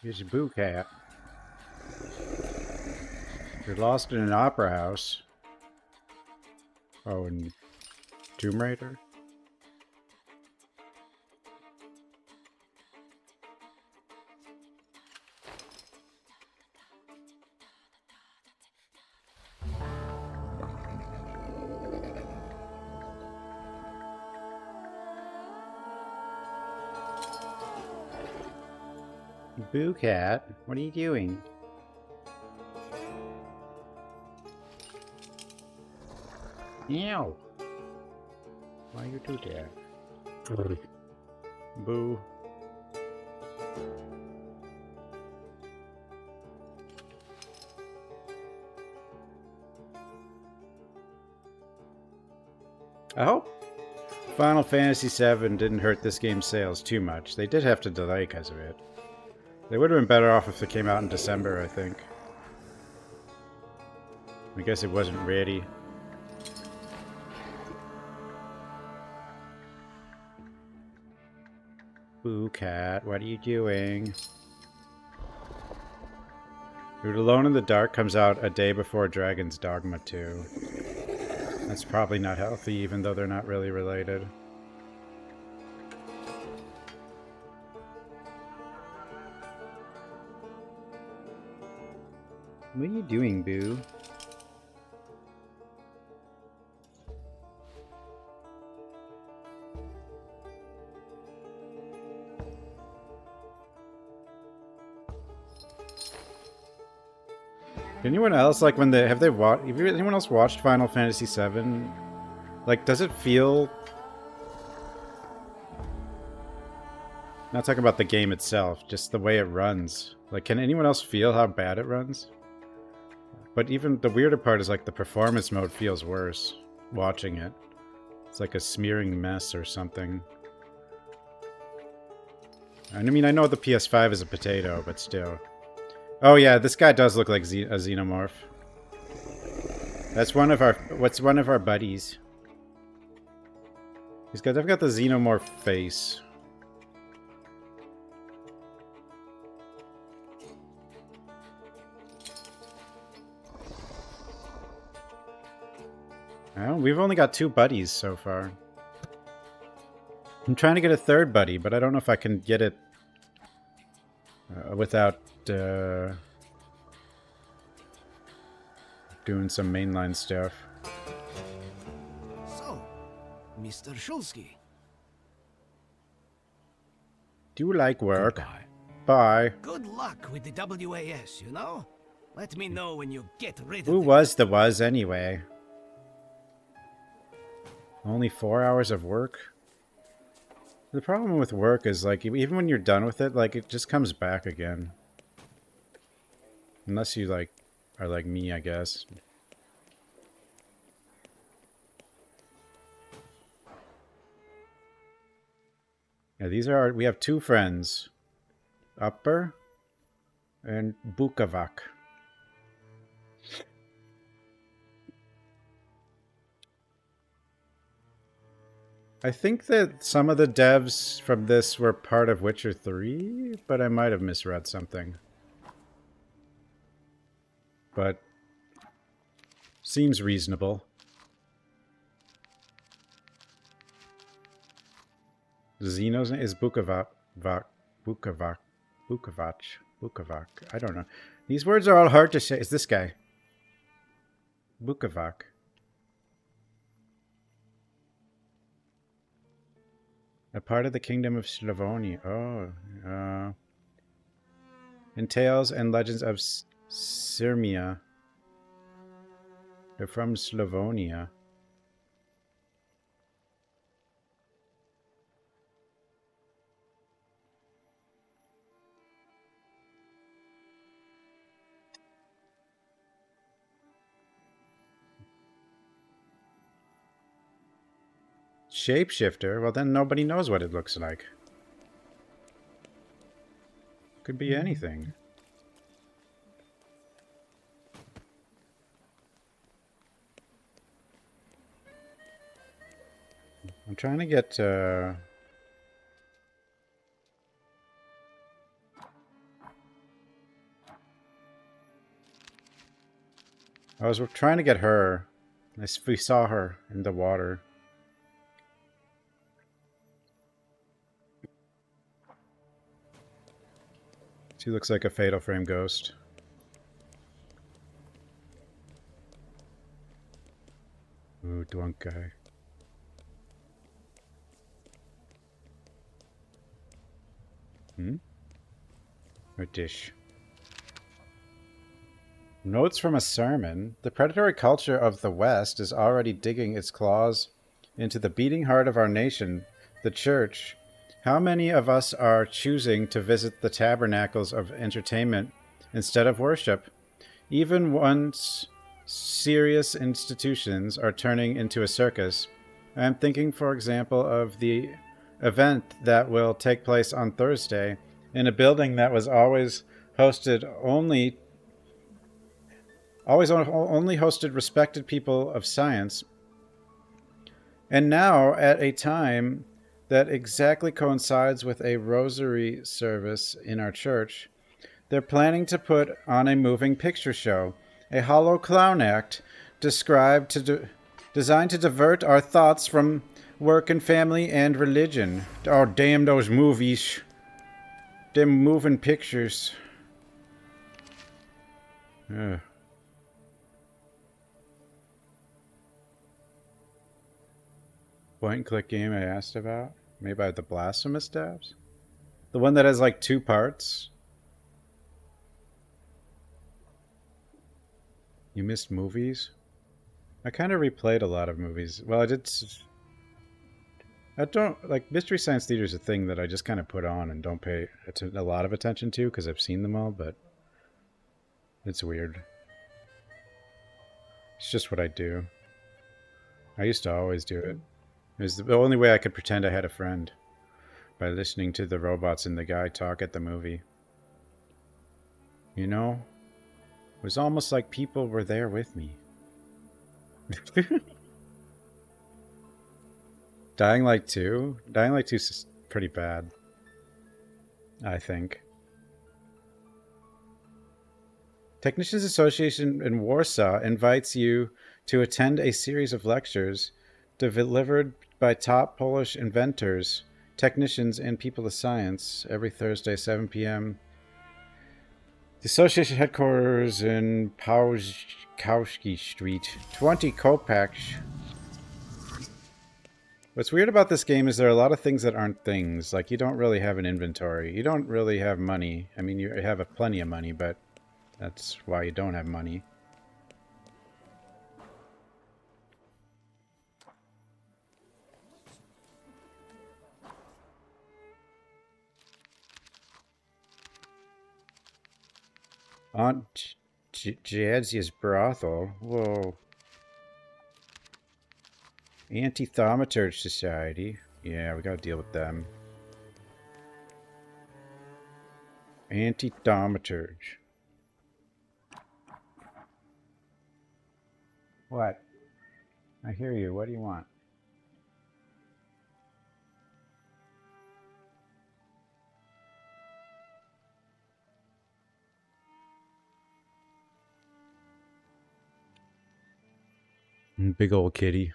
Here's your boo cat. You're lost in an opera house. Oh, and Tomb Raider? Boo cat, what are you doing? Ew. Why you do that? Boo. I hope Final Fantasy VII didn't hurt this game's sales too much. They did have to delay because of it. They would have been better off if it came out in December, I think. I guess it wasn't ready. Boo cat, what are you doing? Dude, Alone in the Dark comes out a day before Dragon's Dogma 2. That's probably not healthy, even though they're not really related. What are you doing, Boo? Anyone else, like, when they have anyone else watched Final Fantasy VII? Like, does it feel... Not talking about the game itself, just the way it runs. Like, can anyone else feel how bad it runs? But even the weirder part is, like, the performance mode feels worse watching it. It's like a smearing mess or something. I mean, I know the PS5 is a potato, but still. Oh yeah, this guy does look like a xenomorph. That's one of our buddies. They've got the xenomorph face. Well, we've only got 2 buddies so far. I'm trying to get a 3rd buddy, but I don't know if I can get it without doing some mainline stuff. So, Mr. Shulsky. Do you like work? Goodbye. Bye. Good luck with the WAS, you know? Let me know when you get rid of Who was the was anyway? Only 4 hours of work? The problem with work is, like, even when you're done with it, like, it just comes back again. Unless you, like, are like me, I guess. Yeah, these are we have 2 friends. Upper and Bukavak. I think that some of the devs from this were part of Witcher 3, but I might have misread something. But seems reasonable. Zeno's name is Bukavak. Bukavak. I don't know. These words are all hard to say. It's this guy. Bukavak. A part of the kingdom of Slavonia. Oh. In Tales and Legends of Sirmia. They're from Slavonia. Shapeshifter? Well, then nobody knows what it looks like. Could be anything. I'm trying to get... I was trying to get her. We saw her in the water. She looks like a Fatal Frame ghost. Ooh, drunk guy. A dish. Notes from a sermon. The predatory culture of the West is already digging its claws into the beating heart of our nation, the church. How many of us are choosing to visit the tabernacles of entertainment instead of worship? Even once serious institutions are turning into a circus. I am thinking, for example, of the event that will take place on Thursday in a building that was only hosted respected people of science, and now at a time that exactly coincides with a rosary service in our church, they're planning to put on a moving picture show, a hollow clown act designed to divert our thoughts from work and family and religion. Oh, damn those movies. Them moving pictures. Ugh. Point and click game I asked about? Made by the Blasphemous Dabs? The one that has like 2 parts? You missed movies? I kind of replayed a lot of movies. Well, I don't like Mystery Science Theater is a thing that I just kind of put on and don't pay a lot of attention to because I've seen them all, but it's weird. It's just what I do. I used to always do it. It was the only way I could pretend I had a friend, by listening to the robots and the guy talk at the movie. You know, it was almost like people were there with me. Dying Light 2? Dying Light 2 is pretty bad, I think. Technicians Association in Warsaw invites you to attend a series of lectures delivered by top Polish inventors, technicians, and people of science every Thursday, 7 p.m. The association headquarters in Pałkowski Street, 20 Kopacz. What's weird about this game is there are a lot of things that aren't things. Like, you don't really have an inventory. You don't really have money. I mean, you have plenty of money, but that's why you don't have money. Aunt Jadzia's brothel. Whoa. Anti-Thaumaturge Society. Yeah, we gotta deal with them. Anti-Thaumaturge. What? I hear you. What do you want? Big old kitty.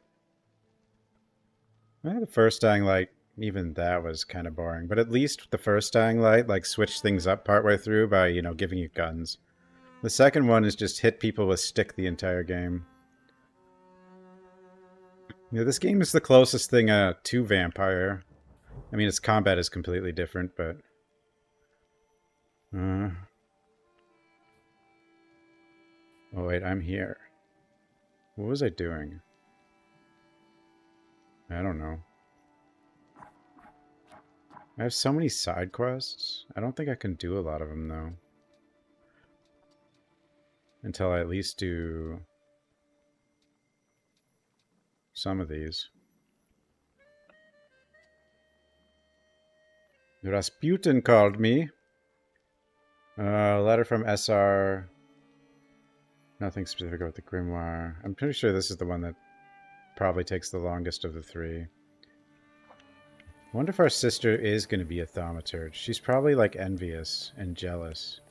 Well, the first Dying Light, even that was kind of boring. But at least the first Dying Light, like, switched things up partway through by, you know, giving you guns. The second one is just hit people with stick the entire game. Yeah, this game is the closest thing to Vampire. I mean, its combat is completely different, but... oh, wait, I'm here. What was I doing? I don't know. I have so many side quests. I don't think I can do a lot of them, though. Until I at least do some of these. Rasputin called me. Letter from SR. Nothing specific about the grimoire. I'm pretty sure this is the one that probably takes the longest of the 3. I wonder if our sister is going to be a thaumaturge. She's probably, like, envious and jealous.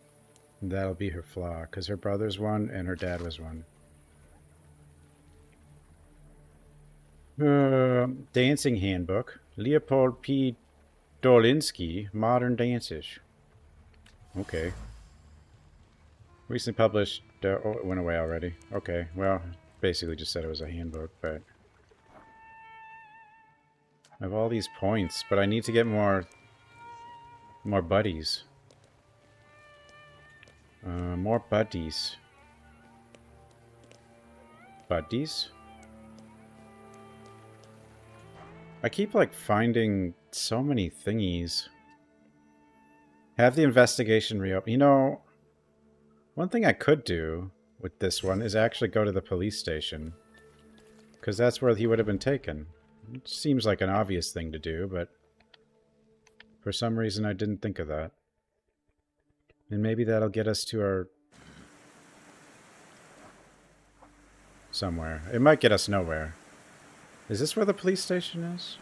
And that'll be her flaw, because her brother's one and her dad was one. Dancing Handbook. Leopold P. Dolinsky, Modern Dances. Okay. Recently published... oh, it went away already. Okay, well, basically just said it was a handbook, but... I have all these points, but I need to get more buddies. More buddies. Buddies? I keep, like, finding so many thingies. Have the investigation reopened. You know, one thing I could do with this one is actually go to the police station. Because that's where he would have been taken. It seems like an obvious thing to do, but... for some reason I didn't think of that. And maybe that'll get us to our... somewhere. It might get us nowhere. Is this where the police station is?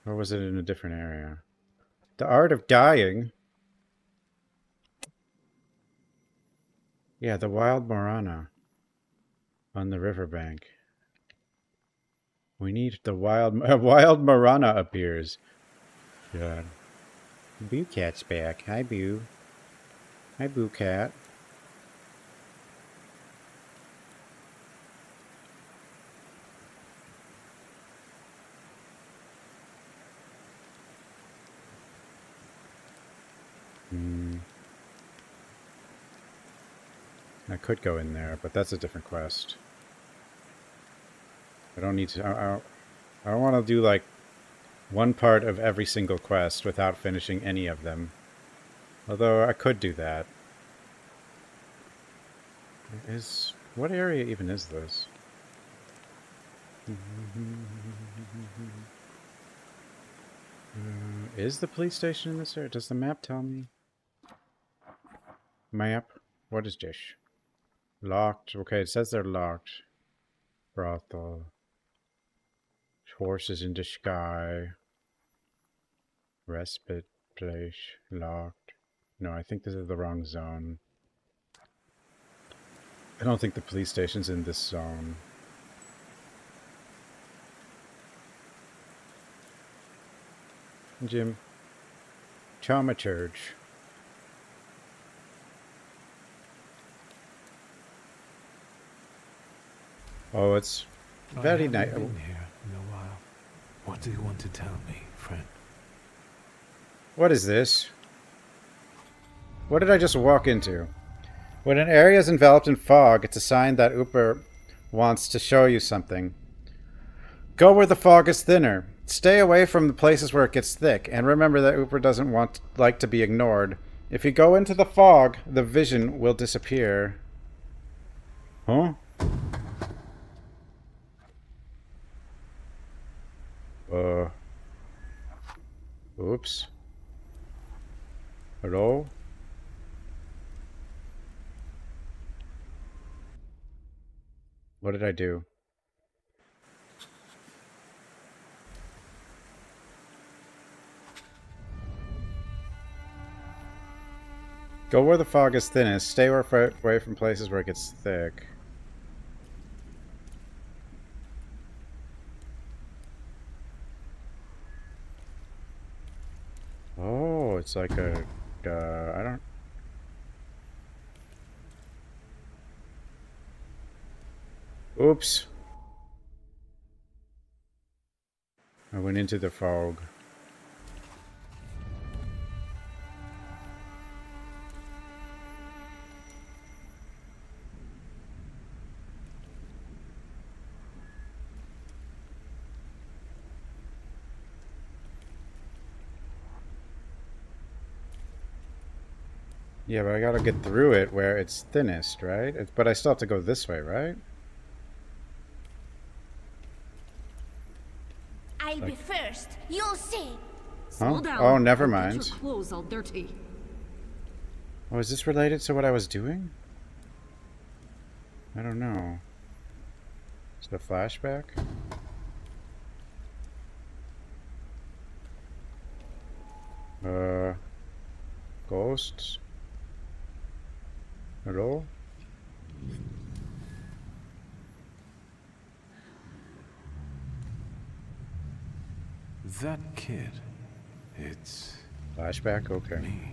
Or was it in a different area? The Art of Dying? Yeah, the Wild Marana. On the riverbank. We need the Wild... Wild Marana appears. God. Boo Cat's back. Hi, Boo. Hi, Boo Cat. I could go in there, but that's a different quest. I don't need to... I don't want to do, like, one part of every single quest without finishing any of them. Although, I could do that. What area even is this? Is the police station in this area? Does the map tell me? Map? What is this? Locked. Okay, it says they're locked. Brothel. Horses in the sky. Respite place. Locked. No, I think this is the wrong zone. I don't think the police station's in this zone. Jim. Thaumaturge. Oh, it's very nice. I haven't been here in a while. What do you want to tell me, friend? What is this? What did I just walk into? When an area is enveloped in fog, it's a sign that Uber wants to show you something. Go where the fog is thinner. Stay away from the places where it gets thick, and remember that Uber doesn't like to be ignored. If you go into the fog, the vision will disappear. Huh? Oops. Hello? What did I do? Go where the fog is thinnest. Stay away from places where it gets thick. Oh, it's like a... I don't... Oops. I went into the fog. Yeah, but I gotta get through it where it's thinnest, right? But I still have to go this way, right? I'll be first. You'll see. Huh? Slow down. Oh, never Don't get mind. your clothes all dirty. Oh, is this related to what I was doing? I don't know. Is it a flashback? Ghosts? Hello? That kid, it's Flashback? Okay. me.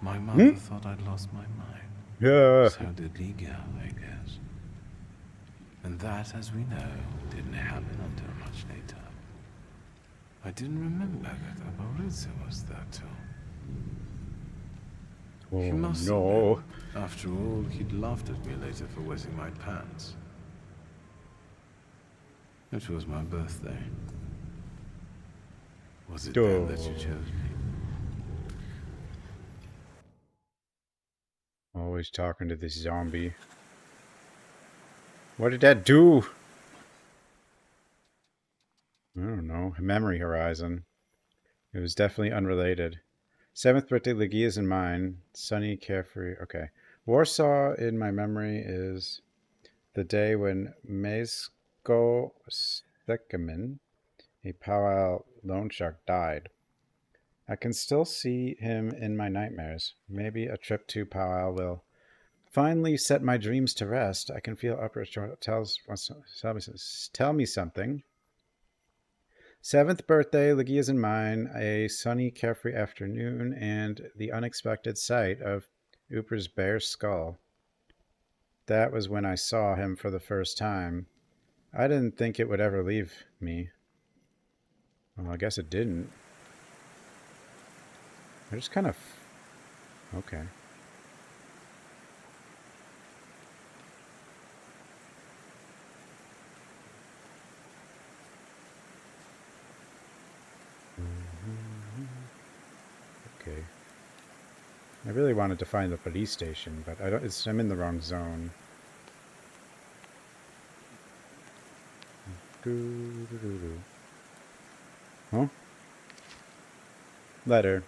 My mother thought I'd lost my mind. Yeah. So did Liga, I guess. And that, as we know, didn't happen until much later. I didn't remember that Abaritsa was there too. He Oh must have no. been. After all, he'd laughed at me later for wetting my pants. It was my birthday. Was it then that you chose me? Always talking to this zombie. What did that do? I don't know. Memory horizon. It was definitely unrelated. 7th birthday, Legia's in mine. Sunny, carefree. Okay. Warsaw in my memory is the day when Mezco Stekeman, a powwow loan shark, died. I can still see him in my nightmares. Maybe a trip to powwow will finally set my dreams to rest. I can feel upper tell me something. 7th birthday, Legia's in mine, a sunny, carefree afternoon, and the unexpected sight of Uper's bare skull. That was when I saw him for the first time. I didn't think it would ever leave me. Well, I guess it didn't. I just kind of... Okay. Okay. I really wanted to find the police station, but I don't. I'm in the wrong zone. Huh? Letter.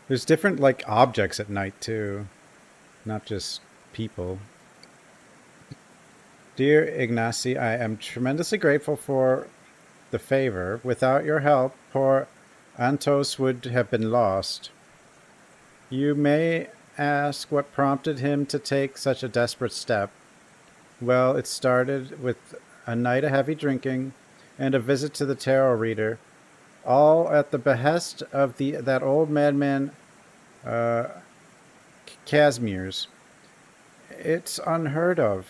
There's different like objects at night too, not just people. Dear Ignacy, I am tremendously grateful for the favor. Without your help, poor Antos would have been lost. You may ask what prompted him to take such a desperate step. Well, it started with a night of heavy drinking and a visit to the tarot reader, all at the behest of that old madman Casimir's. It's unheard of.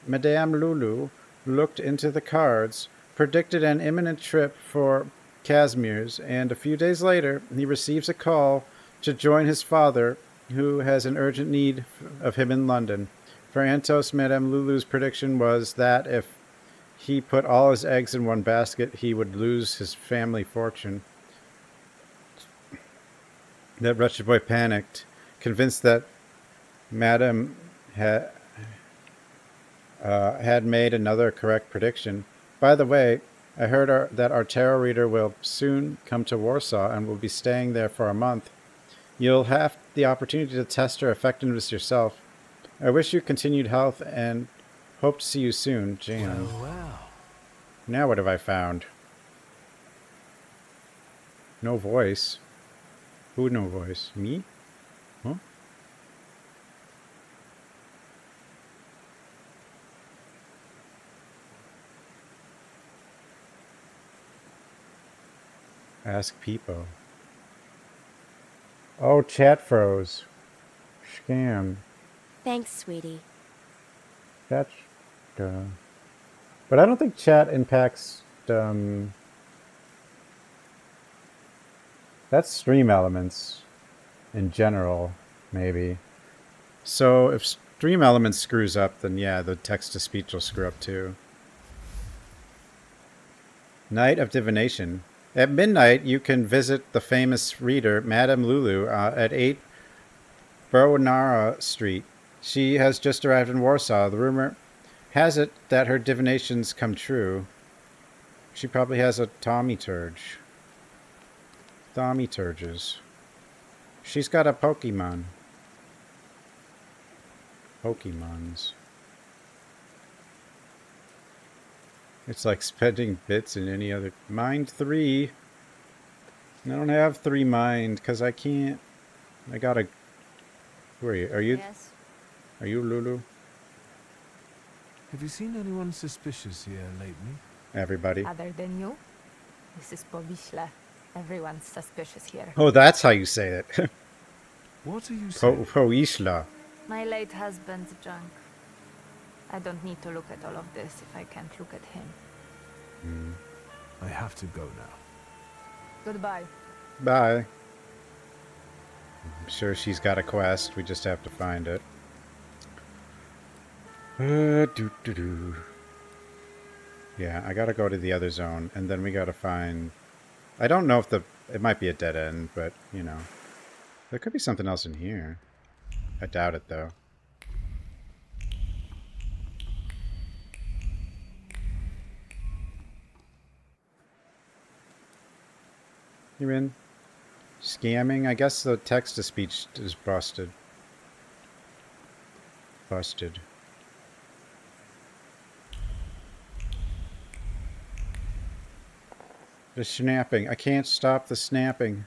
Madame Lulu looked into the cards, predicted an imminent trip for Casimir's, and a few days later he receives a call to join his father, who has an urgent need of him in London. For Antos, Madame Lulu's prediction was that if he put all his eggs in one basket, he would lose his family fortune. That wretched boy panicked, convinced that Madame had made another correct prediction. By the way, I heard that our tarot reader will soon come to Warsaw and will be staying there for a month. You'll have the opportunity to test her effectiveness yourself. I wish you continued health and hope to see you soon, Jan. Well. Now what have I found? No voice. Who no voice? Me? Huh? Ask people. Oh, chat froze. Scam. Thanks, sweetie. That's... But I don't think chat impacts... That's stream elements in general, maybe. So if stream elements screws up, then yeah, the text-to-speech will screw up too. Night of Divination. At midnight, you can visit the famous reader, Madame Lulu, at 8 Baronara Street. She has just arrived in Warsaw. The rumor has it that her divinations come true. She probably has a thaumaturge. Thaumaturges. She's got a Pokemon. Pokemons. It's like spending bits in any other... Mind 3. I don't have 3 mind, because I can't... I gotta... Who are you? Are you... Yes. Are you Lulu? Have you seen anyone suspicious here lately? everybody. Other than you, this is Povisla. Everyone's suspicious here. Oh, that's how you say it. What are you saying? Poisla. My late husband's junk. I don't need to look at all of this if I can't look at him. I have to go now. Goodbye. Bye. I'm sure she's got a quest. We just have to find it. Doo-doo-doo. Yeah, I gotta go to the other zone, and then we gotta find... I don't know if the... It might be a dead end, but, you know. There could be something else in here. I doubt it, though. You in? Scamming? I guess the text-to-speech is busted. Busted. The snapping. I can't stop the snapping.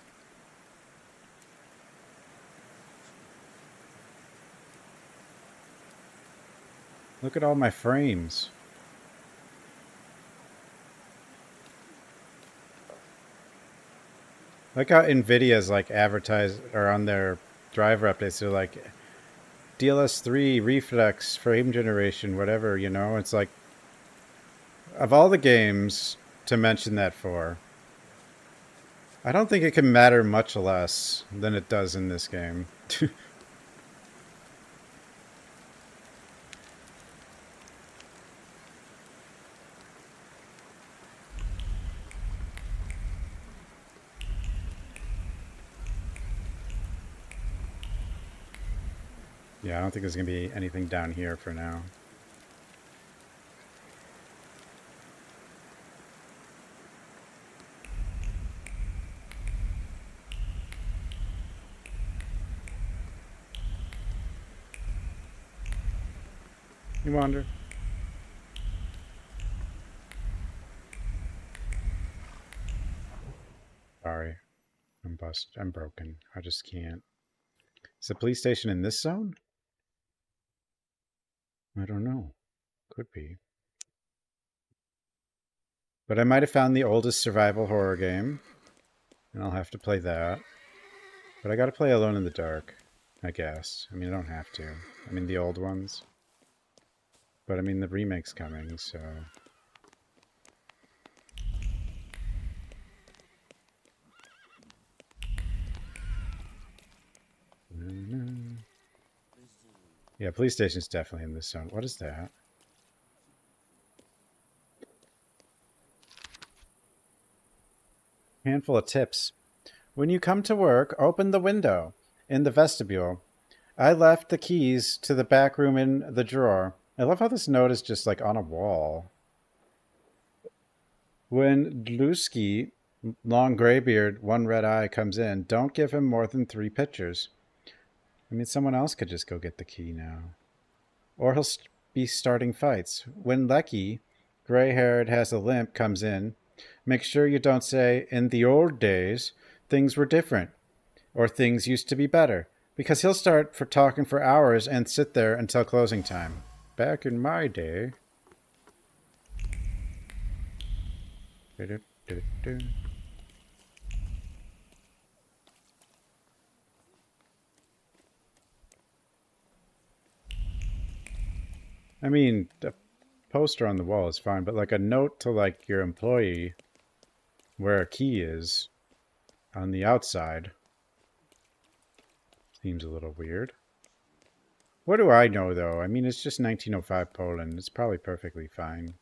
Look at all my frames. Like how Nvidia's like advertised or on their driver updates, they're like DLS3 reflex frame generation, whatever, you know. It's like, of all the games to mention that for, I don't think it can matter much less than it does in this game. Yeah, I don't think there's going to be anything down here for now. You wander. Sorry. I'm busted. I'm broken. I just can't. Is the police station in this zone? I don't know. Could be. But I might have found the oldest survival horror game. And I'll have to play that. But I gotta play Alone in the Dark, I guess. I mean, I don't have to. I mean, the old ones. But I mean, the remake's coming, so... Yeah, police station's definitely in this zone. What is that? Handful of tips. When you come to work, open the window in the vestibule. I left the keys to the back room in the drawer. I love how this note is just like on a wall. When Dlusky, long graybeard, one red eye, comes in, don't give him more than 3 pictures. I mean, someone else could just go get the key now. Or he'll be starting fights. When Lecky, gray-haired, has a limp, comes in, make sure you don't say, in the old days, things were different. Or things used to be better. Because he'll start for talking for hours and sit there until closing time. Back in my day... I mean, the poster on the wall is fine, but like a note to like your employee where a key is on the outside seems a little weird. What do I know, though? I mean, it's just 1905 Poland. It's probably perfectly fine.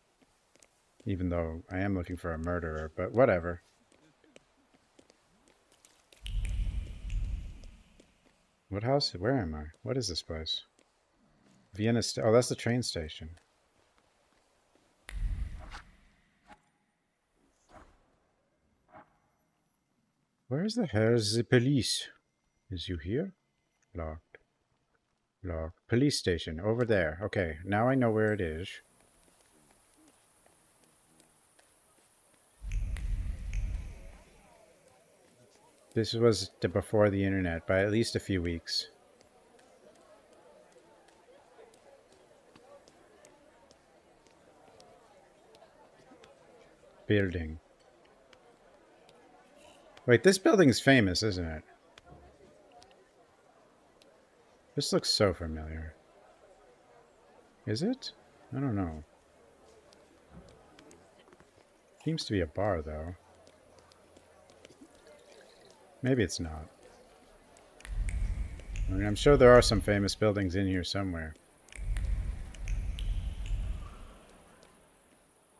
Even though I am looking for a murderer, but whatever. What house? Where am I? What is this place? Vienna... Oh, that's the train station. Where's the hell's the police? Is you here? Locked. Locked. Police station. Over there. Okay, now I know where it is. This was before the internet, by at least a few weeks. building. Wait, this building's famous, isn't it? This looks so familiar. Is it? I don't know. Seems to be a bar, though. Maybe it's not. I mean, I'm sure there are some famous buildings in here somewhere.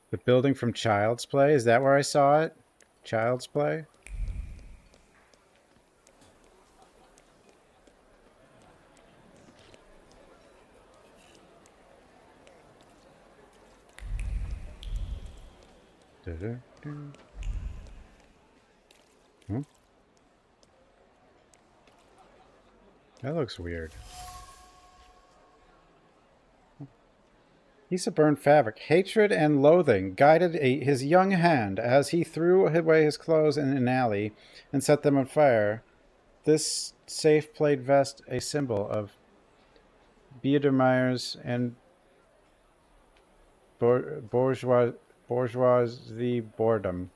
The building from Child's Play? Is that where I saw it? Child's Play? Hmm? That looks weird. Piece of burned fabric. Hatred and loathing guided his young hand as he threw away his clothes in an alley and set them on fire. This safe plate vest, a symbol of Biedermeier's and bourgeoisie boredom.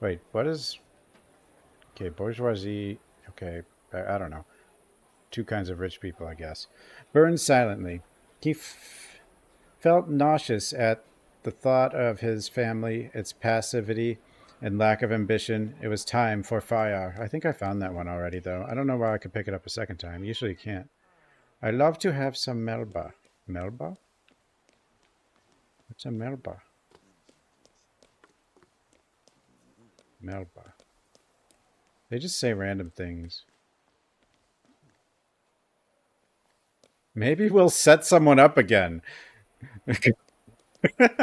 Wait, what is... Okay, bourgeoisie... Okay, I don't know. Two kinds of rich people, I guess. Burned silently. He felt nauseous at the thought of his family, its passivity, and lack of ambition. It was time for fire. I think I found that one already, though. I don't know why I could pick it up a second time. Usually you can't. I love to have some melba. Melba? What's a melba? Melba. They just say random things. Maybe we'll set someone up again. I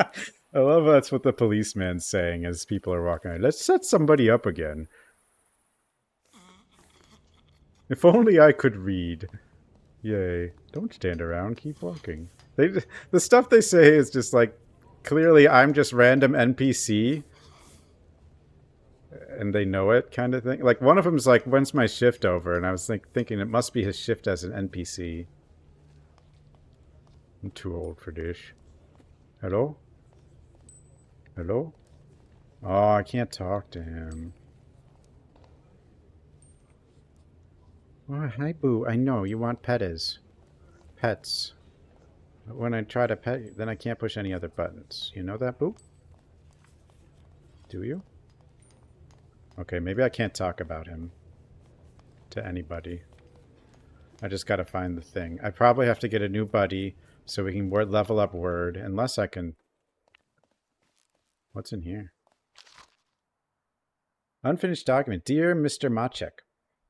love that's what the policeman's saying as people are walking out. Let's set somebody up again. If only I could read. Yay. Don't stand around, keep walking. The stuff they say is just like, clearly I'm just random NPC. And they know it kind of thing. Like one of them's like, when's my shift over? And I was thinking it must be his shift as an NPC. I'm too old for this. Hello? Hello? Oh, I can't talk to him. Oh, hi, Boo. I know, you want pets. Pets. But when I try to pet you, then I can't push any other buttons. You know that, Boo? Do you? Okay, maybe I can't talk about him to anybody. I just gotta find the thing. I probably have to get a new buddy so we can level up Word, unless I can... What's in here? Unfinished document. Dear Mr. Machek,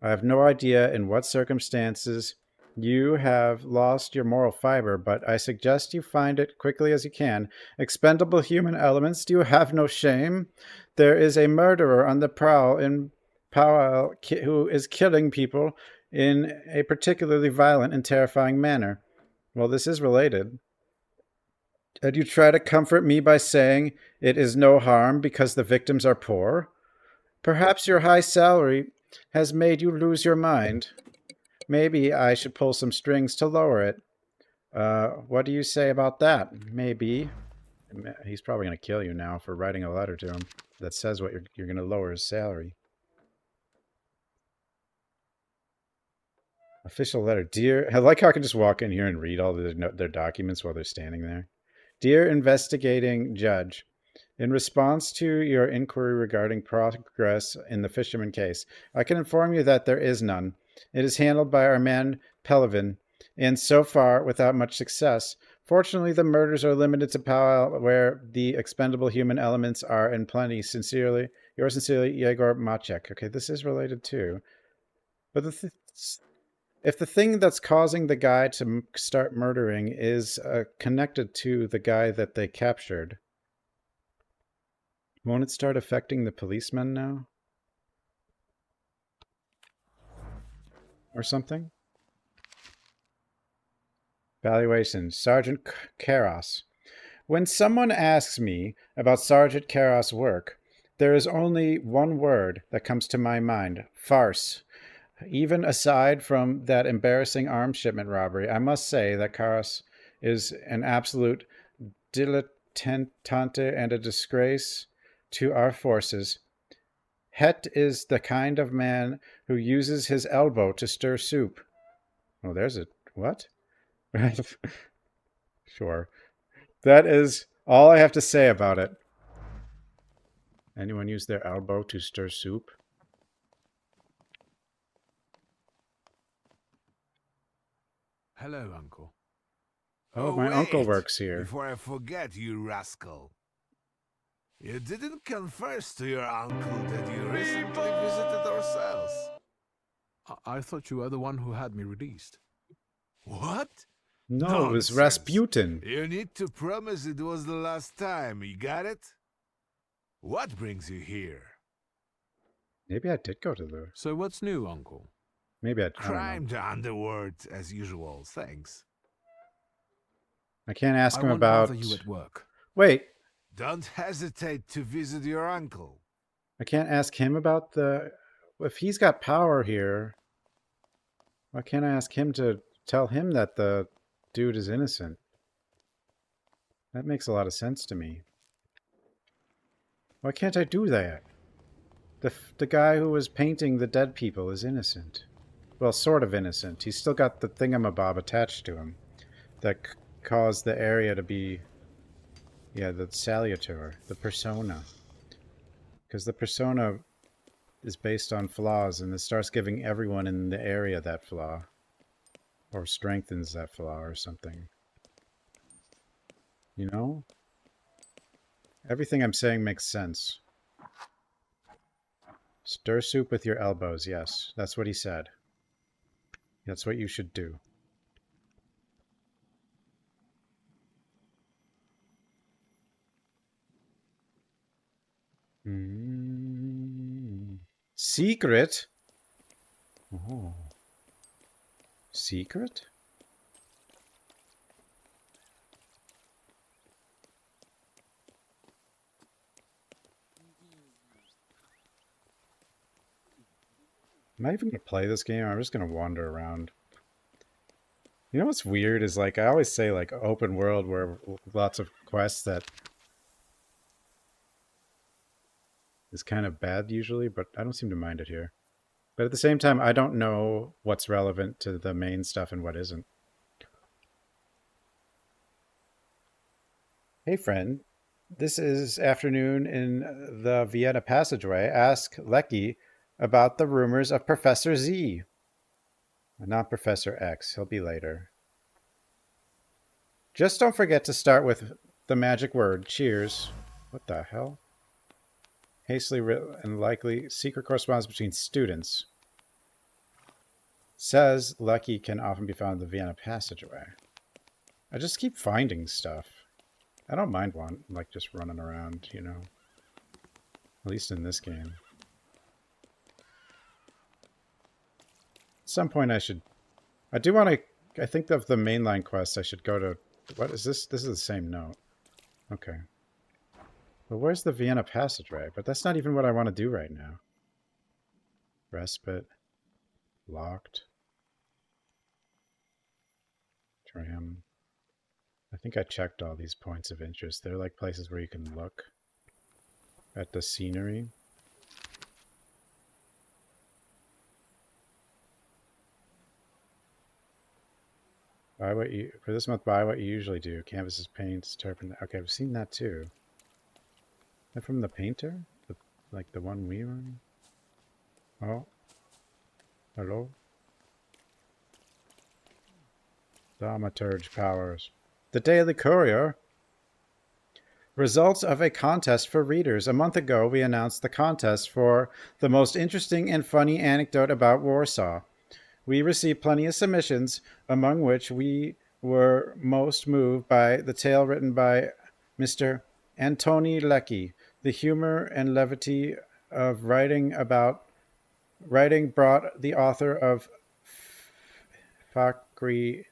I have no idea in what circumstances you have lost your moral fiber, but I suggest you find it quickly as you can. Expendable human elements, do you have no shame? There is a murderer on the prowl in Powell who is killing people in a particularly violent and terrifying manner. Well, this is related. And you try to comfort me by saying it is no harm because the victims are poor? Perhaps your high salary has made you lose your mind. Maybe I should pull some strings to lower it. What do you say about that? Maybe. He's probably going to kill you now for writing a letter to him that says what you're going to lower his salary. Official letter. Dear... I like how I can just walk in here and read all their documents while they're standing there. Dear investigating judge, in response to your inquiry regarding progress in the Fisherman case, I can inform you that there is none. It is handled by our man Pelevin, and so far without much success. Fortunately, the murders are limited to Powell, where the expendable human elements are in plenty. Sincerely, yours sincerely, Yegor Machek. Okay, this is related too. But if the thing that's causing the guy to start murdering is connected to the guy that they captured, won't it start affecting the policemen now? Or something? Valuation. Sergeant Karos. When someone asks me about Sergeant Karos' work, there is only one word that comes to my mind. Farce. Even aside from that embarrassing arms shipment robbery, I must say that Karos is an absolute dilettante and a disgrace. to our forces. Het is the kind of man who uses his elbow to stir soup. Oh, there's a... what? Sure. That is all I have to say about it. Anyone use their elbow to stir soup? Hello, Uncle. Oh, my uncle wait, works here. Before I forget, you rascal. You didn't confess to your uncle that you recently visited our cells. I thought you were the one who had me released. What? No, it was Nonsense. Rasputin. You need to promise it was the last time, you got it? What brings you here? Maybe I did go to the... So what's new, Uncle? Maybe I don't know. Crime the underworld, as usual, thanks. I can't ask I him won't about... bother you at work. Wait, Don't hesitate to visit your uncle. I can't ask him about the... If he's got power here, why can't I ask him to tell him that the dude is innocent? That makes a lot of sense to me. Why can't I do that? The guy who was painting the dead people is innocent. Well, sort of innocent. He's still got the thingamabob attached to him that caused the area to be... Yeah, the salutor, the persona. Because the persona is based on flaws, and it starts giving everyone in the area that flaw. Or strengthens that flaw or something. You know? Everything I'm saying makes sense. Stir soup with your elbows, yes. That's what he said. That's what you should do. Secret? Oh. Secret? Am I even going to play this game? I'm just going to wander around. You know what's weird is, like, I always say, like, open world where lots of quests that is kind of bad usually, but I don't seem to mind it here. But at the same time, I don't know what's relevant to the main stuff and what isn't. Hey, friend. This is afternoon in the Vienna passageway. Ask Lecky about the rumors of Professor Z. Not Professor X. He'll be later. Just don't forget to start with the magic word. Cheers. What the hell? Hastily written and likely secret correspondence between students. Says Lucky can often be found in the Vienna passageway. I just keep finding stuff. I don't mind one, like just running around, you know. At least in this game. At some point I should... I do want to... I think of the mainline quests I should go to... What is this? This is the same note. Okay. Well, where's the Vienna passageway? But that's not even what I want to do right now. Respite. Locked. Tram. I think I checked all these points of interest. They're like places where you can look at the scenery. Buy what you... For this month, buy what you usually do. Canvases, paints, turpentine. Okay, I've seen that too. That from the painter? Like the one we run? Oh. Hello? Thaumaturge powers. The Daily Courier. Results of a contest for readers. A month ago, we announced the contest for the most interesting and funny anecdote about Warsaw. We received plenty of submissions, among which we were most moved by the tale written by Mr. Antoni Lecky. The humor and levity of writing brought the author of Fakri...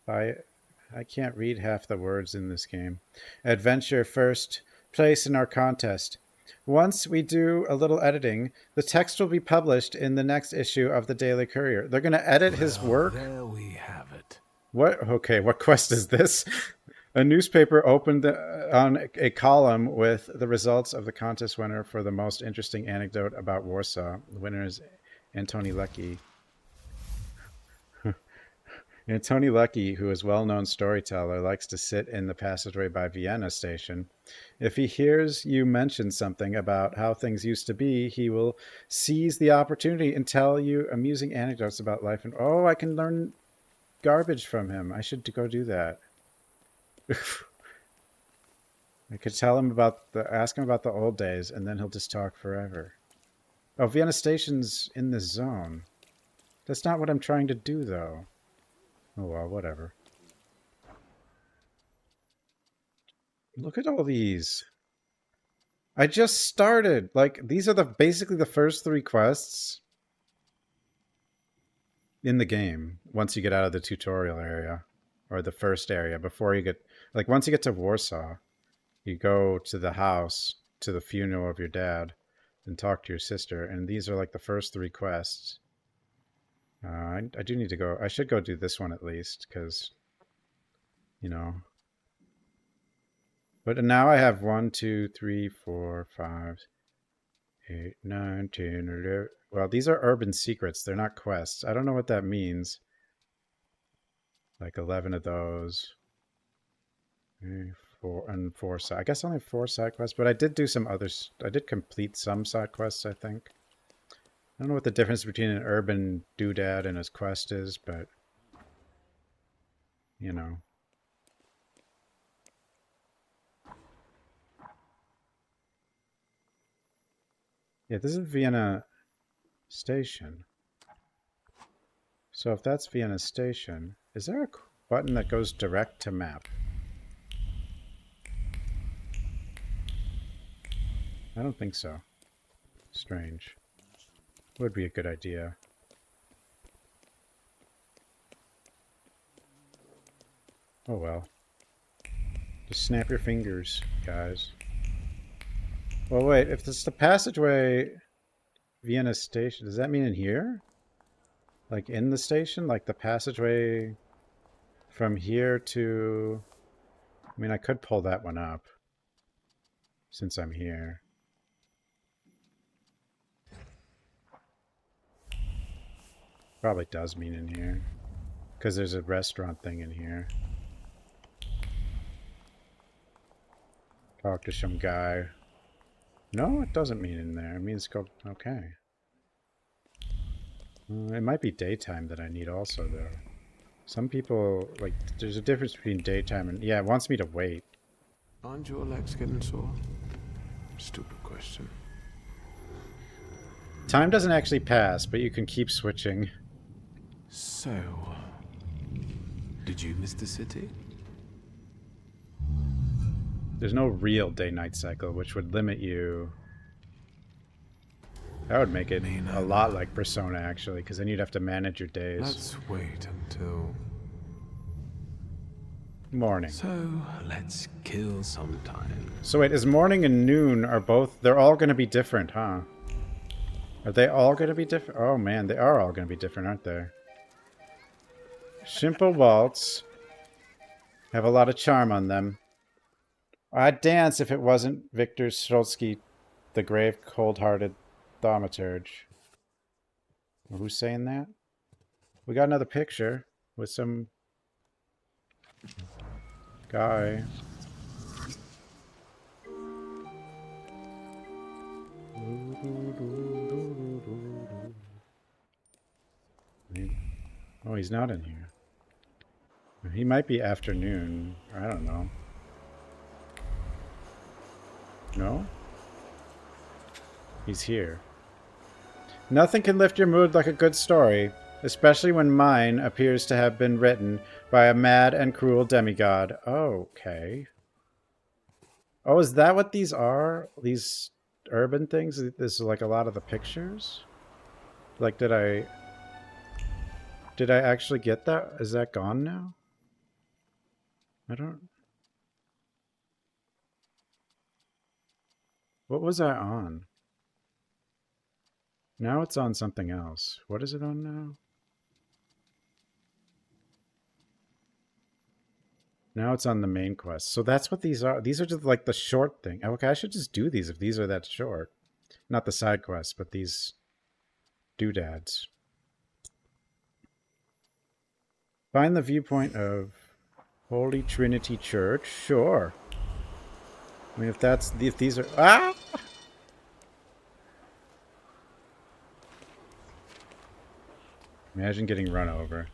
I can't read half the words in this game. Adventure first place in our contest. Once we do a little editing, the text will be published in the next issue of the Daily Courier. They're going to edit his work? There we have it. What? Okay, what quest is this? A newspaper opened on a column with the results of the contest winner for the most interesting anecdote about Warsaw. The winner is Antoni Leckie. Antoni Leckie, who is a well-known storyteller, likes to sit in the passageway by Vienna station. If he hears you mention something about how things used to be, he will seize the opportunity and tell you amusing anecdotes about life. And oh, I can learn garbage from him. I should go do that. I could tell him ask him about the old days, and then he'll just talk forever. Oh, Vienna Station's in this zone. That's not what I'm trying to do, though. Oh, well, whatever. Look at all these. I just started. Like, these are basically the first 3 quests in the game once you get out of the tutorial area, or the first area, before you get... Like, once you get to Warsaw, you go to the house, to the funeral of your dad, and talk to your sister, and these are like the first 3 quests. I do need to go. I should go do this one at least, because, you know. But now I have 1, 2, 3, 4, 5, 8, 9, 10, 11. Well, these are urban secrets. They're not quests. I don't know what that means. Like 11 of those. 4 side. I guess only 4 side quests, but I did do some others. I did complete some side quests, I think. I don't know what the difference between an urban doodad and his quest is, but, you know. Yeah, this is Vienna Station. So if that's Vienna Station, is there a button that goes direct to map? I don't think so. Strange. Would be a good idea. Oh well. Just snap your fingers, guys. Well, wait, if it's the passageway Vienna Station, does that mean in here? Like in the station? Like the passageway from here to... I mean, I could pull that one up since I'm here. Probably does mean in here, because there's a restaurant thing in here. Talk to some guy. No, it doesn't mean in there. It means go... Okay. It might be daytime that I need also, though. Some people, like, there's a difference between daytime and... Yeah, it wants me to wait. Aren't your legs getting sore? Stupid question. Time doesn't actually pass, but you can keep switching. So, did you miss the city? There's no real day-night cycle, which would limit you... That would make it a lot like Persona, actually, because then you'd have to manage your days. Let's wait until... Morning. So, let's kill some time. So wait, is morning and noon are both... They're all going to be different, huh? Are they all going to be different? Oh man, they are all going to be different, aren't they? Simple waltz. Have a lot of charm on them. I'd dance if it wasn't Victor Streltsky, the grave, cold-hearted thaumaturge. Well, who's saying that? We got another picture with some guy. Oh, he's not in here. He might be afternoon. I don't know. No? He's here. Nothing can lift your mood like a good story, especially when mine appears to have been written by a mad and cruel demigod. Okay. Oh, is that what these are? These urban things? This is like a lot of the pictures? Like, did I actually get that? Is that gone now? I don't... What was I on? Now it's on something else. What is it on now? Now it's on the main quest. So that's what these are. These are just like the short thing. Okay, I should just do these if these are that short. Not the side quests, but these doodads. Find the viewpoint of Holy Trinity Church. Sure. I mean, if these are... Ah! Imagine getting run over.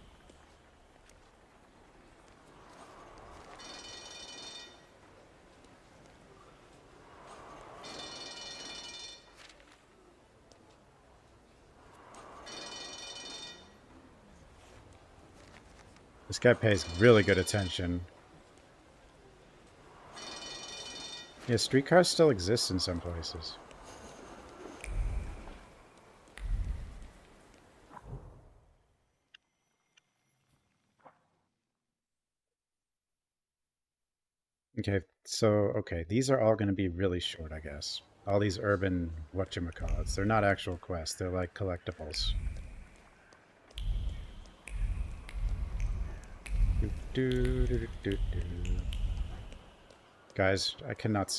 This guy pays really good attention. Yeah, streetcars still exist in some places. Okay, so, okay, these are all going to be really short, I guess. All these urban whatchamacallits. They're not actual quests, they're like collectibles. Guys,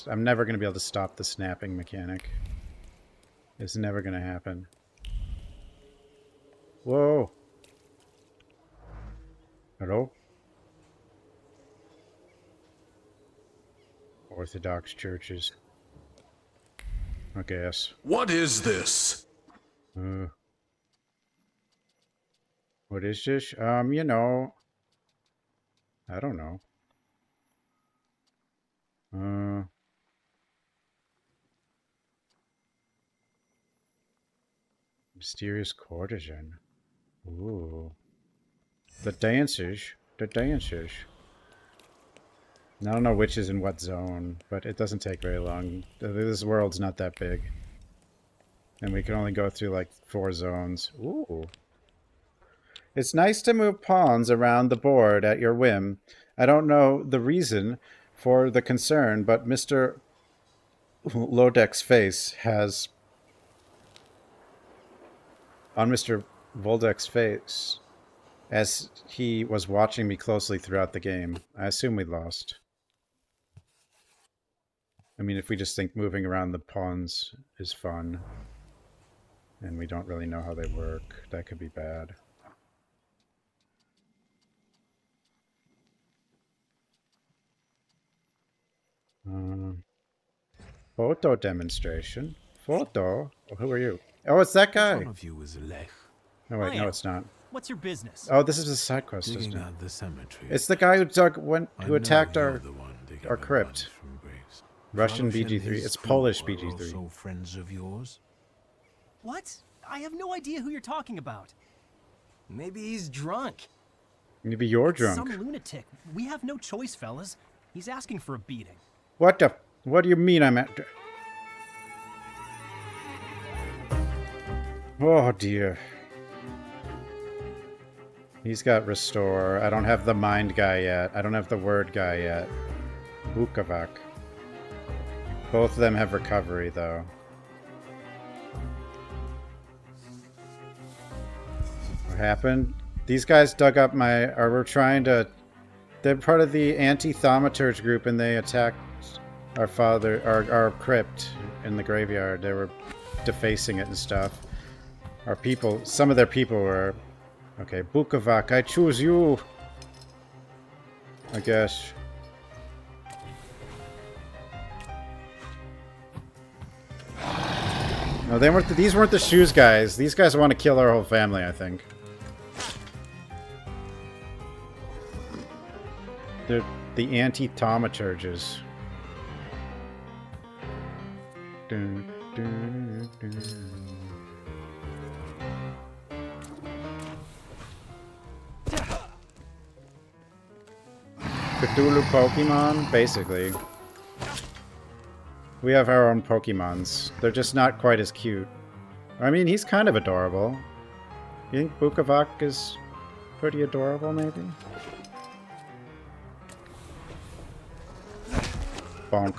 I'm never going to be able to stop the snapping mechanic. It's never going to happen. Whoa! Hello? Orthodox churches. I guess. What is this? What is this? You know... I don't know. Mysterious courtesan. Ooh. The dancers. The dancers. I don't know which is in what zone, but it doesn't take very long. This world's not that big. And we can only go through like 4 zones. Ooh. It's nice to move pawns around the board at your whim. I don't know the reason for the concern, but Mr. Lodek's face has... On Mr. Voldek's face, as he was watching me closely throughout the game. I assume we lost. I mean, if we just think moving around the pawns is fun, and we don't really know how they work, that could be bad. Photo demonstration. Photo? Oh, who are you? Oh, it's that guy. Which one of you is Lech? No, wait, no, it's not. What's your business? Oh, this is a side quest Digging system. out the cemetery. It's the guy who attacked our our crypt. Russian Fellowship BG3. is It's full, Polish are BG3. also friends of yours? What? I have no idea who you're talking about. Maybe he's drunk. Maybe you're drunk. Some lunatic. We have no choice, fellas. He's asking for a beating. What the? What do you mean I'm at? Oh dear. He's got restore. I don't have the mind guy yet. I don't have the word guy yet. Bukavak. Both of them have recovery though. What happened? These guys dug up my... or were trying to... They're part of the anti-thaumaturge group and they attacked our father... our crypt in the graveyard. They were defacing it and stuff. Our people... Some of their people were... Okay, Bukavak, I choose you! I guess. No, they weren't. These weren't the shoes guys. These guys want to kill our whole family, I think. They're the anti-thaumaturges. Dun, dun, dun. Cthulhu Pokemon, basically. We have our own Pokemons. They're just not quite as cute. I mean, he's kind of adorable. You think Bukavak is pretty adorable, maybe? Bonk.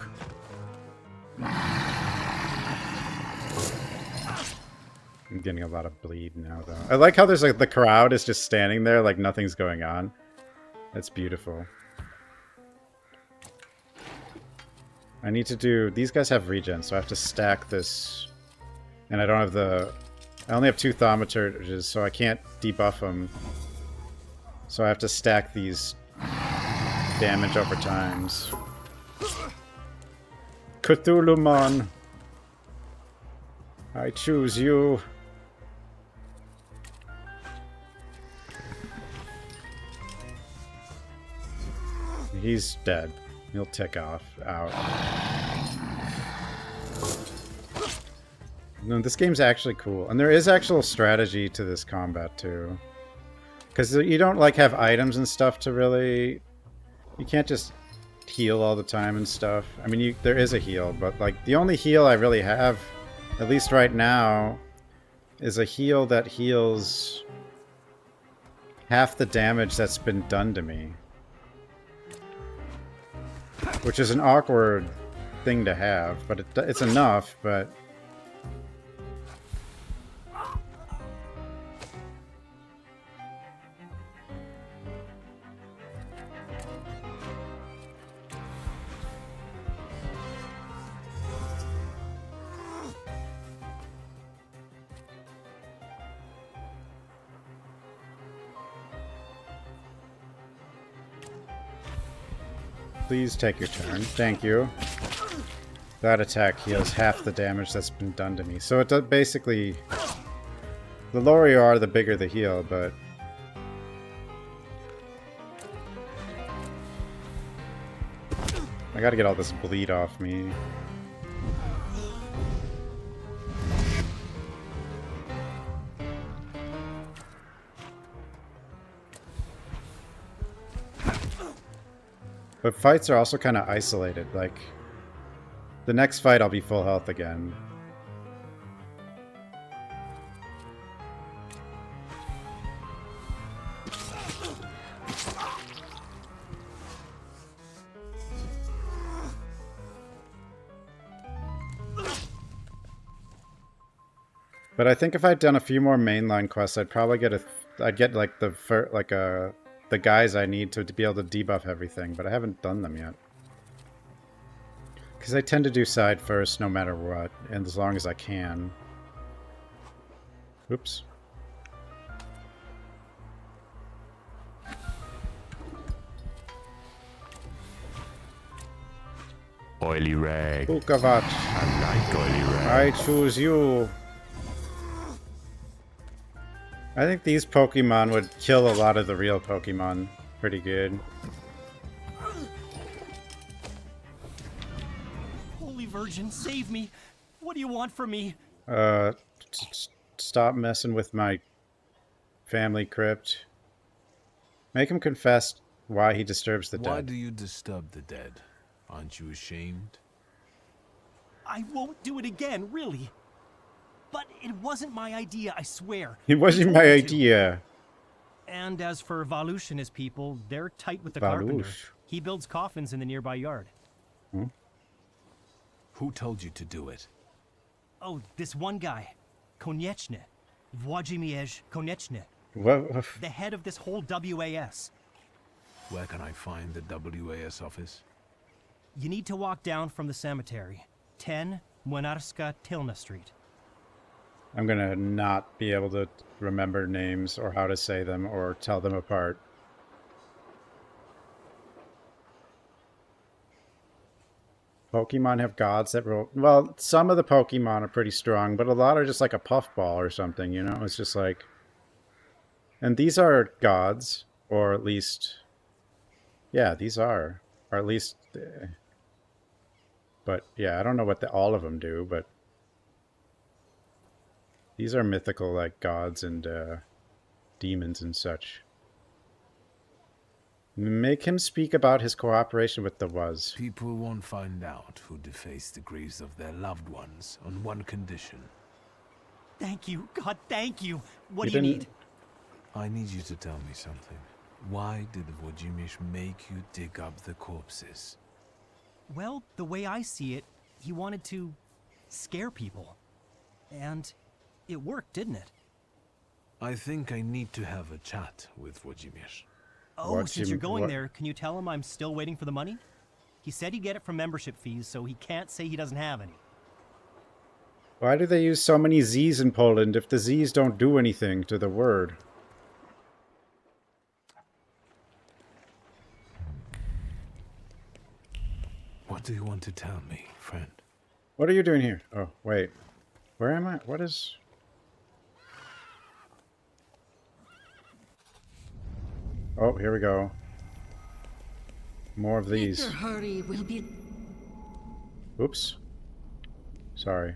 I'm getting a lot of bleed now, though. I like how there's like the crowd is just standing there like nothing's going on. That's beautiful. I need to do... These guys have regen, so I have to stack this. And I don't have the... I only have 2 thaumaturges, so I can't debuff them. So I have to stack these damage over times. Cthulhumon! I choose you! He's dead. He'll tick off out. No, this game's actually cool. And there is actual strategy to this combat too. Because you don't like have items and stuff to really... You can't just heal all the time and stuff. I mean, there is a heal, but like the only heal I really have, at least right now, is a heal that heals half the damage that's been done to me. Which is an awkward thing to have, but it's enough, but... Please take your turn. Thank you. That attack heals half the damage that's been done to me. So it does basically... The lower you are, the bigger the heal, but... I gotta get all this bleed off me. But fights are also kind of isolated, like... The next fight I'll be full health again. But I think if I'd done a few more mainline quests, I'd probably get I'd get like the guys I need to be able to debuff everything, but I haven't done them yet. Because I tend to do side first no matter what, and as long as I can. Oops. Oily rag. Bukavat. I like oily rag. I choose you. I think these Pokemon would kill a lot of the real Pokemon pretty good. Holy Virgin, save me! What do you want from me? Stop messing with my family crypt. Make him confess why he disturbs the dead. Why do you disturb the dead? Aren't you ashamed? I won't do it again, really. But it wasn't my idea, I swear. It wasn't my idea. And as for Valush and his people, they're tight with the Valush. carpenter. He builds coffins in the nearby yard. Hmm? Who told you to do it? Oh, this one guy. Konieczny. Włodzimierz Konieczny. What? The head of this whole WAS. Where can I find the WAS office? You need to walk down from the cemetery. 10 Młynarska Tylna Street. I'm gonna not be able to remember names or how to say them or tell them apart. Pokemon have gods that roll... Well, some of the Pokemon are pretty strong, but a lot are just like a puffball or something, you know? It's just like... And these are gods, or at least... Yeah, these are. Or at least... But, yeah, I don't know what all of them do, but... These are mythical, like, gods and demons and such. Make him speak about his cooperation with the Was. People won't find out who defaced the graves of their loved ones on one condition. Thank you. God, thank you. What You do you didn't- need? I need you to tell me something. Why did Włodzimierz make you dig up the corpses? Well, the way I see it, he wanted to scare people. And it worked, didn't it? I think I need to have a chat with Włodzimierz. Oh, What since you- you're going what- there, can you tell him I'm still waiting for the money? He said he'd get it from membership fees, so he can't say he doesn't have any. Why do they use so many Z's in Poland if the Z's don't do anything to the word? What do you want to tell me, friend? What are you doing here? Oh, wait. Where am I? What is... Oh, here we go. More of these. Victor, hurry, we'll be... Oops. Sorry.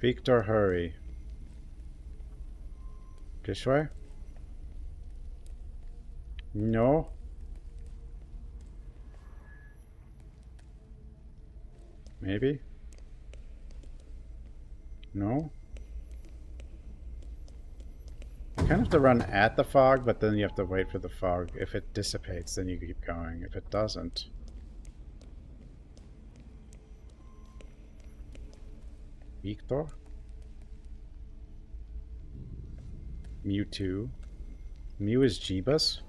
Victor, hurry. This way? No? Maybe? No? You kind of have to run at the fog, but then you have to wait for the fog. If it dissipates, then you keep going. If it doesn't... Victor? Mewtwo. Mew is Jeebus?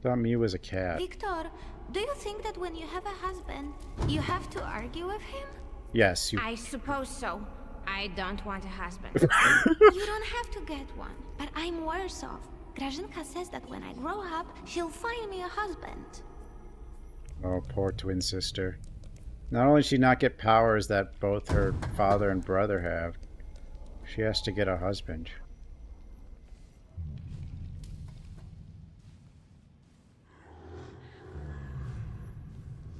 Thought Mew was a cat. Victor, do you think that when you have a husband, you have to argue with him? Yes, you... I suppose so. I don't want a husband. You don't have to get one, but I'm worse off. Grażynka says that when I grow up, she'll find me a husband. Oh, poor twin sister. Not only does she not get powers that both her father and brother have, she has to get a husband.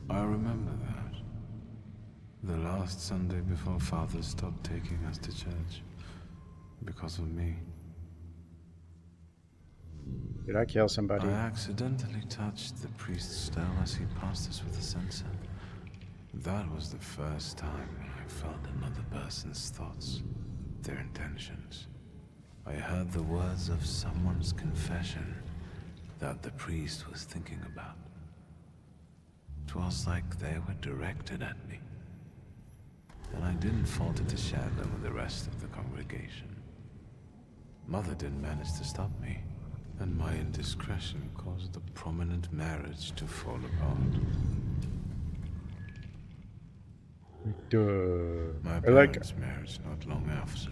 I remember that. The last Sunday before Father stopped taking us to church. Because of me. Did I kill somebody? I accidentally touched the priest's stone as he passed us with a censer. That was the first time when I felt another person's thoughts, their intentions. I heard the words of someone's confession that the priest was thinking about. It was like they were directed at me. And I didn't falter to share them with the rest of the congregation. Mother didn't manage to stop me, and my indiscretion caused the prominent marriage to fall apart. Duh. My I like... parents' marriage not long after.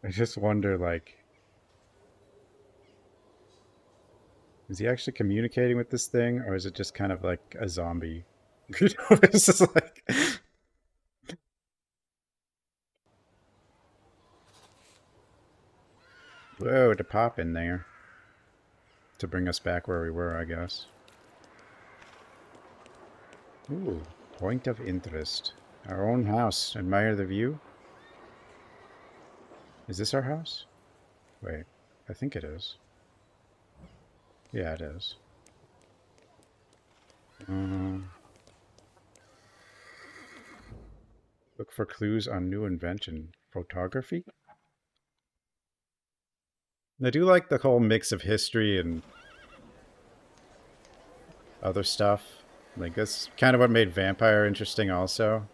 I just wonder, like... Is he actually communicating with this thing, or is it just kind of like a zombie? It's just like... Whoa, to pop in there. To bring us back where we were, I guess. Ooh, point of interest. Our own house. Admire the view. Is this our house? Wait, I think it is. Yeah, it is. Look for clues on new invention. Photography? I do like the whole mix of history and other stuff. Like, that's kind of what made Vampire interesting also.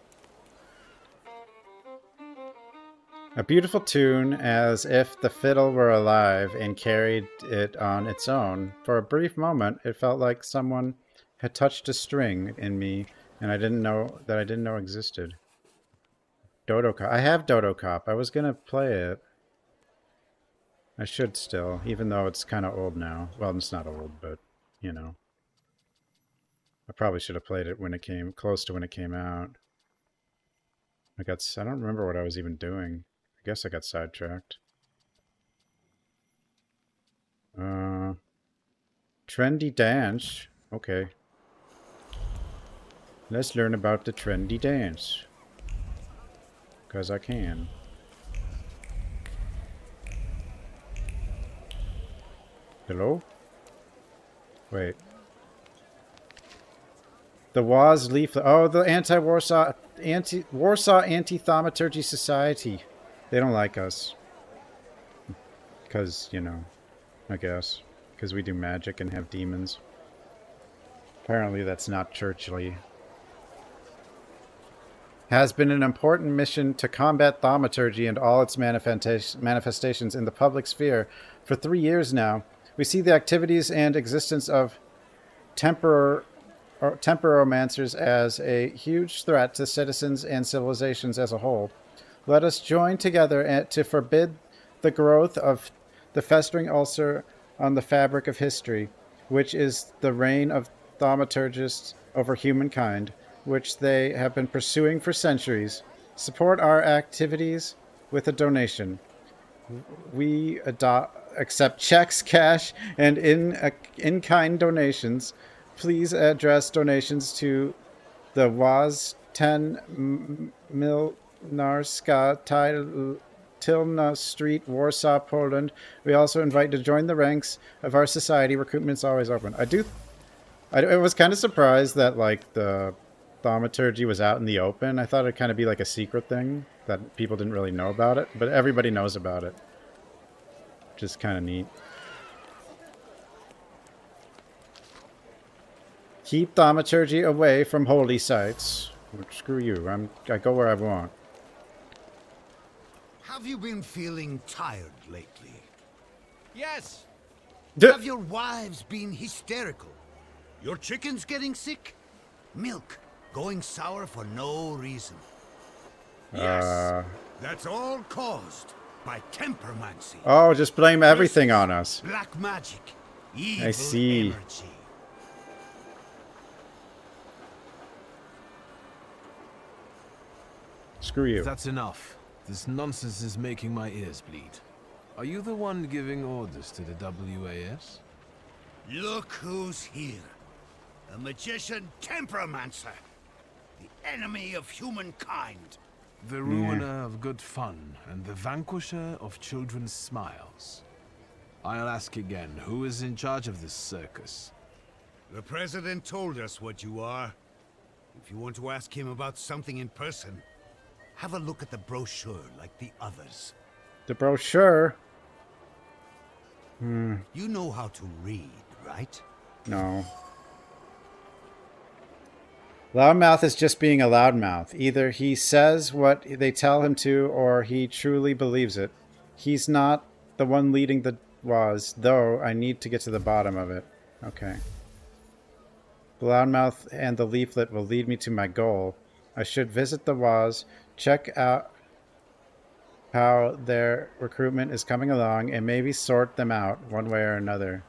A beautiful tune, as if the fiddle were alive and carried it on its own. For a brief moment, it felt like someone had touched a string in me, and I didn't know existed. Dodo Cop. I have Dodo Cop. I was gonna play it. I should still, even though it's kind of old now. Well, it's not old, but, you know. I probably should have played it when it came, close to when it came out. I don't remember what I was even doing. I guess I got sidetracked. Trendy dance. Okay. Let's learn about the trendy dance. 'Cause I can. Hello? Wait. The WAS leaflet. Oh, the Warsaw Anti-Thaumaturge Society. They don't like us. Because, you know, I guess. Because we do magic and have demons. Apparently that's not churchly. has been an important mission to combat thaumaturgy and all its manifestations in the public sphere for 3 years now. We see the activities and existence of temperomancers as a huge threat to citizens and civilizations as a whole. Let us join together to forbid the growth of the festering ulcer on the fabric of history, which is the reign of thaumaturges over humankind, which they have been pursuing for centuries. Support our activities with a donation. We accept checks, cash, and in-kind donations. Please address donations to the WAZ 10 Milnarska Tilna Street, Warsaw, Poland. We also invite you to join the ranks of our society. Recruitment's always open. I was kind of surprised that like the thaumaturgy was out in the open. I thought it'd kind of be like a secret thing that people didn't really know about it, but everybody knows about it. Which is kind of neat. Keep thaumaturgy away from holy sites. Screw you. I go where I want. Have you been feeling tired lately? Yes! Have your wives been hysterical? Your chickens getting sick? Milk going sour for no reason? Yes, that's all caused by tempermancy. Oh, just blame everything on us. Black magic. Evil I see. energy. Screw you. That's enough. This nonsense is making my ears bleed. Are you the one giving orders to the WAS? Look who's here. A magician temperomancer. The enemy of humankind. The ruiner of good fun and the vanquisher of children's smiles. I'll ask again, who is in charge of this circus? The president told us what you are. If you want to ask him about something in person, have a look at the brochure like the others. The brochure? You know how to read, right? No. Loudmouth is just being a loudmouth. Either he says what they tell him to, or he truly believes it. He's not the one leading the WAS, though I need to get to the bottom of it. Okay. The loudmouth and the leaflet will lead me to my goal. I should visit the WAS, check out how their recruitment is coming along, and maybe sort them out one way or another.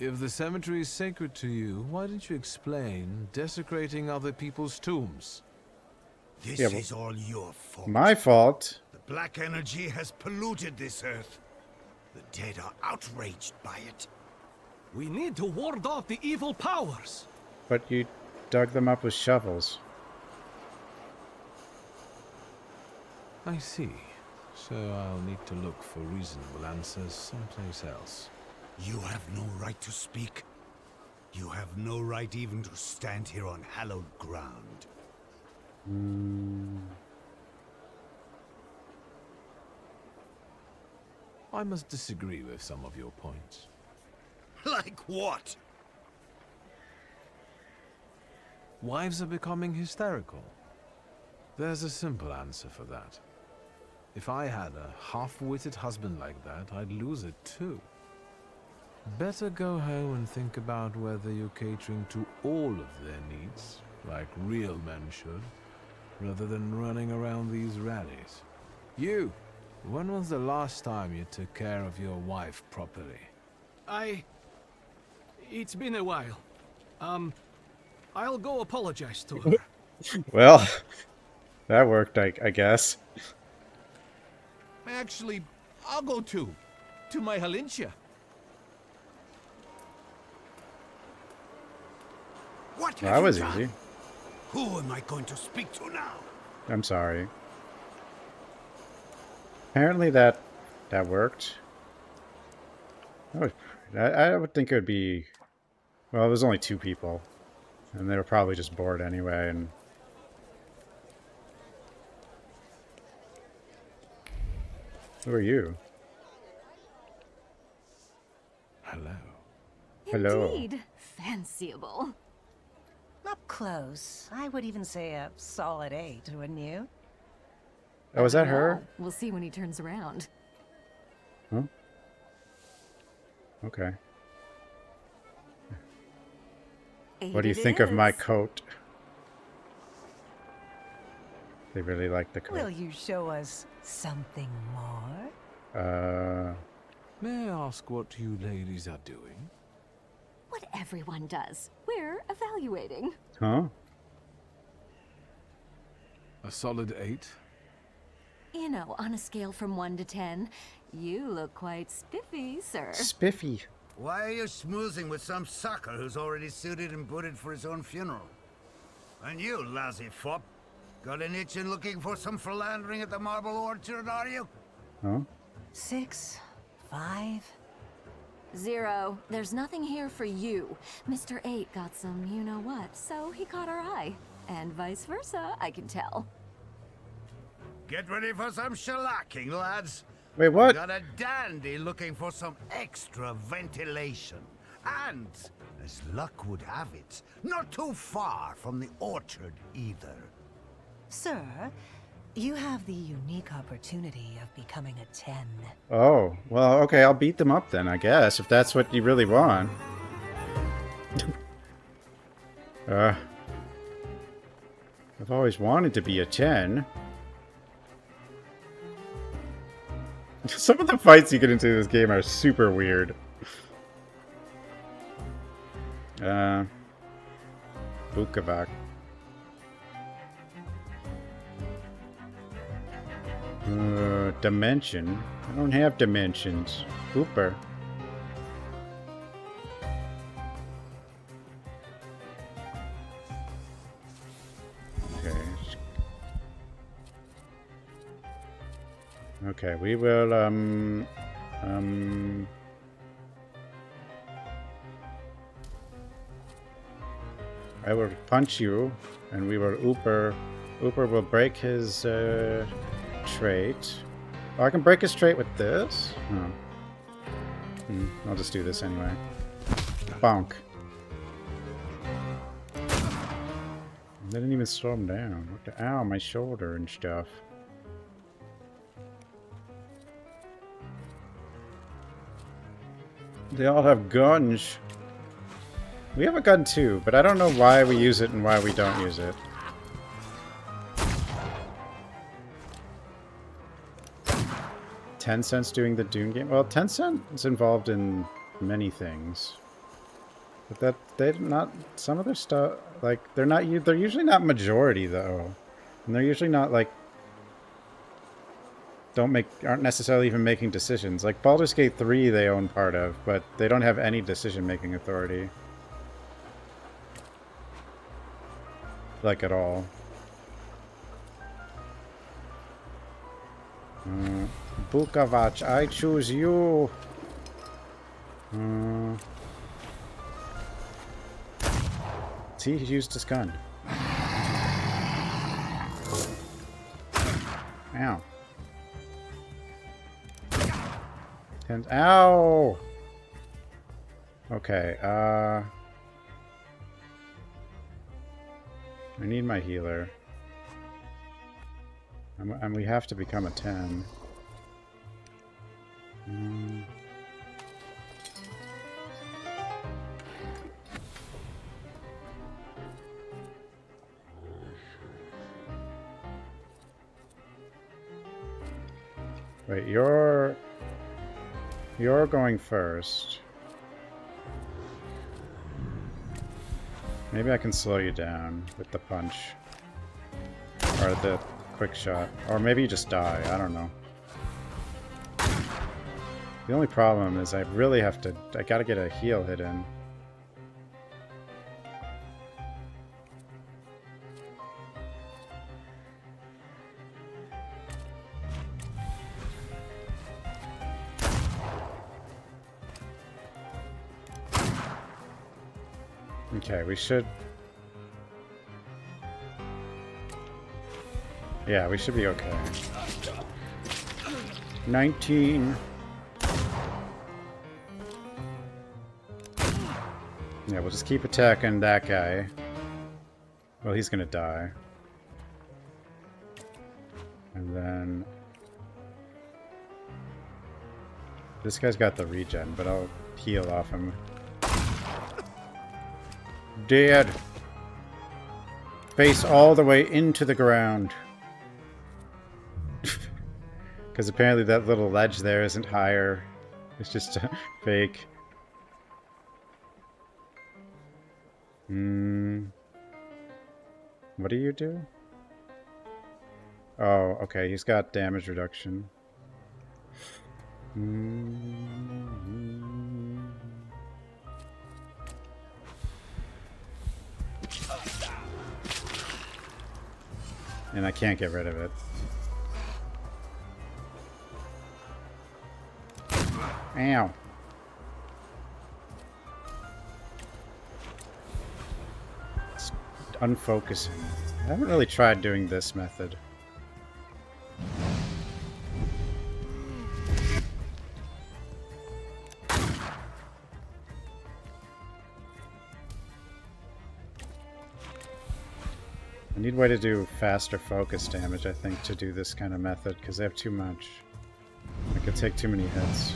If the cemetery is sacred to you, why didn't you explain desecrating other people's tombs? This Yeah, well, is all your fault. My fault? The black energy has polluted this earth. The dead are outraged by it. We need to ward off the evil powers. But you dug them up with shovels. I see. So I'll need to look for reasonable answers someplace else. You have no right to speak. You have no right even to stand here on hallowed ground. I must disagree with some of your points. Like what? Wives are becoming hysterical. There's a simple answer for that. If I had a half-witted husband like that, I'd lose it too. Better go home and think about whether you're catering to all of their needs, like real men should, rather than running around these rallies. You! When was the last time you took care of your wife properly? It's been a while. I'll go apologize to her. Well, that worked, I guess. Actually, I'll go too. To my Halincia. What Well, have that you was done? easy. Who am I going to speak to now? I'm sorry. Apparently that worked. I would think it would be... Well, it was only 2 people. And they were probably just bored anyway, and... Who are you? Hello. Hello. Indeed, fanciable. Not close. I would even say a solid 8, wouldn't you? Oh, is that her? We'll see when he turns around. Huh? Okay. What do you think of my coat? They really like the coat. Will you show us something more? May I ask what you ladies are doing? What everyone does. We're evaluating. Huh? A solid 8? You know, on a scale from 1 to 10, you look quite spiffy, sir. Spiffy. Why are you schmoozing with some sucker who's already suited and booted for his own funeral? And you, lousy fop, got an itching looking for some philandering at the Marble Orchard, are you? Huh? 6, 5. 0. There's nothing here for you. Mr. 8 got some you-know-what, so he caught our eye. And vice versa, I can tell. Get ready for some shellacking, lads. Wait, what? Got a dandy looking for some extra ventilation. And, as luck would have it, not too far from the orchard either. Sir, you have the unique opportunity of becoming a 10. Oh, well, okay, I'll beat them up then, I guess, if that's what you really want. I've always wanted to be a 10. Some of the fights you get into in this game are super weird. Bukavak. Dimension? I don't have dimensions. Hooper. Okay. Okay, we will, I will punch you, and we will Ooper. Ooper will break his, trait. Oh, I can break his trait with this? Oh. I'll just do this anyway. Bonk. They didn't even slow him down. What the, ow, my shoulder and stuff. They all have guns. We have a gun too, but I don't know why we use it and why we don't use it. Tencent's doing the Dune game? Well, Tencent is involved in many things. But that, they're not, some of their stuff, like, they're usually not majority though. And they're usually not like, aren't necessarily even making decisions. Like Baldur's Gate 3 they own part of, but they don't have any decision-making authority. Like at all. Bukavach, I choose you. See, he used his gun. Ow. And ow! Okay, I need my healer. And we have to become a 10. Wait, you're going first. Maybe I can slow you down with the punch. Or the quick shot. Or maybe you just die, I don't know. The only problem is I really have to, I gotta get a heal hit in. Okay, we should... Yeah, we should be okay. 19. Yeah, we'll just keep attacking that guy. Well, he's gonna die. And then... This guy's got the regen, but I'll heal off him. Dead! Face all the way into the ground. Because apparently that little ledge there isn't higher. It's just fake. What do you do? Oh, okay, he's got damage reduction. And I can't get rid of it. Ow. It's unfocusing. I haven't really tried doing this method. I need a way to do faster focus damage, I think, to do this kind of method, because I have too much. I could take too many hits.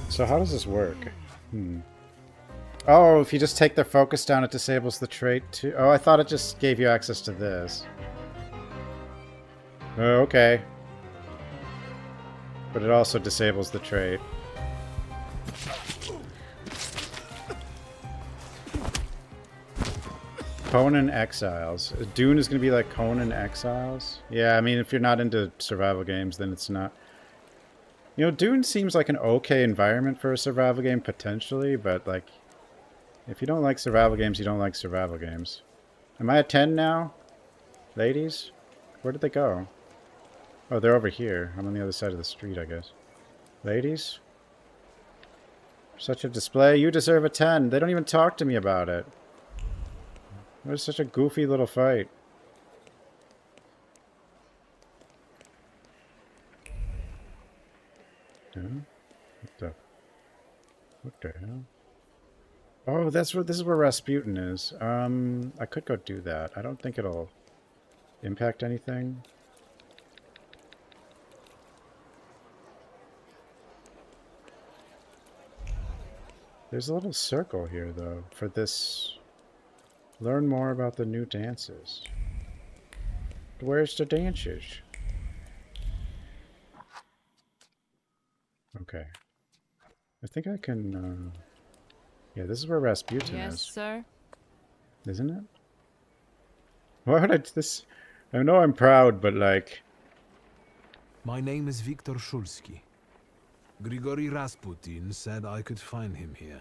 So how does this work? Oh, if you just take their focus down, it disables the trait too. Oh, I thought it just gave you access to this. Oh, okay. But it also disables the trait. Conan Exiles. Dune is going to be like Conan Exiles? Yeah, I mean, if you're not into survival games, then it's not. You know, Dune seems like an okay environment for a survival game, potentially, but, like, if you don't like survival games, you don't like survival games. Am I at 10 now? Ladies? Where did they go? Oh, they're over here. I'm on the other side of the street, I guess. Ladies? Such a display. You deserve a 10. They don't even talk to me about it. It was such a goofy little fight. What the hell? Oh, this is where Rasputin is. I could go do that. I don't think it'll impact anything. There's a little circle here, though, for this. Learn more about the new dances. Where's the dances? Okay. I think I can, yeah, this is where Rasputin is. Yes, sir. Isn't it? Why would I know I'm proud, but like... My name is Viktor Shulsky. Grigory Rasputin said I could find him here.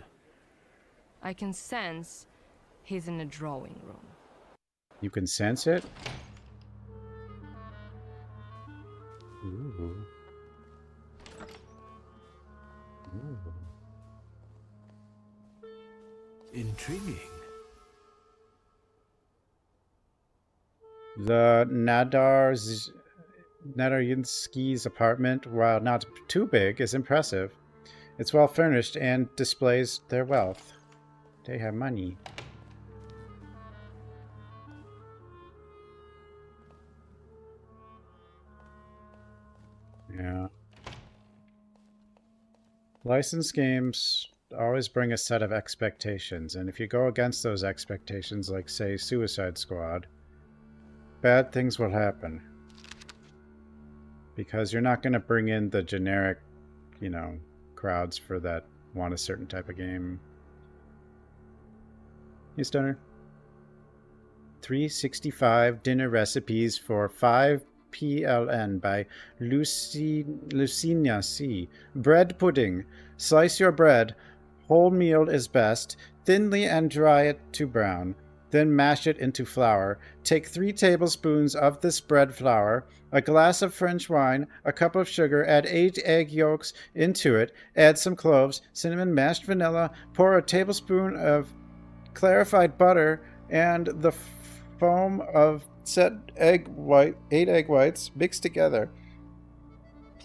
I can sense he's in the drawing room. You can sense it? Ooh. Ooh. Intriguing. The Nadarsky's apartment, while not too big, is impressive. It's well furnished and displays their wealth. They have money. Yeah. Licensed games always bring a set of expectations, and if you go against those expectations, like, say, Suicide Squad, bad things will happen. Because you're not going to bring in the generic, you know, crowds for that want a certain type of game. Hey, Stoner. 365 dinner recipes for 5 PLN by Lucina C. Bread pudding. Slice your bread. Wholemeal is best. Thinly and dry it to brown. Then mash it into flour. Take 3 tablespoons of this bread flour, a glass of French wine, a cup of sugar, add 8 egg yolks into it, add some cloves, cinnamon, mashed vanilla, pour a tablespoon of clarified butter and the foam of set 8 egg whites mixed together,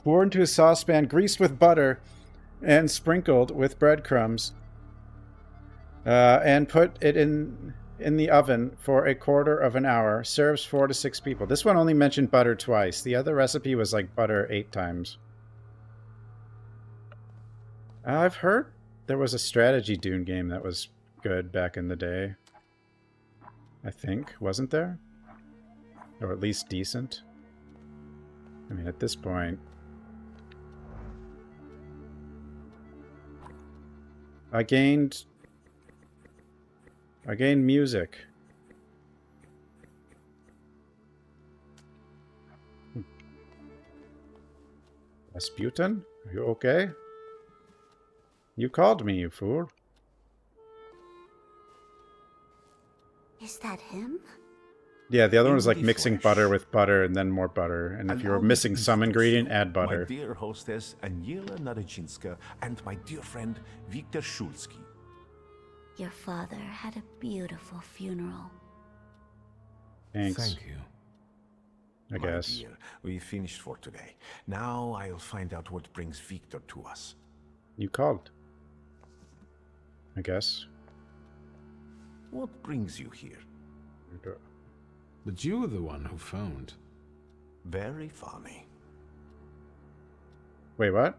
poured into a saucepan greased with butter and sprinkled with breadcrumbs, and put it in the oven for 1/4 of an hour. Serves 4 to 6 people. This one only mentioned butter twice. The other recipe was like butter 8 times. I've heard there was a strategy Dune game that was good back in the day. I think, wasn't there? Or at least decent. I mean, at this point, I gained music. Rasputin? Are you okay? You called me, you fool. Is that him? Yeah, the other one was like mixing butter with butter and then more butter. And if you were missing some ingredient, add butter. My dear hostess Aniela Narycinska and my dear friend Viktor Shulsky. Your father had a beautiful funeral. Thanks. Thank you. I guess. Dear, we finished for today. Now I'll find out what brings Viktor to us. You called. I guess. What brings you here? But you were the one who phoned. Very funny. Wait, what?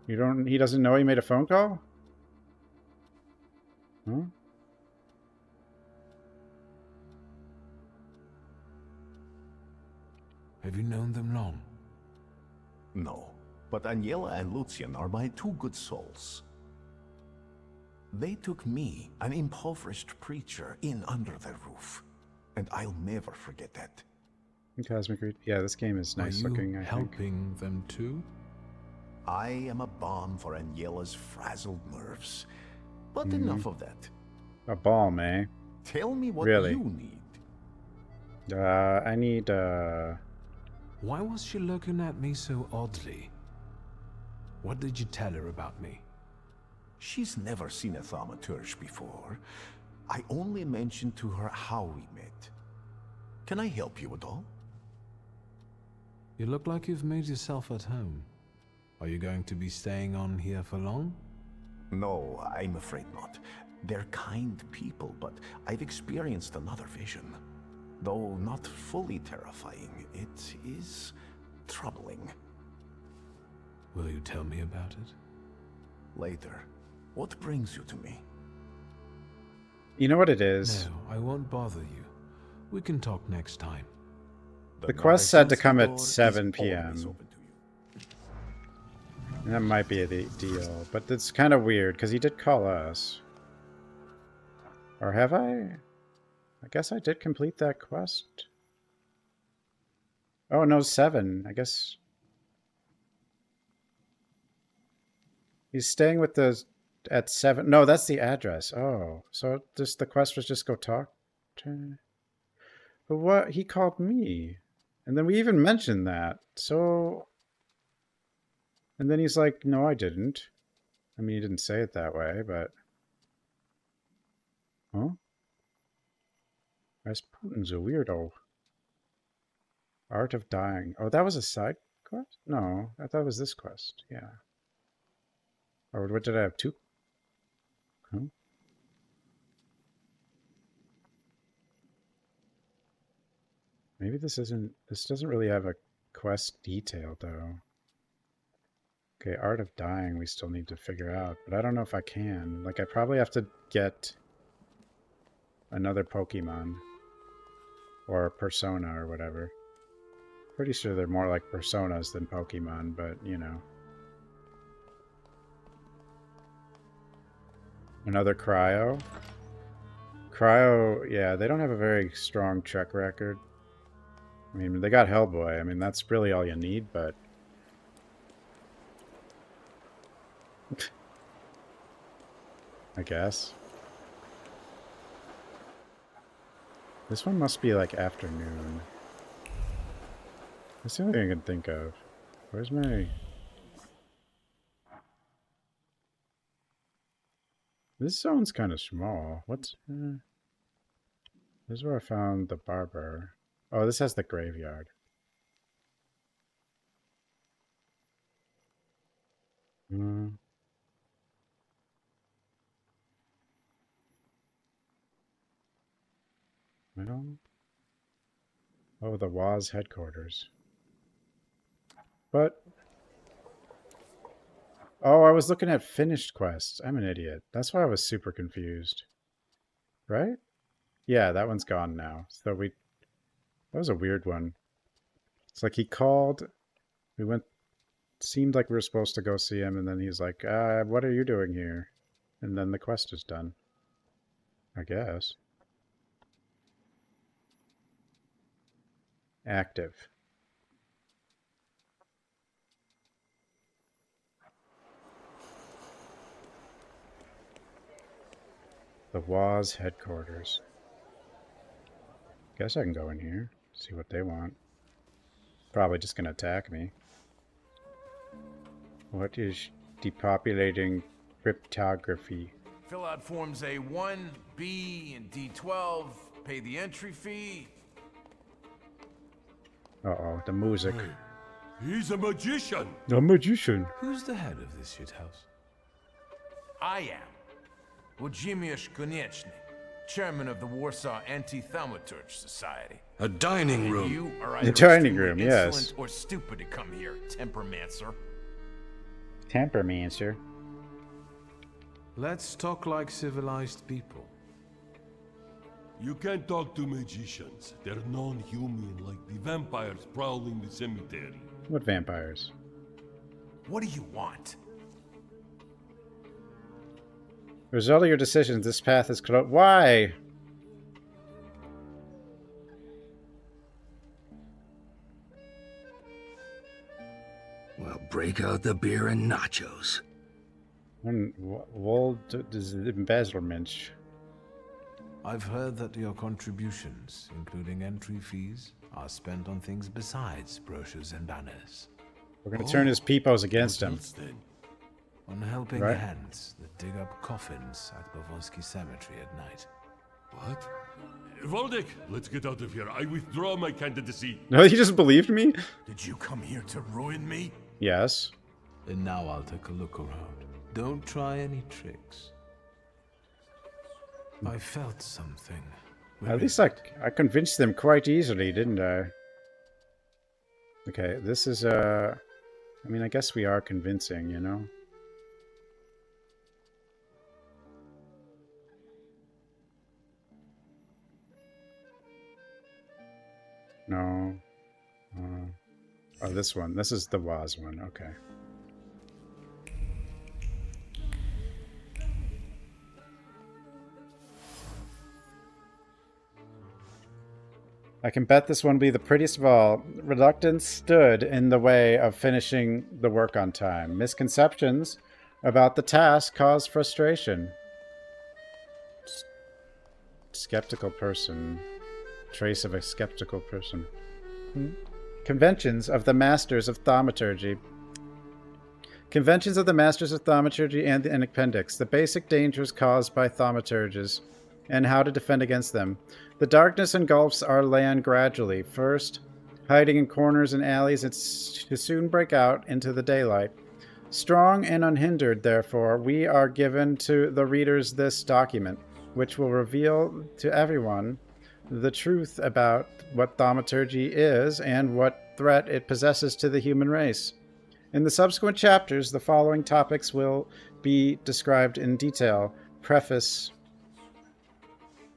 You don't... He doesn't know he made a phone call? Huh? Have you known them long? No, but Aniela and Lucian are my two good souls. They took me, an impoverished preacher, in under their roof. And I'll never forget that. Cosmic Read. Yeah, this game is nice looking, I think. Helping them too? I am a balm for Aniela's frazzled nerves. But enough of that. A balm, eh? Tell me what Really? you need. I need, Why was she looking at me so oddly? What did you tell her about me? She's never seen a thaumaturge before. I only mentioned to her how we met. Can I help you at all? You look like you've made yourself at home. Are you going to be staying on here for long? No, I'm afraid not. They're kind people, but I've experienced another vision. Though not fully terrifying, it is troubling. Will you tell me about it? Later. What brings you to me? You know what it is? No, I won't bother you. We can talk next time. The quest said to come at 7 p.m. That might be a deal, but it's kind of weird because he did call us. Or have I? I guess I did complete that quest. Oh, no, 7. I guess he's staying with the at 7. No, that's the address. Oh, so just the quest was just go talk to. But what? He called me. And then we even mentioned that. So. And then he's like, no, I didn't. I mean, he didn't say it that way, but. Huh? Rasputin's a weirdo. Art of Dying. Oh, that was a side quest? No, I thought it was this quest. Yeah. Or what did I have? 2? Huh? Maybe this isn't... This doesn't really have a quest detail, though. Okay, Art of Dying we still need to figure out, but I don't know if I can. Like, I probably have to get another Pokemon. Or Persona or whatever. Pretty sure they're more like Personas than Pokemon, but, you know. Another Cryo. Cryo, yeah, they don't have a very strong track record. I mean, they got Hellboy. I mean, that's really all you need, but... I guess. This one must be like afternoon. That's the only thing I can think of. Where's my... This zone's kind of small. What's... this is where I found the barber. Oh, this has the graveyard. Well... Oh, the WAS headquarters. But... Oh, I was looking at finished quests. I'm an idiot. That's why I was super confused. Right? Yeah, that one's gone now. So we... That was a weird one. It's like he called... We went... Seemed like we were supposed to go see him, and then he's like, what are you doing here? And then the quest is done. I guess. Active. The WAS headquarters. Guess I can go in here, see what they want. Probably just gonna attack me. What is depopulating cryptography? Fill out forms A1, B, and D12. Pay the entry fee. Uh-oh, the music. He's a magician. The magician. Who's the head of this shithouse? I am. Włodzimierz Konieczny, chairman of the Warsaw Anti-Thaumaturge Society. A dining room. You are The either dining extremely room, yes. insolent or stupid to come here, tempermancer. Tempermancer. Let's talk like civilized people. You can't talk to magicians. They're non-human, like the vampires prowling the cemetery. What vampires? What do you want? Result of your decisions, this path is closed. Why? Well, break out the beer and nachos. Embezzlement. I've heard that your contributions, including entry fees, are spent on things besides brochures and banners. We're gonna turn his peepos against him. On helping Right. hands that dig up coffins at Bavorsky Cemetery at night. What? Voldek, let's get out of here. I withdraw my candidacy. No, he just believed me? Did you come here to ruin me? Yes. And now I'll take a look around. Don't try any tricks. I felt something. At least I convinced them quite easily, didn't I? Okay, this is I mean, I guess we are convincing, you know? No. Oh, this one. This is the WAS one. Okay. I can bet this one will be the prettiest of all. Reluctance stood in the way of finishing the work on time. Misconceptions about the task caused frustration. Skeptical person. Trace of a skeptical person. Conventions of the Masters of Thaumaturgy. Conventions of the Masters of Thaumaturgy and an appendix. The basic dangers caused by thaumaturges and how to defend against them. The darkness engulfs our land gradually. First, hiding in corners and alleys, it's to soon break out into the daylight. Strong and unhindered, therefore, we are given to the readers this document, which will reveal to everyone the truth about what thaumaturgy is and what threat it possesses to the human race. In the subsequent chapters, the following topics will be described in detail. Preface.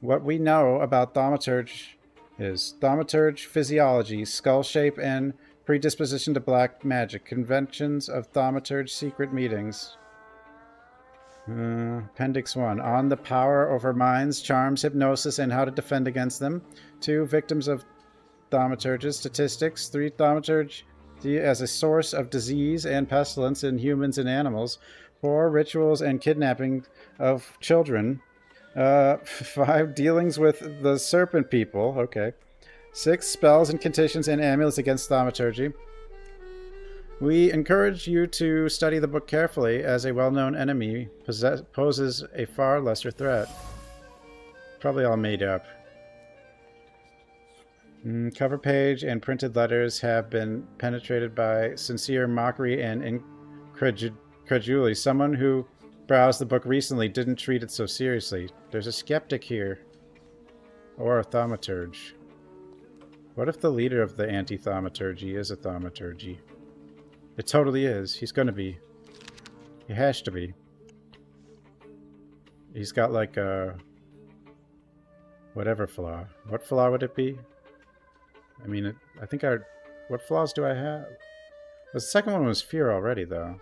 What we know about thaumaturge is thaumaturge physiology, skull shape, and predisposition to black magic. Conventions of thaumaturge secret meetings. Appendix 1. On the power over minds, charms, hypnosis, and how to defend against them. 2. Victims of thaumaturges. Statistics. 3. Thaumaturge as a source of disease and pestilence in humans and animals. 4. Rituals and kidnapping of children. 5. Dealings with the serpent people. Okay. 6. Spells, incantations, and amulets against thaumaturgy. We encourage you to study the book carefully, as a well-known enemy poses a far lesser threat. Probably all made up. Cover page and printed letters have been penetrated by sincere mockery and incredulity. Someone who browsed the book recently didn't treat it so seriously. There's a skeptic here. Or a thaumaturge. What if the leader of the anti-thaumaturge is a thaumaturge? It totally is. He's gonna be. He has to be. He's got like a... whatever flaw. What flaw would it be? I mean, I think our... What flaws do I have? The second one was fear already, though.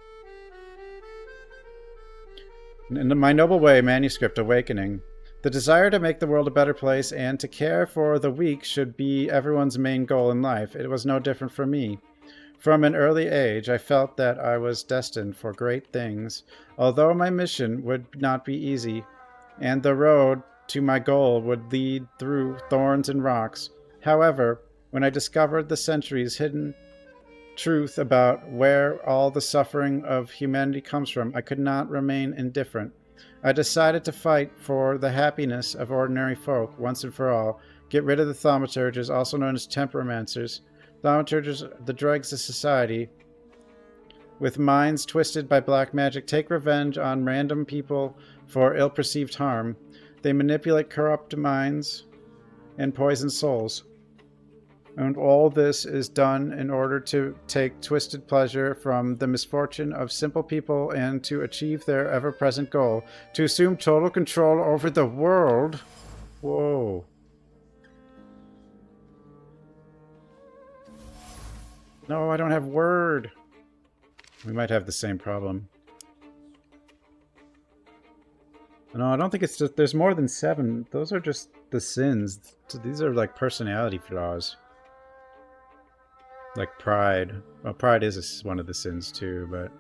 In my noble way, manuscript awakening. The desire to make the world a better place and to care for the weak should be everyone's main goal in life. It was no different for me. From an early age, I felt that I was destined for great things, although my mission would not be easy, and the road to my goal would lead through thorns and rocks. However, when I discovered the centuries hidden truth about where all the suffering of humanity comes from, I could not remain indifferent. I decided to fight for the happiness of ordinary folk once and for all, get rid of the thaumaturges, also known as temperamancers. Thaumaturges, the dregs of society, with minds twisted by black magic, take revenge on random people for ill-perceived harm. They manipulate corrupt minds and poison souls. And all this is done in order to take twisted pleasure from the misfortune of simple people and to achieve their ever-present goal, to assume total control over the world. Whoa. No, I don't have word. We might have the same problem. No, I don't think it's just... There's more than 7. Those are just the sins. These are like personality flaws. Like pride. Well, pride is one of the sins too, but...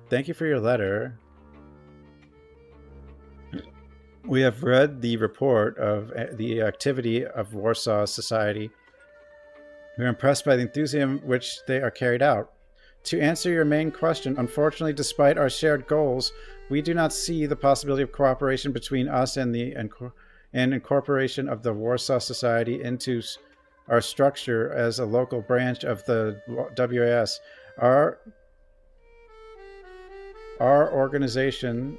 Thank you for your letter. We have read the report of the activity of Warsaw society. We are impressed by the enthusiasm which they are carried out. To answer your main question, unfortunately, despite our shared goals, we do not see the possibility of cooperation between us and the incorporation of the Warsaw Society into our structure as a local branch of the WAS. Our organization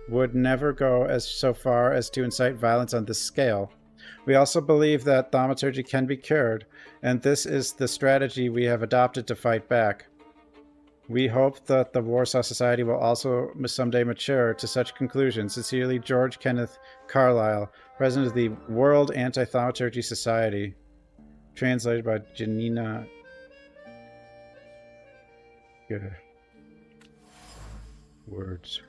would never go so far as to incite violence on this scale. We also believe that thaumaturgy can be cured, and this is the strategy we have adopted to fight back. We hope that the Warsaw Society will also someday mature to such conclusions. Sincerely, George Kenneth Carlyle, President of the World Anti-Thaumaturgy Society. Translated by Janina... Words.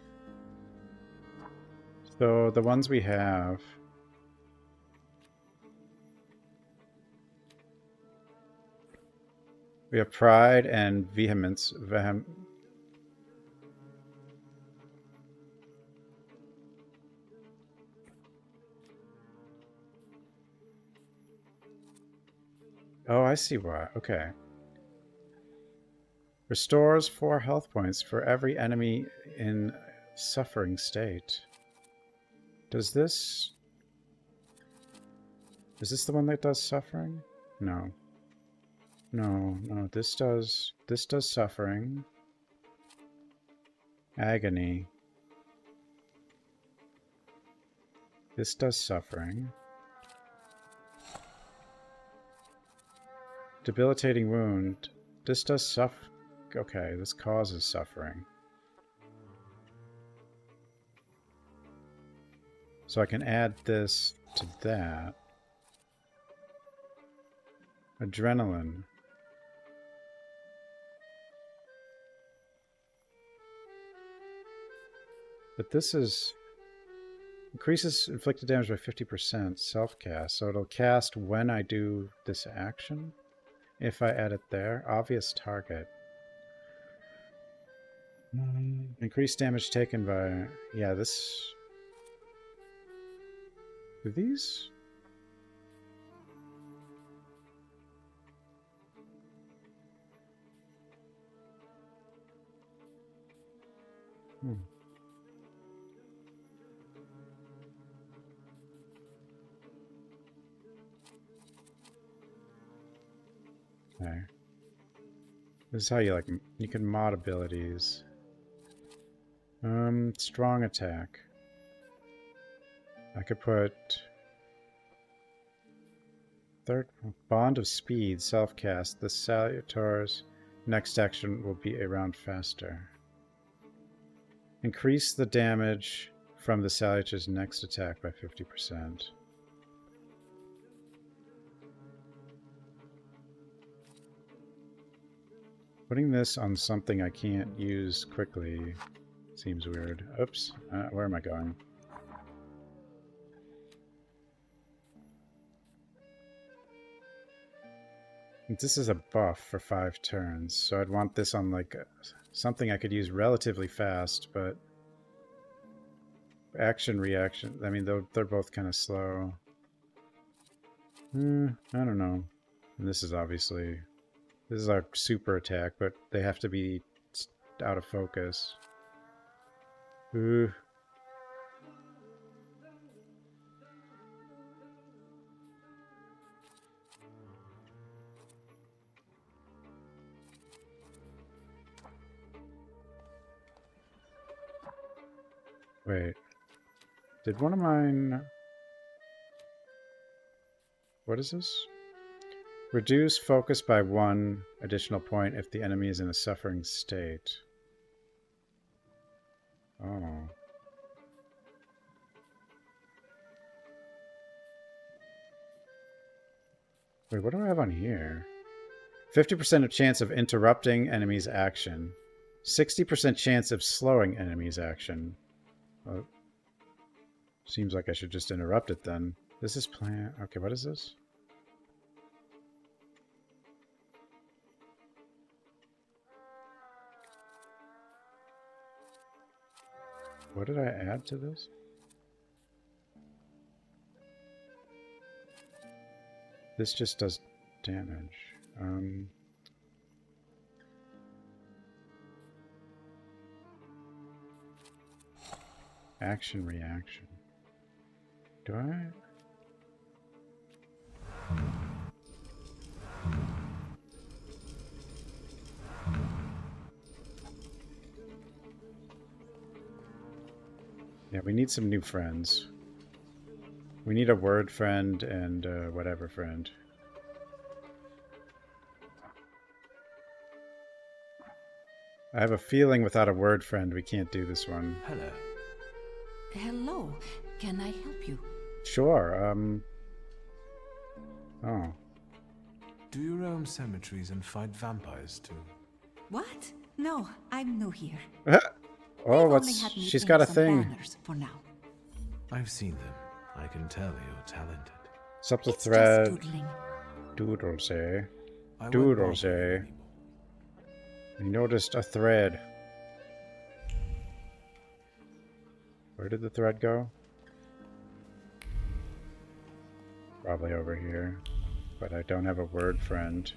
So, the ones we have... We have pride and vehemence. Oh, I see why. Okay. Restores 4 health points for every enemy in suffering state. Does this... Is this the one that does suffering? No. No, this does suffering. Agony. This does suffering. Debilitating wound. This does okay, this causes suffering. So I can add this to that. Adrenaline. But this is... Increases inflicted damage by 50%, self-cast. So it'll cast when I do this action. If I add it there. Obvious target. Increased damage taken by... Yeah, this... Do these... Okay. This is how you like, you can mod abilities. Strong attack. I could put third bond of speed, self-cast. The salutors next action will be a round faster. Increase the damage from the salutor's next attack by 50%. Putting this on something I can't use quickly seems weird. Oops. Where am I going? This is a buff for 5 turns, so I'd want this on like something I could use relatively fast, but action, reaction, I mean, they're both kind of slow. I don't know. And this is obviously, this is our super attack, but they have to be out of focus. Ooh. Wait. Did one of mine... What is this? Reduce focus by 1 additional point if the enemy is in a suffering state. Oh. Wait, what do I have on here? 50% of chance of interrupting enemy's action. 60% chance of slowing enemy's action. Well, seems like I should just interrupt it then. This is plan. Okay, what is this? What did I add to this? This just does damage. Action, reaction. Do I? Yeah, we need some new friends. We need a word friend and whatever friend. I have a feeling without a word friend we can't do this one. Hello. Hello. Can I help you? Sure, Oh. Do you roam cemeteries and fight vampires too? What? No, I'm new here. Oh, what's... She's got a thing. For now. I've seen them. I can tell you're talented. Subtle thread. Doodles, eh? Doodles, eh? We noticed a thread. Where did the thread go? Probably over here. But I don't have a word friend.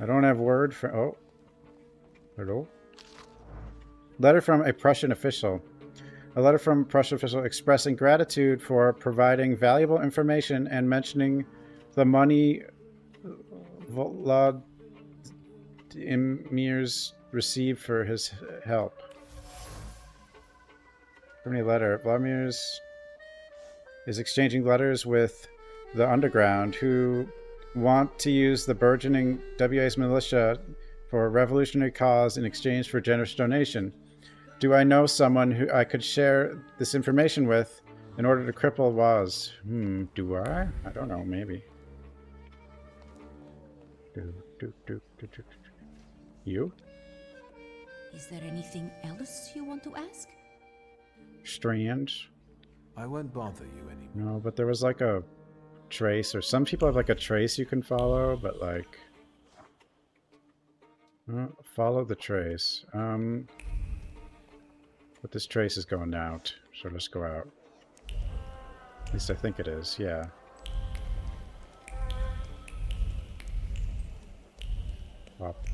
I don't have word friend. Oh. Hello? Letter from a Prussian official. A letter from a Prussian official expressing gratitude for providing valuable information and mentioning the money Vladimir's received for his help. From a letter, Vladimir's is exchanging letters with the underground who want to use the burgeoning WA's militia for a revolutionary cause in exchange for generous donation. Do I know someone who I could share this information with in order to cripple WAS? Do I? I don't know, maybe. You? Is there anything else you want to ask? Strange. I won't bother you anymore. No, but there was like a trace, or some people have like a trace you can follow, but like... follow the trace. But this trace is going out, so let's go out. At least I think it is, yeah. Up.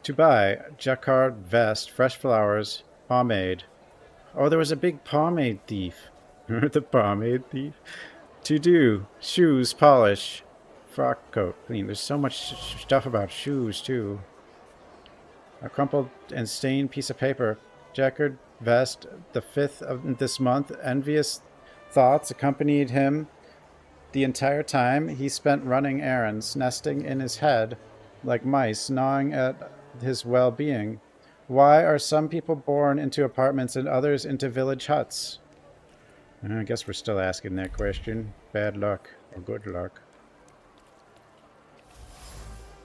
To buy, jacquard vest, fresh flowers, pomade. Oh, there was a big pomade thief. Remember the pomade thief? To do, shoes, polish, frock coat, clean. There's so much stuff about shoes, too. A crumpled and stained piece of paper. Jacquard vest, the 5th of this month. Envious thoughts accompanied him the entire time he spent running errands, nesting in his head like mice, gnawing at his well-being. Why are some people born into apartments and others into village huts? I guess we're still asking that question. Bad luck or good luck.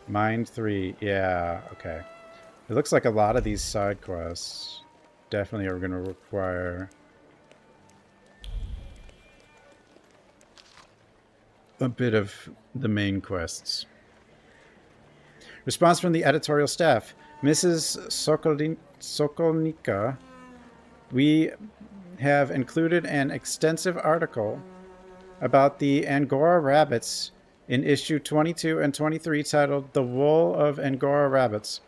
Mind 3. Yeah, okay. It looks like a lot of these side quests definitely are going to require a bit of the main quests. Response from the editorial staff. Mrs. Sokolnika, we have included an extensive article about the Angora rabbits in issue 22 and 23 titled The Wool of Angora Rabbits.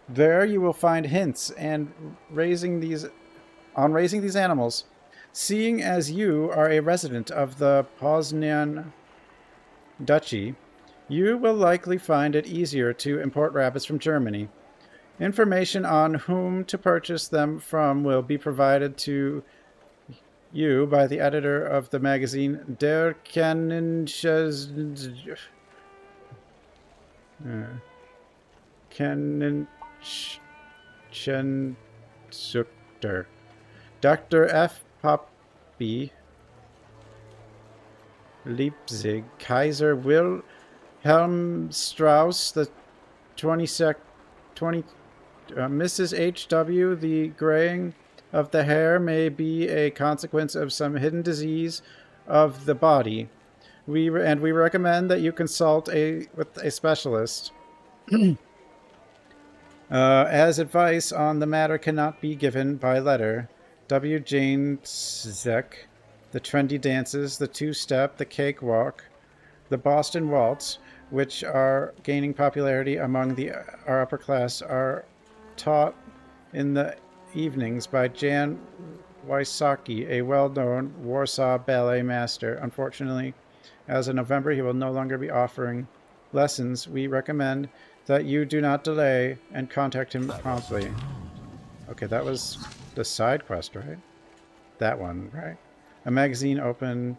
There you will find hints on raising these animals. Seeing as you are a resident of the Poznan Duchy, you will likely find it easier to import rabbits from Germany. Information on whom to purchase them from will be provided to you by the editor of the magazine Der Kennenschenzukter. Dr. F. Poppy, Leipzig, Kaiser Wilhelm Strauss, the 22nd, Mrs. H.W., the graying of the hair may be a consequence of some hidden disease of the body. We recommend that you consult with a specialist. As advice on the matter cannot be given by letter. W. Jane Zek, the trendy dances, the two-step, the cakewalk, the Boston waltz, which are gaining popularity among our upper class, are taught in the evenings by Jan Wysocki, a well-known Warsaw ballet master. Unfortunately, as of November, he will no longer be offering lessons. We recommend that you do not delay and contact him promptly. Okay, that was the side quest, right? That one, right? A magazine open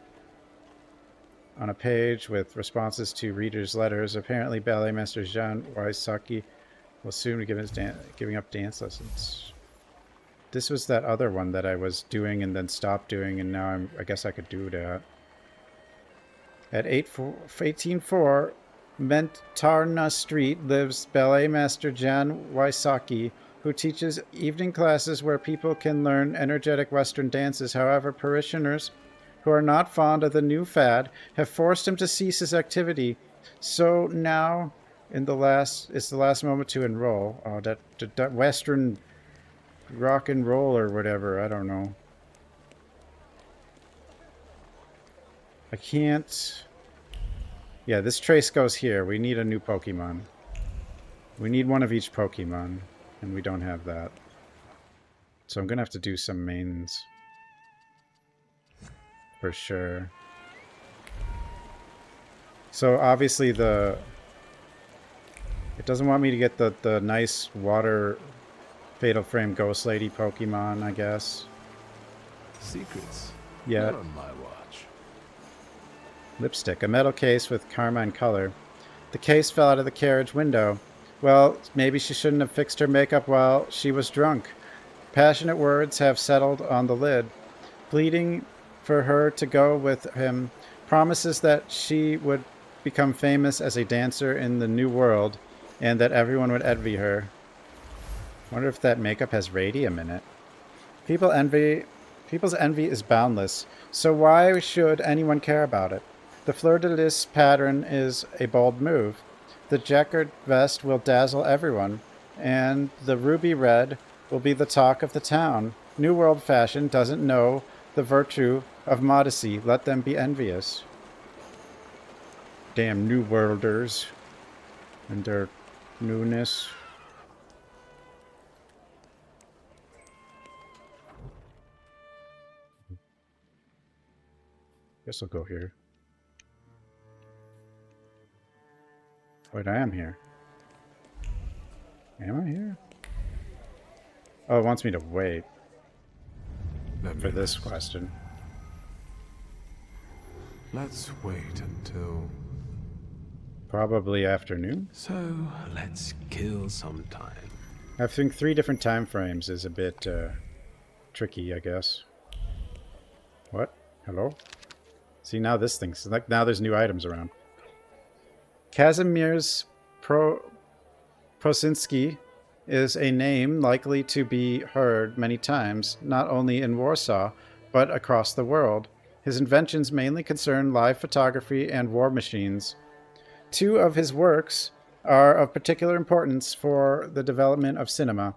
on a page with responses to readers' letters. Apparently, ballet master Jan Wysocki will soon be giving up dance lessons. This was that other one that I was doing and then stopped doing, and now I guess I could do that. At 1804 Mentarna Street lives ballet master Jan Wysocki, who teaches evening classes where people can learn energetic Western dances. However, parishioners who are not fond of the new fad have forced him to cease his activity. So now, it's the last moment to enroll. Oh, that Western rock and roll or whatever. I don't know. I can't. Yeah, this trace goes here. We need a new Pokemon. We need one of each Pokemon. And we don't have that. So I'm going to have to do some mains. For sure. So obviously it doesn't want me to get the nice water Fatal Frame Ghost Lady Pokemon, I guess. Secrets? Yeah. Not on my watch. Lipstick. A metal case with carmine color. The case fell out of the carriage window. Well, maybe she shouldn't have fixed her makeup while she was drunk. Passionate words have settled on the lid. Pleading for her to go with him. Promises that she would become famous as a dancer in the new world and that everyone would envy her. Wonder if that makeup has radium in it. People's envy is boundless, so why should anyone care about it? The fleur-de-lis pattern is a bold move. The jacquard vest will dazzle everyone, and the ruby red will be the talk of the town. New World fashion doesn't know the virtue of modesty. Let them be envious. Damn New Worlders and their newness. guess I'll go here. Wait, I am here. Am I here? Oh, it wants me to wait for this question. Let's wait until... Probably afternoon? So, let's kill some time. I think 3 different time frames is a bit tricky, I guess. What? Hello? See, now this thing's like, now there's new items around. Kazimierz Prosinski is a name likely to be heard many times, not only in Warsaw, but across the world. His inventions mainly concern live photography and war machines. 2 of his works are of particular importance for the development of cinema: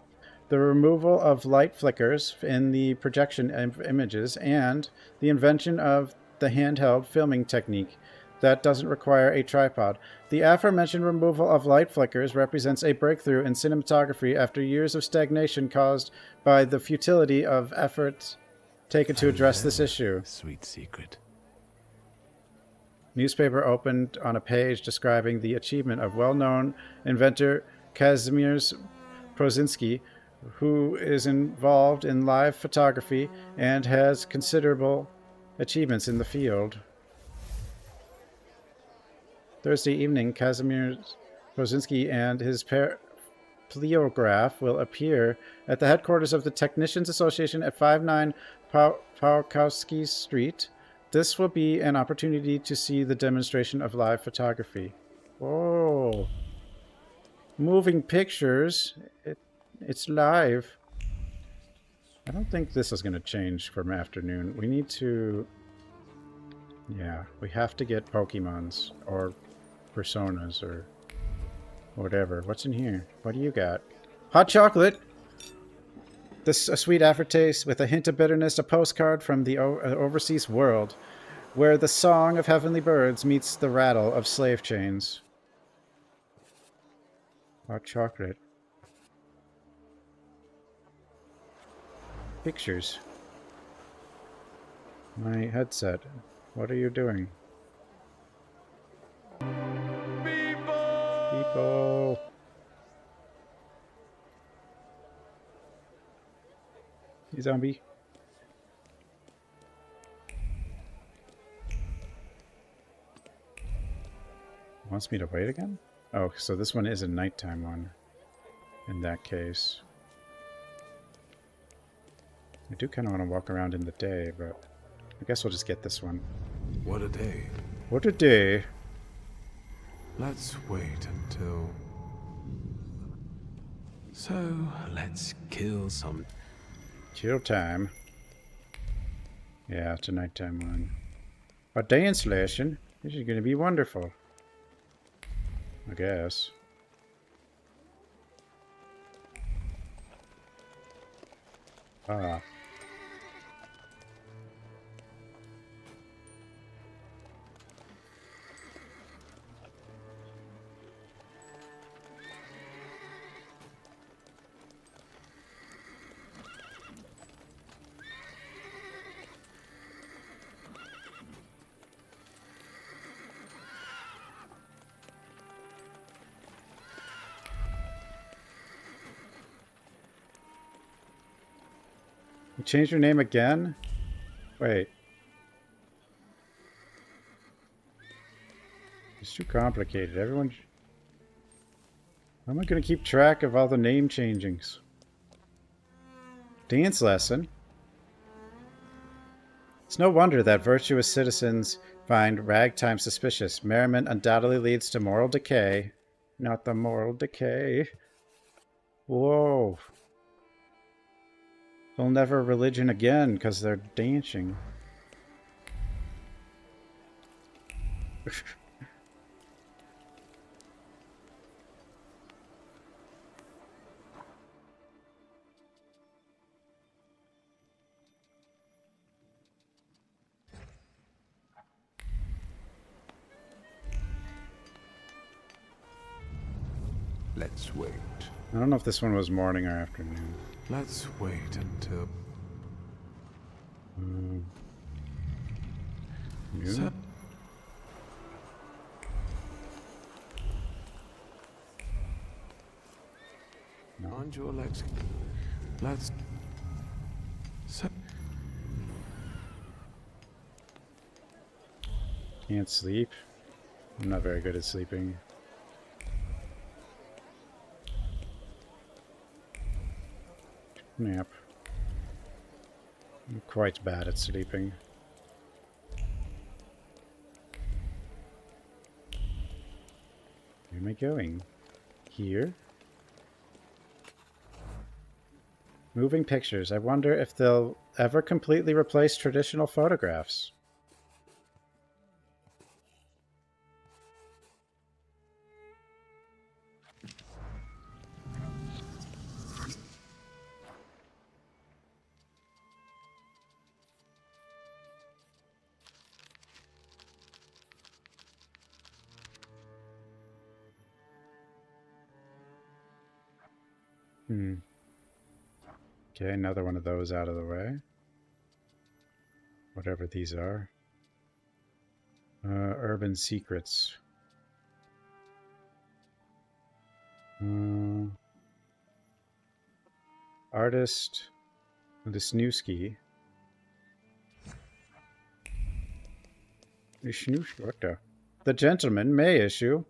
the removal of light flickers in the projection of images and the invention of the handheld filming technique that doesn't require a tripod. The aforementioned removal of light flickers represents a breakthrough in cinematography after years of stagnation caused by the futility of efforts taken to address this issue. Sweet secret. Newspaper opened on a page describing the achievement of well-known inventor Kazimierz Prosinski, who is involved in live photography and has considerable achievements in the field. Thursday evening, Kazimierz Prosinski and his pleiograph will appear at the headquarters of the Technicians Association at 59 Pałkowski Street. This will be an opportunity to see the demonstration of live photography. Whoa. Moving pictures. It's live. I don't think this is going to change from afternoon. We need to... Yeah, we have to get Pokemons or personas or whatever. What's in here? What do you got? Hot chocolate! This a sweet aftertaste with a hint of bitterness, a postcard from the overseas world, where the song of heavenly birds meets the rattle of slave chains. Hot chocolate. Pictures. My headset. What are you doing? People! You zombie. Wants me to wait again? Oh, so this one is a nighttime one. In that case. I do kind of want to walk around in the day, but I guess we'll just get this one. What a day. What a day. Let's wait until... So, let's kill some... Kill time. Yeah, it's a nighttime one. A dance lesson? This is going to be wonderful. I guess. Ah. You changed your name again? Wait. It's too complicated. Everyone... How am I going to keep track of all the name changings? Dance lesson? It's no wonder that virtuous citizens find ragtime suspicious. Merriment undoubtedly leads to moral decay. Not the moral decay. Whoa. They'll never religion again because they're dancing. Let's wait. I don't know if this one was morning or afternoon. Let's wait until... New? No. On your legs. Let's... Can't sleep. I'm not very good at sleeping. Nap. I'm quite bad at sleeping. Where am I going? Here? Moving pictures. I wonder if they'll ever completely replace traditional photographs. Okay, another one of those out of the way. Whatever these are. Urban secrets. Artist Wisniewski. What the? The Gentleman May issue.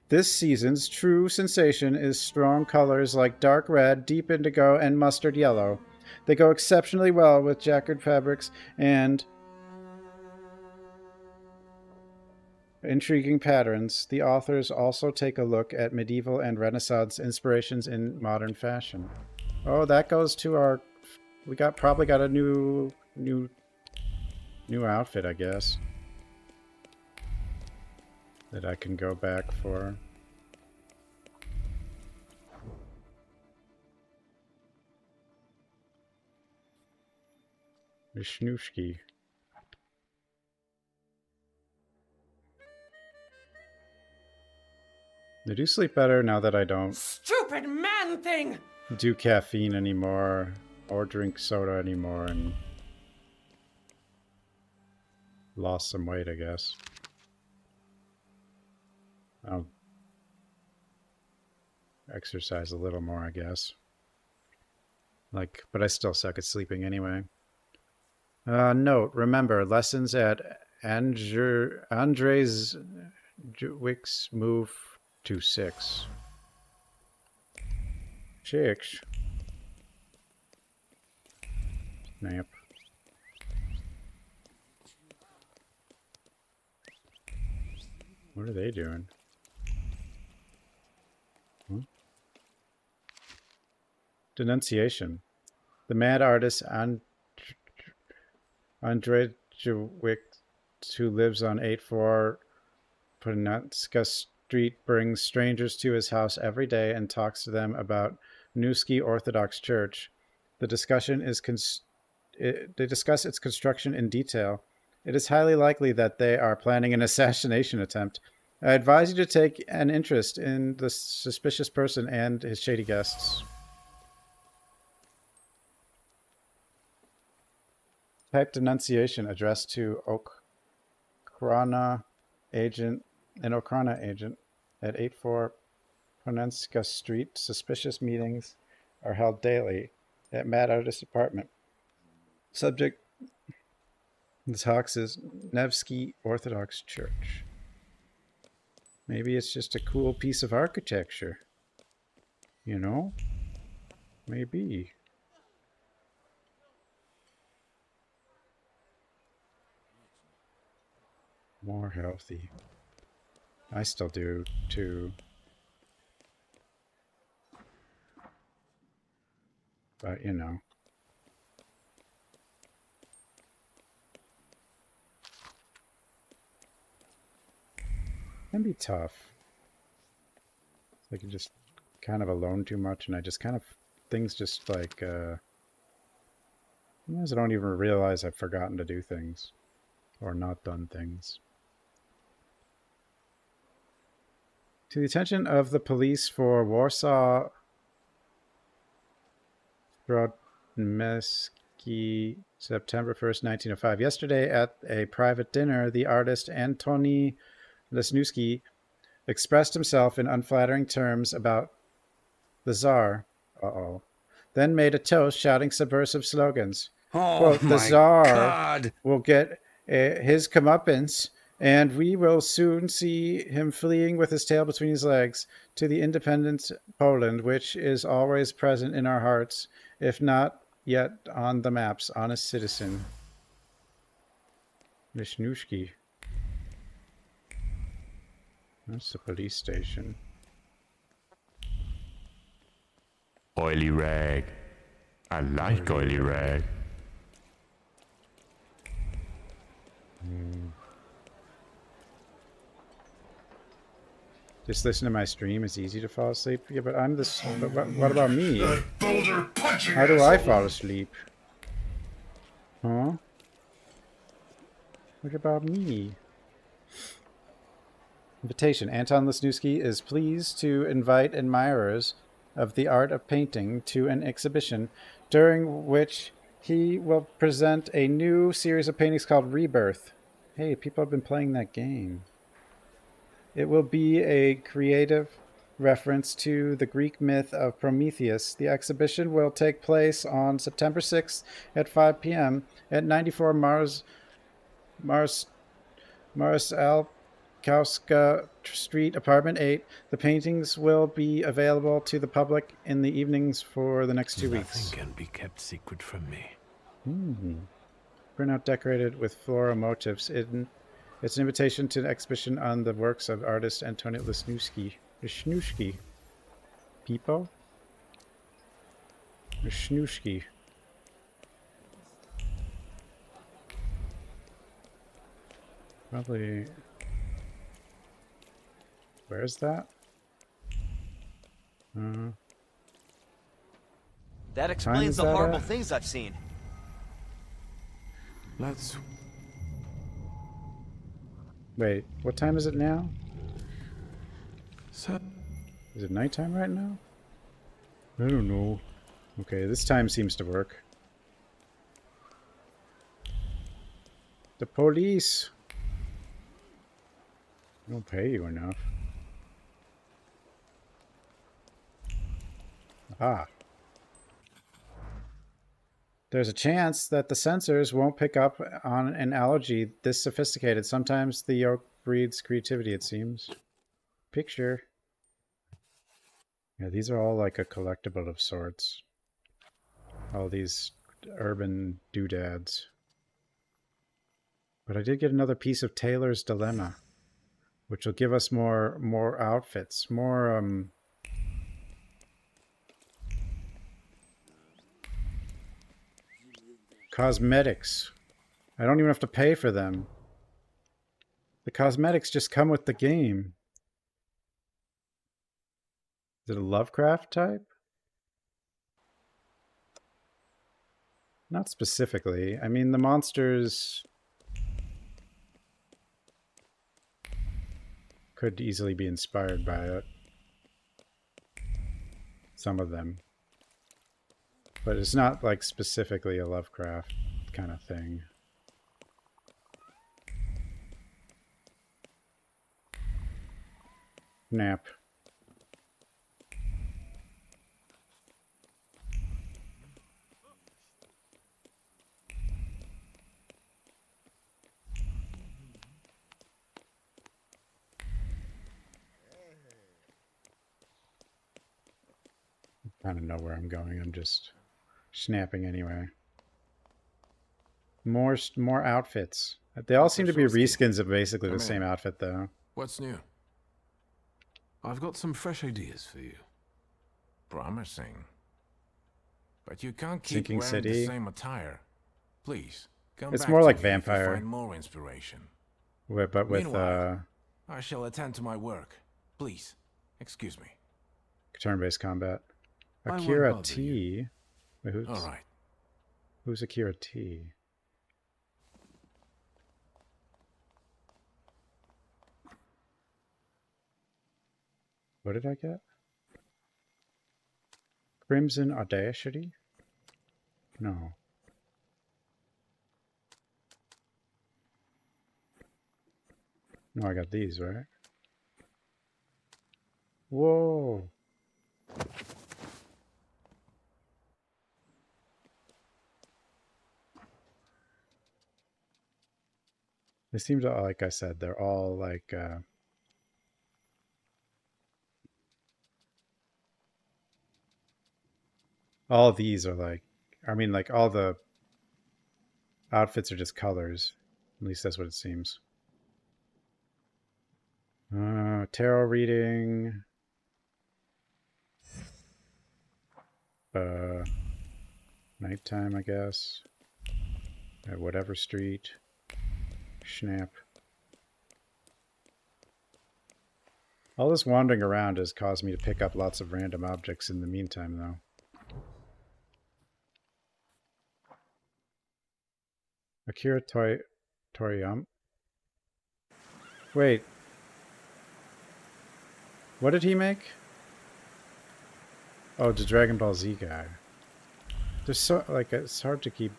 This season's true sensation is strong colors like dark red, deep indigo, and mustard yellow. They go exceptionally well with jacquard fabrics and intriguing patterns. The authors also take a look at medieval and Renaissance inspirations in modern fashion. Oh, that goes to our... We probably got a new outfit, I guess. That I can go back for. Wisniewski. I do sleep better now that I don't Stupid man thing! do caffeine anymore or drink soda anymore, and lost some weight, I guess. I'll exercise a little more, I guess. But I still suck at sleeping anyway. Note, remember, lessons at Andres Wick's move to 6. 6? Snap. What are they doing? Denunciation. The mad artist Andrzej Wick, who lives on 84 Ponanska Street, brings strangers to his house every day and talks to them about Newski Orthodox Church. The discussion is they discuss its construction in detail. It is highly likely that they are planning an assassination attempt. I advise you to take an interest in the suspicious person and his shady guests. Type denunciation addressed to Okrana agent at 84 Ponanska Street. Suspicious meetings are held daily at Mad Artist Apartment. Subject talks is Nevsky Orthodox Church. Maybe it's just a cool piece of architecture. You know? Maybe. More healthy. I still do, too. But, you know. Can be tough. It's like you're just kind of alone too much, and I just kind of... Things just like, sometimes I don't even realize I've forgotten to do things. Or not done things. To the attention of the police for Warsaw Strodmesky Lesniewski, September 1st, 1905. Yesterday at a private dinner, the artist Antoni Lesniewski expressed himself in unflattering terms about the Tsar. Then made a toast, shouting subversive slogans. Oh, Quote, the my Tsar God! will get his comeuppance, and we will soon see him fleeing with his tail between his legs to the independent Poland, which is always present in our hearts, if not yet on the maps. Honest citizen. Lesniewski. That's the police station. Oily rag. I like oily rag. Just listen to my stream. It's easy to fall asleep. Yeah, but I'm this. But what about me? How do I fall asleep? Huh? What about me? Invitation. Anton Lesniewski is pleased to invite admirers of the art of painting to an exhibition during which he will present a new series of paintings called Rebirth. Hey, people have been playing that game. It will be a creative reference to the Greek myth of Prometheus. The exhibition will take place on September 6th at 5 p.m. at 94 Marsalkowska Street, Apartment 8. The paintings will be available to the public in the evenings for the next 2 weeks. Nothing can be kept secret from me. Printout decorated with floral motifs. It's an invitation to an exhibition on the works of artist Antoni Lesniewski. Lesniewski. People? Lesniewski. Probably... Where's that? That explains the horrible things I've seen. Let's... Wait, what time is it now? So... Is it nighttime right now? I don't know. Okay, this time seems to work. The police! They don't pay you enough. Ah. There's a chance that the sensors won't pick up on an allergy this sophisticated. Sometimes the yolk breeds creativity, it seems. Picture. Yeah, these are all like a collectible of sorts. All these urban doodads. But I did get another piece of Taylor's Dilemma, which will give us more outfits, more cosmetics. I don't even have to pay for them. The cosmetics just come with the game. Is it a Lovecraft type? Not specifically. I mean, the monsters could easily be inspired by it. Some of them. But it's not like specifically a Lovecraft kind of thing. Nap. I don't know where I'm going. I'm just snapping anyway. More outfits. They all seem to be reskins of basically the same outfit, though. What's new? I've got some fresh ideas for you. Promising. But you can't keep Sinking wearing City. the same attire. Please, come It's back more to like me if you Vampire. find more inspiration. But with Meanwhile, I shall attend to my work. Please, excuse me. turn-based combat. I won't Akira bother T. Wait, who's, All right. Who's Akira T? What did I get? Crimson Audacity? No. No, I got these, right? Whoa. They seem to, like I said, they're all like, all of these are like, I mean, like all the outfits are just colors. At least that's what it seems. Tarot reading. Nighttime, I guess. At whatever street. Schnapp. All this wandering around has caused me to pick up lots of random objects in the meantime, though. Akira Toriyama? Wait. What did he make? Oh, the Dragon Ball Z guy. There's so, like, it's hard to keep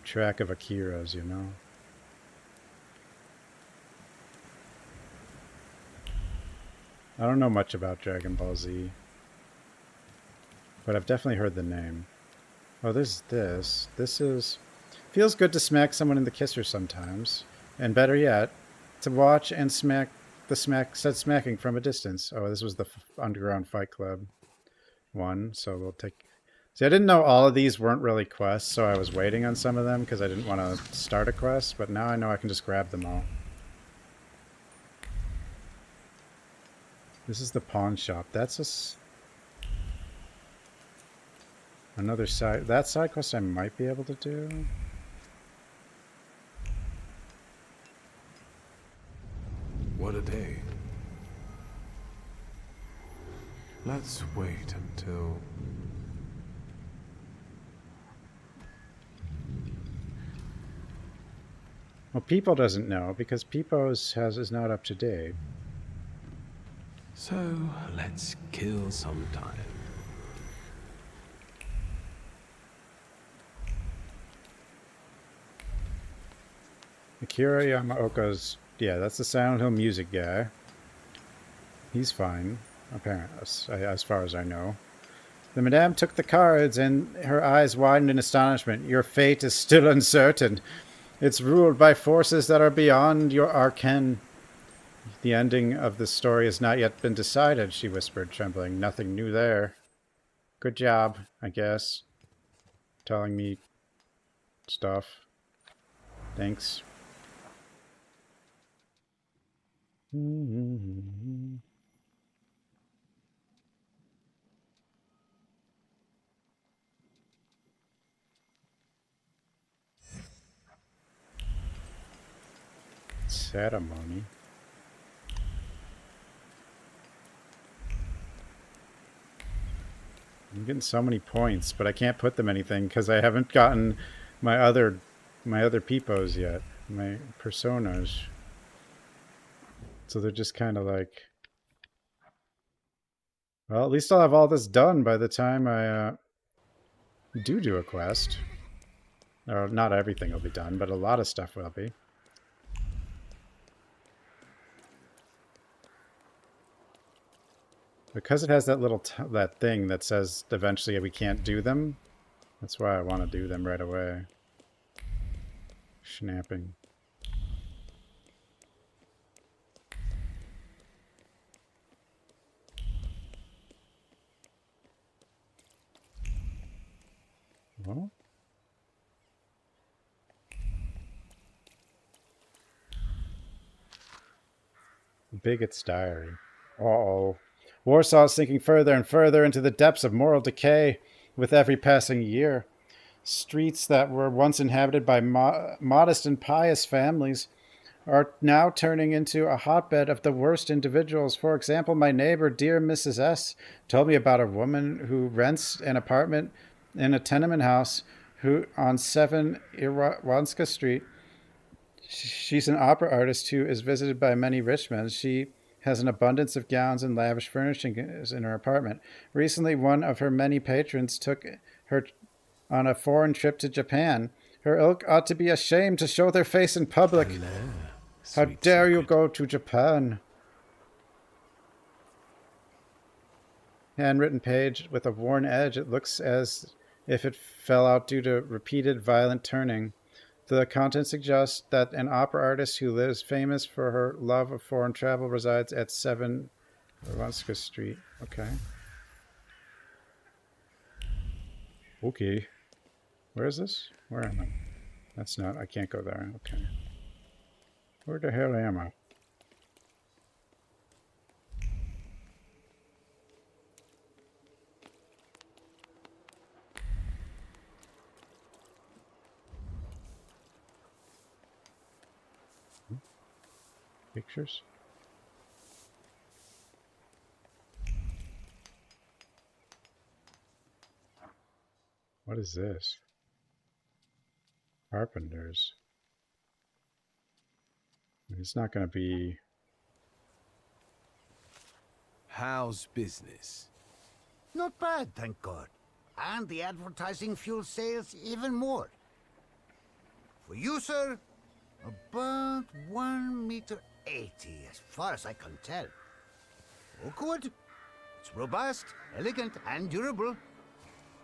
track of Akiras, you know? I don't know much about Dragon Ball Z, but I've definitely heard the name. Oh, there's this. This is... Feels good to smack someone in the kisser sometimes. And better yet, to watch and smack the smacking from a distance. Oh, this was the Underground Fight Club one, so we'll take... See, I didn't know all of these weren't really quests, so I was waiting on some of them because I didn't want to start a quest, but now I know I can just grab them all. This is the pawn shop. That's another side... That side quest I might be able to do. What a day. Let's wait until... Well, People doesn't know because People's is not up to date. So, let's kill some time. Akira Yamaoka's... Yeah, that's the Silent Hill music guy. He's fine, apparently, as far as I know. The Madame took the cards, and her eyes widened in astonishment. Your fate is still uncertain. It's ruled by forces that are beyond your arcane. The ending of the story has not yet been decided, she whispered, trembling. Nothing new there. Good job, I guess. Telling me stuff. Thanks. Ceremony. I'm getting so many points, but I can't put them anything because I haven't gotten my other peepos yet, my personas. So they're just kind of like, well, at least I'll have all this done by the time I do a quest. Or not everything will be done, but a lot of stuff will be. Because it has that little that thing that says eventually we can't do them. That's why I want to do them right away. Schnapping. Well. Bigot's Diary. Uh-oh. Warsaw is sinking further and further into the depths of moral decay with every passing year. Streets that were once inhabited by modest and pious families are now turning into a hotbed of the worst individuals. For example, my neighbor, dear Mrs. S., told me about a woman who rents an apartment in a tenement house on 7 Irwanska Street. She's an opera artist who is visited by many rich men. She has an abundance of gowns and lavish furnishings in her apartment. Recently, one of her many patrons took her on a foreign trip to Japan. Her ilk ought to be ashamed to show their face in public. Hello, How sweet dare you go to Japan? Handwritten page with a worn edge. It looks as if it fell out due to repeated violent turning. The content suggests that an opera artist who lives famous for her love of foreign travel resides at 7 Rwanska Street. Okay. Okay. Where is this? Where am I? That's not... I can't go there. Okay. Where the hell am I? Pictures? What is this? Carpenters. It's not going to be... How's business? Not bad, thank God. And the advertising fuels sales even more. For you, sir, about 1 meter 80, as far as I can tell. Oakwood? It's robust, elegant, and durable.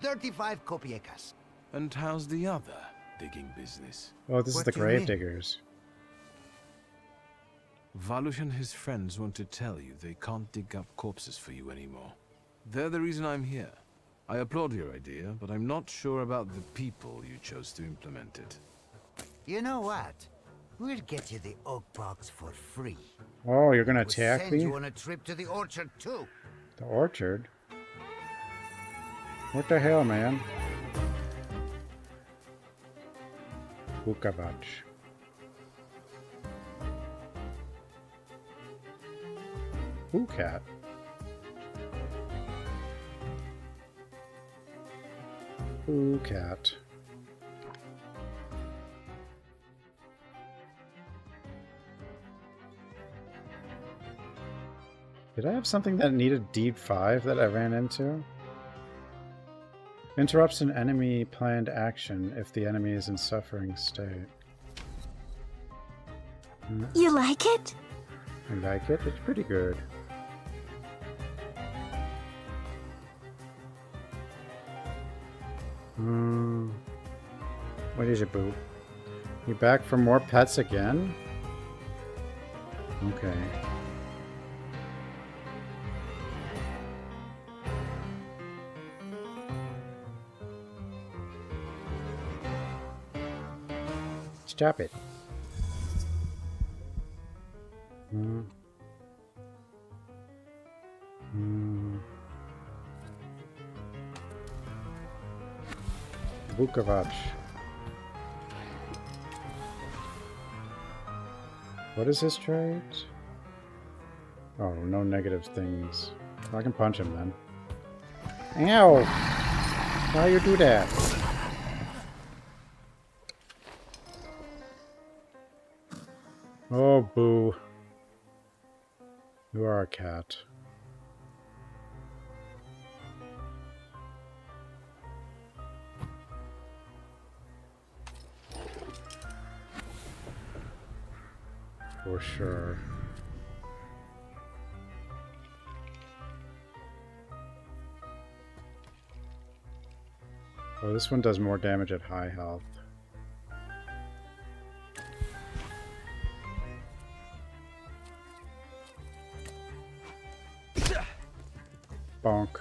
35 kopiekas. And how's the other digging business? Oh, this is What the do you grave mean? diggers. Valush and his friends want to tell you they can't dig up corpses for you anymore. They're the reason I'm here. I applaud your idea, but I'm not sure about the people you chose to implement it. You know what? We'll get you the oak box for free. Oh, you're going to We'll attack send me? you on a trip to the orchard, too. The orchard? What the hell, man? Vukovac. Cat. Cat. Did I have something that needed deed 5 that I ran into? Interrupts an enemy planned action if the enemy is in suffering state. You like it? I like it. It's pretty good. What is it, boo? You back for more pets again? Okay. Stop it. Vukovac. What is his trait? Oh, no negative things. I can punch him then. Ow! Why you do that? Oh, boo. You are a cat. For sure. Oh, this one does more damage at high health. Bonk.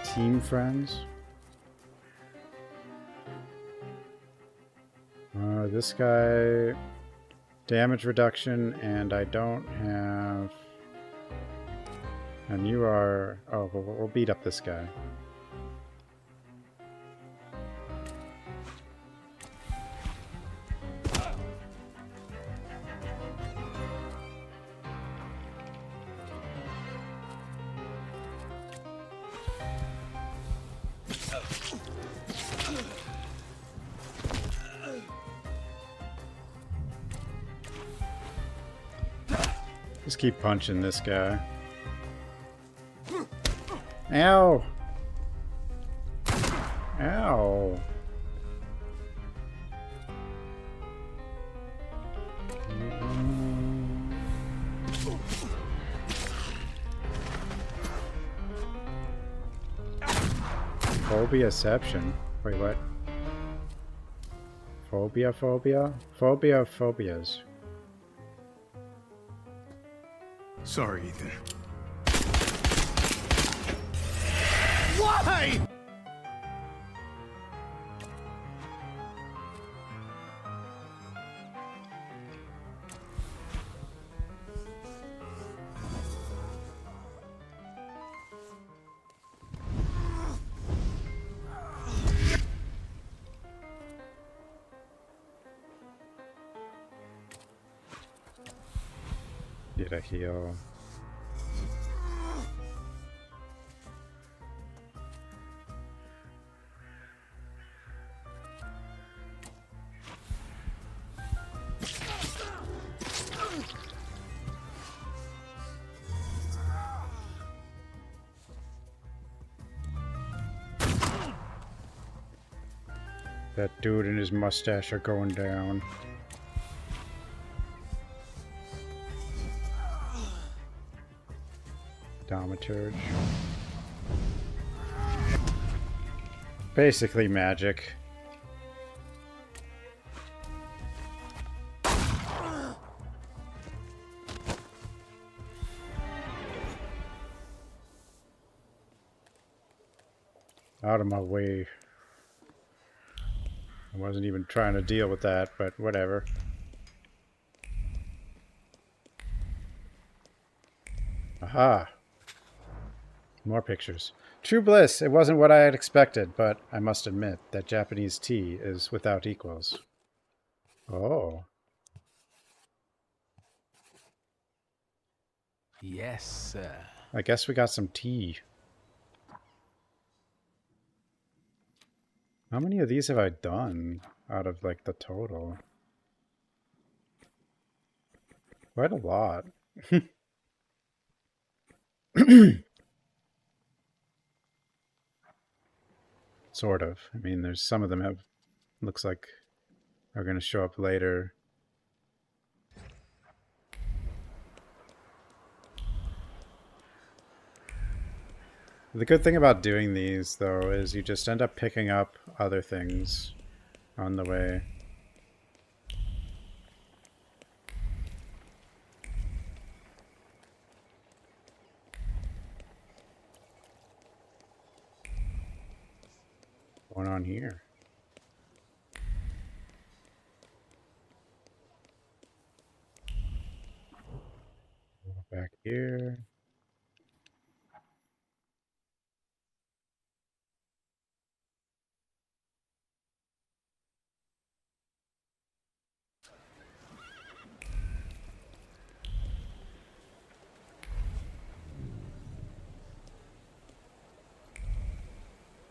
Team friends. This guy, damage reduction, and I don't have. And you are. Oh, we'll beat up this guy. Just keep punching this guy. Ow! Ow! Phobia-ception. Wait, what? Phobia? Phobia of phobias. Sorry, Ethan. Why? Get a heal. That dude and his mustache are going down. Thaumaturge. Basically magic. Out of my way. I wasn't even trying to deal with that, but whatever. Aha! More pictures. True bliss! It wasn't what I had expected, but I must admit that Japanese tea is without equals. Oh. Yes, sir. I guess we got some tea. How many of these have I done out of, like, the total? Quite a lot. Sort of. I mean, there's some of them have, looks like, are going to show up later. The good thing about doing these, though, is you just end up picking up other things on the way. One on here. Back here.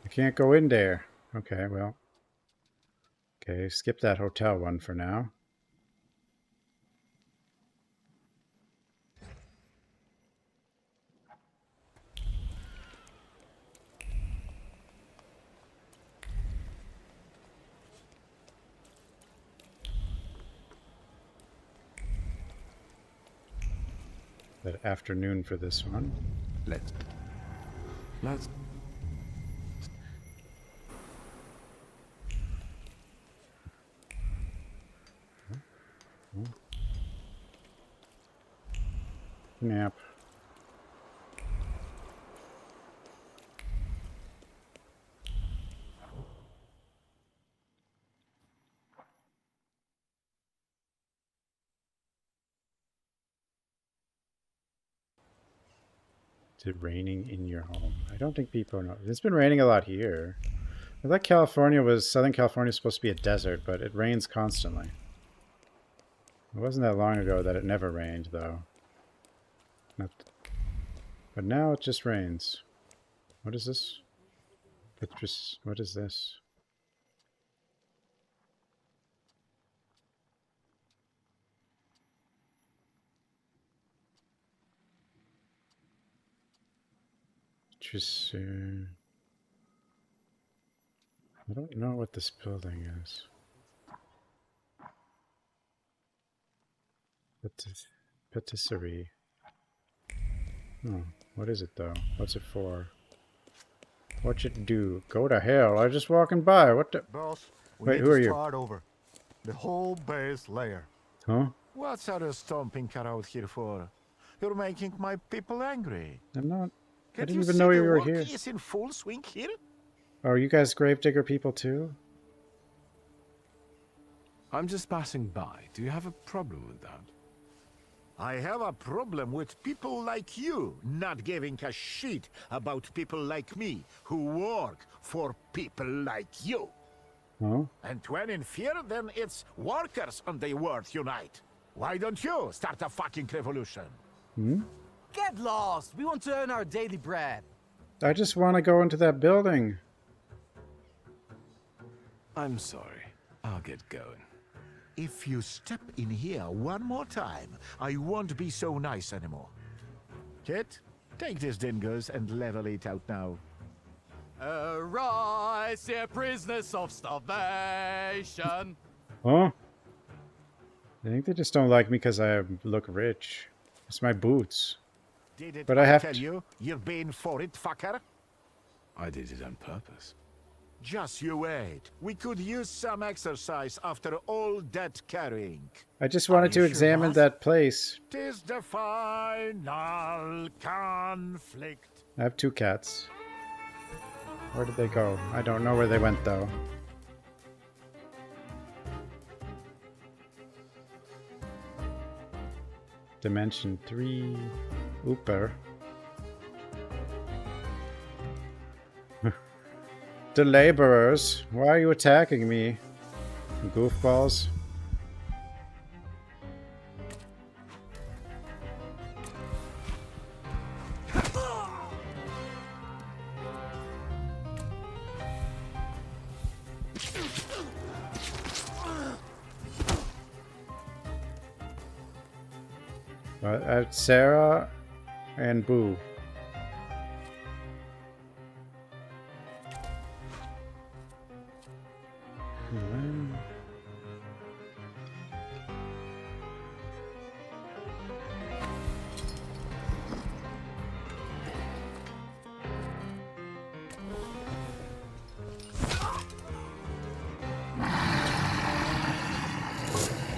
I can't go in there. Okay, well. Okay, skip that hotel one for now. That afternoon for this one. Let's Nap. Is it raining in your home? I don't think people know. It's been raining a lot here. I thought Southern California was supposed to be a desert, but it rains constantly. It wasn't that long ago that it never rained, though. But now it just rains. What is this? What is this? Interesting. I don't know what this building is. Patisserie. Oh, what is it though? What's it for? What's it do? Go to hell. I was just walking by. What the? Boss, Wait, who are you? Start over. The whole base layer. Huh? What's are you stomping around here for? You're making my people angry. I'm not. I Can't didn't you even see know you the were work here. is in full swing here? Oh, you guys gravedigger people too? I'm just passing by. Do you have a problem with that? I have a problem with people like you not giving a shit about people like me who work for people like you. Oh? And when in fear, then it's workers and the world unite. Why don't you start a fucking revolution? Hmm? Get lost! We want to earn our daily bread. I just want to go into that building. I'm sorry. I'll get going. If you step in here one more time, I won't be so nice anymore. Kit, take these dingoes and level it out now. Arise, ye prisoners of starvation. Huh? I think they just don't like me because I look rich. It's my boots. Did it But I have tell to... you? You're being for it, fucker? I did it on purpose. Just you wait. We could use some exercise after all that carrying. I just wanted to examine that place. 'Tis the final conflict. I have 2 cats. Where did they go? I don't know where they went though. Dimension 3. Ooper. The laborers. Why are you attacking me? Goofballs. Sarah and Boo.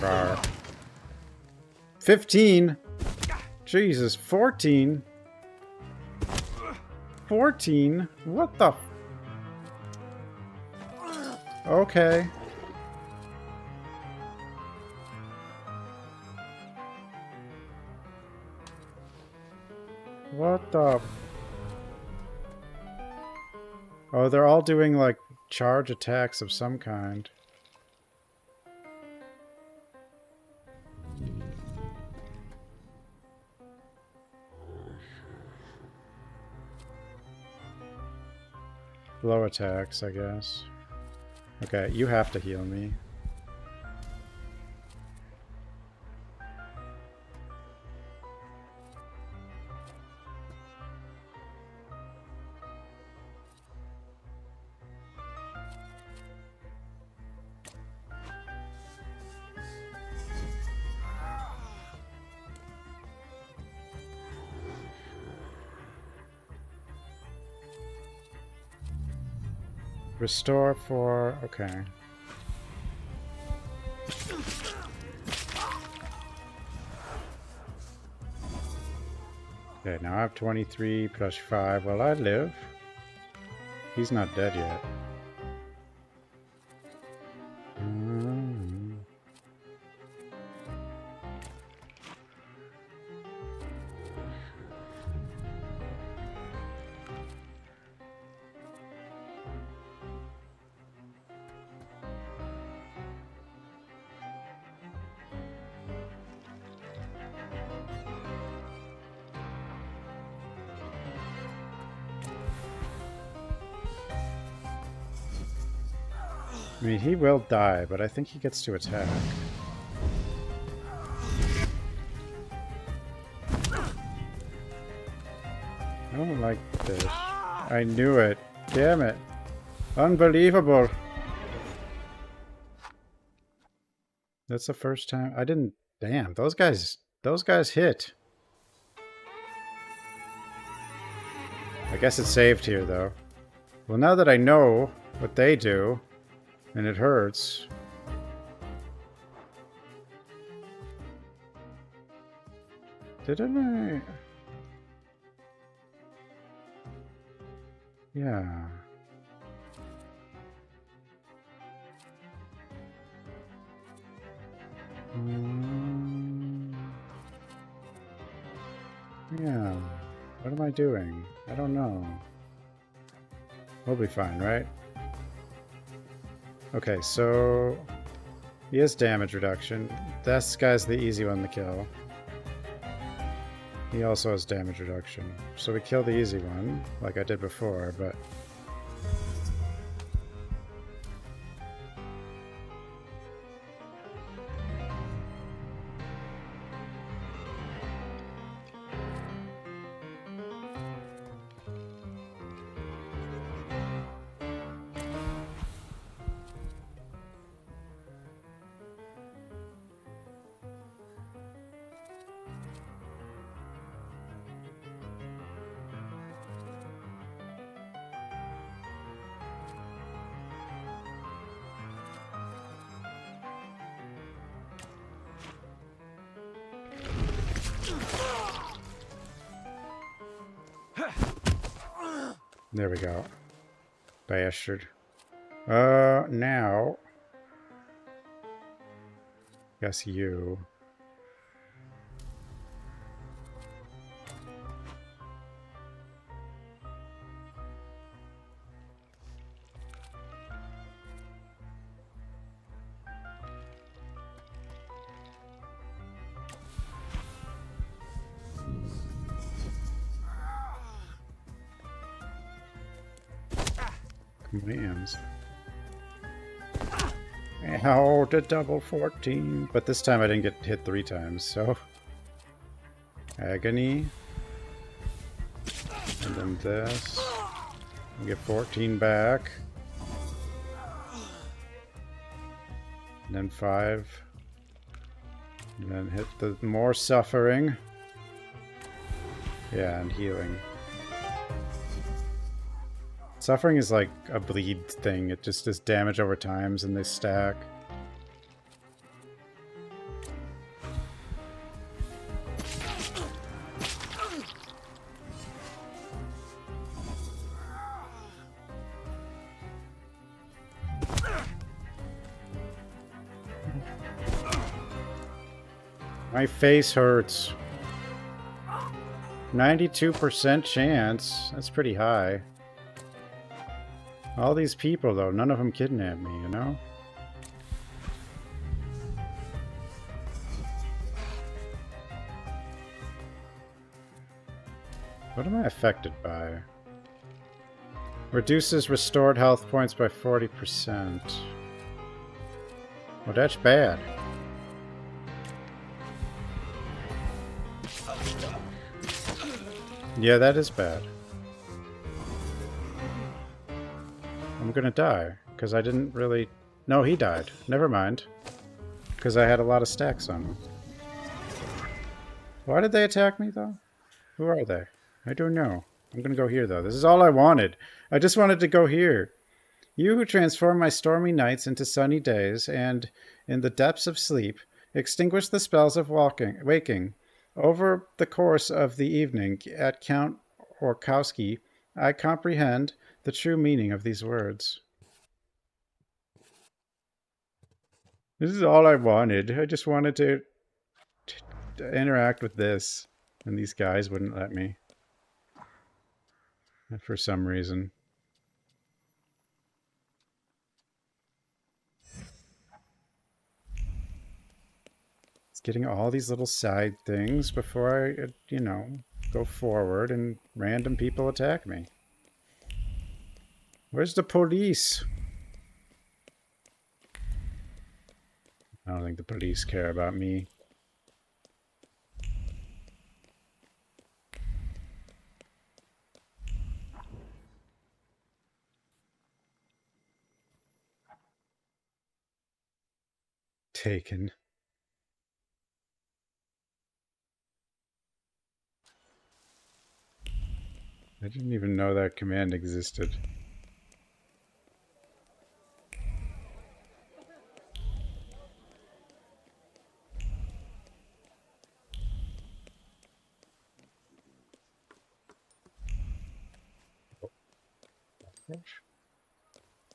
Rawr. 15. Jesus, 14. 14? What the? Okay. What the? Oh, they're all doing like charge attacks of some kind. Blow attacks, I guess. Okay, you have to heal me. Restore for... okay. Okay, now I have 23 plus 5. Well, I live. He's not dead yet. I mean, he will die, but I think he gets to attack. I don't like this. I knew it. Damn it. Unbelievable. That's the first time I didn't. Damn, those guys hit. I guess it's saved here though. Well, now that I know what they do, and it hurts. Didn't I? Yeah. Yeah. What am I doing? I don't know. We'll be fine, right? Okay, so he has damage reduction. This guy's the easy one to kill. He also has damage reduction. So we kill the easy one, like I did before, but... There we go. Bastard. Now... Guess you. Commands. Ow, the double 14. But this time I didn't get hit 3 times, so... Agony. And then this. We get 14 back. And then 5. And then hit the more suffering. Yeah, and healing. Suffering is like a bleed thing. It just does damage over times and they stack. My face hurts. 92% chance. That's pretty high. All these people, though, none of them kidnapped me, you know? What am I affected by? Reduces restored health points by 40%. Well, that's bad. Yeah, that is bad. I'm gonna die, because I didn't really... No, he died. Never mind. Because I had a lot of stacks on him. Why did they attack me, though? Who are they? I don't know. I'm gonna go here, though. This is all I wanted. I just wanted to go here. You who transform my stormy nights into sunny days, and, in the depths of sleep, extinguish the spells of waking. Over the course of the evening, at Count Orkowski, I comprehend the true meaning of these words. This is all I wanted. I just wanted to interact with this, and these guys wouldn't let me. For some reason. It's getting all these little side things before I, you know, go forward and random people attack me. Where's the police? I don't think the police care about me. taken. I didn't even know that command existed.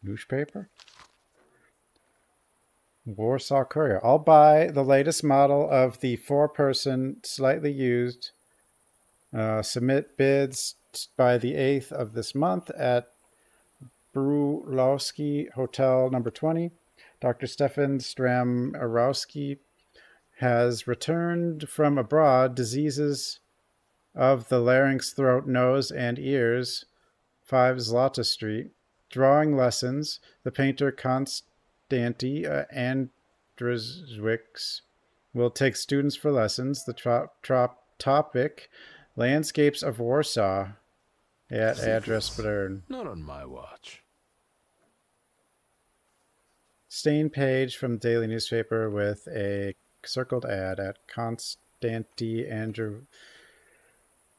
Newspaper? Warsaw Courier. I'll buy the latest model of the 4-person, slightly used. Submit bids by the 8th of this month at Brulowski Hotel number 20. Dr. Stefan Stramorowski has returned from abroad. Diseases of the larynx, throat, nose, and ears. 5 Zlata Street. Drawing lessons. The painter Konstanty Andrzejewicz will take students for lessons. The topic, landscapes of Warsaw, at address Bern. Not on my watch. Stain page from the daily newspaper with a circled ad at Konstanty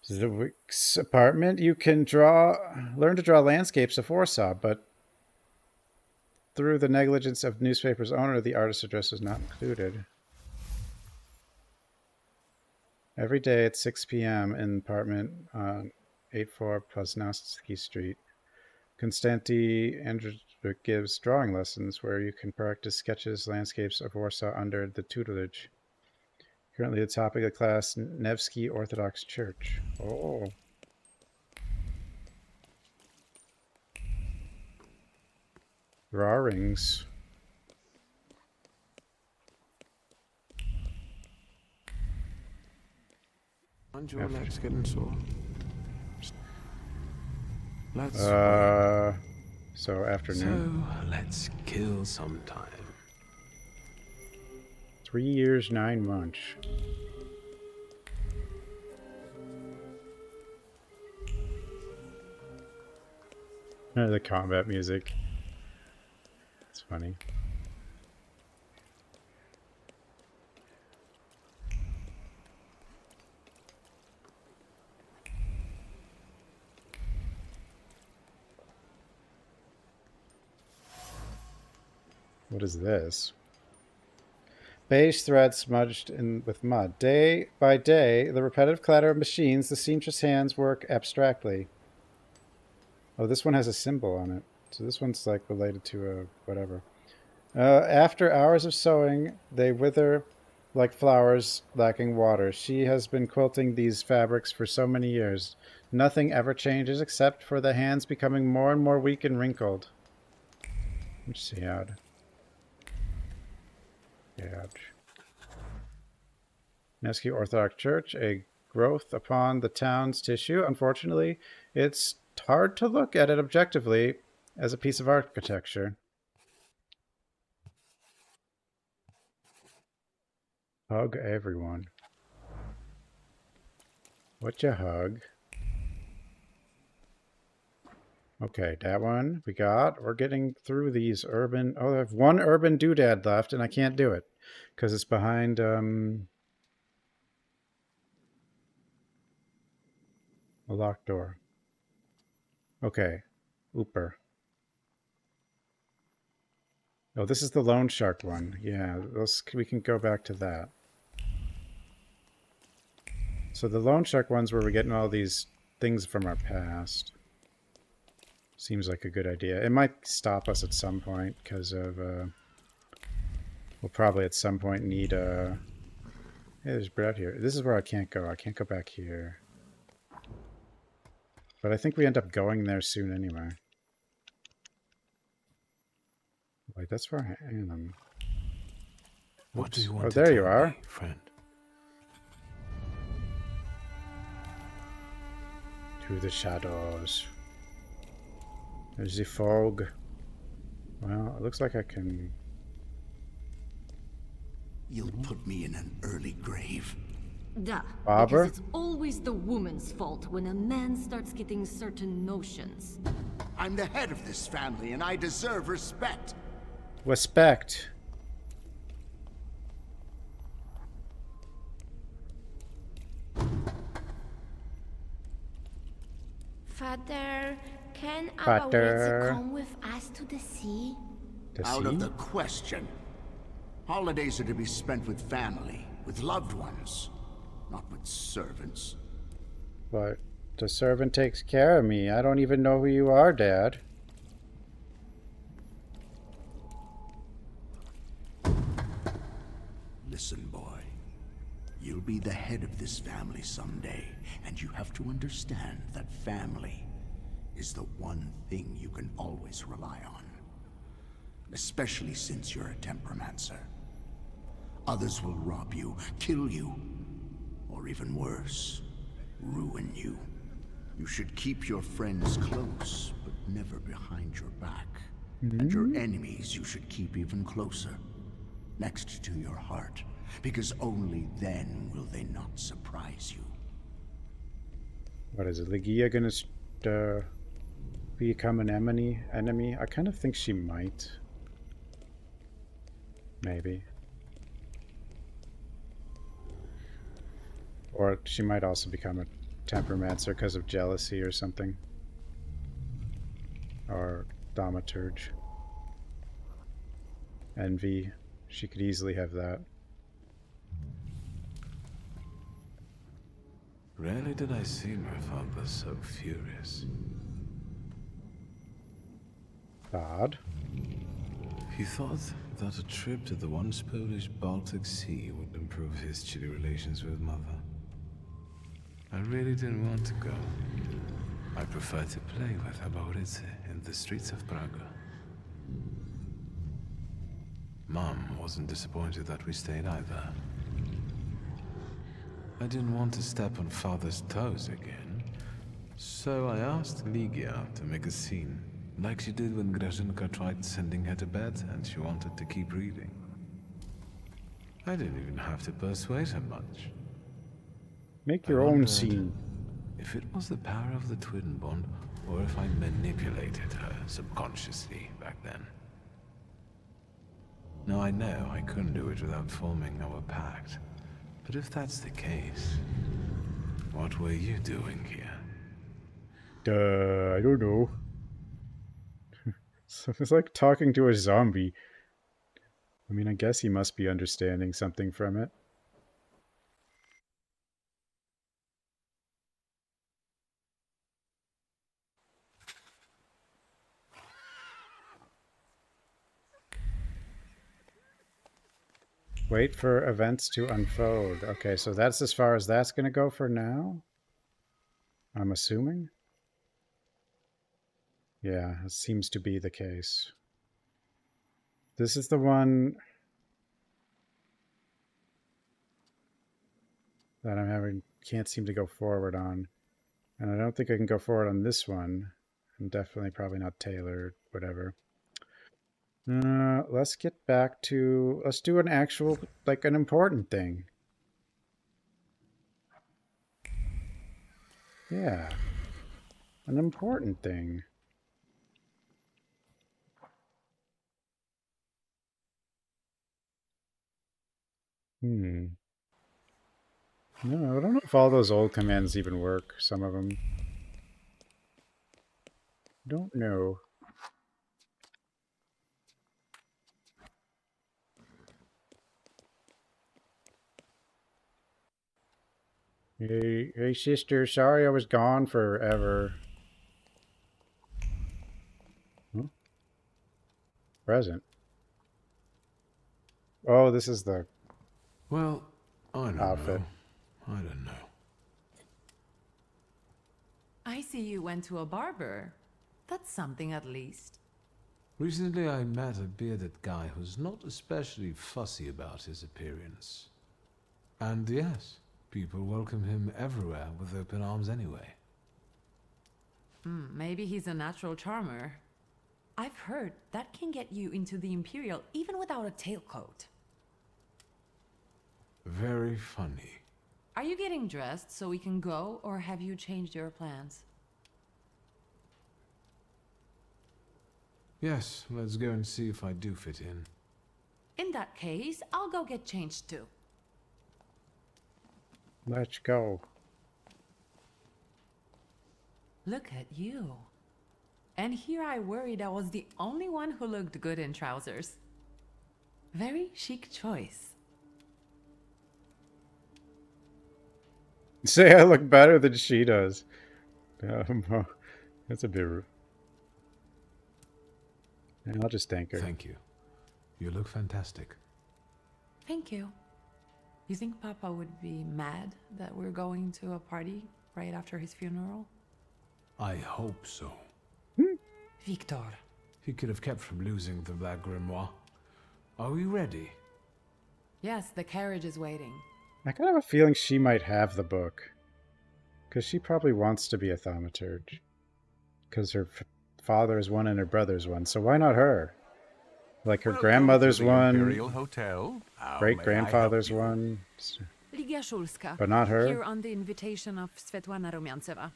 Andrzejewicz's apartment. You can learn to draw landscapes of Warsaw, but through the negligence of newspaper's owner, the artist's address is not included. Every day at 6 p.m. in apartment on 84 Poznanski Street. Konstanty Andrzejewicz gives drawing lessons where you can practice sketches, landscapes of Warsaw under the tutelage. Currently the topic of class, Nevsky Orthodox Church. Oh. Drawings. Aren't your legs getting sore? Let's so afternoon. So let's kill some time. 3 years, 9 months. The combat music. It's funny. What is this? Beige thread smudged in with mud. Day by day, the repetitive clatter of machines, the seamstress hands work abstractly. Oh, this one has a symbol on it. So this one's like related to a whatever. After hours of sewing, they wither like flowers lacking water. She has been quilting these fabrics for so many years. Nothing ever changes except for the hands becoming more and more weak and wrinkled. Let's see how. Nevsky Orthodox Church, a growth upon the town's tissue. Unfortunately, it's hard to look at it objectively as a piece of architecture. Hug everyone. What you hug? Okay, that one we got. We're getting through these urban... Oh, I have one urban doodad left, and I can't do it. Because it's behind... a locked door. Okay. Ooper. Oh, this is the loan shark one. Yeah, we can go back to that. So the loan shark one's where we're getting all these things from our past. Seems like a good idea. It might stop us at some point because of... we'll probably at some point need a... Hey, there's bread here. This is where I can't go. I can't go back here. But I think we end up going there soon anyway. Wait, that's where I am. What do you want oh, to there tell you are. Me, friend? To the shadows. There's the fog. Well, it looks like I can... You'll put me in an early grave. Duh. Bobber? Because it's always the woman's fault when a man starts getting certain notions. I'm the head of this family, and I deserve respect. Respect. Father, can Father. Abawensi come with us to the sea? Out of the question. Holidays are to be spent with family, with loved ones, not with servants. But the servant takes care of me. I don't even know who you are, Dad. Listen, boy. You'll be the head of this family someday, and you have to understand that family is the one thing you can always rely on. Especially since you're a temperamencer. Others will rob you, kill you, or even worse, ruin you. You should keep your friends close, but never behind your back. And your enemies you should keep even closer, next to your heart, because only then will they not surprise you. What is it? Ligia gonna become an enemy? I kind of think she might. Maybe. Or she might also become a temperamencer because of jealousy or something. Or thaumaturge. Envy. She could easily have that. Rarely did I see my father so furious. Bad. He thought that a trip to the once Polish Baltic Sea would improve his chilly relations with Mother. I really didn't want to go. I preferred to play with Abaurice in the streets of Praga. Mom wasn't disappointed that we stayed either. I didn't want to step on Father's toes again, so I asked Ligia to make a scene, like she did when Grażynka tried sending her to bed and she wanted to keep reading. I didn't even have to persuade her much. Make your own scene. If it was the power of the twin bond, or if I manipulated her subconsciously back then. Now I know I couldn't do it without forming our pact. But if that's the case, what were you doing here? I don't know. So it's like talking to a zombie. I mean, I guess he must be understanding something from it. Wait for events to unfold. Okay, so that's as far as that's going to go for now? I'm assuming? Yeah, it seems to be the case. This is the one that can't seem to go forward on. And I don't think I can go forward on this one. And definitely probably not tailored, whatever. Let's get back to, let's do an actual, like an important thing. Yeah. An important thing. No, I don't know if all those old commands even work. Some of them. Don't know. Hey, sister, sorry I was gone forever. Huh? Present. Oh, this is the Well, I don't outfit. know. I don't know. I see you went to a barber. That's something at least. Recently I met a bearded guy who's not especially fussy about his appearance. And yes, people welcome him everywhere with open arms anyway. Maybe he's a natural charmer. I've heard that can get you into the Imperial even without a tailcoat. Very funny. Are you getting dressed so we can go, or have you changed your plans? Yes, let's go and see if I do fit in. In that case, I'll go get changed too. Let's go. Look at you. And here I worried I was the only one who looked good in trousers. Very chic choice. Say I look better than she does. That's a bit rude. I'll just thank her. Thank you. You look fantastic. Thank you. You think Papa would be mad that we're going to a party right after his funeral? I hope so. Victor. He could have kept from losing the Black Grimoire. Are we ready? Yes, the carriage is waiting. I kind of have a feeling she might have the book. Because she probably wants to be a thaumaturge. Because her father's one and her brother's one. So why not her? Like her grandmother's one. Imperial Hotel. Great-grandfather's one. Ligia Shulska. But not her? Here on the invitation of Svetlana Rumyantseva.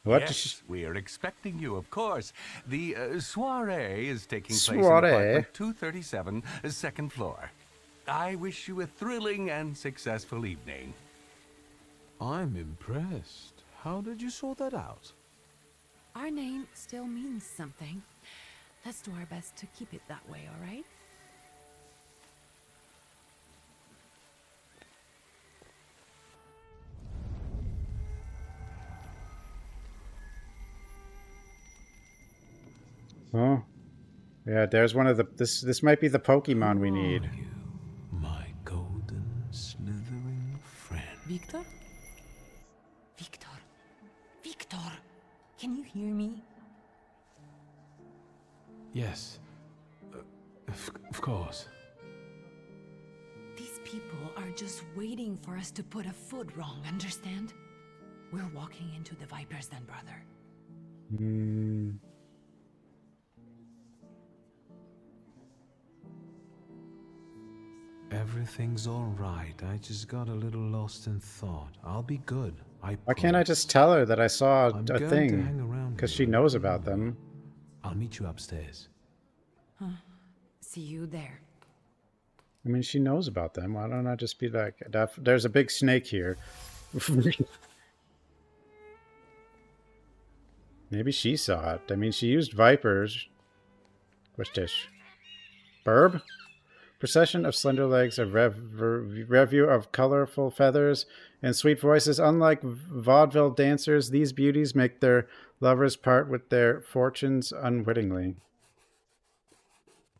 What? Yes, we are expecting you, of course. The soiree is taking place in Soiree? apartment 237, second floor. I wish you a thrilling and successful evening. I'm impressed. How did you sort that out? Our name still means something. Let's do our best to keep it that way, all right? Oh. Yeah, there's one of the... This might be the Pokemon we need. My golden slithering friend. Victor? Victor? Victor! Can you hear me? Yes. Of course. These people are just waiting for us to put a foot wrong, understand? We're walking into the Viper's Den, brother. Everything's all right. I just got a little lost in thought. I'll be good. Why can't I just tell her that I saw I'm a going to thing? hang around Because here she knows about them. I'll meet you upstairs. Huh. See you there. I mean, she knows about them. Why don't I just be like, there's a big snake here. Maybe she saw it. I mean, she used vipers. What's this? Burb? Procession of slender legs, a review of colorful feathers and sweet voices. Unlike vaudeville dancers, these beauties make their lovers part with their fortunes unwittingly.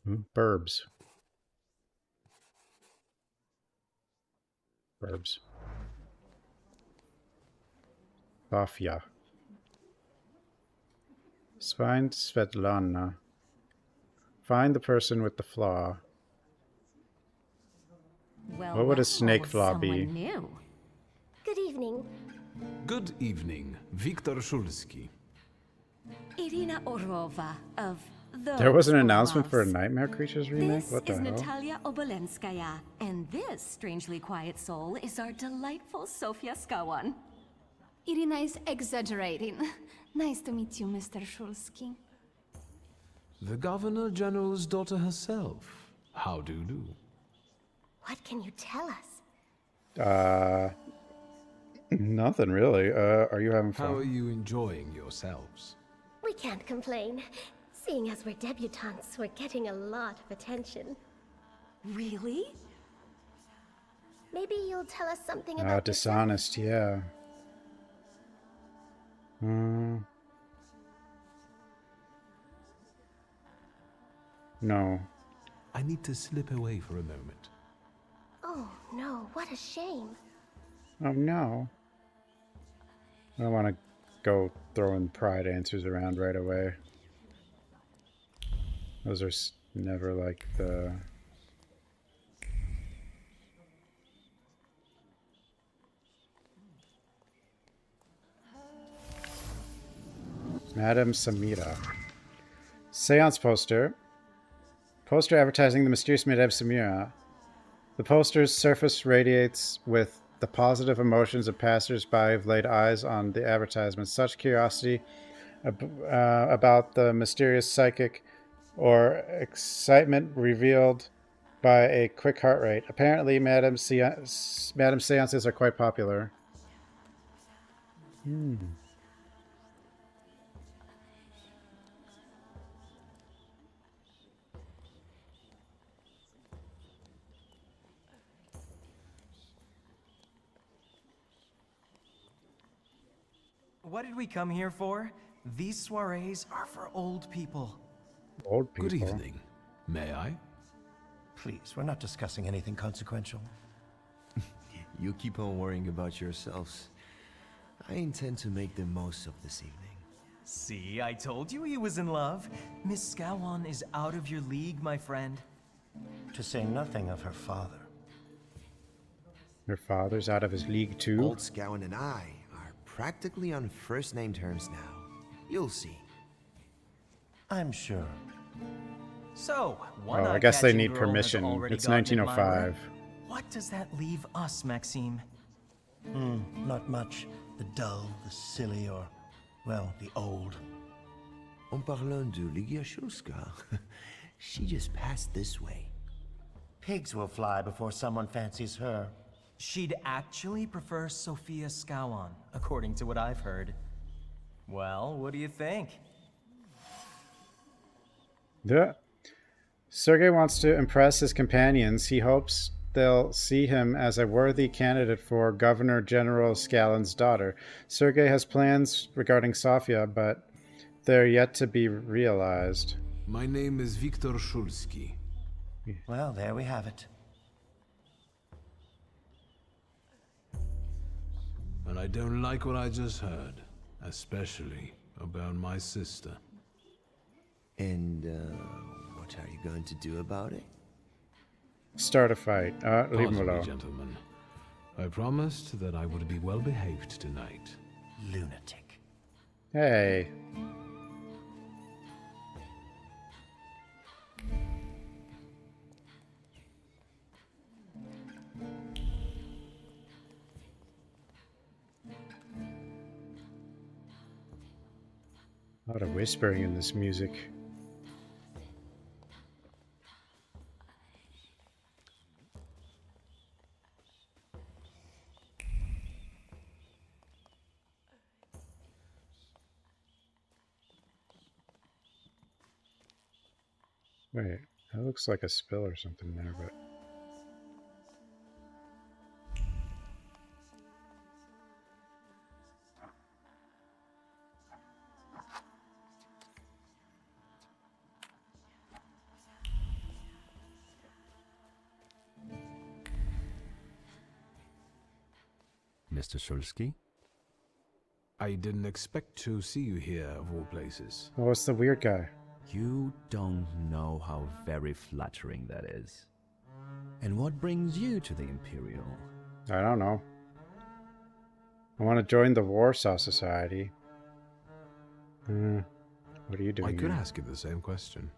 Burbs. Burbs. Bafia. Find Svetlana. Find the person with the flaw. Well, What would a snake flaw be? New. Good evening. Good evening, Viktor Shulski. Irina Orlova of the... There was an announcement for a Nightmare Creatures remake? This What the is hell? Natalia Obolenskaya, and this strangely quiet soul is our delightful Sofia Skawan. Irina is exaggerating. Nice to meet you, Mr. Shulski. The Governor General's daughter herself. How do you do? What can you tell us? Nothing really. Are you having fun? How are you enjoying yourselves? We can't complain. Seeing as we're debutantes, we're getting a lot of attention. Really? Maybe you'll tell us something about Dishonest, yeah. No. I need to slip away for a moment. Oh no, what a shame. Oh no. I don't want to go throwing pride answers around right away. Those are never like the... Madame Samira. Seance poster. Poster advertising the mysterious Madame Samira. The poster's surface radiates with the positive emotions of passers-by who've laid eyes on the advertisement. Such curiosity about the mysterious psychic or excitement revealed by a quick heart rate. Apparently, Madame seances are quite popular. What did we come here for? These soirees are for old people. Old people. Good evening. May I? Please, we're not discussing anything consequential. You keep on worrying about yourselves. I intend to make the most of this evening. See, I told you he was in love. Miss Scowan is out of your league, my friend. To say nothing of her father. Her father's out of his league too? Old Scowan and I are practically on first-name terms now. You'll see. I'm sure. So, I guess they need permission. It's 1905. What does that leave us, Maxime? Not much. The dull, the silly, or, well, the old. En parlant de Ligiashulska, she just passed this way. Pigs will fly before someone fancies her. She'd actually prefer Sophia Scowan, according to what I've heard. Well, what do you think? Yeah. Sergei wants to impress his companions. He hopes they'll see him as a worthy candidate for Governor General Scalen's daughter. Sergei has plans regarding Sofia, but they're yet to be realized. My name is Viktor Shulsky. Well, there we have it. And I don't like what I just heard, especially about my sister. And, what are you going to do about it? Start a fight. Leave him alone. Gentlemen. I promised that I would be well behaved tonight. Lunatic. Hey. A lot of whispering in this music. Wait, that looks like a spill or something there, but... Mr. Shulsky? I didn't expect to see you here, of all places. Oh, it's the weird guy. You don't know how very flattering that is. And what brings you to the Imperial? I don't know. I want to join the Warsaw Society. What are you doing? I could here? ask you the same question.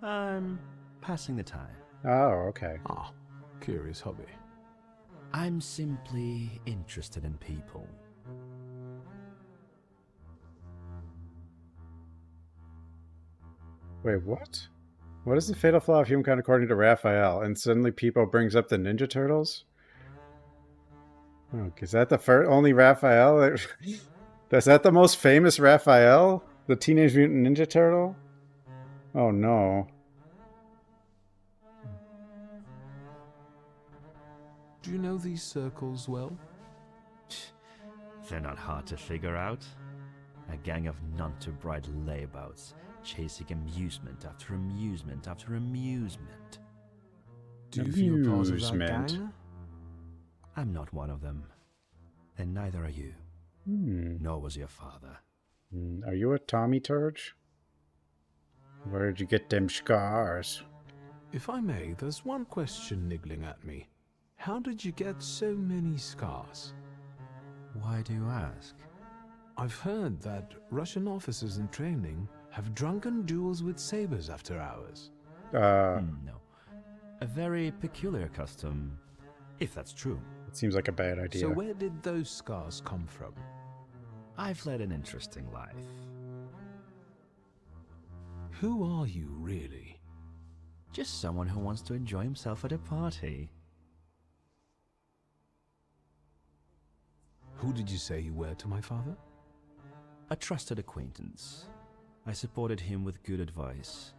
I'm passing the time. Oh, okay. Ah, curious hobby. I'm simply interested in people. Wait, what? What is the fatal flaw of humankind according to Raphael? And suddenly people brings up the Ninja Turtles? Oh, is that the only Raphael? Is that the most famous Raphael? The Teenage Mutant Ninja Turtle? Oh no. Do you know these circles well? They're not hard to figure out. A gang of none-too-bright layabouts, chasing amusement after amusement after amusement. Do you feel part of that gang? I'm not one of them. And neither are you. Nor was your father. Are you a Thaumaturge? Where'd you get them scars? If I may, there's one question niggling at me. How did you get so many scars? Why do you ask? I've heard that Russian officers in training have drunken duels with sabers after hours. No. A very peculiar custom, if that's true. It seems like a bad idea. So where did those scars come from? I've led an interesting life. Who are you, really? Just someone who wants to enjoy himself at a party. Who did you say you were to my father? A trusted acquaintance. I supported him with good advice.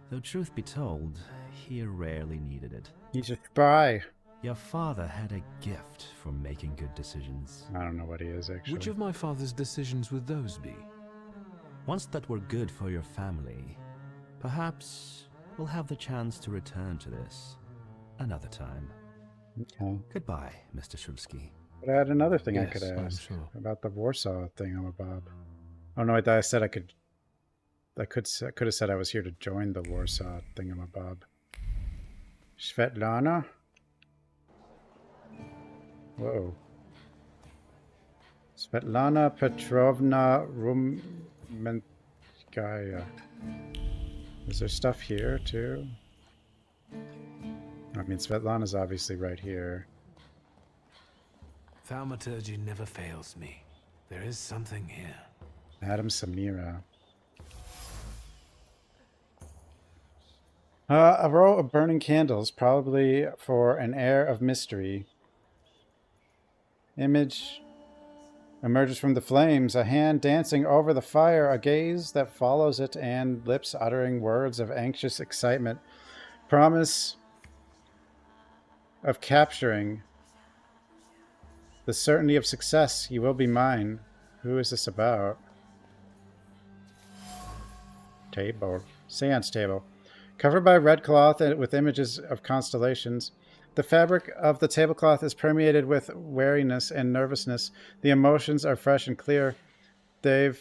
Though truth be told, he rarely needed it. He's a spy. Your father had a gift for making good decisions. I don't know what he is, actually. Which of my father's decisions would those be? Ones that were good for your family. Perhaps we'll have the chance to return to this another time. Okay. Goodbye, Mr. Shulsky. But I had another thing I Yes, could I'm ask sure. about the Warsaw thingamabob. Oh no, I thought I said I could have said I was here to join the Warsaw thingamabob. Svetlana? Whoa. Svetlana Petrovna Rumenskaya. Is there stuff here too? I mean, Svetlana's obviously right here. Thaumaturge never fails me. There is something here. Madam Samira. A row of burning candles, probably for an air of mystery. Image emerges from the flames, a hand dancing over the fire, a gaze that follows it, and lips uttering words of anxious excitement. Promise of capturing. The certainty of success. You will be mine. Who is this about? Table. Seance table. Covered by red cloth with images of constellations. The fabric of the tablecloth is permeated with wariness and nervousness. The emotions are fresh and clear. They've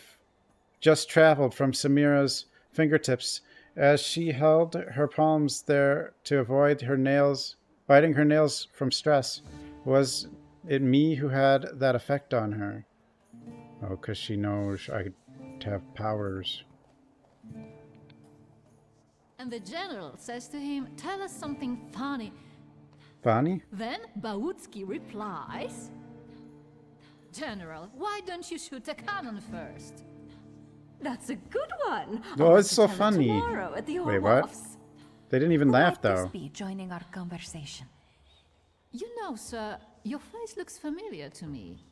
just traveled from Samira's fingertips as she held her palms there to avoid her nails, biting her nails from stress. Was it me who had that effect on her? Oh, because she knows I have powers. And the general says to him, "Tell us something funny." Funny? Then Bautski replies, "General, why don't you shoot a cannon first?" That's a good one. Oh, it's so funny. Tomorrow at the Wait, what? Orloffs. They didn't even laugh, though. Be joining our conversation. You know, sir, your face looks familiar to me.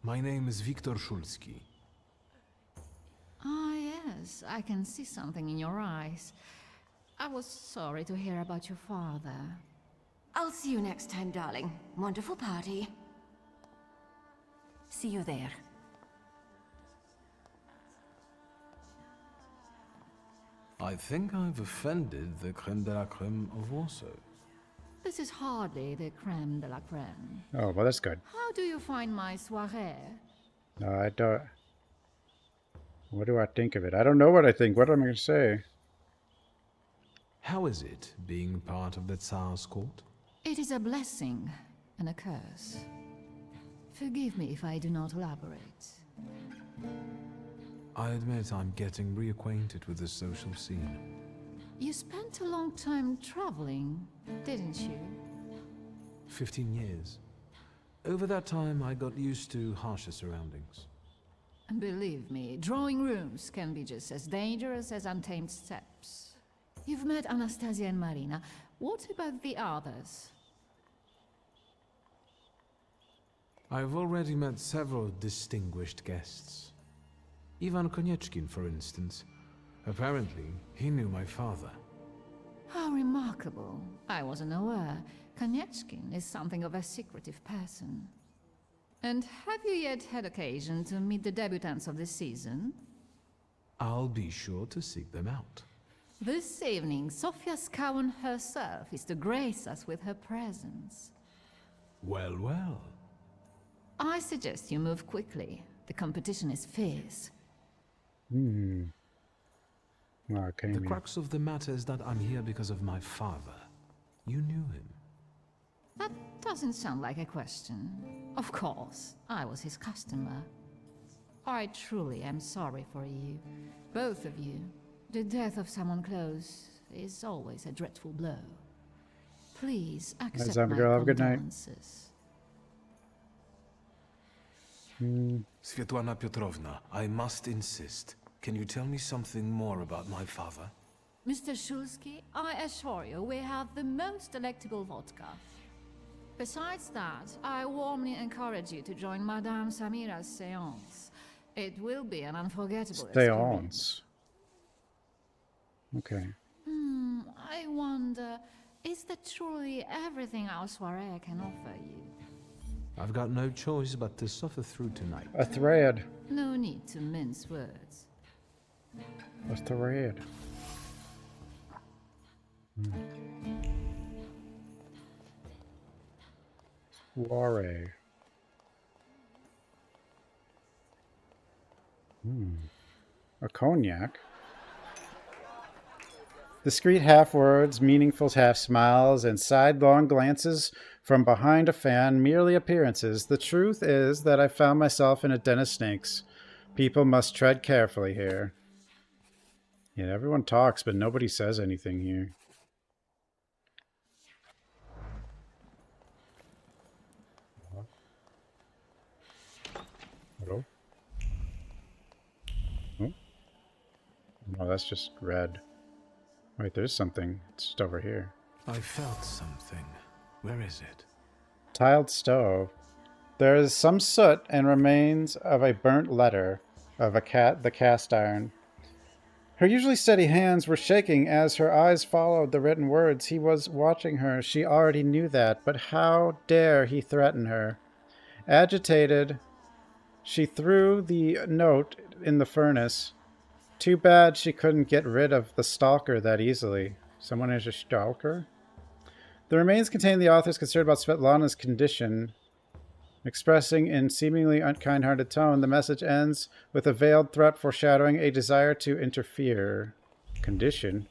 My name is Viktor Shulsky. Ah, yes, I can see something in your eyes. I was sorry to hear about your father. I'll see you next time, darling. Wonderful party. See you there. I think I've offended the creme de la creme of Warsaw. This is hardly the creme de la creme. Oh, well, that's good. How do you find my soirée? No, I don't. What do I think of it? I don't know what I think. What am I going to say? How is it being part of the Tsar's court? It is a blessing and a curse. Forgive me if I do not elaborate. I admit I'm getting reacquainted with the social scene. You spent a long time traveling, didn't you? 15 years. Over that time, I got used to harsher surroundings. And believe me, drawing rooms can be just as dangerous as untamed steppes. You've met Anastasia and Marina. What about the others? I've already met several distinguished guests. Ivan Konieczkin, for instance. Apparently, he knew my father. How remarkable. I wasn't aware. Konieczkin is something of a secretive person. And have you yet had occasion to meet the debutants of this season? I'll be sure to seek them out. This evening, Sofia Skałan herself is to grace us with her presence. Well, well. I suggest you move quickly. The competition is fierce. Well, okay, The crux of the matter is that I'm here because of my father. You knew him. That doesn't sound like a question. Of course, I was his customer. I truly am sorry for you, both of you. The death of someone close is always a dreadful blow. Please accept my Have a good night. condolences. Svetlana Petrovna, I must insist. Can you tell me something more about my father? Mr. Shulsky, I assure you we have the most delectable vodka. Besides that, I warmly encourage you to join Madame Samira's séance. It will be an unforgettable experience. Séance. Okay. I wonder, Is that truly everything our soiree can offer you? I've got no choice but to suffer through tonight. A thread. No need to mince words. A thread. Soiree. A cognac. Discreet half words, meaningful half smiles, and sidelong glances from behind a fan, merely appearances. The truth is that I found myself in a den of snakes. People must tread carefully here. Yeah, everyone talks, but nobody says anything here. Hello? Oh. No, that's just red. Wait, there's something. It's just over here. I felt something. Where is it? Tiled stove. There is some soot and remains of a burnt letter of the cast iron. Her usually steady hands were shaking as her eyes followed the written words. He was watching her. She already knew that, but how dare he threaten her? Agitated, she threw the note in the furnace. Too bad she couldn't get rid of the stalker that easily. Someone is a stalker? The remains contain the author's concern about Svetlana's condition. Expressing in seemingly unkind-hearted tone, the message ends with a veiled threat foreshadowing a desire to interfere. Condition?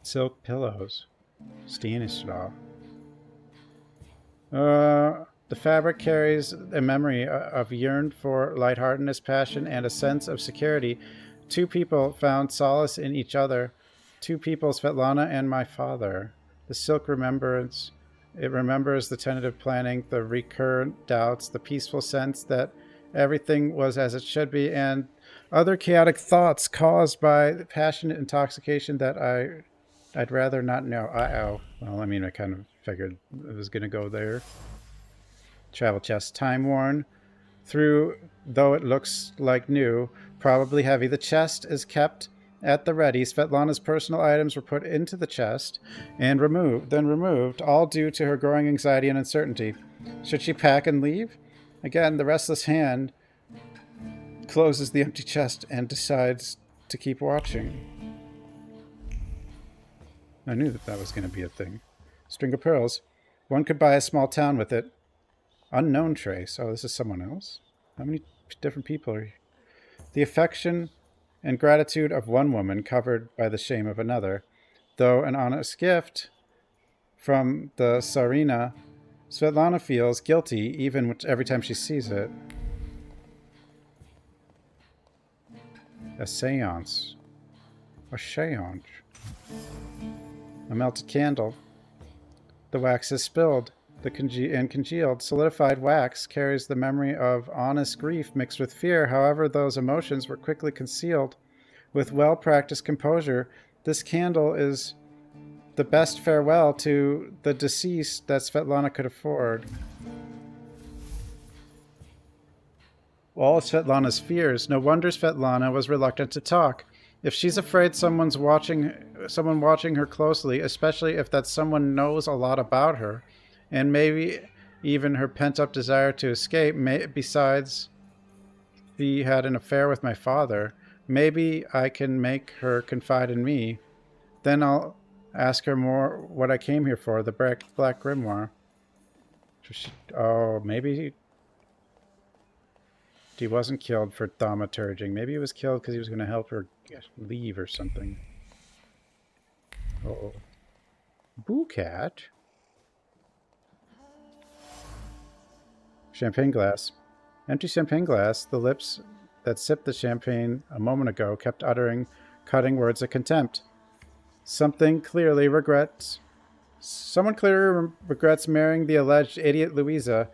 Silk pillows. Stanislaw. The fabric carries a memory of yearned for lightheartedness, passion, and a sense of security. Two people found solace in each other. Two people, Svetlana and my father. The silk remembrance. It remembers the tentative planning, the recurrent doubts, the peaceful sense that everything was as it should be, and other chaotic thoughts caused by passionate intoxication that I'd rather not know. Uh-oh. Well, I mean, I kind of figured it was going to go there. Travel chest. Time worn through, though it looks like new, probably heavy. The chest is kept at the ready. Svetlana's personal items were put into the chest and removed, all due to her growing anxiety and uncertainty. Should she pack and leave? Again, the restless hand closes the empty chest and decides to keep watching. I knew that was going to be a thing. String of pearls. One could buy a small town with it. Unknown trace. Oh, this is someone else? How many different people are here? The affection and gratitude of one woman covered by the shame of another. Though an honest gift from the Tsarina, Svetlana feels guilty even every time she sees it. A seance. A seance. A melted candle. The wax is spilled. The congealed, solidified wax carries the memory of honest grief mixed with fear. However, those emotions were quickly concealed. With well-practiced composure, this candle is the best farewell to the deceased that Svetlana could afford. All of Svetlana's fears. No wonder Svetlana was reluctant to talk. If she's afraid someone watching her closely, especially if that someone knows a lot about her, and maybe even her pent-up desire to escape, besides she had an affair with my father, maybe I can make her confide in me. Then I'll ask her more what I came here for, the Black Grimoire. Oh, maybe he wasn't killed for thaumaturging. Maybe he was killed because he was going to help her leave or something. Uh-oh. Boo-cat? Champagne glass. Empty champagne glass. The lips that sipped the champagne a moment ago kept uttering cutting words of contempt. Someone clearly regrets marrying the alleged idiot Louisa,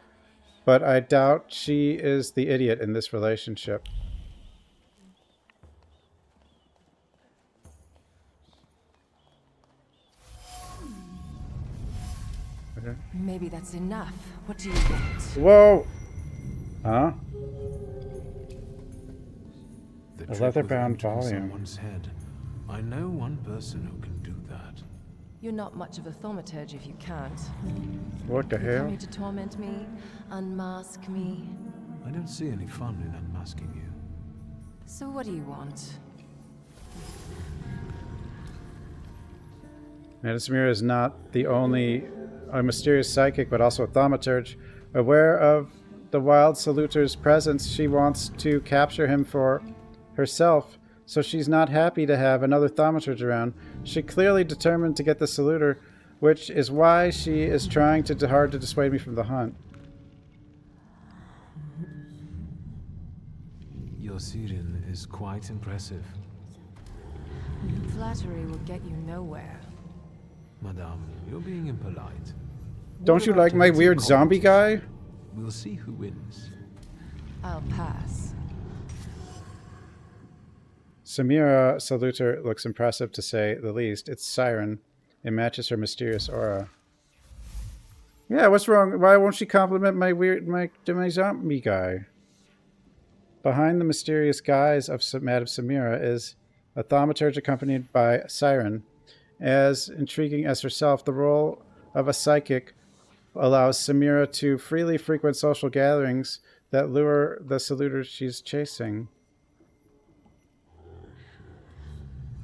but I doubt she is the idiot in this relationship. Okay. Maybe that's enough. What do you want? Whoa! Huh? The A leather-bound trick was volume. someone's head. I know one person who can do that. You're not much of a thaumaturge if you can't. What the You hell? come here to torment me, unmask me. I don't see any fun in unmasking you. So what do you want? Madame Samira is not the only a mysterious psychic, but also a thaumaturge. Aware of the wild salutor's presence, she wants to capture him for herself, so she's not happy to have another thaumaturge around. She clearly determined to get the salutor, which is why she is trying hard to dissuade me from the hunt. Your Siren is quite impressive. Flattery will get you nowhere. Madame, you're being impolite. Don't you like my weird zombie guy? We'll see who wins. I'll pass. Samira Salutor looks impressive to say the least. It's Siren. It matches her mysterious aura. Yeah, what's wrong? Why won't she compliment my zombie guy? Behind the mysterious guise of Madame Samira is a thaumaturge accompanied by Siren. As intriguing as herself, the role of a psychic allows Samira to freely frequent social gatherings that lure the salutors she's chasing.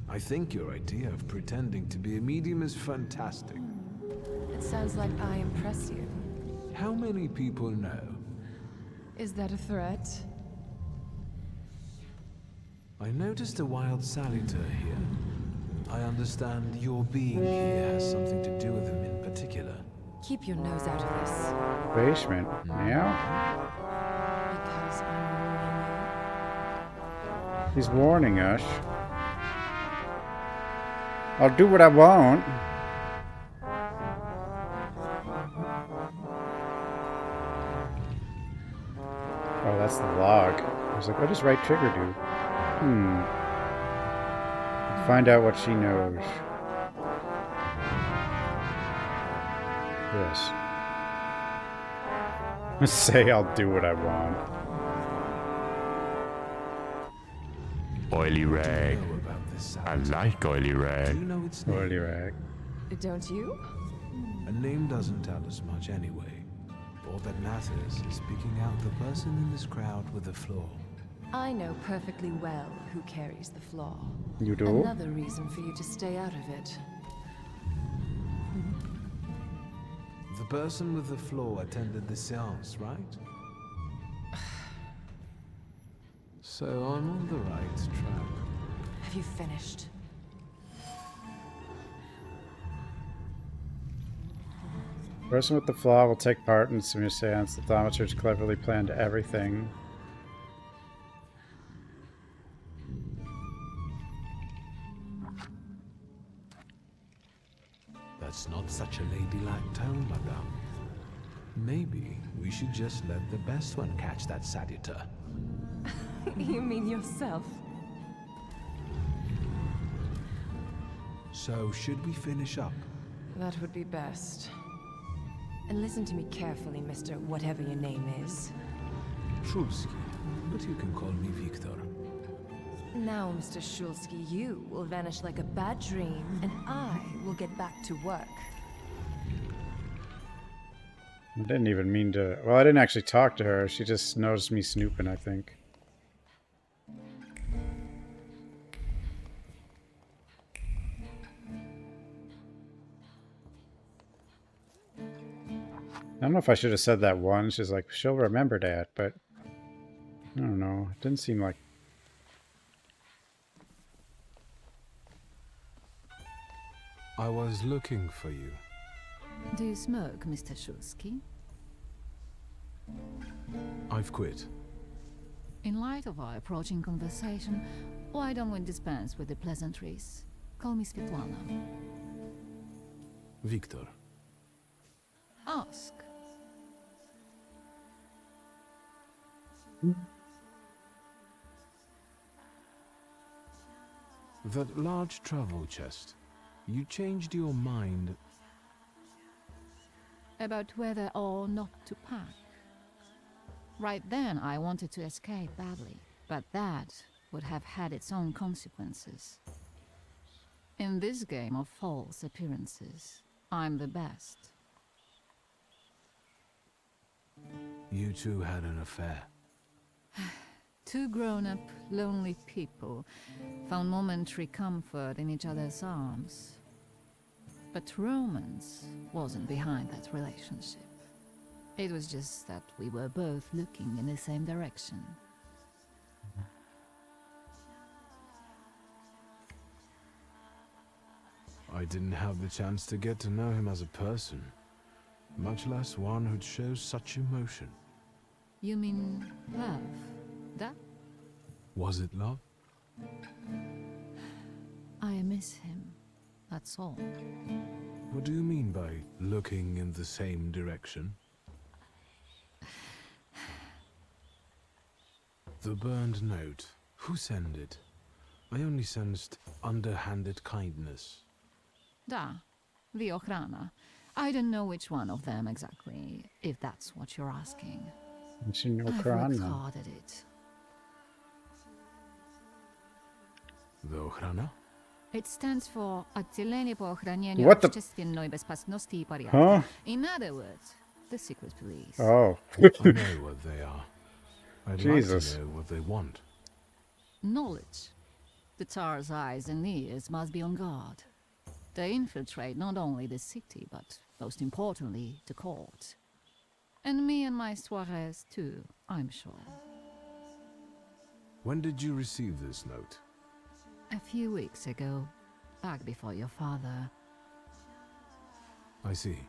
I think your idea of pretending to be a medium is fantastic. It sounds like I impress you. How many people know? Is that a threat? I noticed a wild salutor here. I understand your being here has something to do with him in particular. Keep your nose out of this. Basement. Yeah. Because I'm warning He's warning us. I'll do what I want. Oh, that's the log. I was like, what does right trigger do? Find out what she knows. Yes. Say I'll do what I want. Oily rag. I like oily rag. Do you know its name? Oily rag. you. Don't you? A name doesn't tell us much anyway. All that matters is picking out the person in this crowd with the flaw. I know perfectly well who carries the flaw. You do? Another reason for you to stay out of it. The person with the flaw attended the seance, right? So I'm on the right track. Have you finished? Person with the flaw will take part in some seance. The thaumaturge cleverly planned everything. That's not such a ladylike tone, madame. Maybe we should just let the best one catch that salutor. You mean yourself? So, should we finish up? That would be best. And listen to me carefully, Mr. Whatever your name is. Shulsky, but you can call me Victor. Now, Mr. Shulsky, you will vanish like a bad dream, and I will get back to work. I didn't even mean to... Well, I didn't actually talk to her. She just noticed me snooping, I think. I don't know if I should have said that once. She's like, she'll remember that, but... I don't know. It didn't seem like... I was looking for you. Do you smoke, Mr. Shulsky? I've quit. In light of our approaching conversation, why don't we dispense with the pleasantries? Call me Svetlana. Victor. Ask. That large travel chest. You changed your mind. About whether or not to pack. Right then, I wanted to escape badly, but that would have had its own consequences. In this game of false appearances, I'm the best. You two had an affair. Two grown-up, lonely people found momentary comfort in each other's arms. But romance wasn't behind that relationship. It was just that we were both looking in the same direction. I didn't have the chance to get to know him as a person, much less one who'd show such emotion. You mean love? That? Was it love? I miss him, that's all. What do you mean by looking in the same direction? The burned note. Who sent it? I only sensed underhanded kindness. Da, the Ochrana. I don't know which one of them exactly, if that's what you're asking. I've worked hard at it. The Ochrana? It stands for Отделение по охранению What the- общественной безопасности и порядка. Huh? In other words, the secret police. Oh. I know what they are. I'd Jesus. like to know what they want. Knowledge. The Tsar's eyes and ears must be on guard. They infiltrate not only the city, but most importantly, the court. And me and my soirees too, I'm sure. When did you receive this note? A few weeks ago, back before your father. I see.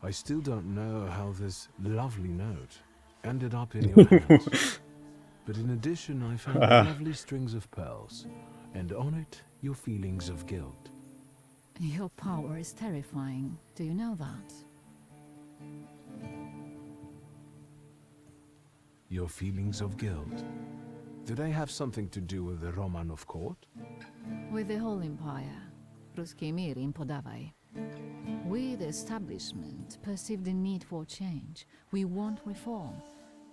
I still don't know how this lovely note ended up in your hands. But in addition, I found lovely strings of pearls, and on it, your feelings of guilt. Your power is terrifying. Do you know that? Your feelings of guilt? Do they have something to do with the Romanov court? With the whole empire. Ruski mir im podawaj. We, the establishment, perceive the need for change. We want reform.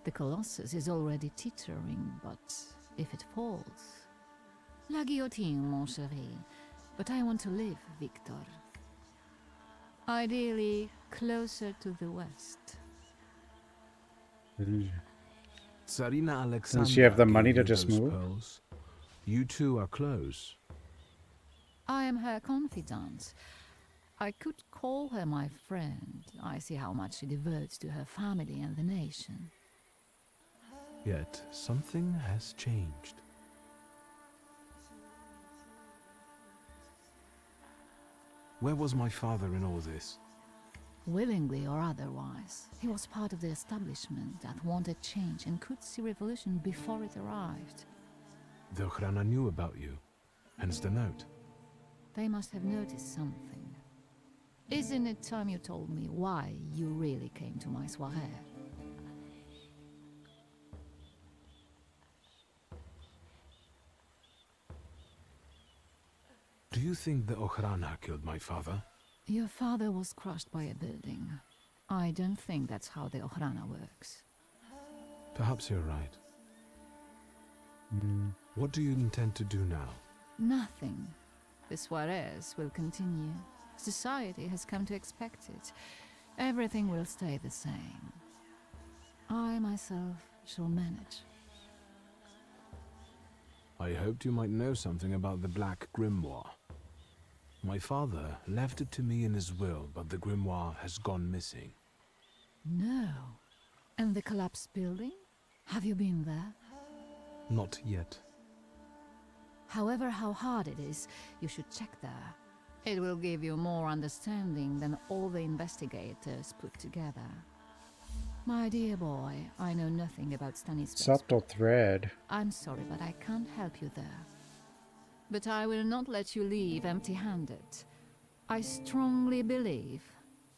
The Colossus is already teetering, but if it falls... La guillotine, mon chéri. But I want to live, Victor. Ideally, closer to the west. Tsarina Alexandra. Doesn't she have the money gave to you just those move? pearls. You two are close. I am her confidant. I could call her my friend. I see how much she devotes to her family and the nation. Yet something has changed. Where was my father in all this? Willingly or otherwise, he was part of the establishment that wanted change and could see revolution before it arrived. The Ochrana knew about you, hence the note. They must have noticed something. Isn't it time you told me why you really came to my soirée? Do you think the Ochrana killed my father? Your father was crushed by a building. I don't think that's how the Ochrana works. Perhaps you're right. What do you intend to do now? Nothing. The soirées will continue. Society has come to expect it. Everything will stay the same. I myself shall manage. I hoped you might know something about the Black Grimoire. My father left it to me in his will, but the grimoire has gone missing. No. And the collapsed building? Have you been there? Not yet. However, how hard it is, you should check there. It will give you more understanding than all the investigators put together. My dear boy, I know nothing about Stanislav's. Subtle thread. I'm sorry, but I can't help you there. But I will not let you leave empty-handed. I strongly believe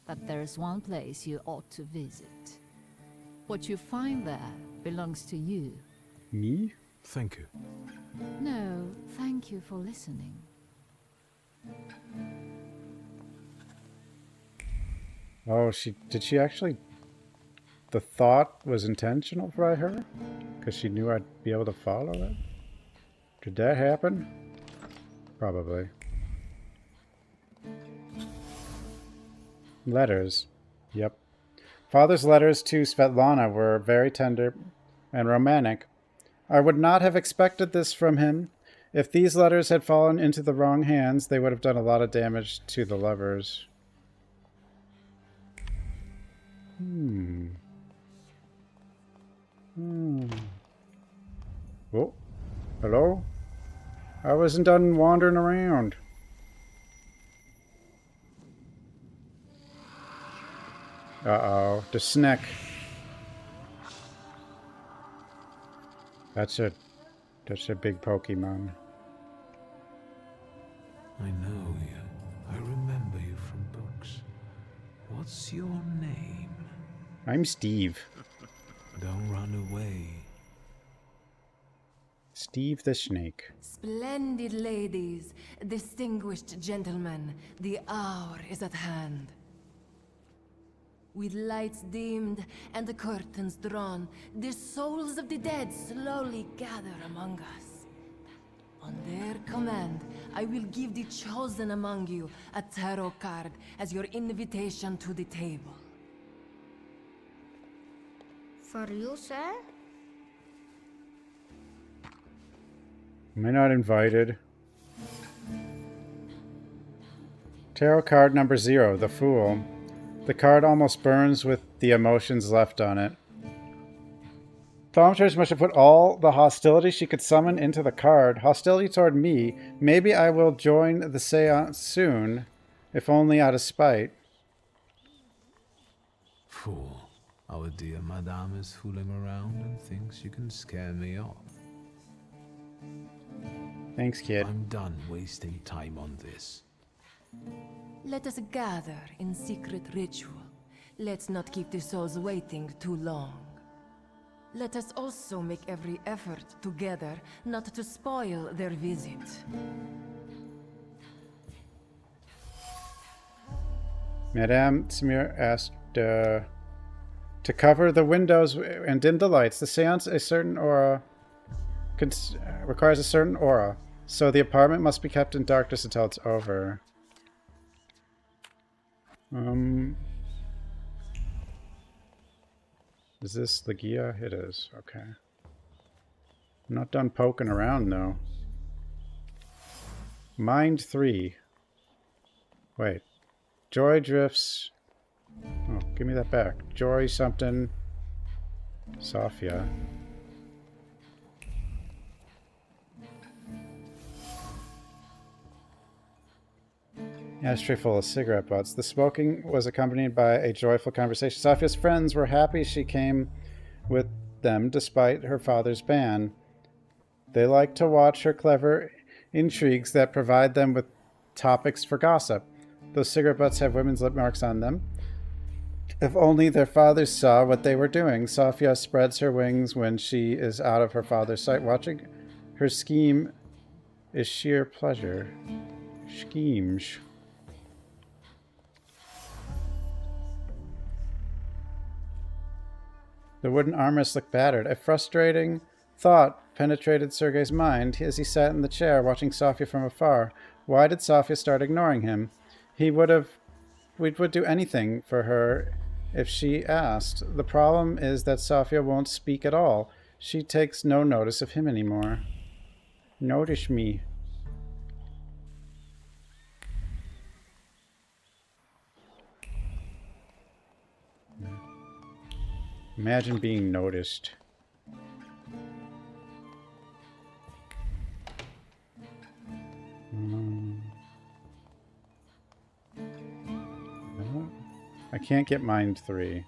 that there's one place you ought to visit. What you find there belongs to you. Me? Thank you. No, thank you for listening. Oh, did she actually... The thought was intentional by her? Because she knew I'd be able to follow it? Did that happen? Probably. Letters. Yep. Father's letters to Svetlana were very tender and romantic. I would not have expected this from him. If these letters had fallen into the wrong hands, they would have done a lot of damage to the lovers. Oh, hello? I wasn't done wandering around. Uh-oh, the snack. That's a big Pokemon. I know you. I remember you from books. What's your name? I'm Steve. Don't run away. Steve the Snake. Splendid ladies, distinguished gentlemen, the hour is at hand. With lights dimmed and the curtains drawn, the souls of the dead slowly gather among us. On their command, I will give the chosen among you a tarot card as your invitation to the table. For you, sir? Am I not invited? Tarot card number 0, the Fool. The card almost burns with the emotions left on it. Thaumaturge must have put all the hostility she could summon into the card. Hostility toward me. Maybe I will join the seance soon, if only out of spite. Fool. Our dear madame is fooling around and thinks you can scare me off. Thanks, kid. I'm done wasting time on this. Let us gather in secret ritual. Let's not keep the souls waiting too long. Let us also make every effort together not to spoil their visit. Madame Smir asked to cover the windows and dim the lights. The seance a certain aura requires a certain aura, so the apartment must be kept in darkness until it's over. Is this Legia? It is. Okay. I'm not done poking around, though. Mind 3. Wait. Joy drifts. Oh, give me that back. Joy something. Sophia. Ashtray full of cigarette butts. The smoking was accompanied by a joyful conversation. Sophia's friends were happy she came with them despite her father's ban. They like to watch her clever intrigues that provide them with topics for gossip. Those cigarette butts have women's lip marks on them. If only their fathers saw what they were doing. Sophia spreads her wings when she is out of her father's sight. Watching her scheme is sheer pleasure. Schemes. The wooden armrest looked battered. A frustrating thought penetrated Sergei's mind as he sat in the chair watching Sophia from afar. Why did Sophia start ignoring him? We would do anything for her if she asked. The problem is that Sophia won't speak at all. She takes no notice of him anymore. Notice me. Imagine being noticed. I can't get Mind 3.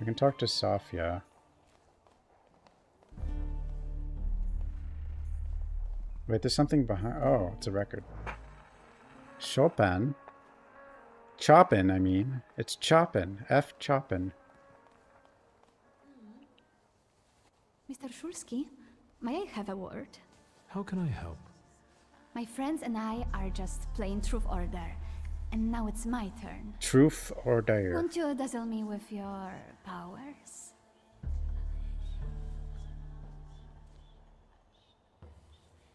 I can talk to Sophia. Wait, there's something behind. Oh, it's a record. Chopin? Chopin, I mean. It's Chopin. F. Chopin. Mr. Shulsky, may I have a word? How can I help? My friends and I are just playing Truth or Dare, and now it's my turn. Truth or Dare? Won't you dazzle me with your powers?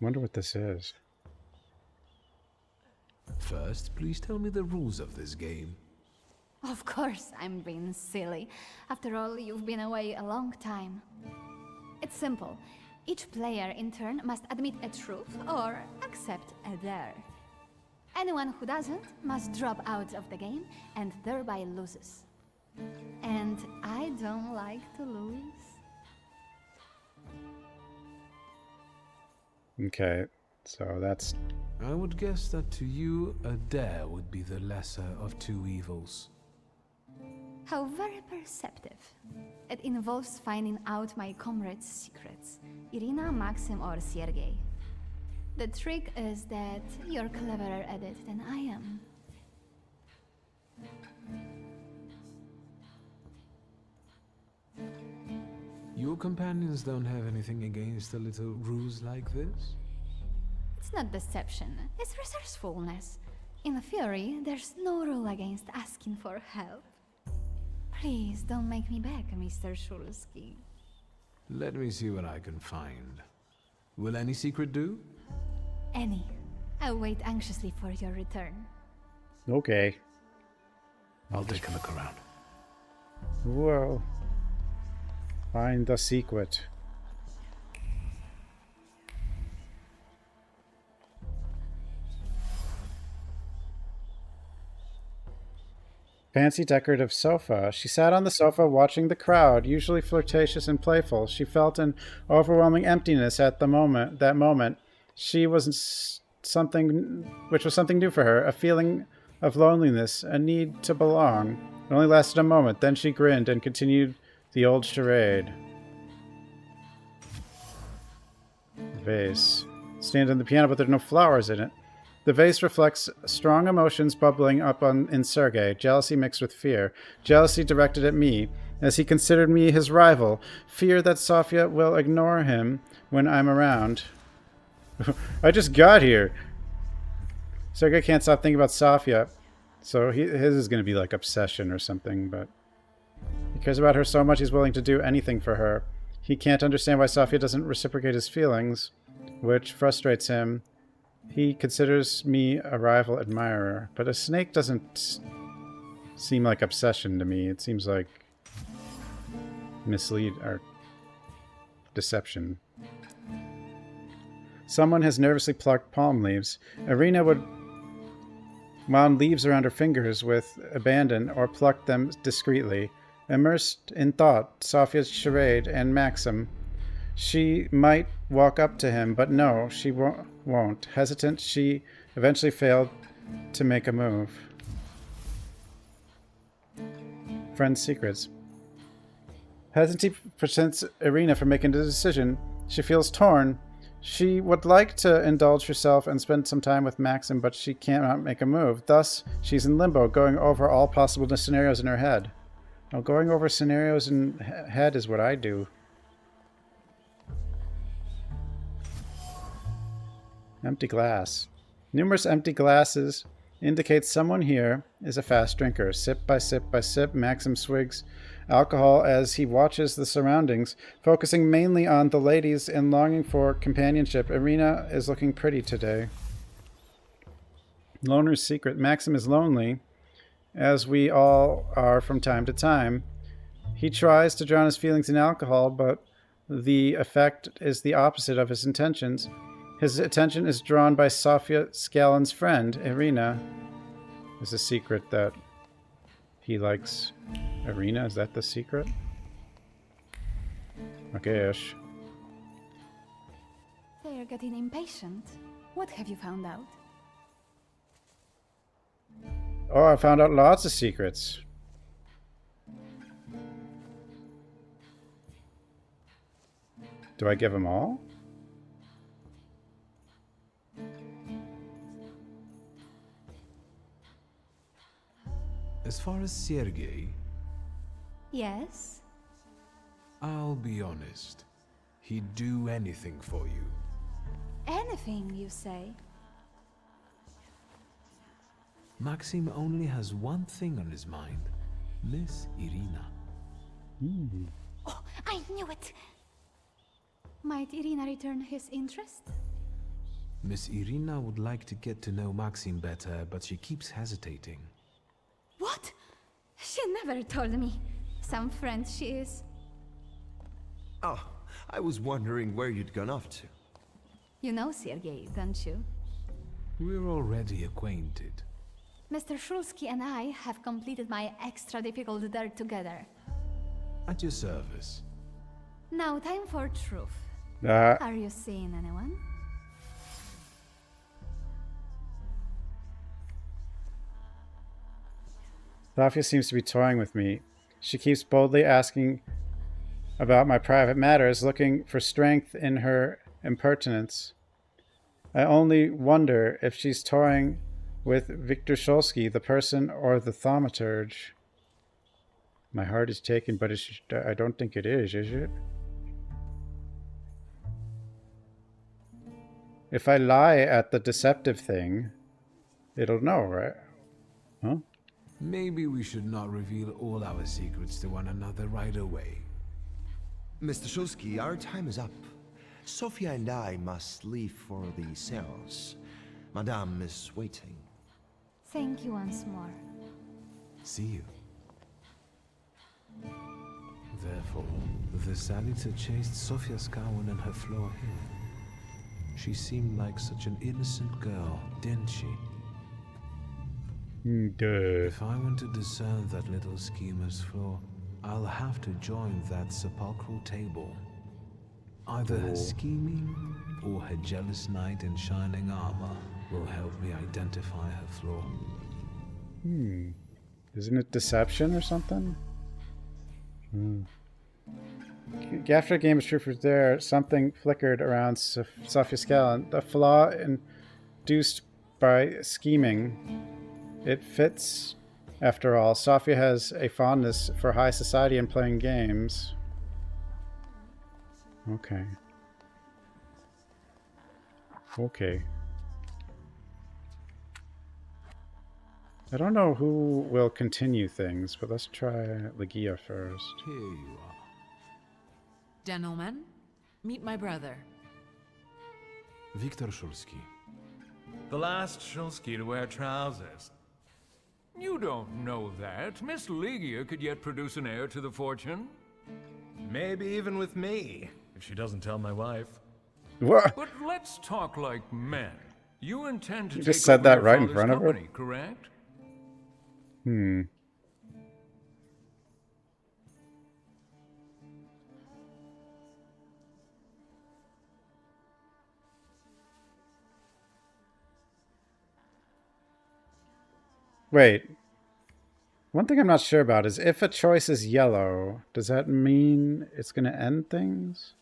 Wonder what this is. First, please tell me the rules of this game. Of course, I'm being silly. After all, you've been away a long time. It's simple. Each player in turn must admit a truth or accept a dare. Anyone who doesn't must drop out of the game and thereby loses. And I don't like to lose. Okay, so that's... I would guess that to you, a dare would be the lesser of two evils. How very perceptive. It involves finding out my comrades' secrets. Irina, Maxim, or Sergei. The trick is that you're cleverer at it than I am. Your companions don't have anything against a little ruse like this? It's not deception, it's resourcefulness. In theory, there's no rule against asking for help. Please don't make me beg, Mr. Shulsky. Let me see what I can find. Will any secret do? Any. I'll wait anxiously for your return. Okay. I'll take a look around. Whoa. Find the secret. Fancy decorative sofa. She sat on the sofa watching the crowd, usually flirtatious and playful. She felt an overwhelming emptiness at that moment. She was something new for her, a feeling of loneliness, a need to belong. It only lasted a moment, then she grinned and continued the old charade. Vase. Stand on the piano, but there are no flowers in it. The vase reflects strong emotions bubbling up in Sergei, jealousy mixed with fear. Jealousy directed at me, as he considered me his rival. Fear that Sofia will ignore him when I'm around. I just got here! Sergei can't stop thinking about Sofia, so his is going to be like obsession or something, but... He cares about her so much he's willing to do anything for her. He can't understand why Sofia doesn't reciprocate his feelings, which frustrates him. He considers me a rival admirer, but a snake doesn't seem like obsession to me. It seems like mislead or deception. Someone has nervously plucked palm leaves. Irina would wound leaves around her fingers with abandon or pluck them discreetly. Immersed in thought, Sofia's charade and Maxim. She might walk up to him, but no, she won't. Hesitant, she eventually failed to make a move. Friend's secrets. Hesitancy prevents Irina from making a decision. She feels torn. She would like to indulge herself and spend some time with Maxim, but she cannot make a move. Thus, she's in limbo, going over all possible scenarios in her head. Now, going over scenarios in head is what I do. Empty glass. Numerous empty glasses indicate someone here is a fast drinker. Sip by sip by sip, Maxim swigs alcohol as he watches the surroundings, focusing mainly on the ladies and longing for companionship. Irina is looking pretty today. Loner's secret. Maxim is lonely, as we all are from time to time. He tries to drown his feelings in alcohol, but the effect is the opposite of his intentions. His attention is drawn by Sofia Scalen's friend, Irina. There's a secret that he likes Irina. Is that the secret? Okay-ish. They're getting impatient. What have you found out? Oh, I found out lots of secrets. Do I give them all? As far as Sergei, Yes? I'll be honest. He'd do anything for you. Anything, you say? Maxim only has one thing on his mind. Miss Irina. Oh, I knew it! Might Irina return his interest? Miss Irina would like to get to know Maxim better, but she keeps hesitating. What? She never told me. Some friend she is. Oh, I was wondering where you'd gone off to. You know Sergei, don't you? We're already acquainted. Mr. Shulsky and I have completed my extra difficult dirt together. At your service. Now time for truth. Uh. Are you seeing anyone? Sofia seems to be toying with me. She keeps boldly asking about my private matters, looking for strength in her impertinence. I only wonder if she's toying with Viktor Shulsky, the person, or the thaumaturge. My heart is taken, but I don't think it is it? If I lie at the deceptive thing, it'll know, right? Huh? Maybe we should not reveal all our secrets to one another right away. Mr. Shulsky, our time is up. Sofia and I must leave for the seance. Madame is waiting. Thank you once more. See you. Therefore, the salutor chased Sofia Skawan and her floor here. She seemed like such an innocent girl, didn't she? Duh. If I want to discern that little schemer's flaw, I'll have to join that sepulchral table. Either her scheming or her jealous knight in shining armor will help me identify her flaw. Isn't it deception or something? After Game of Truth was there, something flickered around Sofia Skawan. The flaw induced by scheming. It fits, after all. Sofia has a fondness for high society and playing games. Okay. Okay. I don't know who will continue things, but let's try Legia first. Here you are. Gentlemen, meet my brother. Viktor Shulsky. The last Shulsky to wear trousers. You don't know that. Miss Legia could yet produce an heir to the fortune. Maybe even with me, if she doesn't tell my wife. What? But let's talk like men. You intend to You take just said over that your right in father's front of her? company, correct? Wait. One thing I'm not sure about is if a choice is yellow, does that mean it's going to end things?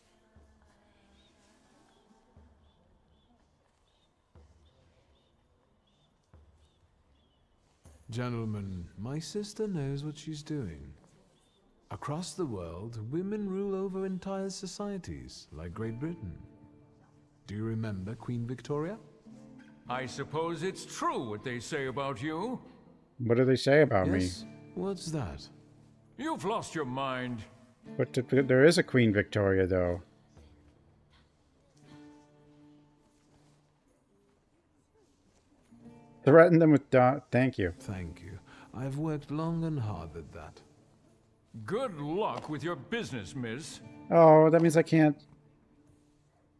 Gentlemen, my sister knows what she's doing. Across the world, women rule over entire societies, like Great Britain. Do you remember Queen Victoria? I suppose it's true what they say about you. What do they say about Yes? What's that? You've lost your mind. me? But there is a Queen Victoria, though. Threaten them with thank you. Thank you. I've worked long and hard at that. Good luck with your business, miss. Oh, that means I can't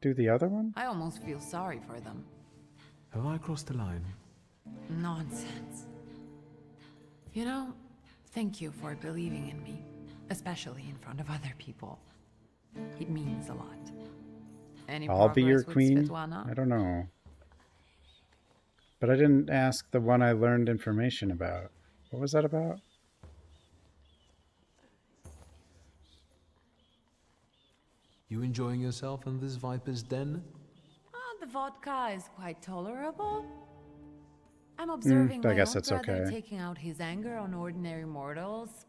do the other one? I almost feel sorry for them. Have I crossed the line? Nonsense. You know, thank you for believing in me, especially in front of other people. It means a lot. Any I'll be your progress with queen? Svetlana? I don't know. But I didn't ask the one I learned information about. What was that about? You enjoying yourself in this viper's den? Oh, the vodka is quite tolerable. I'm observing I my guess own that's brother okay. taking out his anger on ordinary mortals.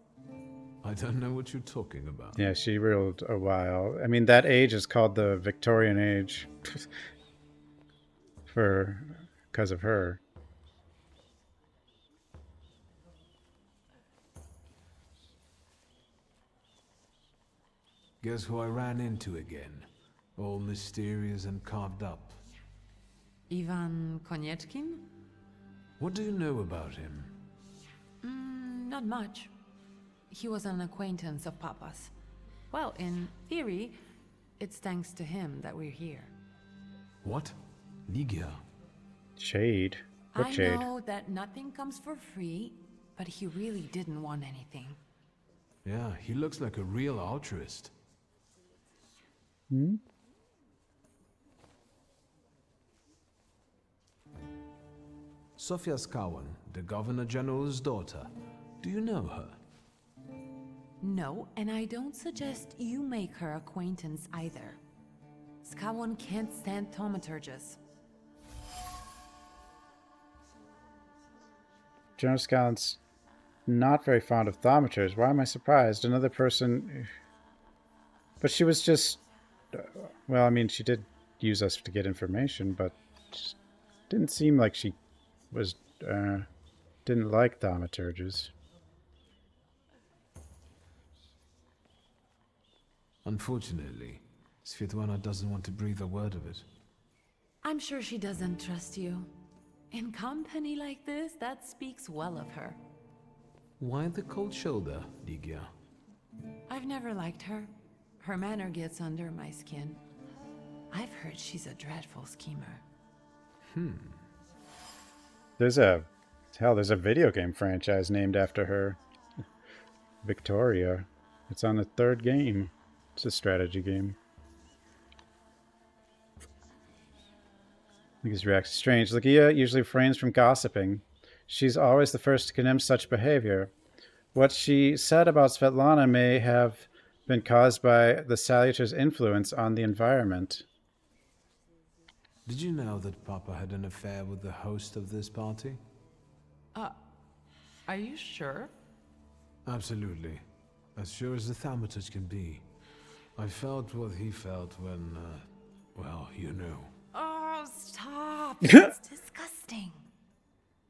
I don't know what you're talking about. Yeah, she ruled a while. I mean, that age is called the Victorian age. Because of her. Guess who I ran into again? All mysterious and carved up. Ivan Konieczkin? What do you know about him? Not much. He was an acquaintance of Papa's. Well, in theory, it's thanks to him that we're here. What? Ligia? Shade. What shade? I know that nothing comes for free, but he really didn't want anything. Yeah, he looks like a real altruist. Hmm? Sofia Skawan, the Governor General's daughter. Do you know her? No, and I don't suggest you make her acquaintance either. Skawon can't stand thaumaturges. General Scallon's not very fond of thaumaturges. Why am I surprised? Another person... But she was just... Well, I mean, she did use us to get information, but just didn't seem like she was... didn't like thaumaturges. Unfortunately, Svetlana doesn't want to breathe a word of it. I'm sure she doesn't trust you. In company like this, that speaks well of her. Why the cold shoulder, Ligia? I've never liked her. Her manner gets under my skin. I've heard she's a dreadful schemer. There's a video game franchise named after her. Victoria. It's on the third game. It's a strategy game. Ligia's reaction is strange. Ligia usually refrains from gossiping. She's always the first to condemn such behavior. What she said about Svetlana may have been caused by the salutors' influence on the environment. Did you know that Papa had an affair with the host of this party? Are you sure? Absolutely. As sure as the thaumaturge can be. I felt what he felt when, well, you know. Oh, stop! It's disgusting.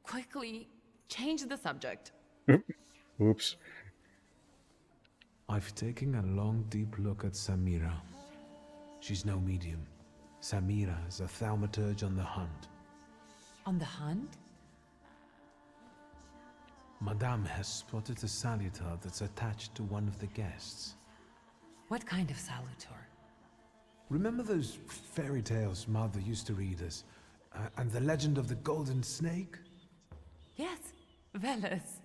Quickly, change the subject. Oops. I've taken a long, deep look at Samira. She's no medium. Samira is a thaumaturge on the hunt. On the hunt? Madame has spotted a salutor that's attached to one of the guests. What kind of salutor? Remember those fairy tales Mother used to read us? And the legend of the golden snake? Yes, Veles.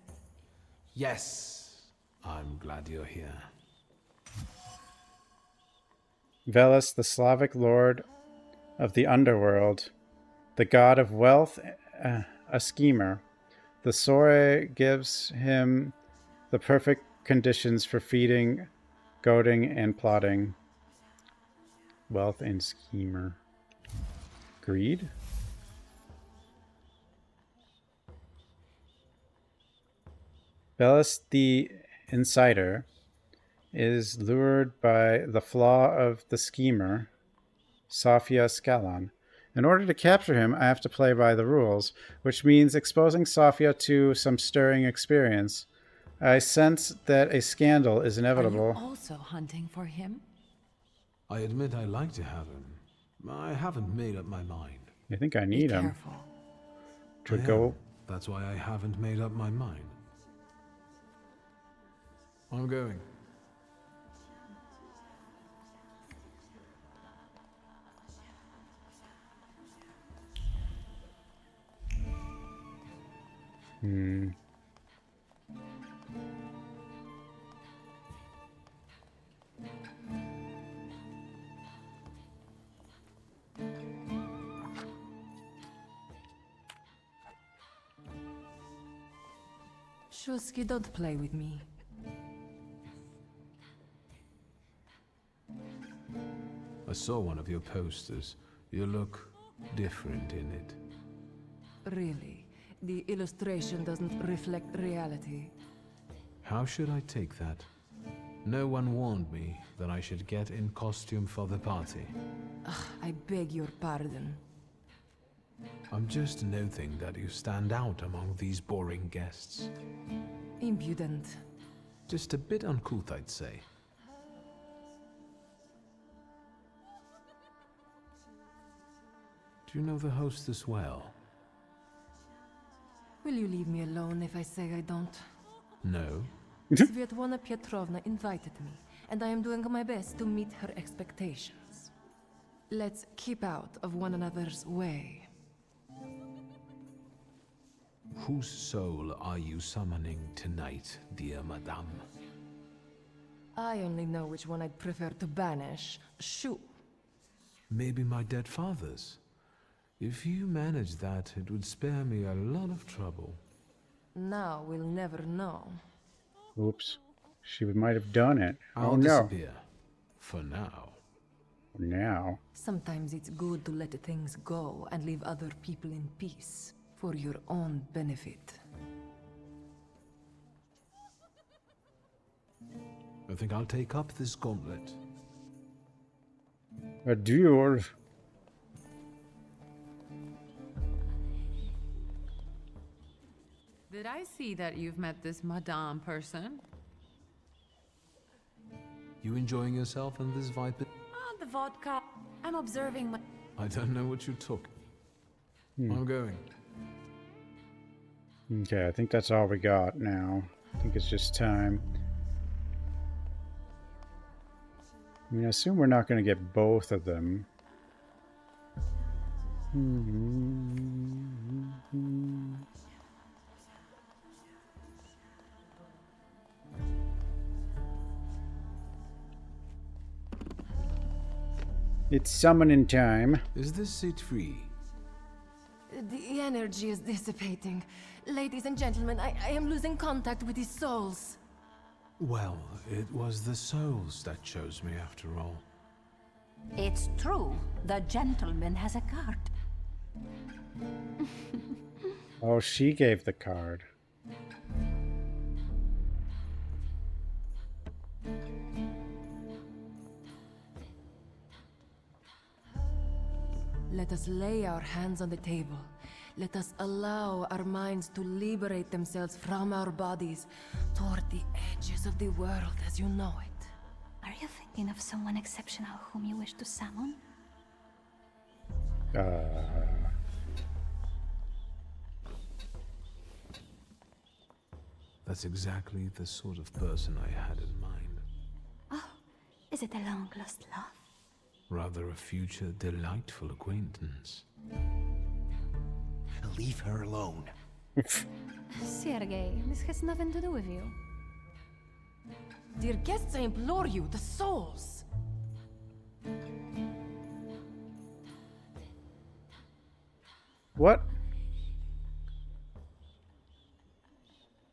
Yes. I'm glad you're here. Veles, the Slavic lord of the underworld, the god of wealth, a schemer. The Sore gives him the perfect conditions for feeding, goading, and plotting. Wealth and schemer. Greed? Veles the Insider is lured by the flaw of the schemer, Sofia Skalan. In order to capture him, I have to play by the rules, which means exposing Sofia to some stirring experience. I sense that a scandal is inevitable. Are you also hunting for him? I admit I like to have him. I haven't made up my mind. I think I need him. Careful. To go. That's why I haven't made up my mind. I'm going. Shusky, don't play with me. I saw one of your posters. You look different in it. Really? The illustration doesn't reflect reality. How should I take that? No one warned me that I should get in costume for the party. Ugh, I beg your pardon. I'm just noting that you stand out among these boring guests. Impudent. Just a bit uncouth, I'd say. Do you know the hostess well? Will you leave me alone if I say I don't? No. Svetlana Petrovna invited me, and I am doing my best to meet her expectations. Let's keep out of one another's way. Whose soul are you summoning tonight, dear madame? I only know which one I'd prefer to banish. Shoo. Maybe my dead father's. If you manage that, it would spare me a lot of trouble. Now we'll never know. Oops. She might have done it. I'll Oh no. disappear. For now. Now. Sometimes it's good to let things go and leave other people in peace, for your own benefit. I think I'll take up this gauntlet. A duel. Did I see that you've met this madame person? You enjoying yourself in this viper? Oh, the vodka. I'm observing my... I don't know what you took. I'm going. Okay, I think that's all we got now. I think it's just time. I mean, I assume we're not going to get both of them. It's summoning time. Is this seat free? The energy is dissipating. Ladies and gentlemen, I am losing contact with these souls. Well, it was the souls that chose me after all. It's true. The gentleman has a card. Oh, she gave the card. Let us lay our hands on the table. Let us allow our minds to liberate themselves from our bodies toward the edges of the world as you know it. Are you thinking of someone exceptional whom you wish to summon? That's exactly the sort of person I had in mind. Oh, is it a long-lost love? Rather a future delightful acquaintance. Leave her alone. Sergei, this has nothing to do with you. Dear guests, I implore you, the souls! What?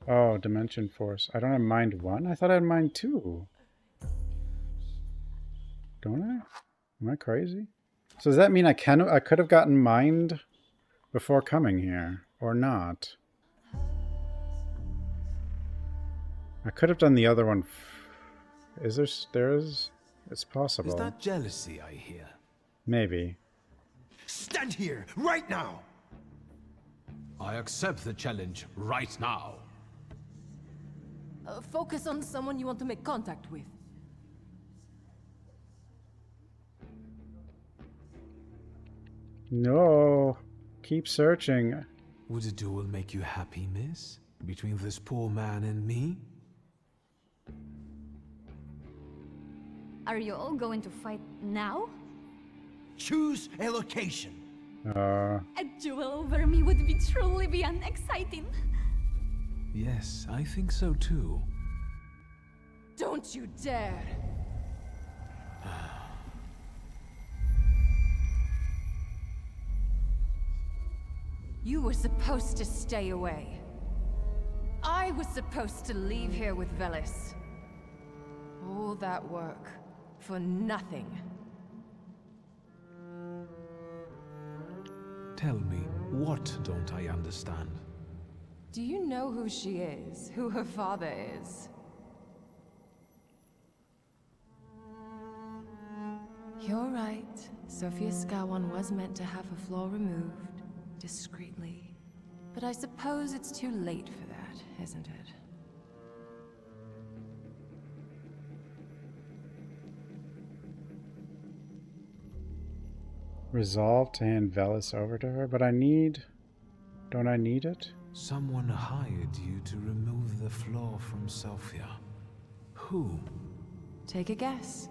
Oh, Dimension Force. I don't have Mind 1? I thought I had Mind 2. Don't I? Am I crazy? So does that mean I could have gotten Mind before coming here, or not? I could have done the other one. Is it's possible. Is that jealousy I hear? Maybe. Stand here, right now! I accept the challenge right now. Focus on someone you want to make contact with. No. Keep searching. Would a duel make you happy, miss? Between this poor man and me? Are you all going to fight now? Choose a location. A duel over me would be truly beyond exciting. Yes, I think so too. Don't you dare! You were supposed to stay away. I was supposed to leave here with Velis. All that work for nothing. Tell me, what don't I understand? Do you know who she is? Who her father is? You're right. Sofia Skawan was meant to have her flaw removed, discreetly. But I suppose it's too late for that, isn't it? Resolve to hand Velis over to her, but I need... Don't I need it? Someone hired you to remove the flaw from Sophia. Who? Take a guess.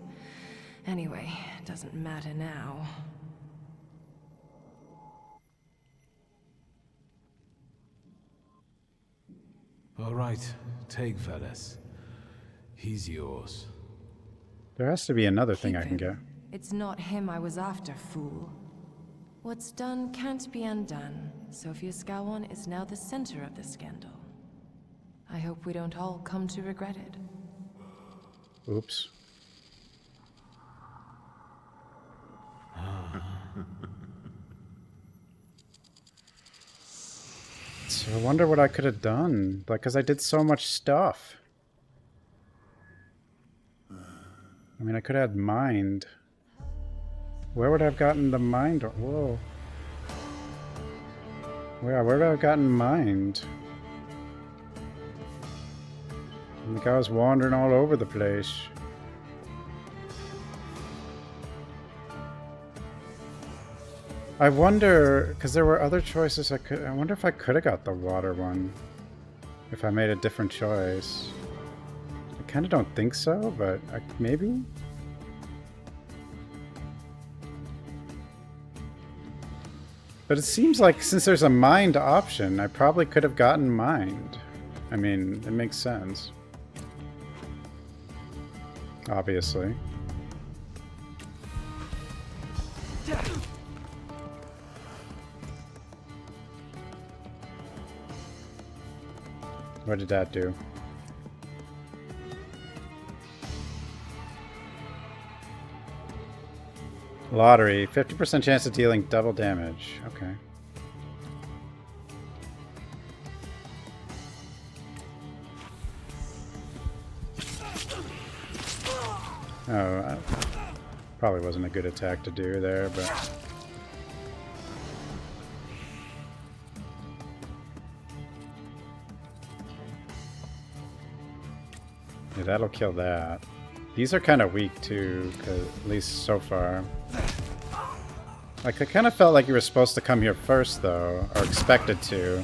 Anyway, doesn't matter now. All right, take Velis. He's yours. There has to be another thing I can get. It's not him I was after, fool. What's done can't be undone. Sophia Skowron is now the center of the scandal. I hope we don't all come to regret it. Oops. So I wonder what I could have done. Like, because I did so much stuff. I mean, I could have had mind. Where would I have gotten the mind? Whoa. Where would I have gotten mind? Like I was wandering all over the place. I wonder, because there were other choices I wonder if I could have got the water one. If I made a different choice. I kind of don't think so, but maybe? But it seems like since there's a mind option, I probably could have gotten mind. I mean, it makes sense. Obviously. What did that do? Lottery, 50% chance of dealing double damage. Okay. Oh, probably wasn't a good attack to do there, but... Yeah, that'll kill that. These are kind of weak too, at least so far. Like, I kind of felt like you were supposed to come here first, though, or expected to.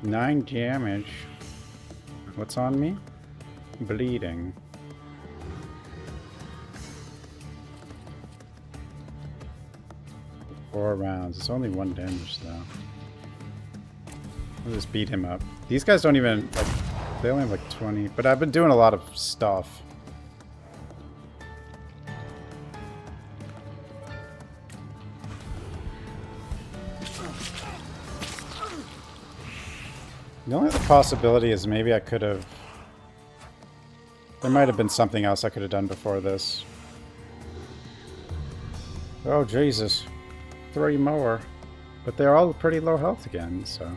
Nine damage. What's on me? Bleeding. Four rounds. It's only one damage, though. I'll just beat him up. These guys don't even, like, they only have like 20, but I've been doing a lot of stuff. The only other possibility is maybe I could have... There might have been something else I could have done before this. Oh, Jesus. 3 more. But they're all pretty low health again, so...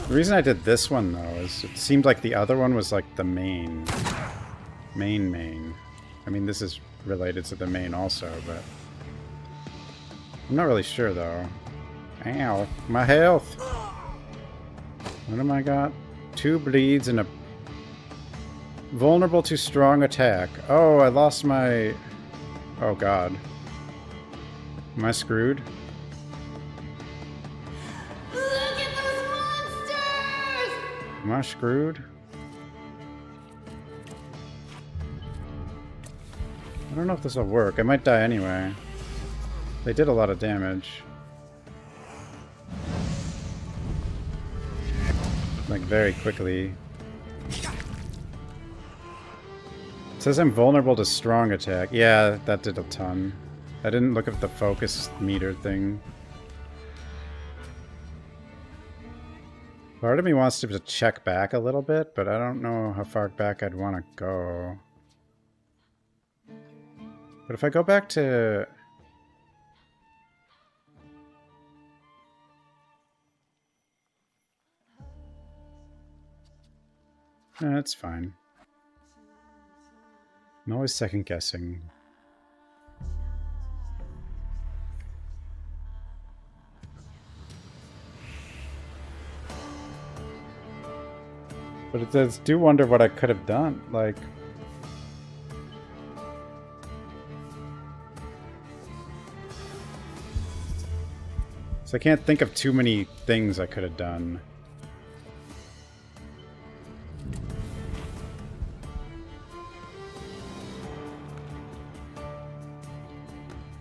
The reason I did this one, though, is it seemed like the other one was like the main. I mean, this is related to the main also, but... I'm not really sure, though. Ow. My health! What am I got? 2 bleeds and a... Vulnerable to strong attack. Oh, I lost my... Oh, God. Am I screwed? Am I screwed? I don't know if this will work. I might die anyway. They did a lot of damage. Like, very quickly. It says I'm vulnerable to strong attack. Yeah, that did a ton. I didn't look at the focus meter thing. Part of me wants to check back a little bit, but I don't know how far back I'd want to go. But if I go back to... That's fine. I'm always second guessing. But it does do wonder what I could have done, like... So I can't think of too many things I could have done.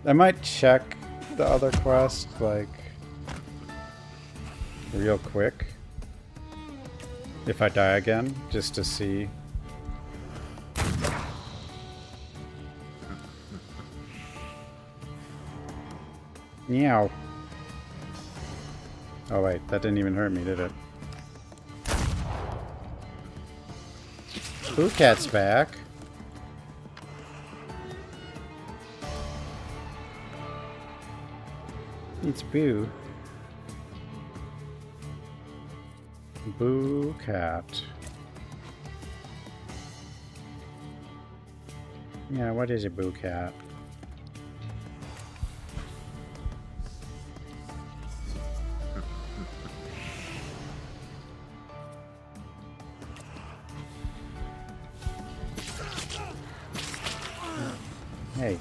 I might check the other quest, like, real quick. If I die again, just to see. Meow. Oh wait, that didn't even hurt me, did it? Boo Cat's back. It's Boo. Boo Cat. Yeah, what is a Boo Cat? Hey.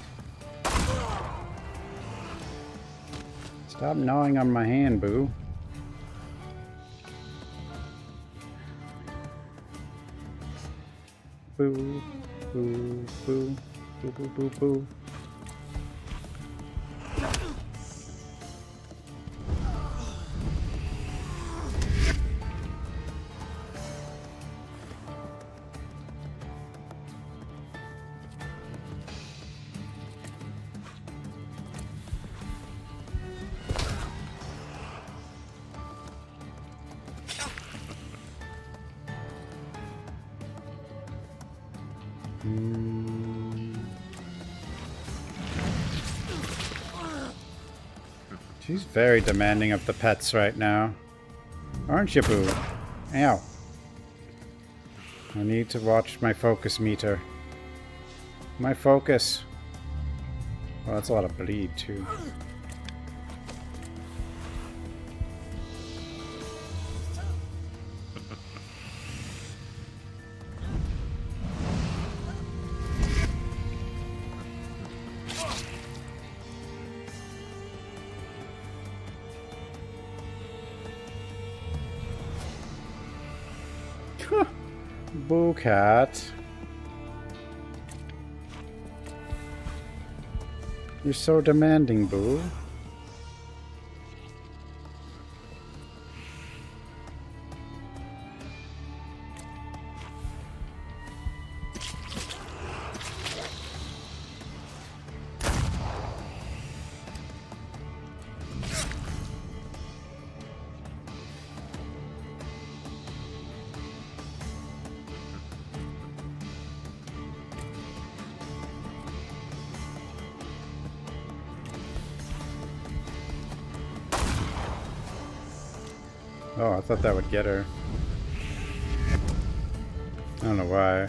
Stop gnawing on my hand, Boo. Boo, boo, boo, boo, boo, boo, boo. She's very demanding of the pets right now. Aren't you, Boo? Ow. I need to watch my focus meter. My focus. Well, that's a lot of bleed, too. Boo Cat. You're so demanding, Boo. Oh, I thought that would get her. I don't know why.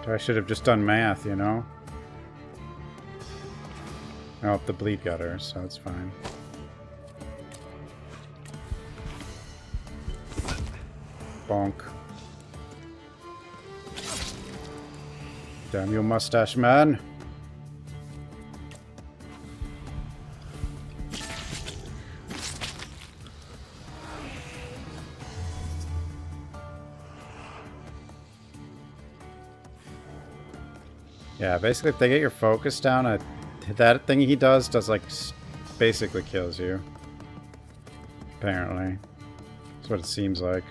I should have just done math, you know? Oh, the bleed got her, so it's fine. Bonk. Damn you, mustache man. Yeah, basically if they get your focus down, that thing he does like, basically kills you. Apparently. That's what it seems like.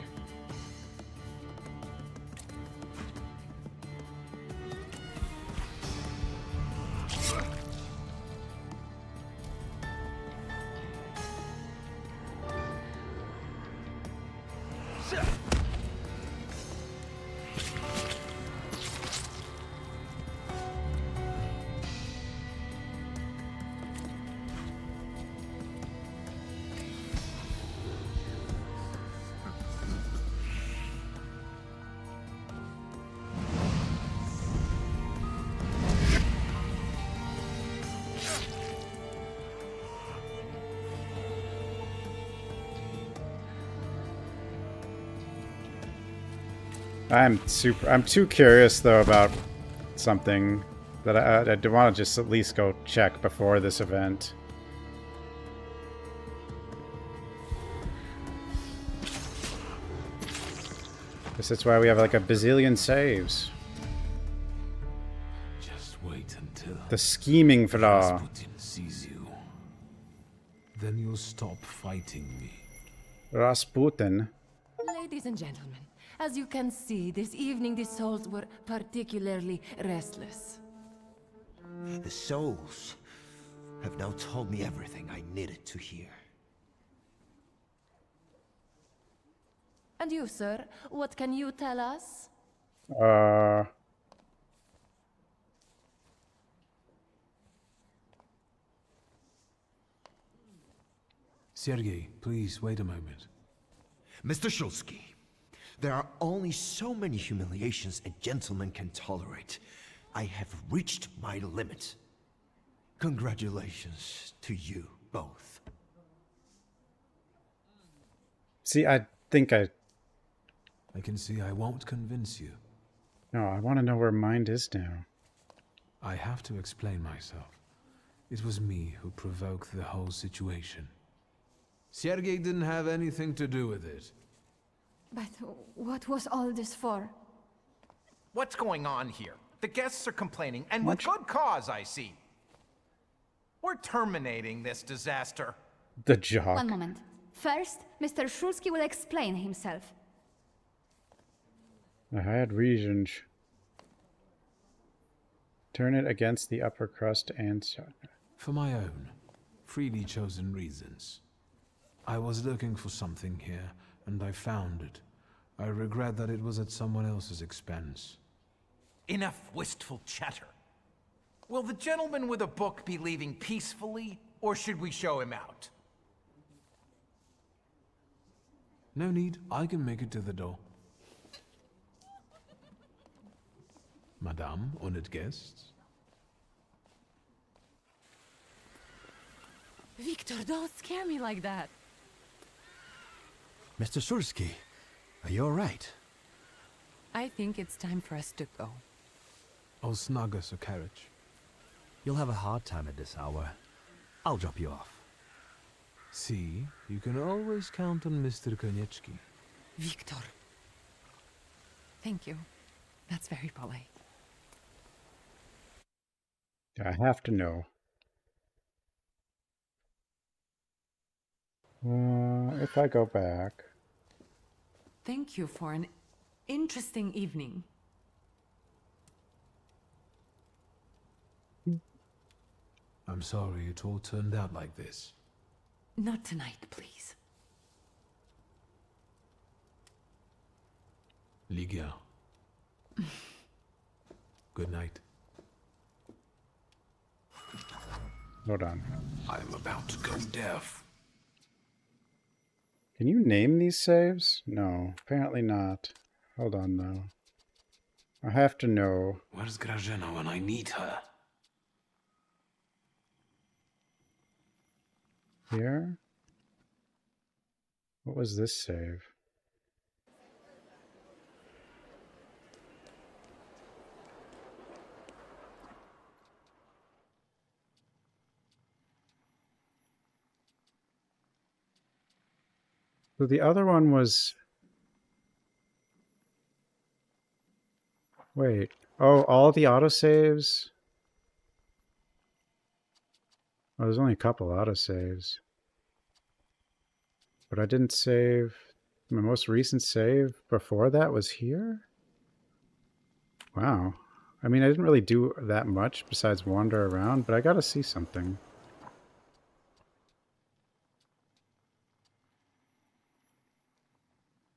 I'm too curious though about something that I do want to just at least go check before this event. This is why we have like a bazillion saves. Just wait until the scheming flaw. Rasputin sees you. Then you'll stop fighting me. Rasputin. Ladies and gentlemen, as you can see, this evening the souls were particularly restless. The souls have now told me everything I needed to hear. And you, sir, what can you tell us? Sergei, please wait a moment. Mr. Shulsky, there are only so many humiliations a gentleman can tolerate. I have reached my limit. Congratulations to you both. See, I think I can see I won't convince you. No, I want to know where Mind is now. I have to explain myself. It was me who provoked the whole situation. Sergei didn't have anything to do with it. But what was all this for? What's going on here? The guests are complaining, and with good cause, I see. We're terminating this disaster. The jock. One moment. First, Mr. Shulsky will explain himself. I had reasons. Turn it against the upper crust and... For my own, freely chosen reasons. I was looking for something here, and I found it. I regret that it was at someone else's expense. Enough wistful chatter. Will the gentleman with a book be leaving peacefully, or should we show him out? No need, I can make it to the door. Madame, honored guests. Victor, don't scare me like that. Mr. Shulsky, are you alright? I think it's time for us to go. I'll snug us a carriage. You'll have a hard time at this hour. I'll drop you off. See, you can always count on Mr. Konieczki. Victor. Thank you. That's very polite. I have to know. If I go back... Thank you for an interesting evening. I'm sorry it all turned out like this. Not tonight, please. Ligia. Good night. Hold on. I'm about to go deaf. Can you name these saves? No, apparently not. Hold on, though. I have to know. Where's Grażyna when I need her? Here? What was this save? So the other one was... Wait. Oh, all the autosaves? Oh, there's only a couple autosaves. But I didn't save... My most recent save before that was here? Wow. I mean, I didn't really do that much besides wander around, but I gotta see something.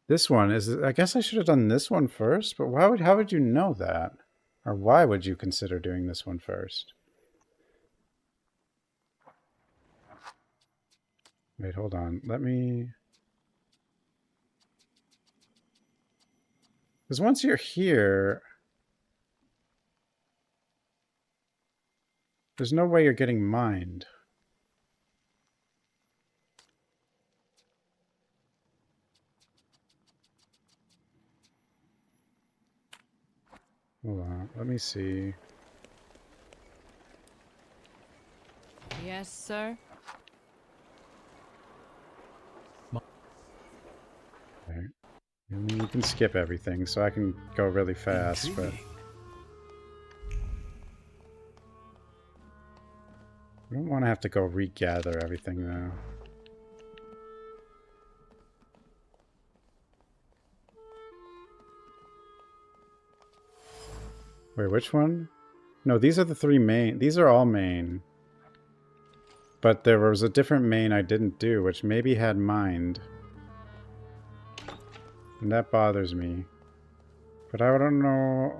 This one is, I guess I should have done this one first, but how would you know that? Or why would you consider doing this one first? Wait, hold on. Let me... Because once you're here, there's no way you're getting mined. Hold on, let me see. Yes, sir. Okay. I mean, you can skip everything, so I can go really fast, but... I don't want to have to go regather everything, though. Wait, which one? No, these are the 3 main. These are all main. But there was a different main I didn't do, which maybe had mind. And that bothers me. But I don't know...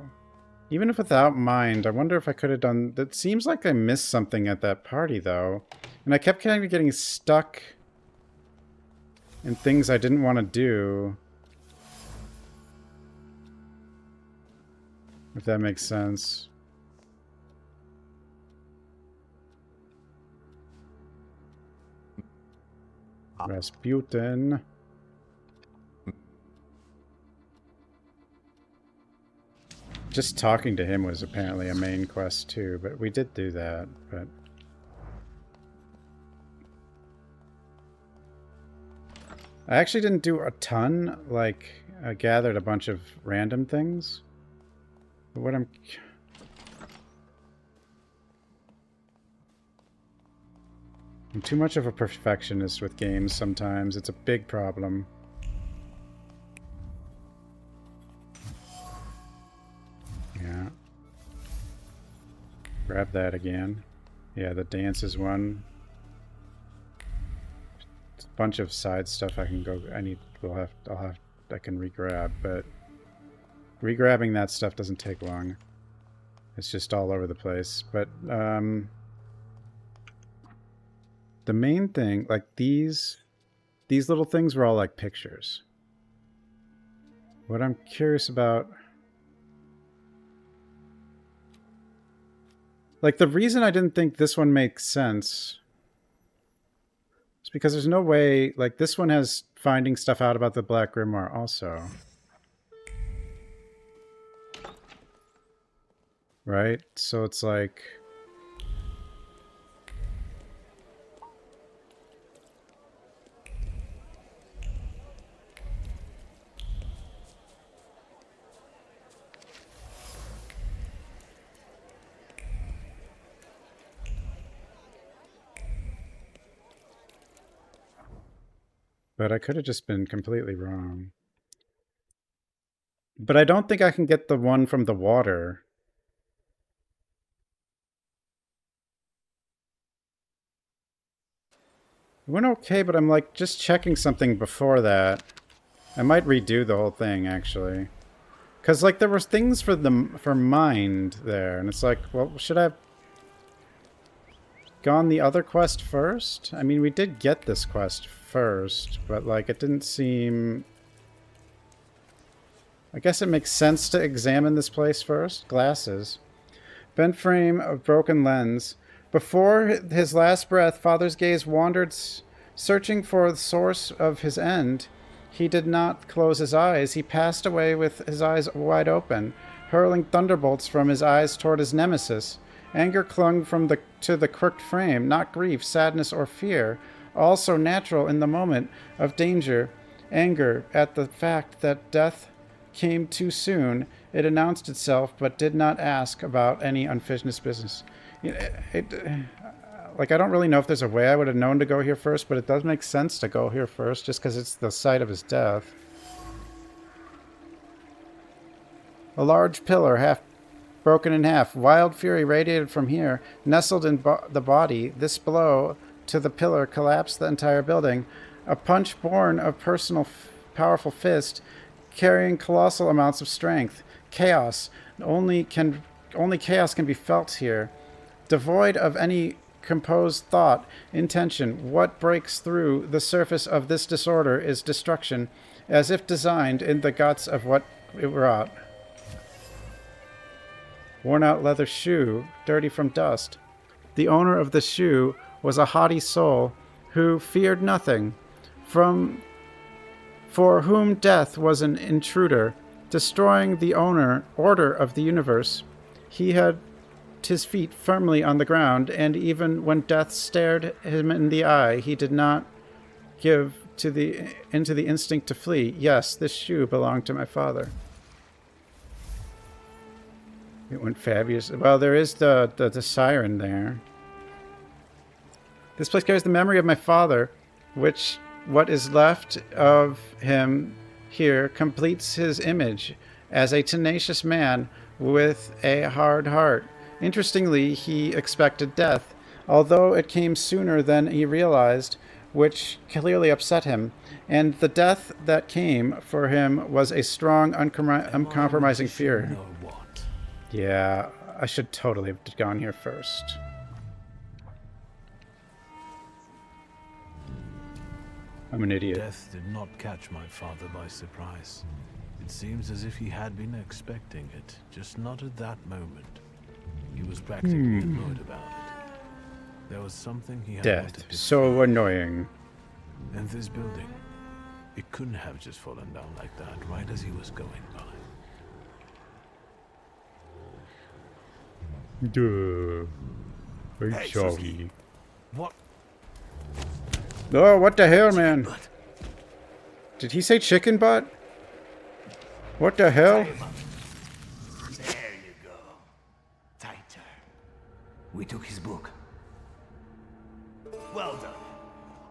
Even if without mind, I wonder if I could have done... It seems like I missed something at that party, though. And I kept kind of getting stuck in things I didn't want to do. If that makes sense. Rasputin. Just talking to him was apparently a main quest too, but we did do that, but... I actually didn't do a ton, like, I gathered a bunch of random things. But what I'm too much of a perfectionist with games sometimes. It's a big problem. Yeah. Grab that again. Yeah, the dance is one. It's a bunch of side stuff I can go... I can re-grab, but... Regrabbing that stuff doesn't take long. It's just all over the place. But, the main thing, like these little things were all like pictures. What I'm curious about... Like, the reason I didn't think this one makes sense is because there's no way... Like, this one has finding stuff out about the Black Grimoire also. Right? So it's like... But I could have just been completely wrong. But I don't think I can get the one from the water. It went okay, but I'm like just checking something before that. I might redo the whole thing, actually. Because like there was things for mind there, and it's like, well, should I have gone the other quest first? I mean, we did get this quest first, but like it didn't seem... I guess it makes sense to examine this place first. Glasses. Bent frame of broken lens. Before his last breath, Father's gaze wandered, searching for the source of his end. He did not close his eyes. He passed away with his eyes wide open, hurling thunderbolts from his eyes toward his nemesis. Anger clung to the crooked frame, not grief, sadness, or fear. All so natural in the moment of danger. Anger at the fact that death came too soon. It announced itself, but did not ask about any unfinished business. Like, I don't really know if there's a way I would have known to go here first, but it does make sense to go here first, just because it's the site of his death. A large pillar, half broken in half. Wild fury radiated from here, nestled in the body. This blow to the pillar collapsed the entire building. A punch born of powerful fist, carrying colossal amounts of strength. Chaos. Only chaos can be felt here. Devoid of any composed thought, intention, what breaks through the surface of this disorder is destruction, as if designed in the guts of what it wrought. Worn-out leather shoe, dirty from dust. The owner of the shoe was a haughty soul who feared nothing, for whom death was an intruder, destroying the order of the universe. He had his feet firmly on the ground, and even when death stared him in the eye, he did not give into the instinct to flee. Yes, this shoe belonged to my father. It went fabulous. Well, there is the siren there. This place carries the memory of my father, which what is left of him here completes his image as a tenacious man with a hard heart. Interestingly, he expected death, although it came sooner than he realized, which clearly upset him. And the death that came for him was a strong, uncompromising fear. Yeah, I should totally have gone here first. I'm an idiot. Death did not catch my father by surprise. It seems as if he had been expecting it, just not at that moment. He was practically annoyed about it. There was something he had wanted Death. to So annoying. And this building, it couldn't have just fallen down like that, right as he was going by. Duh. Very Hey, sorry. Suski. What? Oh, what the hell, man? Did he say chicken butt? What the hell? There you go. Tighter. We took his book. Well done.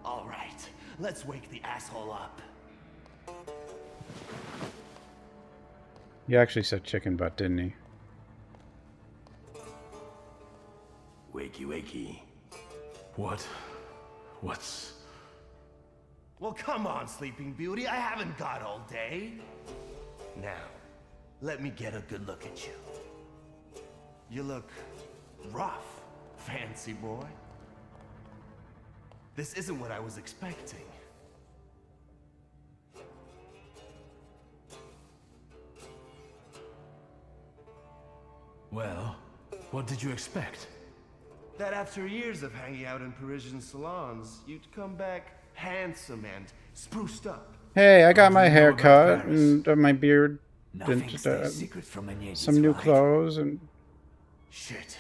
All right. Let's wake the asshole up. He actually said chicken butt, didn't he? Wakey, wakey. What's... Well, come on, Sleeping Beauty. I haven't got all day. Now, let me get a good look at you. You look rough, fancy boy. This isn't what I was expecting. Well, what did you expect? That after years of hanging out in Parisian salons, you'd come back handsome and spruced up. Hey, I got my hair cut and my beard. Nothing And, stays secret from Agnesi's some new wife. clothes and. Shit.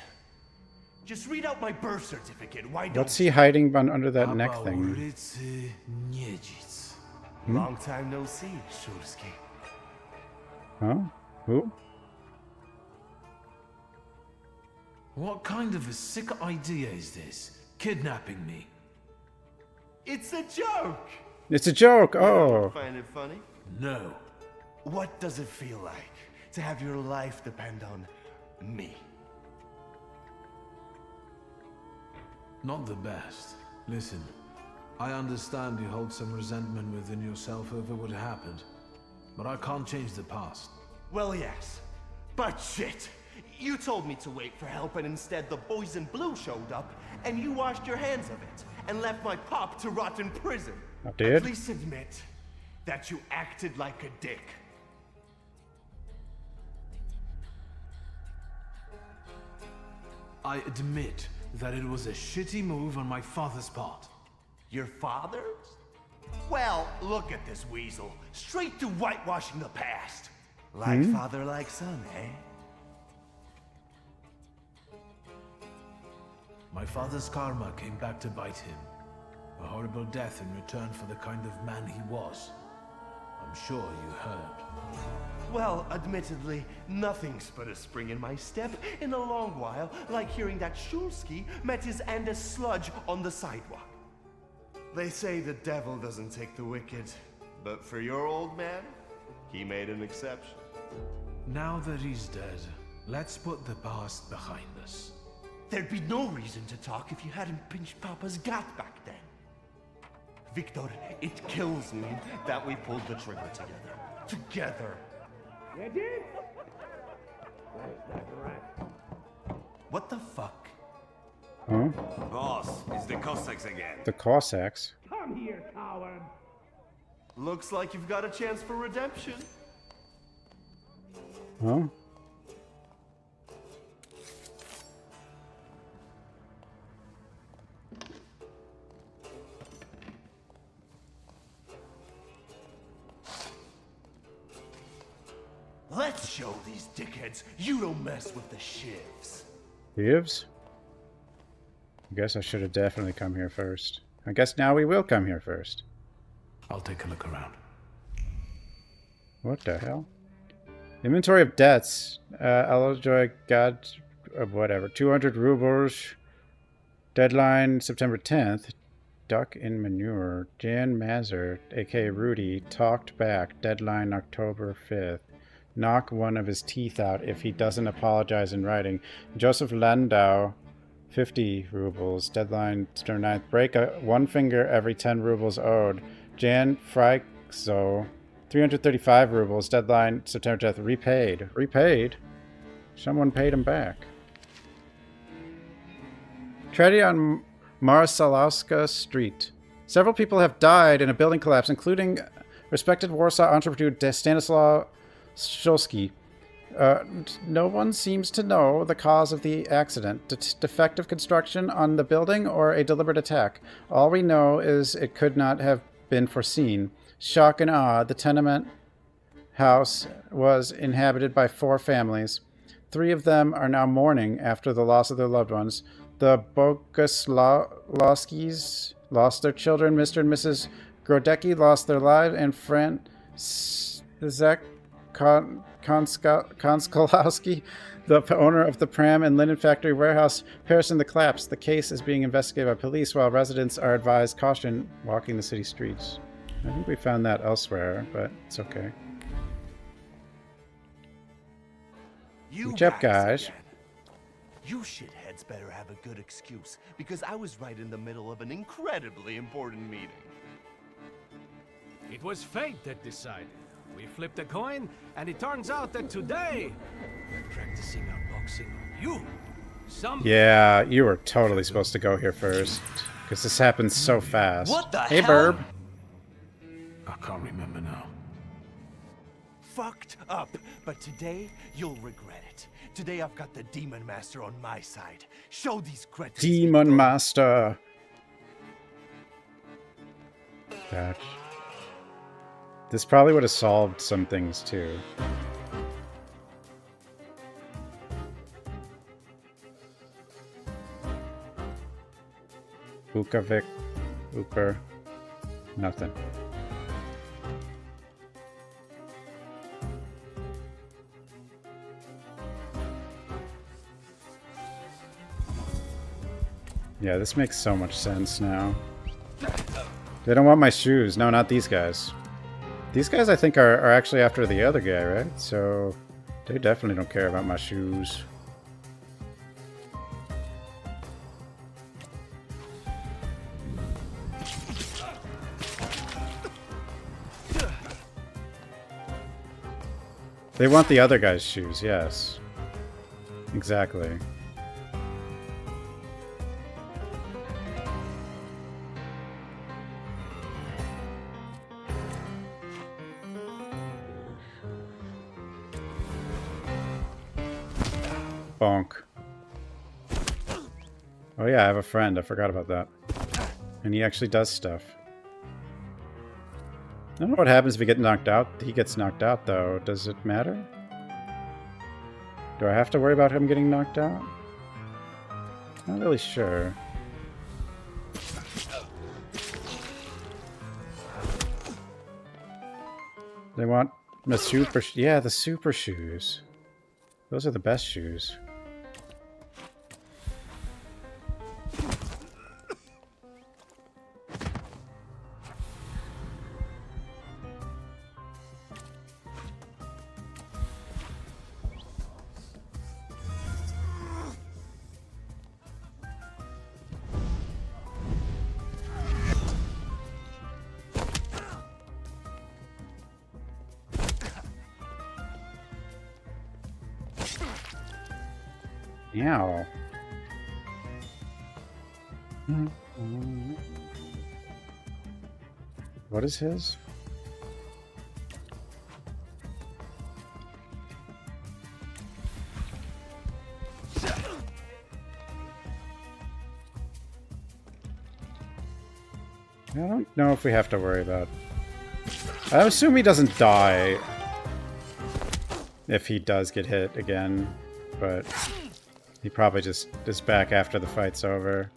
Just read out my birth certificate. Why don't What's he hiding under that neck thing? Long time no see, Shulsky. Huh? Who? What kind of a sick idea is this? Kidnapping me? It's a joke! It's a joke! You Oh. don't find it funny? No. What does it feel like to have your life depend on me? Not the best. Listen, I understand you hold some resentment within yourself over what happened, but I can't change the past. Well, yes. But shit! You told me to wait for help, and instead the boys in blue showed up, and you washed your hands of it, and left my pop to rot in prison. I did? At least admit that you acted like a dick. I admit that it was a shitty move on my father's part. Your father's? Well, look at this weasel. Straight to whitewashing the past. Like father, like son, eh? My father's karma came back to bite him. A horrible death in return for the kind of man he was. I'm sure you heard. Well, admittedly, nothing's put a spring in my step in a long while, like hearing that Shulsky met his Andes sludge on the sidewalk. They say the devil doesn't take the wicked, but for your old man, he made an exception. Now that he's dead, let's put the past behind us. There'd be no reason to talk if you hadn't pinched Papa's gut back then. Victor, it kills me that we pulled the trigger together. Together. What the fuck? Huh? Boss, it's the Cossacks again. The Cossacks? Come here, coward. Looks like you've got a chance for redemption. Huh? Let's show these dickheads you don't mess with the shivs. Shivs? I guess I should have definitely come here first. I guess now we will come here first. I'll take a look around. What the hell? Inventory of debts. Allojoy God whatever. 200 rubles. Deadline September 10th. Duck in manure. Jan Mazur, aka Rudy, talked back. Deadline October 5th. Knock one of his teeth out if he doesn't apologize in writing. Joseph Landau, 50 rubles. Deadline September 9th. Break one finger every 10 rubles owed. Jan Freixo, 335 rubles. Deadline September 10th. Repaid. Repaid? Someone paid him back. Tragedy on Marsalowska Street. Several people have died in a building collapse, including respected Warsaw entrepreneur Stanislaw Szulski. No one seems to know the cause of the accident. Defective construction on the building or a deliberate attack. All we know is it could not have been foreseen. Shock and awe. The tenement house was inhabited by 4 families. 3 of them are now mourning after the loss of their loved ones. The Boguslawskis lost their children. Mr. and Mrs. Grodecki lost their lives, and Franciszek Konskolowski, the owner of the Pram and Linen Factory warehouse, perished in the collapse. The case is being investigated by police, while residents are advised caution walking the city streets. I think we found that elsewhere, but it's okay. Good job, guys. Again. You shitheads better have a good excuse, because I was right in the middle of an incredibly important meeting. It was fate that decided. We flipped a coin, and it turns out that today we're practicing our boxing on you. Yeah, you were totally supposed to go here first, because this happens so fast. What the Hey, hell? Burb. I can't remember now. Fucked up, but today you'll regret it. Today I've got the Demon Master on my side. Show these cretins. Demon Master. Gosh. This probably would have solved some things too. Bukovic. Uper. Nothing. Yeah, this makes so much sense now. They don't want my shoes. No, not these guys. These guys, I think, are actually after the other guy, right? So they definitely don't care about my shoes. They want the other guy's shoes, yes. Exactly. Bonk. Oh yeah, I have a friend. I forgot about that. And he actually does stuff. I don't know what happens if he gets knocked out. He gets knocked out, though. Does it matter? Do I have to worry about him getting knocked out? Not really sure. They want the super... Yeah, the super shoes. Those are the best shoes. Ow. What is his? I don't know if we have to worry about... I assume he doesn't die. if he does get hit again, but he probably just is back after the fight's over.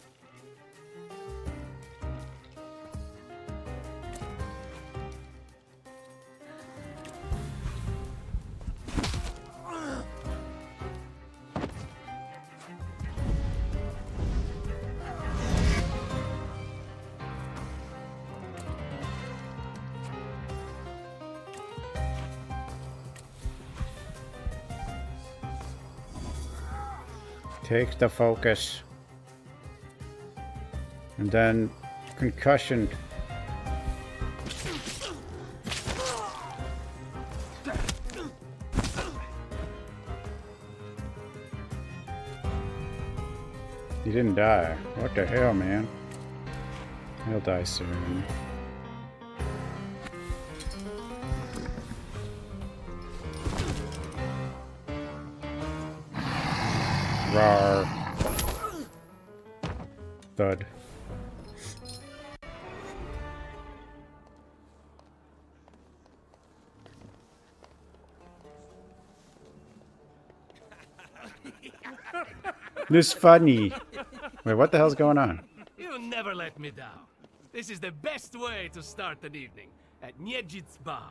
Take the focus. And then concussion. He didn't die. What the hell, man? He'll die soon. Rawr. Thud. This funny. Wait, what the hell's going on? You never let me down. This is the best way to start an evening at Niedzic's bar.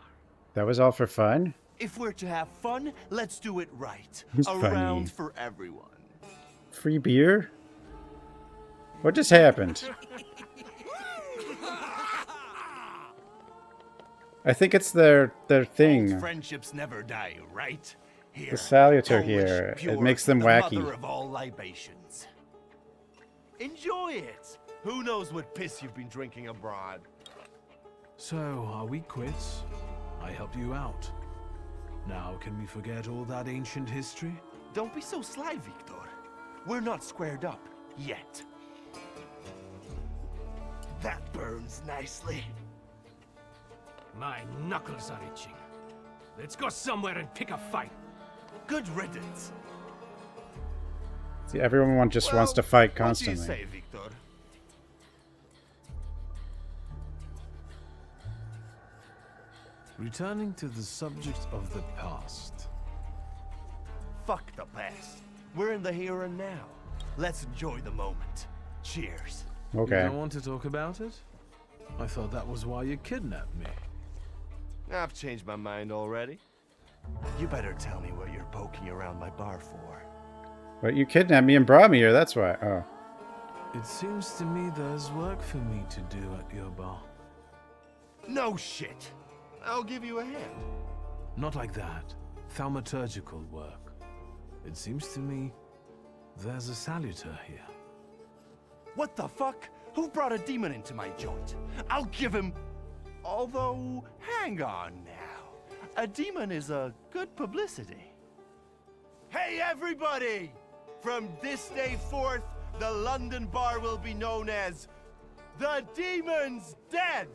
That was all for fun? If we're to have fun, let's do it right. It's A funny. round for everyone. Free beer? What just happened? I think it's their thing. Friendships never die, right? Here, The salutor Polish, here. pure, It makes them the wacky. mother of all libations. Enjoy it. Who knows what piss you've been drinking abroad? So, are we quits? I helped you out. Now, can we forget all that ancient history? Don't be so sly, Victor. We're not squared up yet. That burns nicely. My knuckles are itching. Let's go somewhere and pick a fight. Good riddance. See, everyone just wants to fight What do you constantly. say, Victor? Returning to the subject of the past. Fuck the past. We're in the here and now. Let's enjoy the moment. Cheers. Okay. You don't want to talk about it? I thought that was why you kidnapped me. I've changed my mind already. You better tell me what you're poking around my bar for. But you kidnapped me and brought me here, that's why. Oh. It seems to me there's work for me to do at your bar. No shit. I'll give you a hand. Not like that. Thaumaturgical work. It seems to me there's a salutor here. What the fuck? Who brought a demon into my joint? I'll give him... Although, hang on now. A demon is a good publicity. Hey everybody! From this day forth, the London bar will be known as The Demon's Den!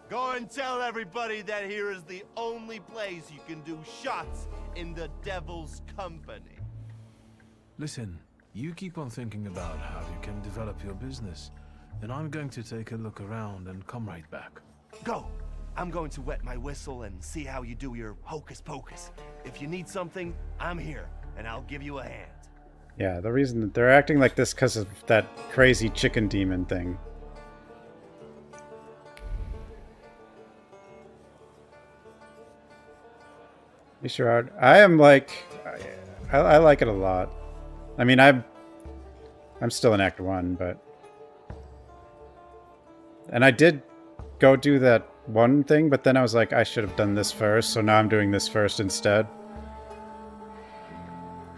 Go and tell everybody that here is the only place you can do shots in the devil's company. Listen, you keep on thinking about how you can develop your business, and I'm going to take a look around and come right back. Go! I'm going to wet my whistle and see how you do your hocus pocus. If you need something, I'm here, and I'll give you a hand. Yeah, the reason that they're acting like this because of that crazy chicken demon thing. You sure are. I am like... I like it a lot. I mean, I'm still in Act 1, but... And I did go do that one thing, but then I was like, I should have done this first, so now I'm doing this first instead.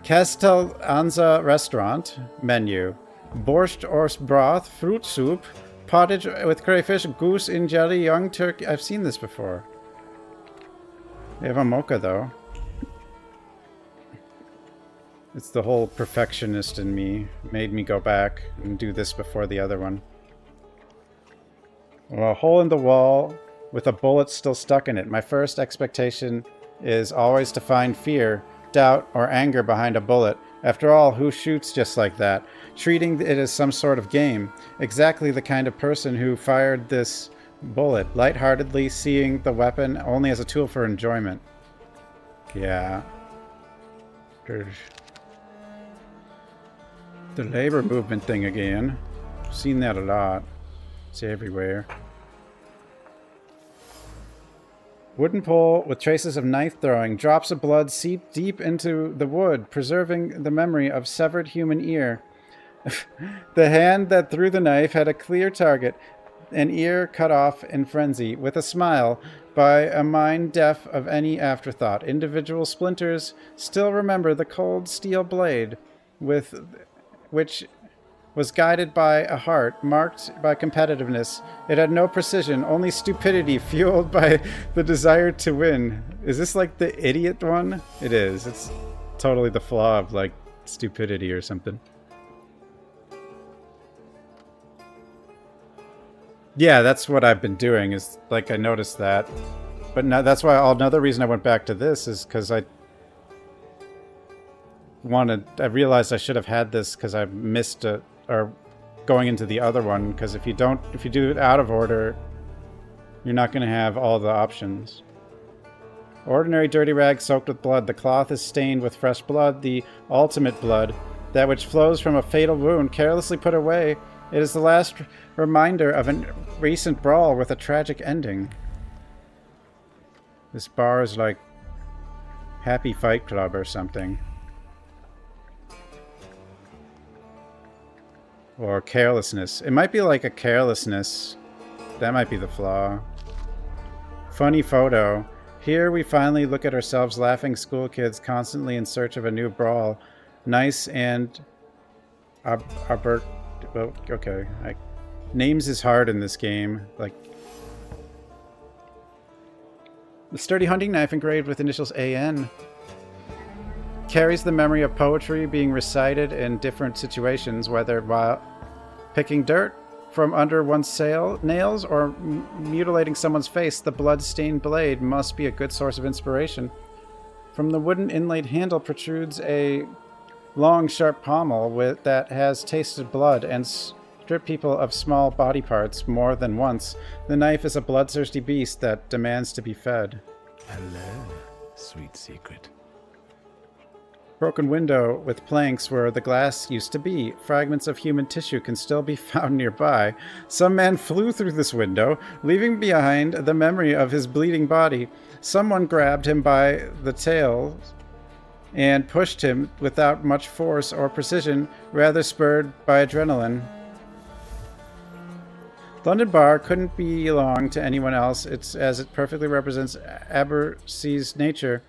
Castel Anza restaurant menu: borscht or broth, fruit soup, pottage with crayfish, goose in jelly, young turkey. I've seen this before. They have a mocha though. It's the whole perfectionist in me made me go back and do this before the other one. Well, a hole in the wall with a bullet still stuck in it. My first expectation is always to find fear, doubt, or anger behind a bullet. After all, who shoots just like that? Treating it as some sort of game. Exactly the kind of person who fired this bullet, lightheartedly seeing the weapon only as a tool for enjoyment. Yeah. There's the labor movement thing again. Seen that a lot. It's everywhere. Wooden pole with traces of knife throwing. Drops of blood seep deep into the wood, preserving the memory of severed human ear. The hand that threw the knife had a clear target, an ear cut off in frenzy, with a smile, by a mind deaf of any afterthought. Individual splinters still remember the cold steel blade, which was guided by a heart marked by competitiveness. It had no precision, only stupidity fueled by the desire to win. Is this like the idiot one? It is. It's totally the flaw of like stupidity or something. Yeah, that's what I've been doing, is like I noticed that. But now that's why another reason I went back to this is because I realized I should have had this because I missed it, or going into the other one, because if you do it out of order, you're not going to have all the options. Ordinary dirty rag soaked with blood. The cloth is stained with fresh blood, the ultimate blood, that which flows from a fatal wound, carelessly put away. It is the last reminder of a recent brawl with a tragic ending. This bar is like Happy Fight Club or something. Or carelessness. It might be like a carelessness. That might be the flaw. Funny photo. Here we finally look at ourselves laughing school kids constantly in search of a new brawl. Nice and... Albert... Well, okay. Names is hard in this game. Like... The sturdy hunting knife engraved with initials AN carries the memory of poetry being recited in different situations, whether while picking dirt from under one's nails or mutilating someone's face. The blood-stained blade must be a good source of inspiration. From the wooden inlaid handle protrudes a long, sharp pommel that has tasted blood and stripped people of small body parts more than once. The knife is a bloodthirsty beast that demands to be fed. Hello, sweet secret. Broken window with planks where the glass used to be. Fragments of human tissue can still be found nearby. Some man flew through this window, leaving behind the memory of his bleeding body. Someone grabbed him by the tail and pushed him without much force or precision, rather spurred by adrenaline. London Bar couldn't belong to anyone else, as it perfectly represents Abersea's nature.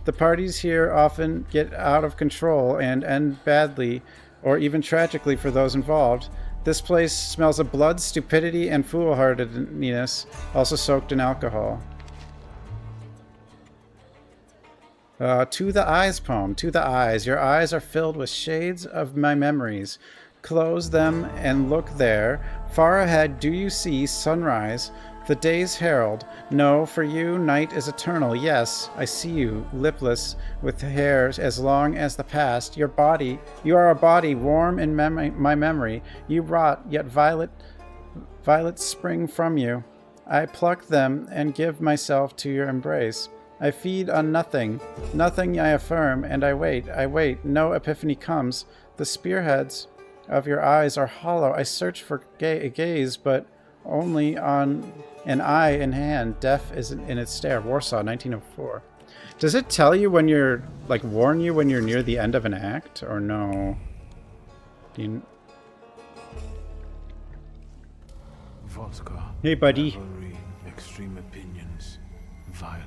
The parties here often get out of control and end badly, or even tragically for those involved. This place smells of blood, stupidity, and foolhardiness, also soaked in alcohol. To the Eyes poem. To the eyes. Your eyes are filled with shades of my memories. Close them and look there. Far ahead do you see sunrise, the day's herald? No, for you night is eternal. Yes, I see you, lipless, with hair as long as the past. You are a body warm in my memory. You rot, yet violets spring from you. I pluck them and give myself to your embrace. I feed on nothing, I affirm, and I wait. No epiphany comes. The spearheads of your eyes are hollow. I search for a gaze, but only on an eye in hand. Deaf is in its stare. Warsaw, 1904. Does it tell you when you're, like, warn you when you're near the end of an act, or no? Vodka. Hey, buddy. Revelry, extreme opinions, violence.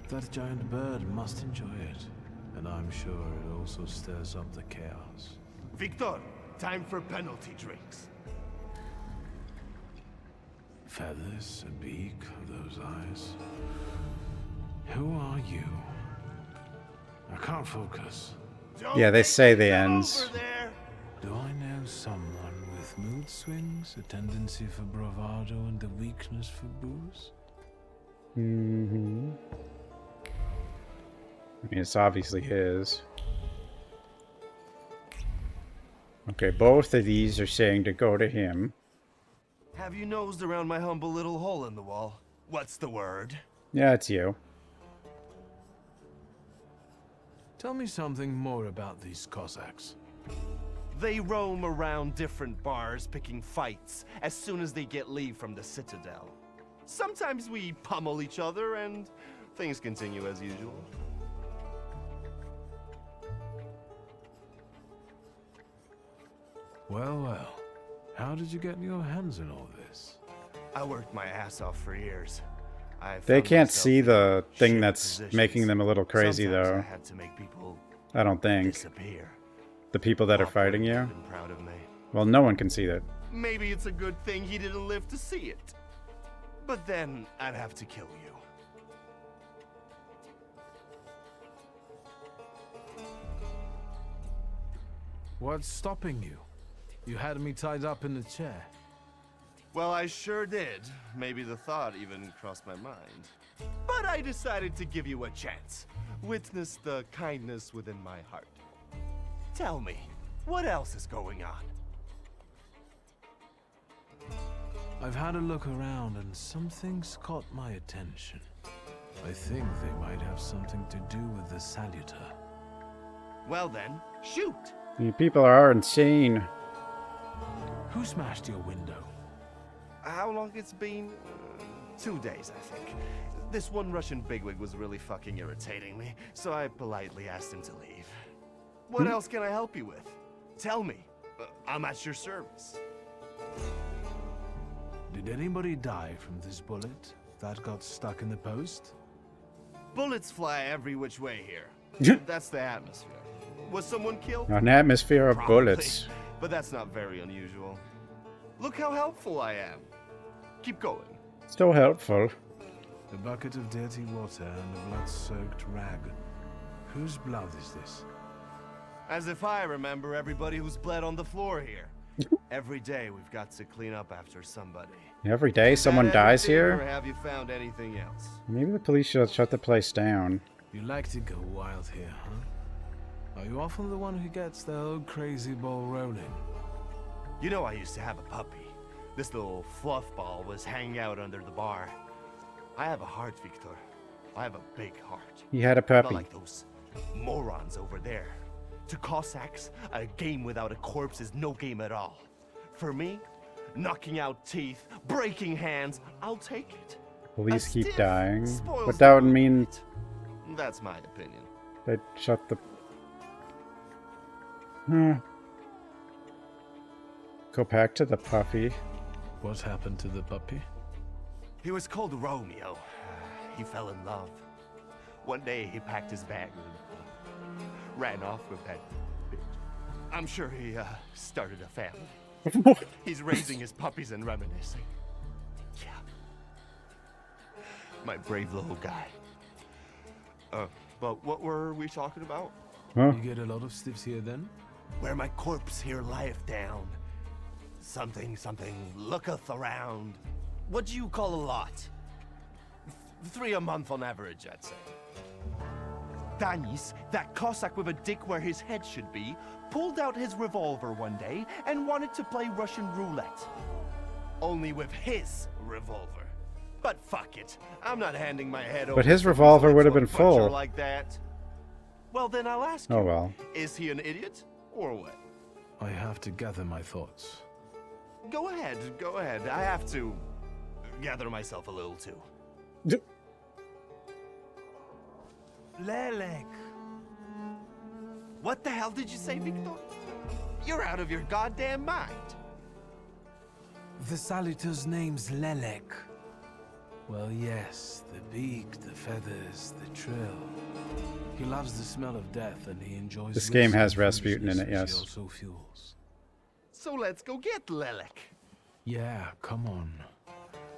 That giant bird must enjoy it, and I'm sure it also stirs up the chaos. Victor, time for penalty drinks. Feathers, a beak, those eyes. Who are you? I can't focus. Yeah, they say the ends. Do I know someone with mood swings, a tendency for bravado, and a weakness for booze? Mm-hmm. I mean, it's obviously his. Okay, both of these are saying to go to him. Have you nosed around my humble little hole in the wall? What's the word? Yeah, it's you. Tell me something more about these Cossacks. They roam around different bars picking fights as soon as they get leave from the Citadel. Sometimes we pummel each other and things continue as usual. Well, well. How did you get your hands on all this? I worked my ass off for years. They can't see the thing that's making them a little crazy, Sometimes though. I had to make people I don't think. disappear. The people that are fighting you? Been proud of me. Well, no one can see that. Maybe it's a good thing he didn't live to see it. But then I'd have to kill you. What's stopping you? You had me tied up in the chair. Well, I sure did. Maybe the thought even crossed my mind. But I decided to give you a chance. Witness the kindness within my heart. Tell me, what else is going on? I've had a look around and something's caught my attention. I think they might have something to do with the salutor. Well then, shoot! You people are insane. Who smashed your window? How long it's been? 2 days, I think. This one Russian bigwig was really fucking irritating me, so I politely asked him to leave. What else can I help you with? Tell me. I'm at your service. Did anybody die from this bullet that got stuck in the post? Bullets fly every which way here. That's the atmosphere. Was someone killed? An atmosphere of Probably, bullets. But that's not very unusual. Look how helpful I am. Keep going. Still helpful. A bucket of dirty water and a blood-soaked rag. Whose blood is this? As if I remember everybody who's bled on the floor here. Every day we've got to clean up after somebody. Every day someone Is that dies everything, here? Or have you found anything else? Maybe the police should shut the place down. You like to go wild here, huh? Are you often the one who gets the whole crazy ball rolling? You know, I used to have a puppy. This little fluff ball was hanging out under the bar. I have a heart, Victor. I have a big heart. He had a Not puppy. like those morons over there. To Cossacks, a game without a corpse is no game at all. For me, knocking out teeth, breaking hands, I'll take it. Police A keep stiff dying. spoils But the that would mean That's my opinion. they'd shut the... Go back to the puppy. What happened to the puppy? He was called Romeo. He fell in love. One day he packed his bag and ran off with that bitch. I'm sure he started a family. He's raising his puppies and reminiscing. Yeah. My brave little guy. But what were we talking about? You get a lot of stiffs here then? Where my corpse here lieth down. Something looketh around. What do you call a lot? 3 a month on average, I'd say. Danis, that Cossack with a dick where his head should be, pulled out his revolver one day and wanted to play Russian roulette. Only with his revolver. But fuck it, I'm not handing my head over. But his to revolver would have to a been butcher full. like that. Well, then I'll ask you. Oh well. Is he an idiot or what? I have to gather my thoughts. Go ahead. I have to gather myself a little too. Lelek. What the hell did you say, Victor? You're out of your goddamn mind. The salutor's name's Lelek. Well, yes, the beak, the feathers, the trill. He loves the smell of death and he enjoys... This game has Rasputin in it, yes. He also fuels. So let's go get Lelek. Yeah, come on.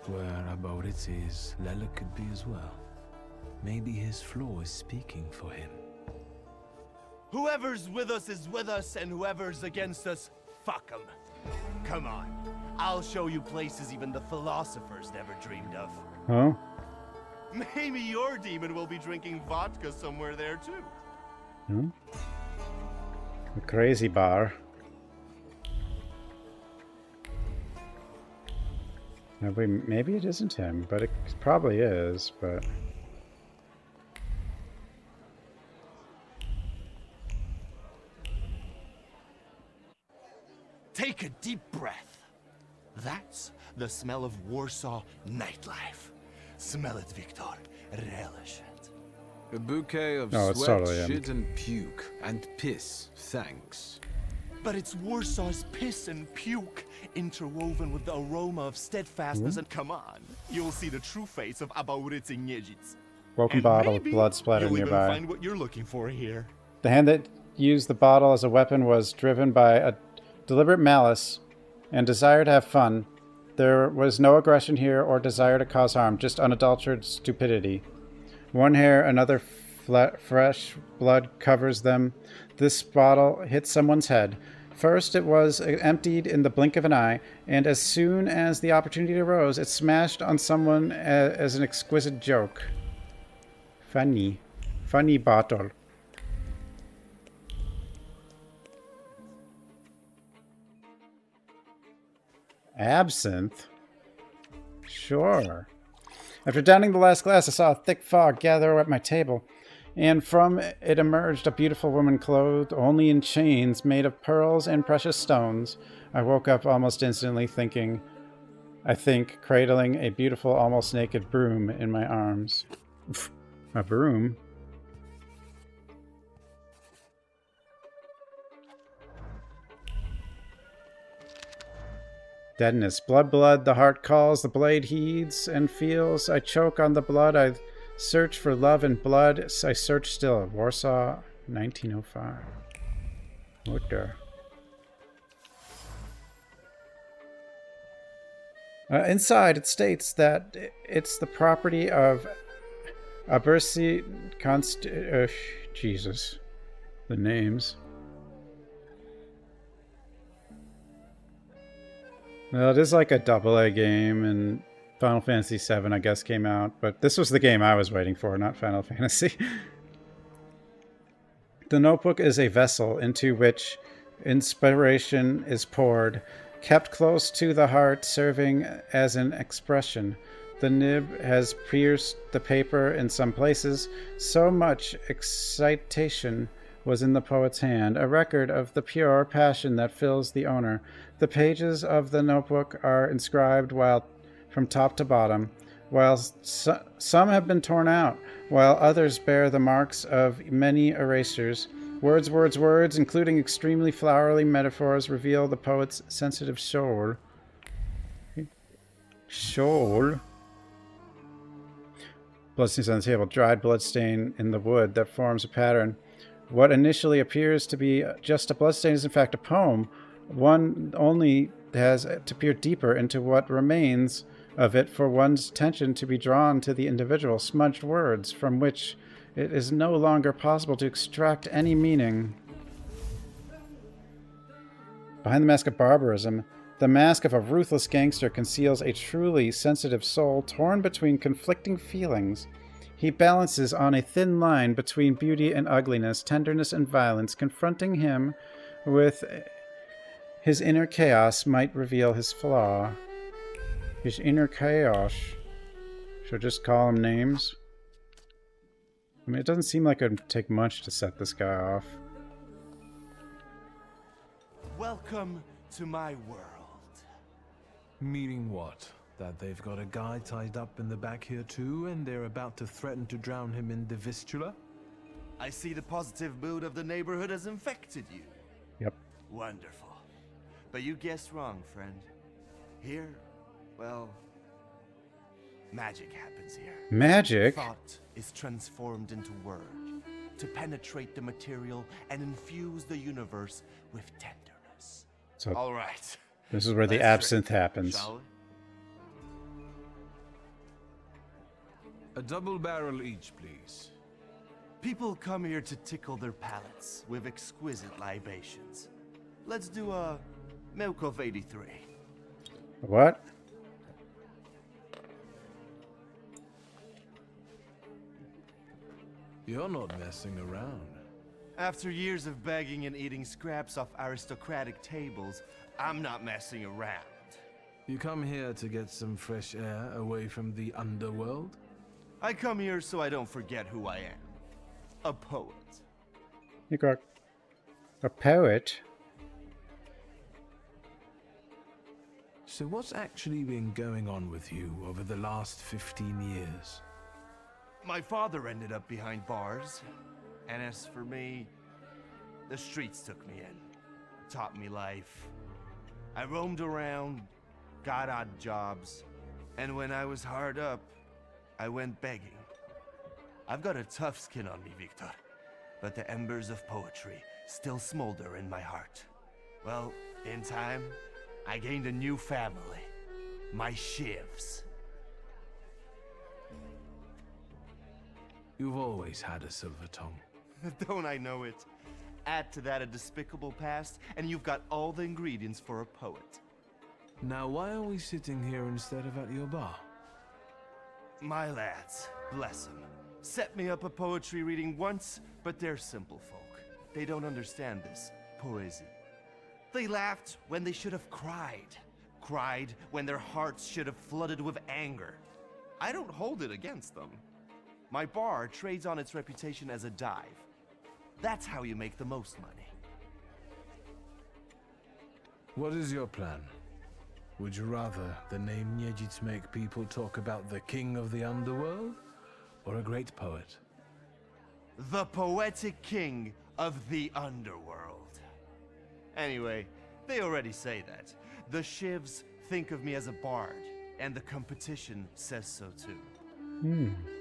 Whereabouts it is, Lelek could be as well. Maybe his flaw is speaking for him. Whoever's with us is with us, and whoever's against us, fuck 'em. Come on. I'll show you places even the philosophers never dreamed of. Oh? Maybe your demon will be drinking vodka somewhere there, too. Hmm? A crazy bar. Maybe it isn't him, but it probably is, but... a deep breath. That's the smell of Warsaw nightlife. Smell it, Victor. Relish it. A bouquet of No, it's sweat, totally shit, and puke, and piss. Thanks. But it's Warsaw's piss and puke interwoven with the aroma of steadfastness. And come on, you'll see the true face of Abauricy Niedzic. Broken And bottle, maybe blood splatter you'll nearby. even find what you're looking for here. The hand that used the bottle as a weapon was driven by a deliberate malice and desire to have fun. There was no aggression here or desire to cause harm, just unadulterated stupidity. One hair, another fresh blood covers them. This bottle hit someone's head. First, it was emptied in the blink of an eye, and as soon as the opportunity arose, it smashed on someone as an exquisite joke. Funny. Funny bottle. Absinthe? Sure. After downing the last glass, I saw a thick fog gather at my table, and from it emerged a beautiful woman clothed only in chains made of pearls and precious stones. I woke up almost instantly cradling a beautiful, almost naked broom in my arms. A broom? Deadness. Blood, the heart calls, the blade heeds and feels. I choke on the blood, I search for love and blood. I search still. Warsaw, 1905. Mutter. Inside, it states that it's the property of Abersi Jesus. The names. Well, it is like a AA game, and Final Fantasy VII, I guess, came out. But this was the game I was waiting for, not Final Fantasy. The notebook is a vessel into which inspiration is poured, kept close to the heart, serving as an expression. The nib has pierced the paper in some places. So much excitation was in the poet's hand, a record of the pure passion that fills the owner. The pages of the notebook are inscribed from top to bottom, while some have been torn out, while others bear the marks of many erasures. Words, words, words, including extremely flowery metaphors, reveal the poet's sensitive soul. Soul? Bloodstains on the table. Dried bloodstain in the wood that forms a pattern. What initially appears to be just a bloodstain is in fact a poem. One only has to peer deeper into what remains of it for one's attention to be drawn to the individual smudged words from which it is no longer possible to extract any meaning. Behind the mask of barbarism, the mask of a ruthless gangster conceals a truly sensitive soul torn between conflicting feelings. He balances on a thin line between beauty and ugliness, tenderness and violence. Confronting him with his inner chaos might reveal his flaw. His inner chaos. Should I just call him names? I mean, it doesn't seem like it would take much to set this guy off. Welcome to my world. Meaning what? That they've got a guy tied up in the back here too, and they're about to threaten to drown him in the Vistula? I see the positive mood of the neighborhood has infected you. Yep. Wonderful. But you guessed wrong, friend. Here, well, magic happens here. Magic? Thought is transformed into word to penetrate the material and infuse the universe with tenderness. So, all right. This is where the absinthe happens. Shall we? A double barrel each, please. People come here to tickle their palates with exquisite libations. Let's do a milk of 83. What? You're not messing around. After years of begging and eating scraps off aristocratic tables, I'm not messing around. You come here to get some fresh air away from the underworld? I come here so I don't forget who I am. A poet. You got a poet? So what's actually been going on with you over the last 15 years? My father ended up behind bars, and as for me, the streets took me in, taught me life. I roamed around, got odd jobs, and when I was hard up, I went begging. I've got a tough skin on me, Victor, but the embers of poetry still smolder in my heart. Well, in time, I gained a new family, my shivs. You've always had a silver tongue. Don't I know it? Add to that a despicable past, and you've got all the ingredients for a poet. Now why are we sitting here instead of at your bar? My lads, bless them, set me up a poetry reading once, but they're simple folk. They don't understand this poesy. They laughed when they should have cried. Cried when their hearts should have flooded with anger. I don't hold it against them. My bar trades on its reputation as a dive. That's how you make the most money. What is your plan? Would you rather the name Niedzits make people talk about the king of the underworld, or a great poet? The poetic king of the underworld. Anyway, they already say that. The shivs think of me as a bard, and the competition says so too.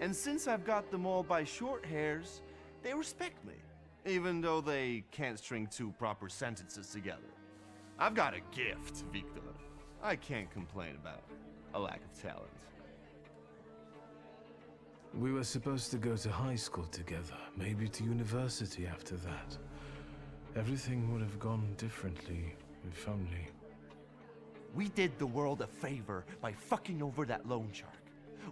And since I've got them all by short hairs, they respect me, even though they can't string two proper sentences together. I've got a gift, Victor. I can't complain about a lack of talent. We were supposed to go to high school together, maybe to university after that. Everything would have gone differently, if only. We did the world a favor by fucking over that loan shark.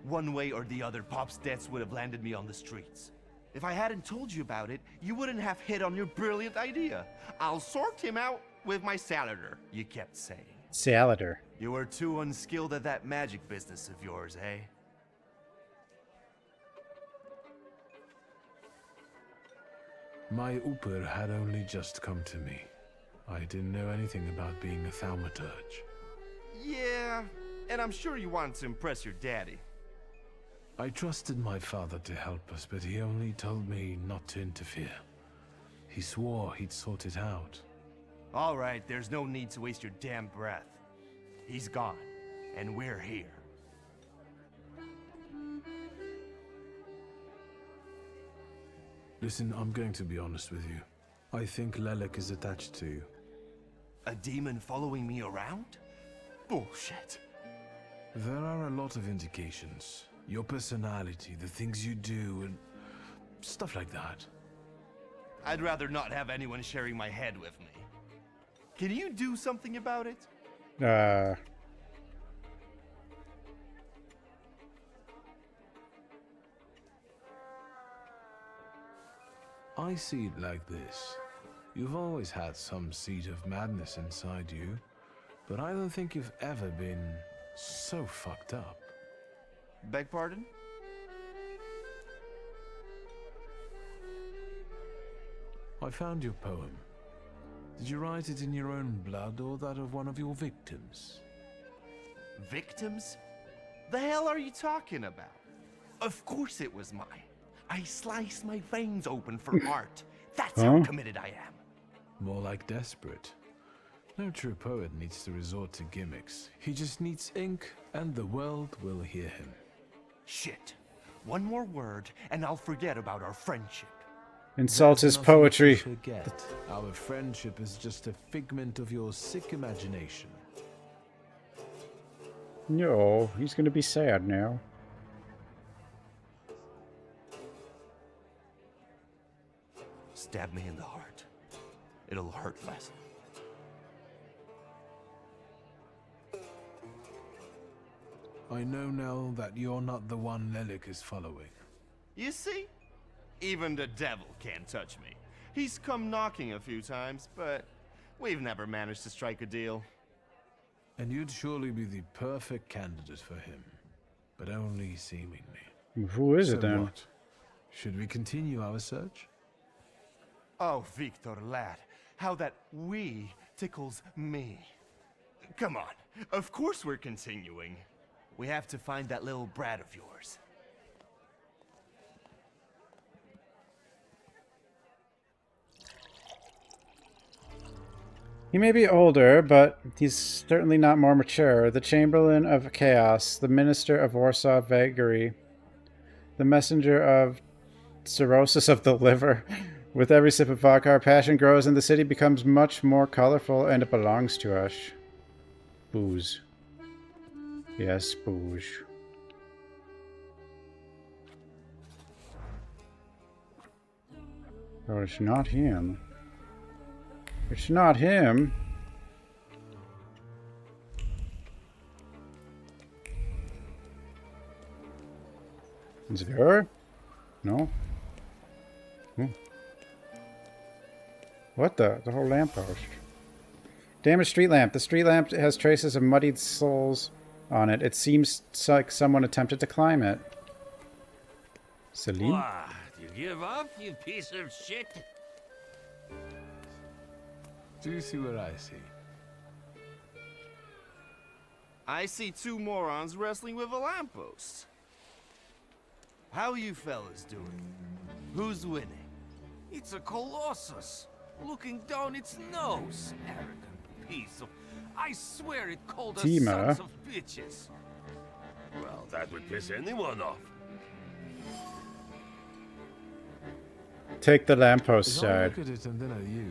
One way or the other, Pop's debts would have landed me on the streets. If I hadn't told you about it, you wouldn't have hit on your brilliant idea. I'll sort him out with my salutor, you kept saying. Salutor. You were too unskilled at that magic business of yours, eh? My Uper had only just come to me. I didn't know anything about being a thaumaturge. Yeah, and I'm sure you wanted to impress your daddy. I trusted my father to help us, but he only told me not to interfere. He swore he'd sort it out. All right, there's no need to waste your damn breath. He's gone, and we're here. Listen, I'm going to be honest with you. I think Lelek is attached to you. A demon following me around? Bullshit. There are a lot of indications. Your personality, the things you do, and stuff like that. I'd rather not have anyone sharing my head with me. Can you do something about it? I see it like this. You've always had some seed of madness inside you, but I don't think you've ever been so fucked up. Beg pardon? I found your poem. Did you write it in your own blood or that of one of your victims? Victims? The hell are you talking about? Of course it was mine. I sliced my veins open for art. That's how committed I am. More like desperate. No true poet needs to resort to gimmicks. He just needs ink, and the world will hear him. Shit. One more word, and I'll forget about our friendship. Insult his poetry. Forget. Our friendship is just a figment of your sick imagination. No, he's gonna be sad now. Stab me in the heart. It'll hurt less. I know now that you're not the one Lelek is following. You see? Even the devil can't touch me. He's come knocking a few times, but we've never managed to strike a deal. And you'd surely be the perfect candidate for him, but only seemingly. Who is it then? What? Should we continue our search? Oh, Victor, lad, how that we tickles me. Come on. Of course we're continuing. We have to find that little brat of yours. He may be older, but he's certainly not more mature. The Chamberlain of Chaos, the Minister of Warsaw Vagary, the Messenger of Cirrhosis of the Liver. With every sip of vodka, our passion grows and the city becomes much more colorful, and it belongs to us. Booze. Yes, booze. Oh, it's not him. It's not him. Is it her? No? What the? The whole lamppost. Damaged street lamp. The street lamp has traces of muddied soles on it. It seems like someone attempted to climb it. Celine? What? You give up, you piece of shit? Do you see what I see? I see two morons wrestling with a lamppost. How you fellas doing? Who's winning? It's a colossus, looking down its nose. Arrogant piece of... I swear it called us Tima. sons of bitches. Well, that would piss anyone off. Take the lamppost As I side. look at it and then at you,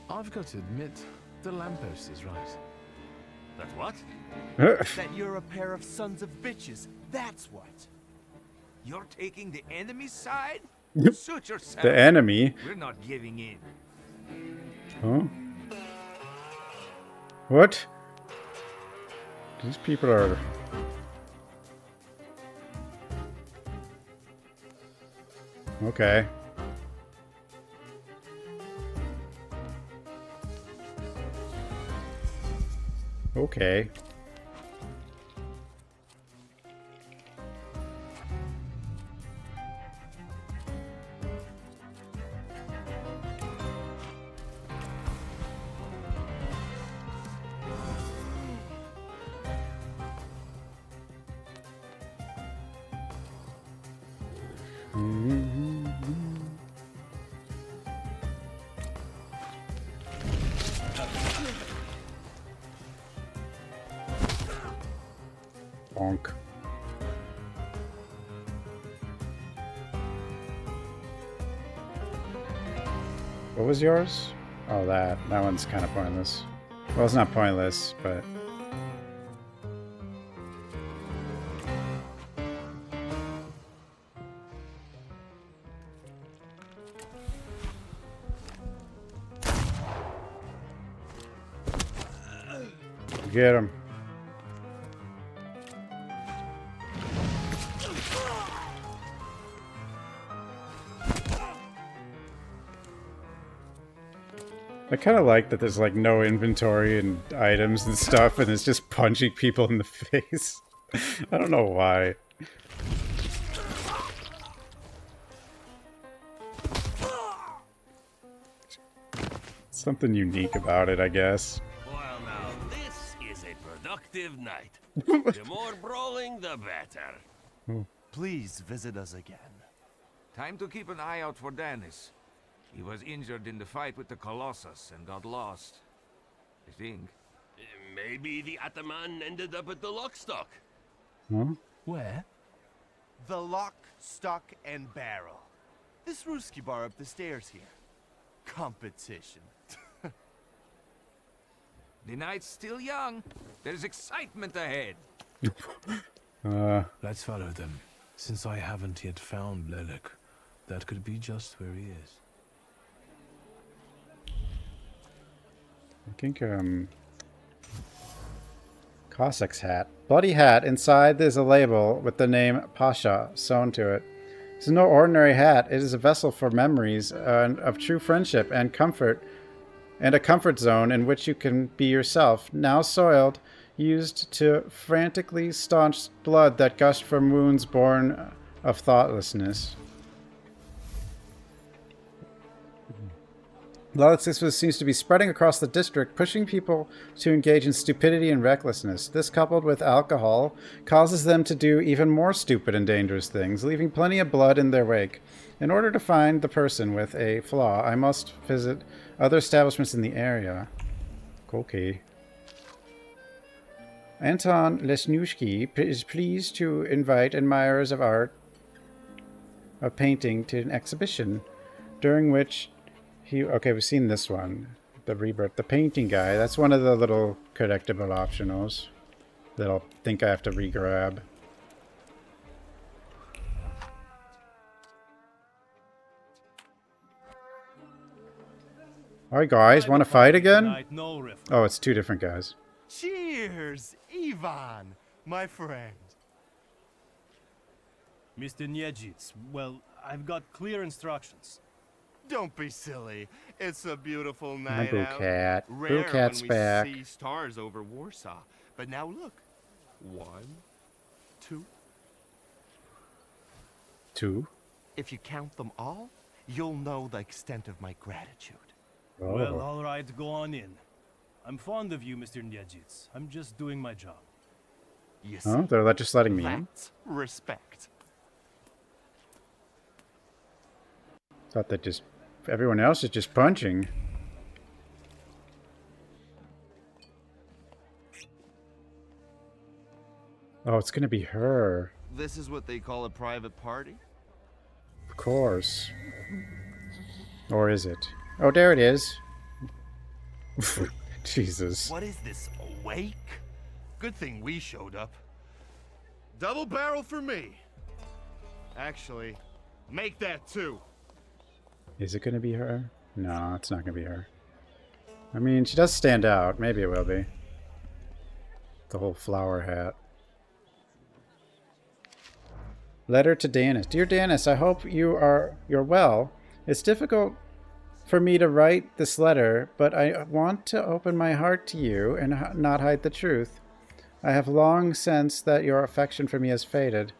I've got to admit, the lamppost is right. That what? That you're a pair of sons of bitches. That's what. You're taking the enemy's side? Yep. Suit yourself. The enemy? We're not giving in. Huh? What? These people are... Okay. Okay. Bonk. What was yours? Oh, that. That one's kind of pointless. Well, it's not pointless, but... Get him. I kind of like that there's like no inventory and items and stuff, and it's just punching people in the face. I don't know why. Something unique about it, I guess. Well, now, this is a productive night. The more brawling, the better. Please visit us again. Time to keep an eye out for Dennis. He was injured in the fight with the Colossus and got lost. I think. Maybe the Ataman ended up at the Lockstock. Huh? Where? The Lock, Stock, and Barrel. This Ruski bar up the stairs here. Competition. The night's still young. There's excitement ahead. Let's follow them. Since I haven't yet found Lelik, that could be just where he is. I think, Cossack's hat. Bloody hat. Inside there's a label with the name Pasha sewn to it. This is no ordinary hat. It is a vessel for memories of true friendship and comfort, and a comfort zone in which you can be yourself. Now soiled, used to frantically staunch blood that gushed from wounds born of thoughtlessness. Lawlessness seems to be spreading across the district, pushing people to engage in stupidity and recklessness. This, coupled with alcohol, causes them to do even more stupid and dangerous things, leaving plenty of blood in their wake. In order to find the person with a flaw, I must visit other establishments in the area. Okay. Anton Lesniewski is pleased to invite admirers of art, of painting, to an exhibition, during which okay, we've seen this one. The rebirth. The painting guy. That's one of the little collectible optionals that I'll think I have to re-grab. Alright guys, want to fight again? Oh, it's two different guys. Cheers, Ivan, my friend. Mr. Niedzic, well, I've got clear instructions. Don't be silly. It's a beautiful night out. Cat. Rare Cat's when we back. see stars over Warsaw. But now look. 1, 2. 2? If you count them all, you'll know the extent of my gratitude. Oh. Well, all right, go on in. I'm fond of you, Mr. Niedzic. I'm just doing my job. You see, Oh, they're just letting me in? that's respect. Thought that just... everyone else is just punching. Oh, it's gonna be her. This is what they call a private party? Of course. Or is it? Oh, there it is. Jesus. What is this, a wake? Good thing we showed up. Double barrel for me. Actually, make that 2. Is it gonna be her? No, it's not gonna be her. I mean, she does stand out. Maybe it will be. The whole flower hat. Letter to Danis. Dear Danis, I hope you're well. It's difficult for me to write this letter, but I want to open my heart to you and not hide the truth. I have long sensed that your affection for me has faded.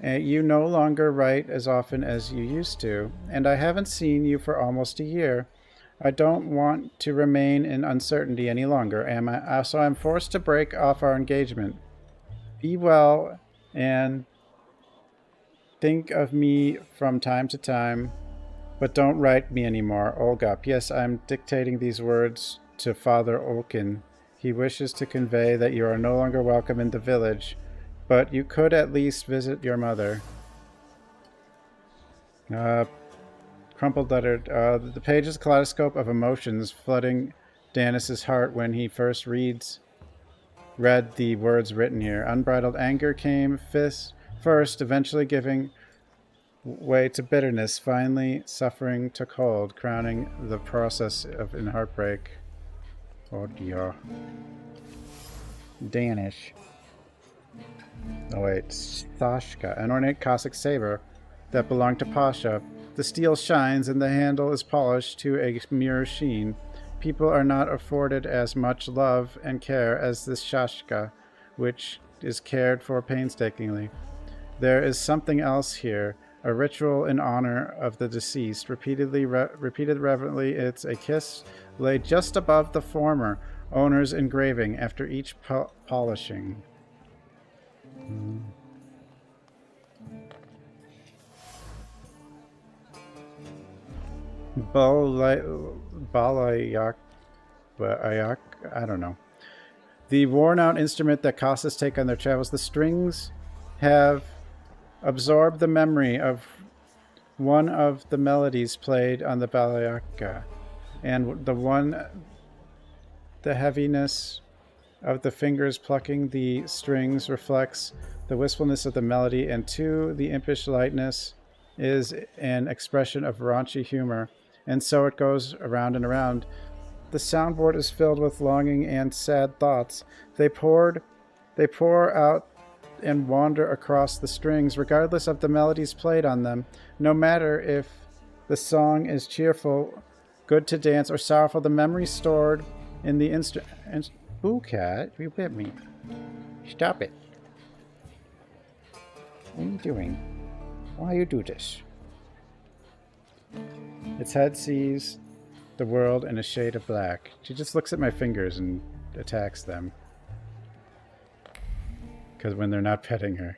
You no longer write as often as you used to, and I haven't seen you for almost a year. I don't want to remain in uncertainty any longer, am I? So I'm forced to break off our engagement. Be well and think of me from time to time, but don't write me anymore. Olga. P.S. I'm dictating these words to Father Olkin. He wishes to convey that you are no longer welcome in the village, but you could at least visit your mother. Crumpled letter. The page is a kaleidoscope of emotions flooding Danis's heart when he first read the words written here. Unbridled anger came first, eventually giving way to bitterness. Finally, suffering took hold, crowning the process in heartbreak. Oh dear. Danish. Oh wait, Sashka, an ornate Cossack saber that belonged to Pasha. The steel shines and the handle is polished to a mirror sheen. People are not afforded as much love and care as this Shashka, which is cared for painstakingly. There is something else here, a ritual in honor of the deceased, repeated reverently. It's a kiss laid just above the former owner's engraving after each polishing. Balayak, I don't know. The worn-out instrument that Cossacks take on their travels. The strings have absorbed the memory of one of the melodies played on the balayaka, and the heaviness of the fingers plucking the strings reflects the wistfulness of the melody, and two, the impish lightness is an expression of raunchy humor, and so it goes around and around. The soundboard is filled with longing and sad thoughts. They pour out and wander across the strings, regardless of the melodies played on them, no matter if the song is cheerful, good to dance, or sorrowful. The memory stored in the instrument. Boo cat, you bit me. Stop it. What are you doing? Why you do this? Its head sees the world in a shade of black. She just looks at my fingers and attacks them. Because when they're not petting her.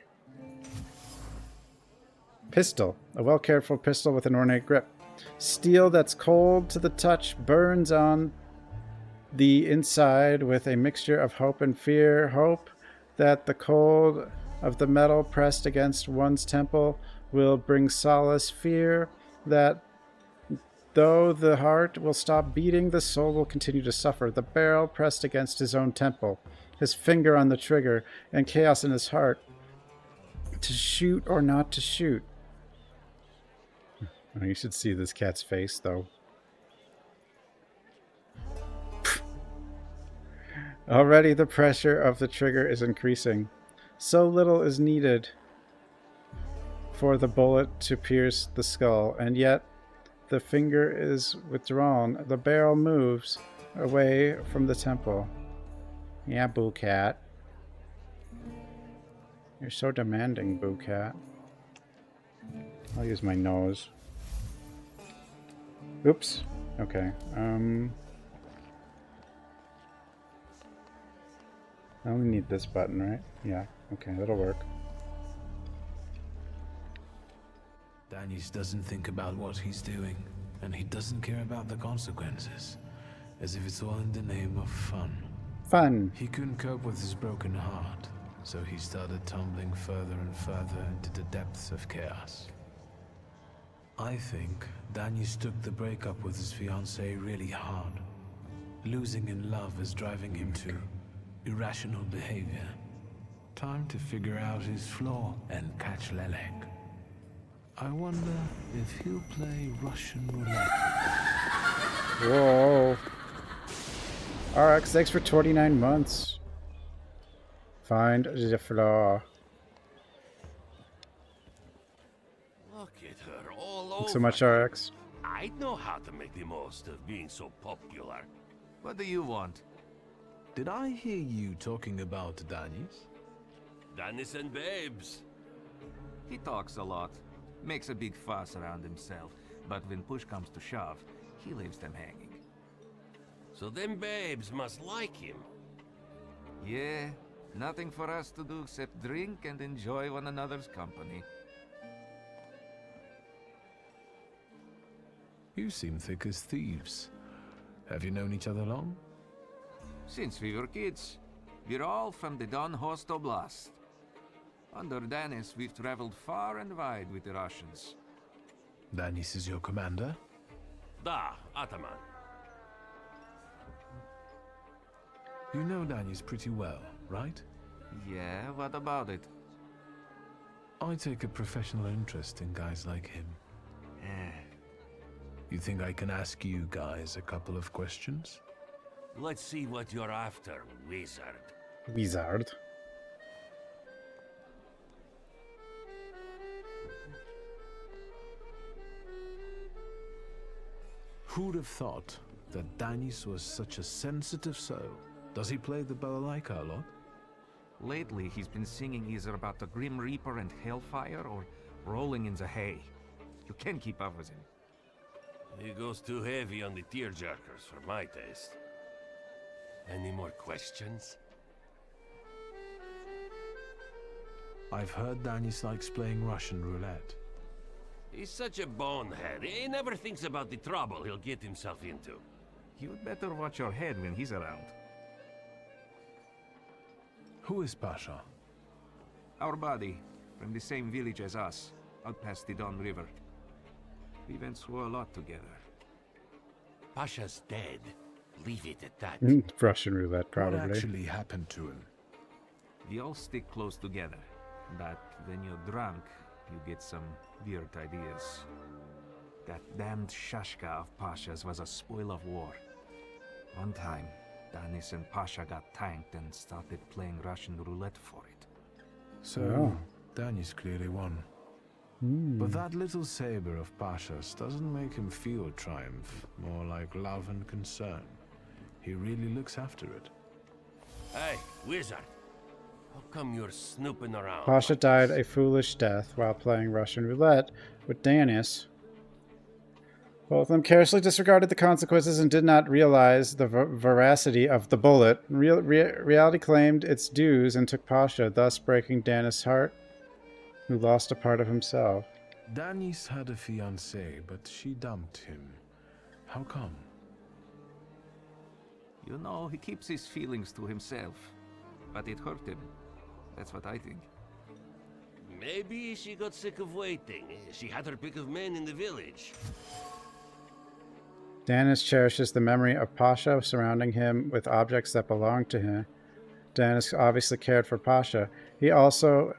Pistol. A well-cared-for pistol with an ornate grip. Steel that's cold to the touch burns on the inside with a mixture of hope and fear. Hope that the cold of the metal pressed against one's temple will bring solace. Fear that though the heart will stop beating, the soul will continue to suffer. The barrel pressed against his own temple, his finger on the trigger, and chaos in his heart. To shoot or not to shoot. Oh, you should see this cat's face, though. Already the pressure of the trigger is increasing. So little is needed for the bullet to pierce the skull, and yet the finger is withdrawn. The barrel moves away from the temple. Yeah, Boo Cat. You're so demanding, Boo Cat. I'll use my nose. Oops. Okay. I only need this button, right? Yeah. Okay, that'll work. Danius doesn't think about what he's doing, and he doesn't care about the consequences, as if it's all in the name of fun. Fun! He couldn't cope with his broken heart, so he started tumbling further and further into the depths of chaos. I think Danius took the breakup with his fiancée really hard. Losing in love is driving him to irrational behavior. Time to figure out his flaw and catch Lelek. I wonder if he'll play Russian roulette. Whoa. RX, thanks for 29 months. Find the flaw. Look at her all over. Thanks so much, RX. I know how to make the most of being so popular. What do you want? Did I hear you talking about Danius? Dennis and babes. He talks a lot, makes a big fuss around himself, but when push comes to shove, he leaves them hanging. So them babes must like him. Yeah, nothing for us to do except drink and enjoy one another's company. You seem thick as thieves. Have you known each other long? Since we were kids. We're all from the Don Host Oblast. Under Danis, we've traveled far and wide with the Russians. Danis is your commander? Da, Ataman. You know Danis pretty well, right? Yeah, what about it? I take a professional interest in guys like him. You think I can ask you guys a couple of questions? Let's see what you're after, wizard. Wizard. Who'd have thought that Danis was such a sensitive soul? Does he play the balalaika a lot? Lately, he's been singing either about the Grim Reaper and Hellfire or rolling in the hay. You can't keep up with him. He goes too heavy on the tearjerkers for my taste. Any more questions? I've heard Danis likes playing Russian roulette. He's such a bonehead. He never thinks about the trouble he'll get himself into. You'd better watch your head when he's around. Who is Pasha? Our buddy, from the same village as us, out past the Don River. We went through a lot together. Pasha's dead. Leave it at that. Russian roulette, probably. What actually happened to him? We all stick close together. But when you're drunk, you get some weird ideas. That damned Shashka of Pasha's was a spoil of war. One time, Danis and Pasha got tanked and started playing Russian roulette for it. So, Danis clearly won. But that little saber of Pasha's doesn't make him feel triumph, more like love and concern. He really looks after it. Hey, wizard. How come you're snooping around? Pasha died a foolish death while playing Russian roulette with Danis. Both of them carelessly disregarded the consequences and did not realize the veracity of the bullet. Reality claimed its dues and took Pasha, thus breaking Danis' heart, who lost a part of himself. Danis had a fiancée, but she dumped him. How come? You know, he keeps his feelings to himself. But it hurt him. That's what I think. Maybe she got sick of waiting. She had her pick of men in the village. Danis cherishes the memory of Pasha, surrounding him with objects that belonged to him. Danis obviously cared for Pasha. He also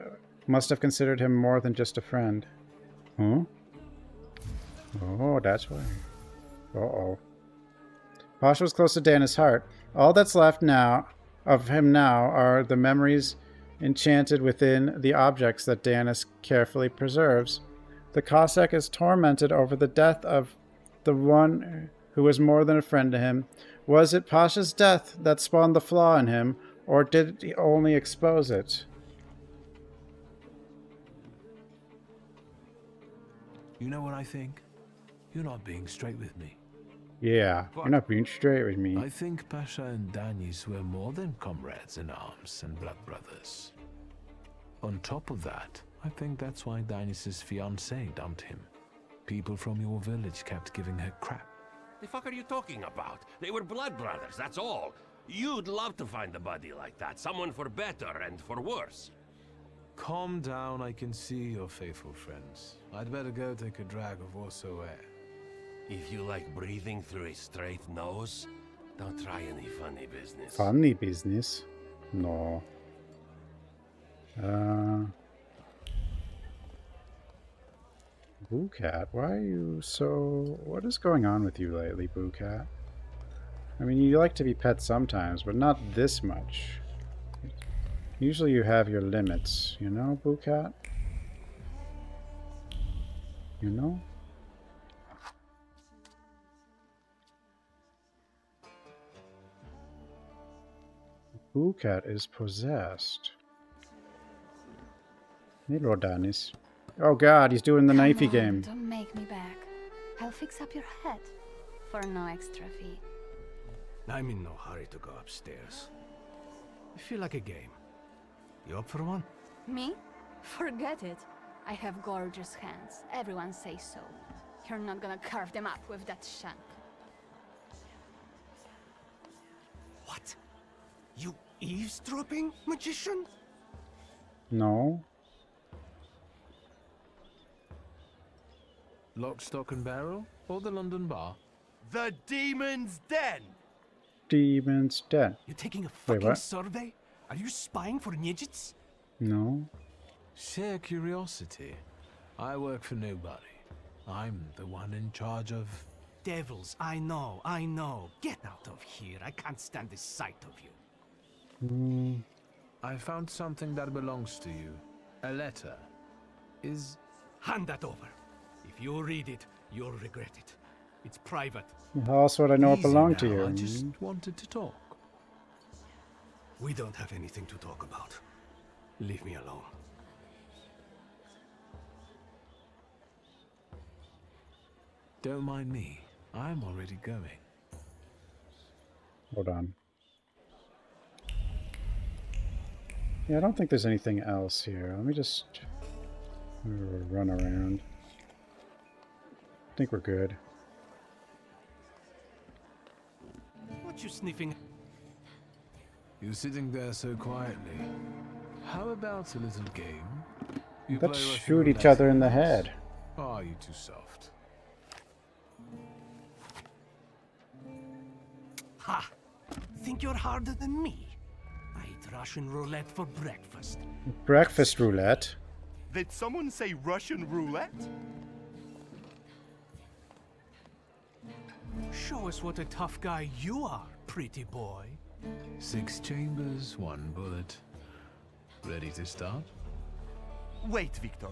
must have considered him more than just a friend. Huh? Oh, that's why. Uh-oh. Pasha was close to Danis' heart. All that's left now of him now are the memories enchanted within the objects that Danis carefully preserves. The Cossack is tormented over the death of the one who was more than a friend to him. Was it Pasha's death that spawned the flaw in him, or did he only expose it? You know what I think? You're not being straight with me. Yeah, you're not being straight with me. I think Pasha and Danis were more than comrades in arms and blood brothers. On top of that, I think that's why Danis' fiancée dumped him. People from your village kept giving her crap. The fuck are you talking about? They were blood brothers, that's all. You'd love to find a buddy like that. Someone for better and for worse. Calm down, I can see your faithful friends. I'd better go take a drag of Warsaw air. If you like breathing through a straight nose, don't try any funny business. Funny business? No. Boo Cat, why are you so... What is going on with you lately, Boo Cat? I mean, you like to be pet sometimes, but not this much. Usually you have your limits, you know, Boo Cat? You know? Boo Cat is possessed. Hello, Danis. Oh god, he's doing the knifey game. Don't make me back. I'll fix up your head for no extra fee. I'm in no hurry to go upstairs. I feel like a game. You up for one? Me? Forget it. I have gorgeous hands. Everyone says so. You're not gonna carve them up with that shank. What? You eavesdropping, magician? No. Lock, stock and barrel? Or the London bar? The Demon's Den! Demon's Den. You taking a Wait, fucking what? survey? Are you spying for Nijits? No. Sheer curiosity. I work for nobody. I'm the one in charge of... Devils, I know. Get out of here. I can't stand the sight of you. I found something that belongs to you. A letter. Hand that over. If you read it, you'll regret it. It's private. How else would I know it Easy belonged to now, you? I just wanted to talk. We don't have anything to talk about. Leave me alone. Don't mind me. I'm already going. Hold on. Yeah, I don't think there's anything else here. Let me just run around. I think we're good. What you sniffing? You're sitting there so quietly. How about a little game? You Let's play Russian shoot each roulette other in the with us? head. Or are you too soft? Ha! Think you're harder than me? I eat Russian roulette for breakfast. Breakfast roulette. Did someone say Russian roulette? Show us what a tough guy you are, pretty boy. 6 chambers, 1 bullet. Ready to start? Wait, Victor.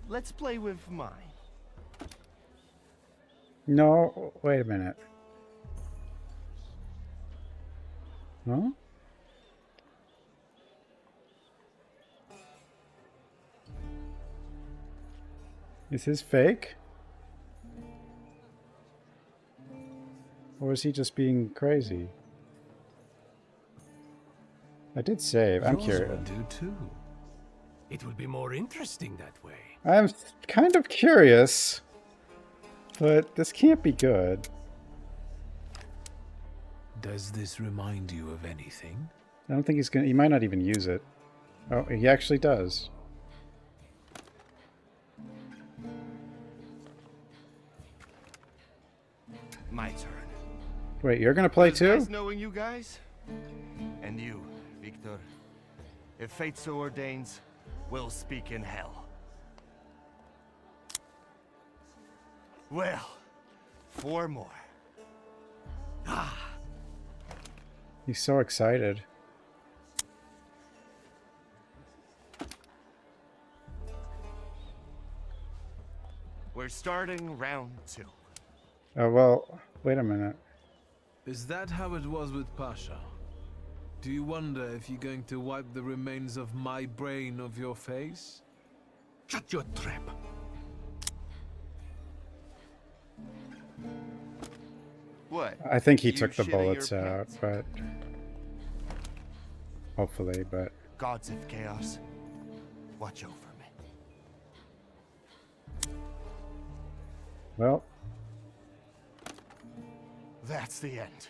Let's play with mine. No, wait a minute. No? Is his fake? was he just being crazy? I did save. I'm Yours curious. will do too. It will be more interesting that way. I'm kind of curious, but this can't be good. Does this remind you of anything? I don't think he's gonna. He might not even use it. Oh, he actually does. My turn. Wait, you're gonna play too? Nice knowing you guys. And you, Victor. If fate so ordains, we'll speak in hell. Well, 4 more. He's so excited. We're starting round 2. Oh, well, wait a minute. Is that how it was with Pasha? Do you wonder if you're going to wipe the remains of my brain off your face? Shut your trap. What? I think he You took the shitting bullets your out, pants? but... Hopefully, but... Gods of Chaos, watch over me. Well... That's the end.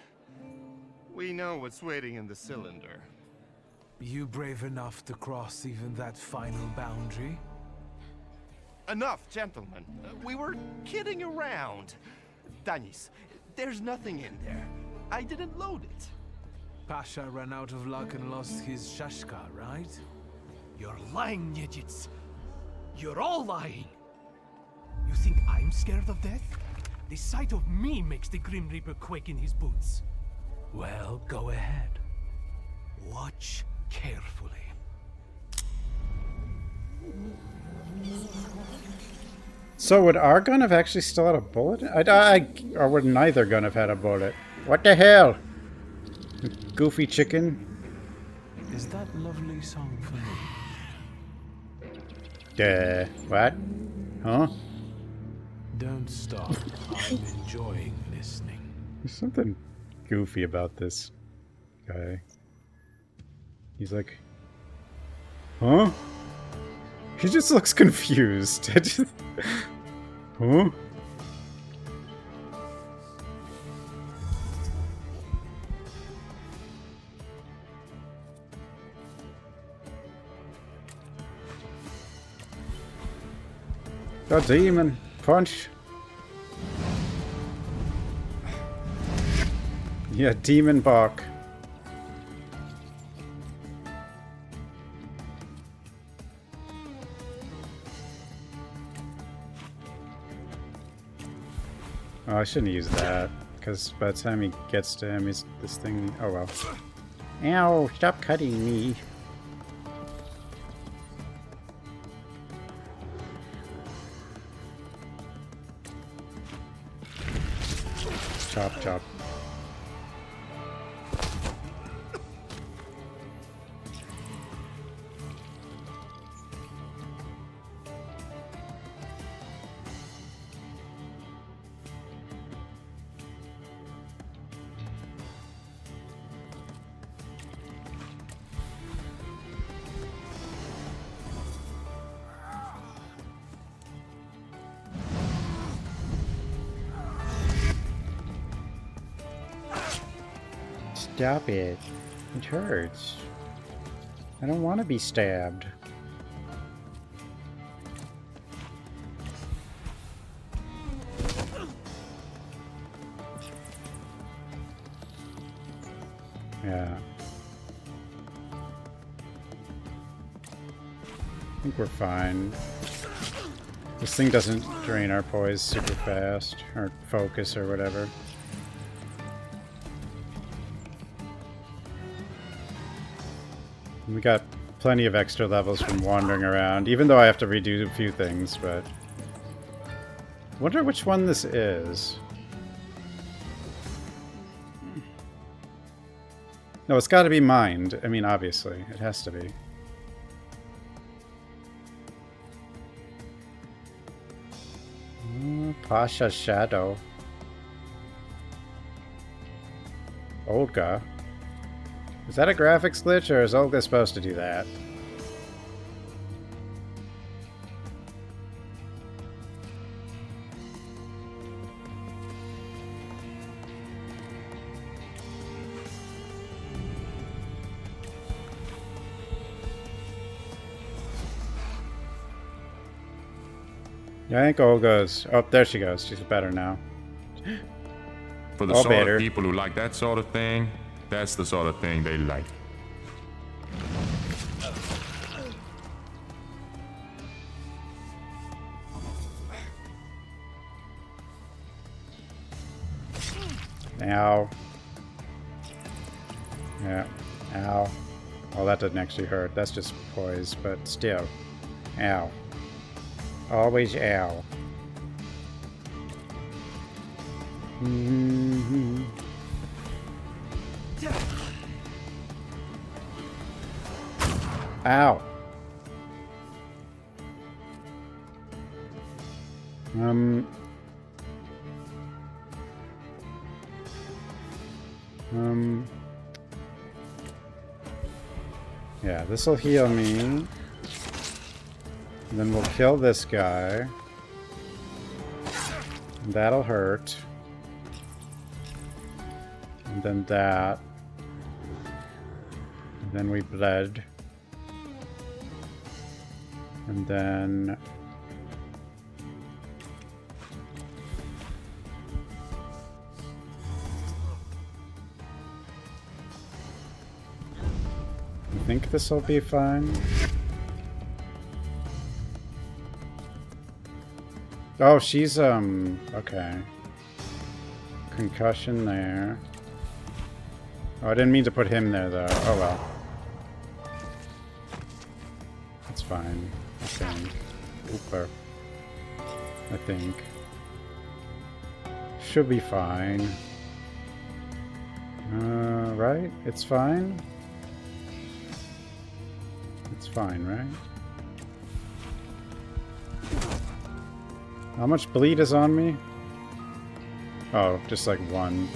We know what's waiting in the cylinder. You brave enough to cross even that final boundary? Enough, gentlemen. We were kidding around. Danis, there's nothing in there. I didn't load it. Pasha ran out of luck and lost his Shashka, right? You're lying, Yejits. You're all lying. You think I'm scared of death? The sight of me makes the Grim Reaper quake in his boots. Well, go ahead. Watch carefully. So would our gun have actually still had a bullet? Or would neither gun have had a bullet? What the hell? Goofy chicken. Is that lovely song for me? What? Huh? Don't stop. I'm enjoying listening. There's something goofy about this guy. He's like, huh? He just looks confused. Huh? The demon punch. Yeah, demon bark. Oh, I shouldn't use that, because by the time he gets to him, he's this thing. Oh well. Ow! Stop cutting me. Chop, chop. Stop it. It hurts. I don't want to be stabbed. Yeah. I think we're fine. This thing doesn't drain our poise super fast, or focus or whatever. We got plenty of extra levels from wandering around, even though I have to redo a few things, but... Wonder which one this is. No, it's gotta be mined. I mean, obviously. It has to be. Pasha's Shadow. Olga. Is that a graphics glitch, or is Olga supposed to do that? Yeah, I think Olga's... Oh, there she goes. She's better now. For the All sort better. of people who like that sort of thing, that's the sort of thing they like. Ow. Yeah. Ow. Oh, that didn't actually hurt. That's just poise, but still. Ow. Always ow. Mm-hmm. Ow. Yeah, this'll heal me. And then we'll kill this guy. And that'll hurt. And then that. And then we bled. And then... I think this will be fine. Oh, she's, okay. Concussion there. Oh, I didn't mean to put him there, though. Oh, well. That's fine, I think. Ooper. I think. Should be fine. Right? It's fine? It's fine, right? How much bleed is on me? Oh, just like one.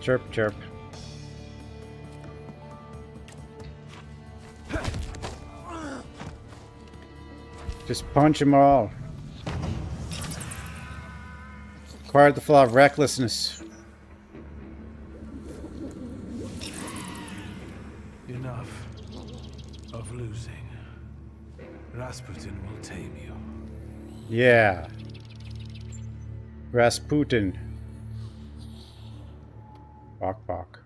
Chirp, chirp. Just punch them all. Acquired the flaw of recklessness. Enough of losing. Rasputin will tame you. Yeah. Rasputin. Bok bok.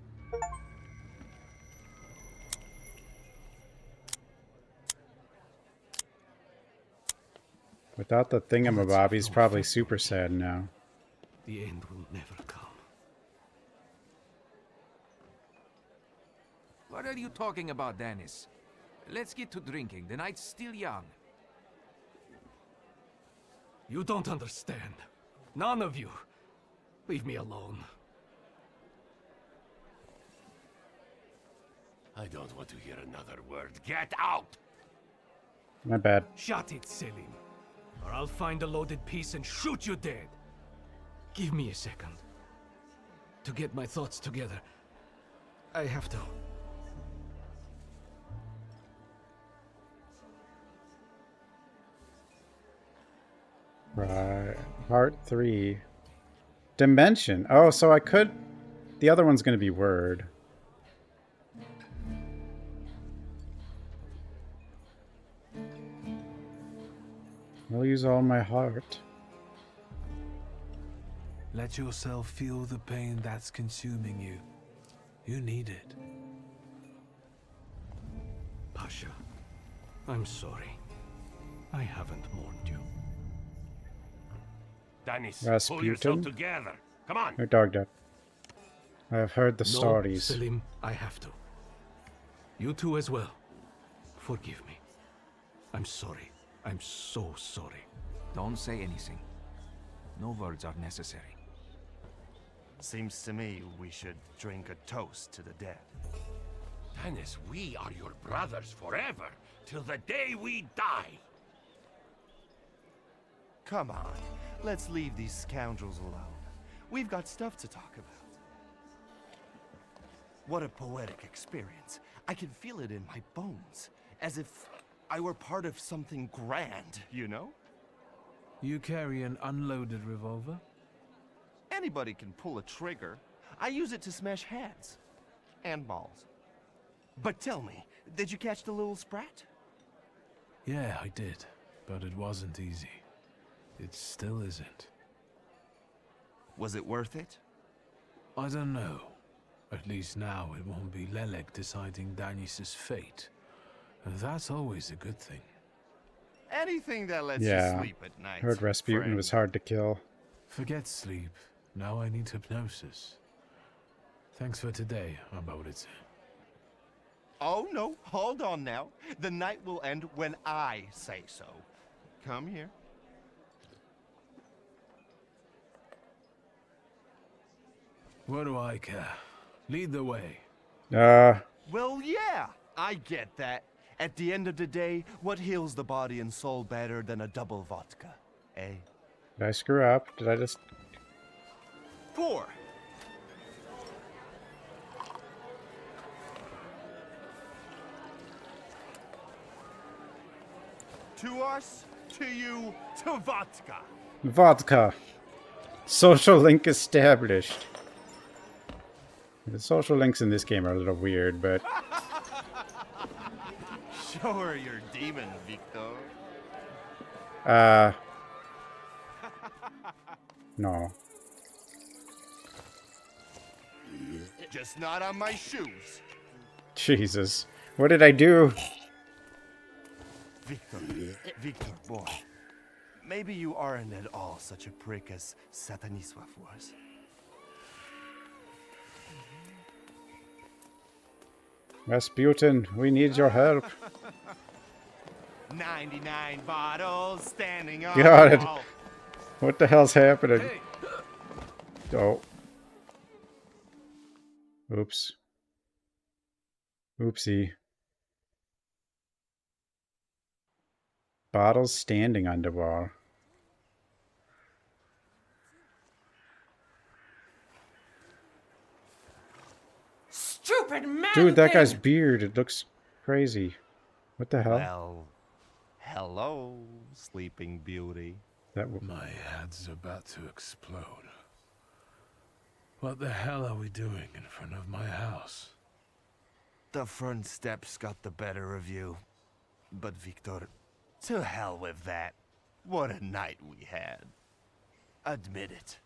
Without the thingamabob, he's probably super sad now. The end will never come. What are you talking about, Dennis? Let's get to drinking. The night's still young. You don't understand. None of you. Leave me alone. I don't want to hear another word. Get out! My bad. Shut it, Selim. Or I'll find a loaded piece and shoot you dead. Give me a second. To get my thoughts together. I have to. Right. Part 3. Dimension. Oh, so I could... The other one's going to be word. I'll use all my heart. Let yourself feel the pain that's consuming you. You need it. Pasha, I'm sorry. I haven't mourned you. Dennis, Rasputin? pull yourself together. Come on. You're dogged up. I have heard the No, stories. Selim, I have to. You too as well. Forgive me. I'm sorry. I'm so sorry. Don't say anything. No words are necessary. Seems to me we should drink a toast to the dead. Dennis, we are your brothers forever, till the day we die. Come on, let's leave these scoundrels alone. We've got stuff to talk about. What a poetic experience. I can feel it in my bones, as if I were part of something grand, you know? You carry an unloaded revolver? Anybody can pull a trigger. I use it to smash heads. And balls. But tell me, did you catch the little sprat? Yeah, I did. But it wasn't easy. It still isn't. Was it worth it? I don't know. At least now it won't be Lelek deciding Danis's fate. And that's always a good thing. Anything that lets Yeah, you sleep at night. heard Rasputin friend. was hard to kill. Forget sleep. Now I need hypnosis. Thanks for today, Ambiguous. Oh no, hold on now. The night will end when I say so. Come here. What do I care? Lead the way. Well, yeah, I get that. At the end of the day, what heals the body and soul better than a double vodka, eh? Did I screw up? Did I just... 4. To us, to you, to vodka. Vodka. Social link established. The social links in this game are a little weird, but... Show her your demon, Victor. No. Just not on my shoes. Jesus. What did I do? Victor, boy. Maybe you aren't at all such a prick as Sataniswaf was. Rasputin, we need your help. 99 bottles standing on God. the wall. What the hell's happening? Oh. Oops. Oopsie. Bottles standing on the wall. Stupid man! Dude, that guy's beard, it looks crazy. What the hell? Well, hello, Sleeping Beauty. My head's about to explode. What the hell are we doing in front of my house? The front steps got the better of you. But Victor, to hell with that. What a night we had. Admit it.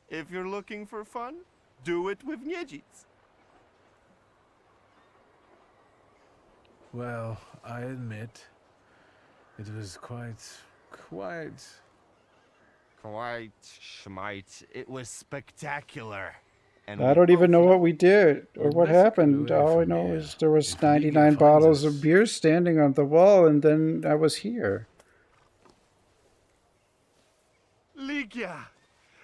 If you're looking for fun, do it with Niedzic. Well, I admit, it was quite... Schmite. It was spectacular. And I don't even know what we did or what happened. All I know is there was 99 bottles of beer standing on the wall, and then I was here. Ligia!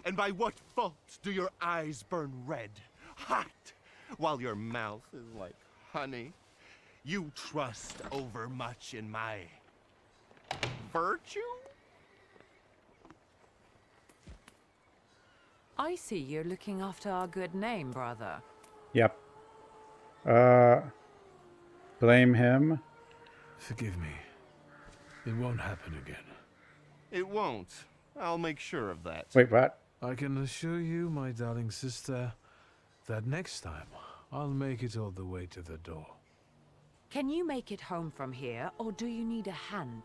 And by what fault do your eyes burn red, hot, while your mouth is like honey? You trust overmuch in my virtue? I see you're looking after our good name, brother. Yep. Blame him. Forgive me. It won't happen again. It won't. I'll make sure of that. Wait, what? I can assure you, my darling sister, that next time I'll make it all the way to the door. Can you make it home from here, or do you need a hand?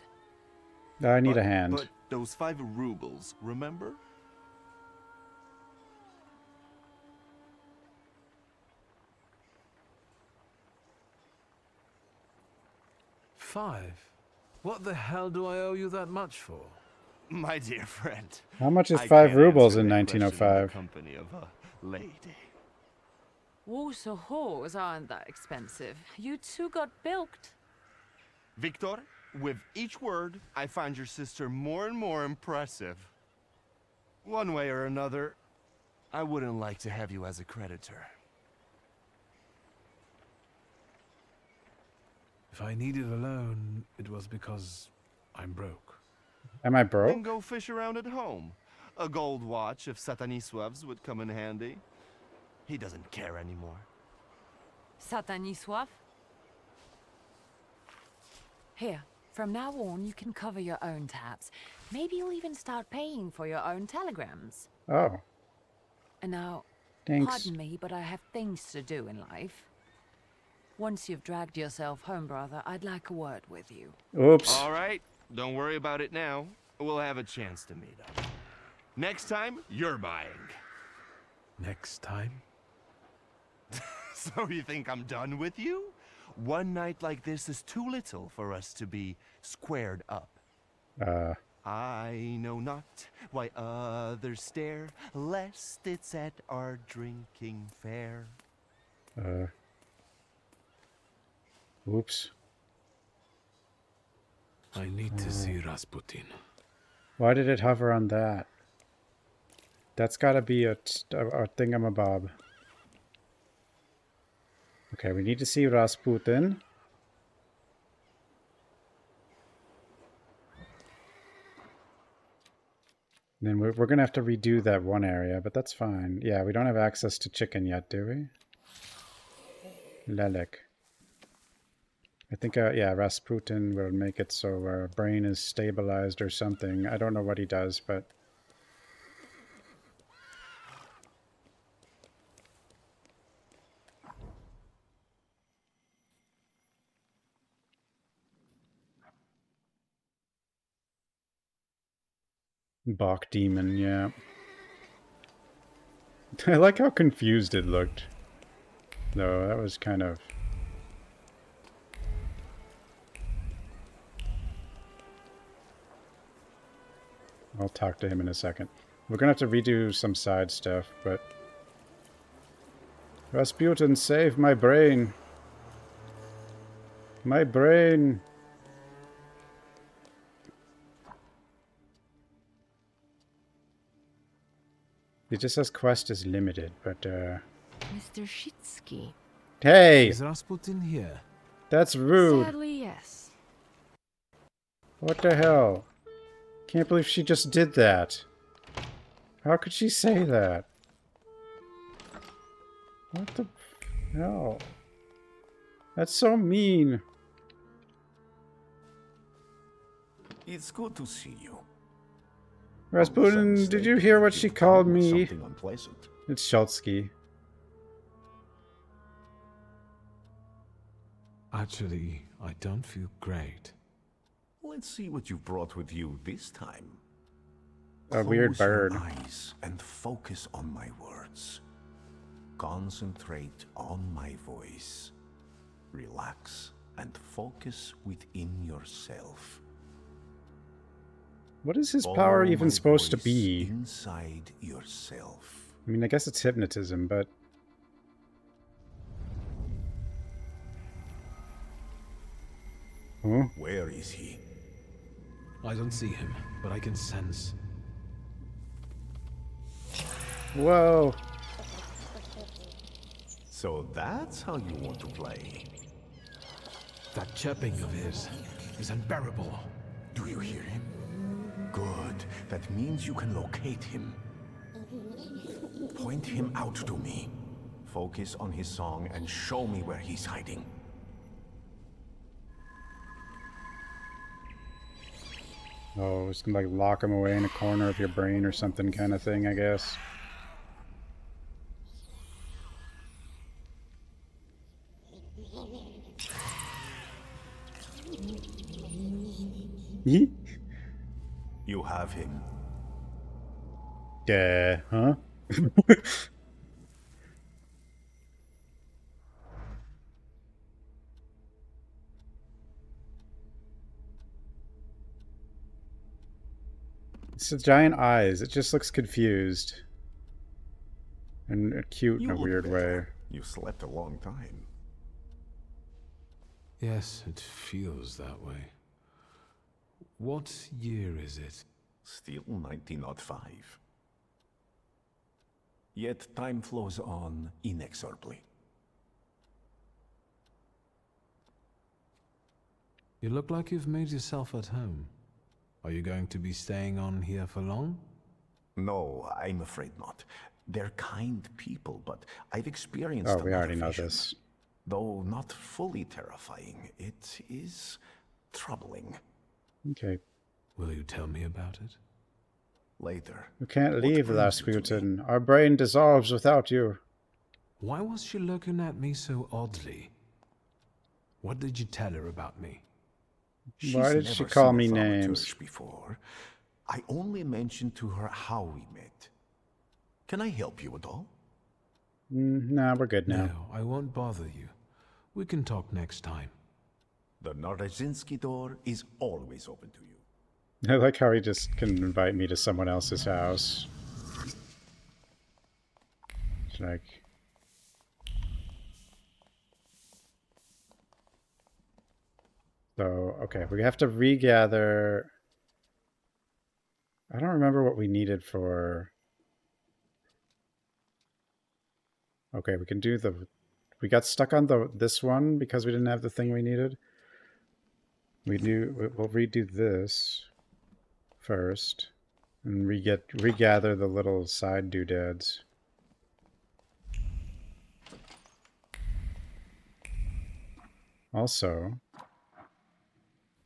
I need a hand. But those 5 rubles, remember? $5? What the hell do I owe you that much for? My dear friend. How much is I 5 can't rubles answer in that question 1905? the company of a lady. Warsaw whores aren't that expensive. You two got bilked. Victor, with each word, I find your sister more and more impressive. One way or another, I wouldn't like to have you as a creditor. If I needed a loan, it was because I'm broke. Am I Then broke? go fish around at home. A gold watch if Sataniswev's would come in handy. He doesn't care anymore. Satanisław? Here, from now on, you can cover your own tabs. Maybe you'll even start paying for your own telegrams. Oh. And now, Thanks. pardon me, but I have things to do in life. Once you've dragged yourself home, brother, I'd like a word with you. Oops. All right, don't worry about it now. We'll have a chance to meet up. Next time, you're buying. Next time? So you think I'm done with you? One night like this is too little for us to be squared up. I know not why others stare, lest it's at our drinking fair. Oops. I need to see Rasputin. Why did it hover on that? That's gotta be a thingamabob. Okay, we need to see Rasputin. Then we're gonna have to redo that one area, but that's fine. Yeah, we don't have access to chicken yet, do we? Lelek. I think, yeah, Rasputin will make it so our brain is stabilized or something. I don't know what he does, but... Bach demon, yeah. I like how confused it looked. Though, that was kind of... I'll talk to him in a second. We're gonna have to redo some side stuff, but... Rasputin, save my brain! My brain! It just says quest is limited, but Mr. Shitsky. Hey! Is Rasputin here? That's rude! Sadly, yes. What the hell? Can't believe she just did that. How could she say that? What the hell? That's so mean. It's good to see you. Rasputin, did you hear what she called me? Something unpleasant. It's Schultzky. Actually, I don't feel great. Let's see what you've brought with you this time. A weird Close your bird. eyes and focus on my words. Concentrate on my voice. Relax and focus within yourself. What is his power Follow even my supposed to voice be? Inside yourself. I mean, I guess it's hypnotism, but... Huh? Where is he? I don't see him, but I can sense. Whoa! So that's how you want to play. That chirping of his is unbearable. Do you hear him? Good. That means you can locate him. Point him out to me. Focus on his song and show me where he's hiding. Oh, it's gonna like lock him away in a corner of your brain or something kind of thing, I guess. Yee? You have him. Huh? It's the giant eyes. It just looks confused. And cute in a look weird way. better. You slept a long time. Yes, it feels that way. What year is it? Still 1905. Yet time flows on inexorably. You look like you've made yourself at home. Are you going to be staying on here for long? No, I'm afraid not. They're kind people, but I've experienced Oh, we already know vision. this. Though not fully terrifying, it is troubling. Okay. Will you tell me about it? Later. You can't What leave, brings you to Rasputin. Our brain dissolves without you. Why was she looking at me so oddly? What did you tell her about me? Why did she call me names? Before. I only mentioned to her how we met. Can I help you at all? Nah, we're good now. No, I won't bother you. We can talk next time. The Narazinski door is always open to you. I like how he just can invite me to someone else's house. It's like... So, okay, we have to regather... I don't remember what we needed for... Okay, we can do the... We got stuck on this one because we didn't have the thing we needed. We'll redo this first. And regather the little side doodads. Also...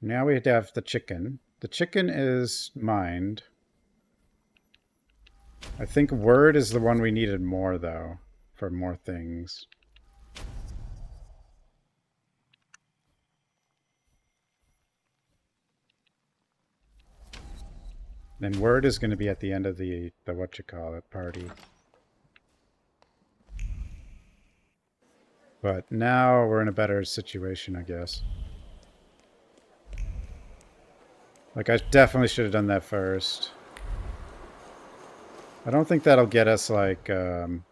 Now we have the chicken. The chicken is mined. I think word is the one we needed more, though, for more things. Then word is going to be at the end of the whatchamacallit party. But now we're in a better situation, I guess. Like, I definitely should have done that first. I don't think that'll get us, like, the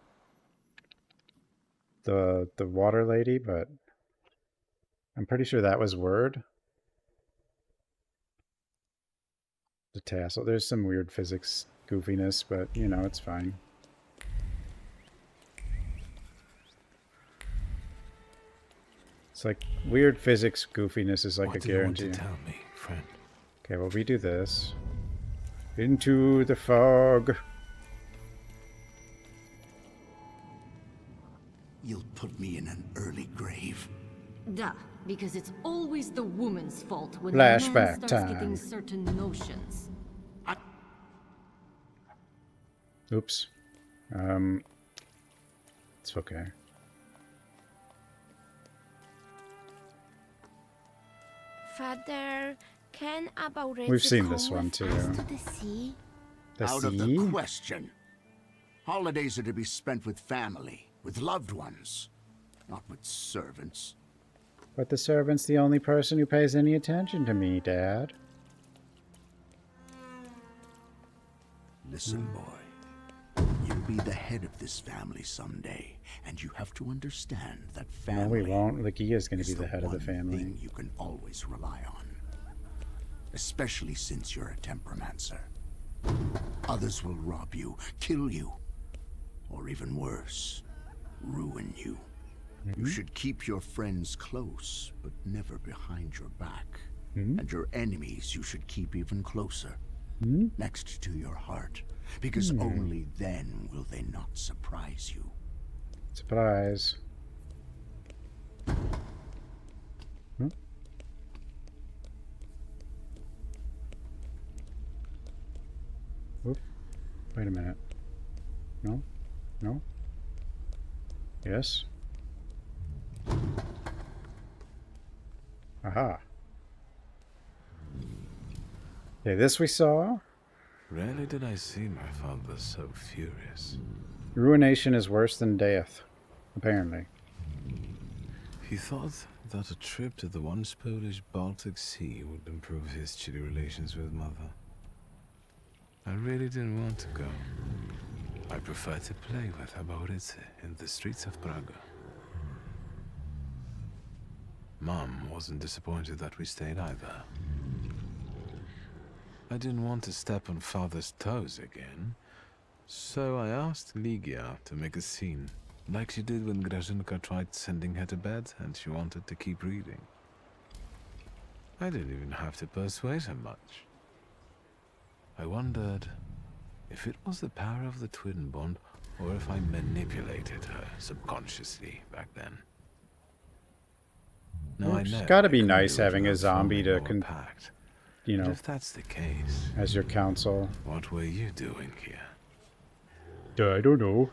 water lady, but I'm pretty sure that was word. The tassel. There's some weird physics goofiness, but, you know, it's fine. It's like, weird physics goofiness is like a guarantee. What do you want to tell me, friend? Okay, well, we do this. Into the fog. You'll put me in an early grave. Duh, because it's always the woman's fault when Flashback a man starts time. getting certain notions. Oops. It's okay. Father, can Abaurezi We've seen come this one with too. us to the sea? Out of the question. Holidays are to be spent with family, with loved ones, not with servants. But the servant's the only person who pays any attention to me, Dad. Listen, boy. You'll be the head of this family someday, and you have to understand that No, family we won't. Lagia's going to is be the head of the one family. thing you can always rely on. Especially since you're a temperomancer. Others will rob you, kill you, or even worse, ruin you. You should keep your friends close, but never behind your back. And your enemies you should keep even closer, next to your heart, because only then will they not surprise you. Surprise. Oop. Wait a minute. No? No? Yes? Aha. Okay, this we saw. Rarely did I see my father so furious. Ruination is worse than death, apparently. He thought that a trip to the once Polish Baltic Sea would improve his chilly relations with Mother. I really didn't want to go. I prefer to play with Abaurezi in the streets of Praga. Mom wasn't disappointed that we stayed either. I didn't want to step on Father's toes again, so I asked Ligia to make a scene, like she did when Grażynka tried sending her to bed and she wanted to keep reading. I didn't even have to persuade her much. I wondered if it was the power of the twin bond, or if I manipulated her subconsciously back then. Now I It's know gotta I be couldn't nice do it having a without zombie to, forming more pact. you But know, if that's the case, as your counsel. what were you doing here? I don't know.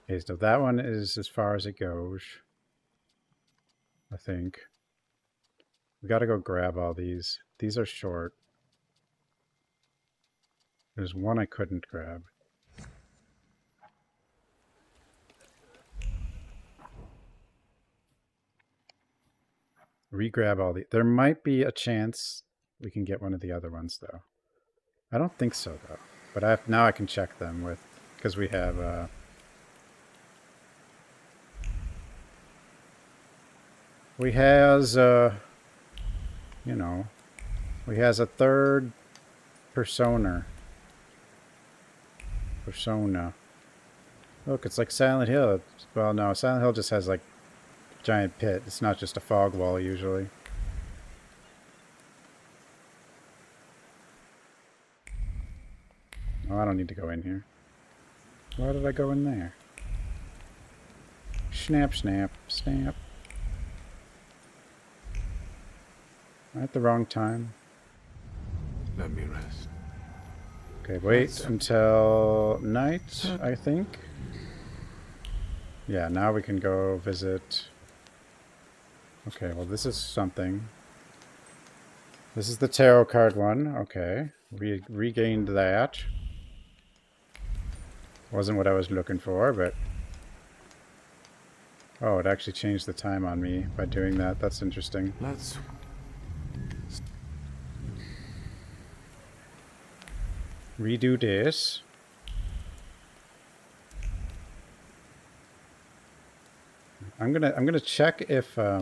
Okay, so that one is as far as it goes. I think. We gotta go grab all these. These are short. There's one I couldn't grab. Re-grab all the... There might be a chance we can get one of the other ones, though. I don't think so, though. But now I can check them with... Because we have... we has... you know... We has a third... Persona. Look, it's like Silent Hill. Well, no, Silent Hill just has, like, giant pit. It's not just a fog wall, usually. Oh, I don't need to go in here. Why did I go in there? Snap, snap, snap. Am I at the wrong time? Let me rest. Okay, wait until night, I think. Yeah, now we can go visit... Okay, well this is something. This is the tarot card one. Okay, we regained that. Wasn't what I was looking for, but... Oh, it actually changed the time on me by doing that. That's interesting. Let's... Redo this. I'm gonna check if yeah,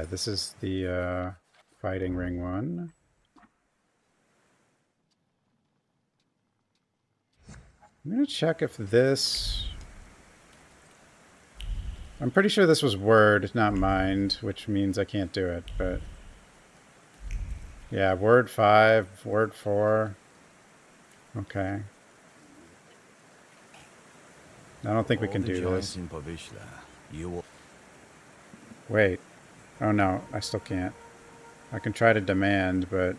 this is the fighting ring one. I'm gonna check if this... I'm pretty sure this was word, not mind, which means I can't do it, but... Yeah, word 5, word 4. Okay. I don't think we can do this. Wait. Oh no, I still can't. I can try to demand, but...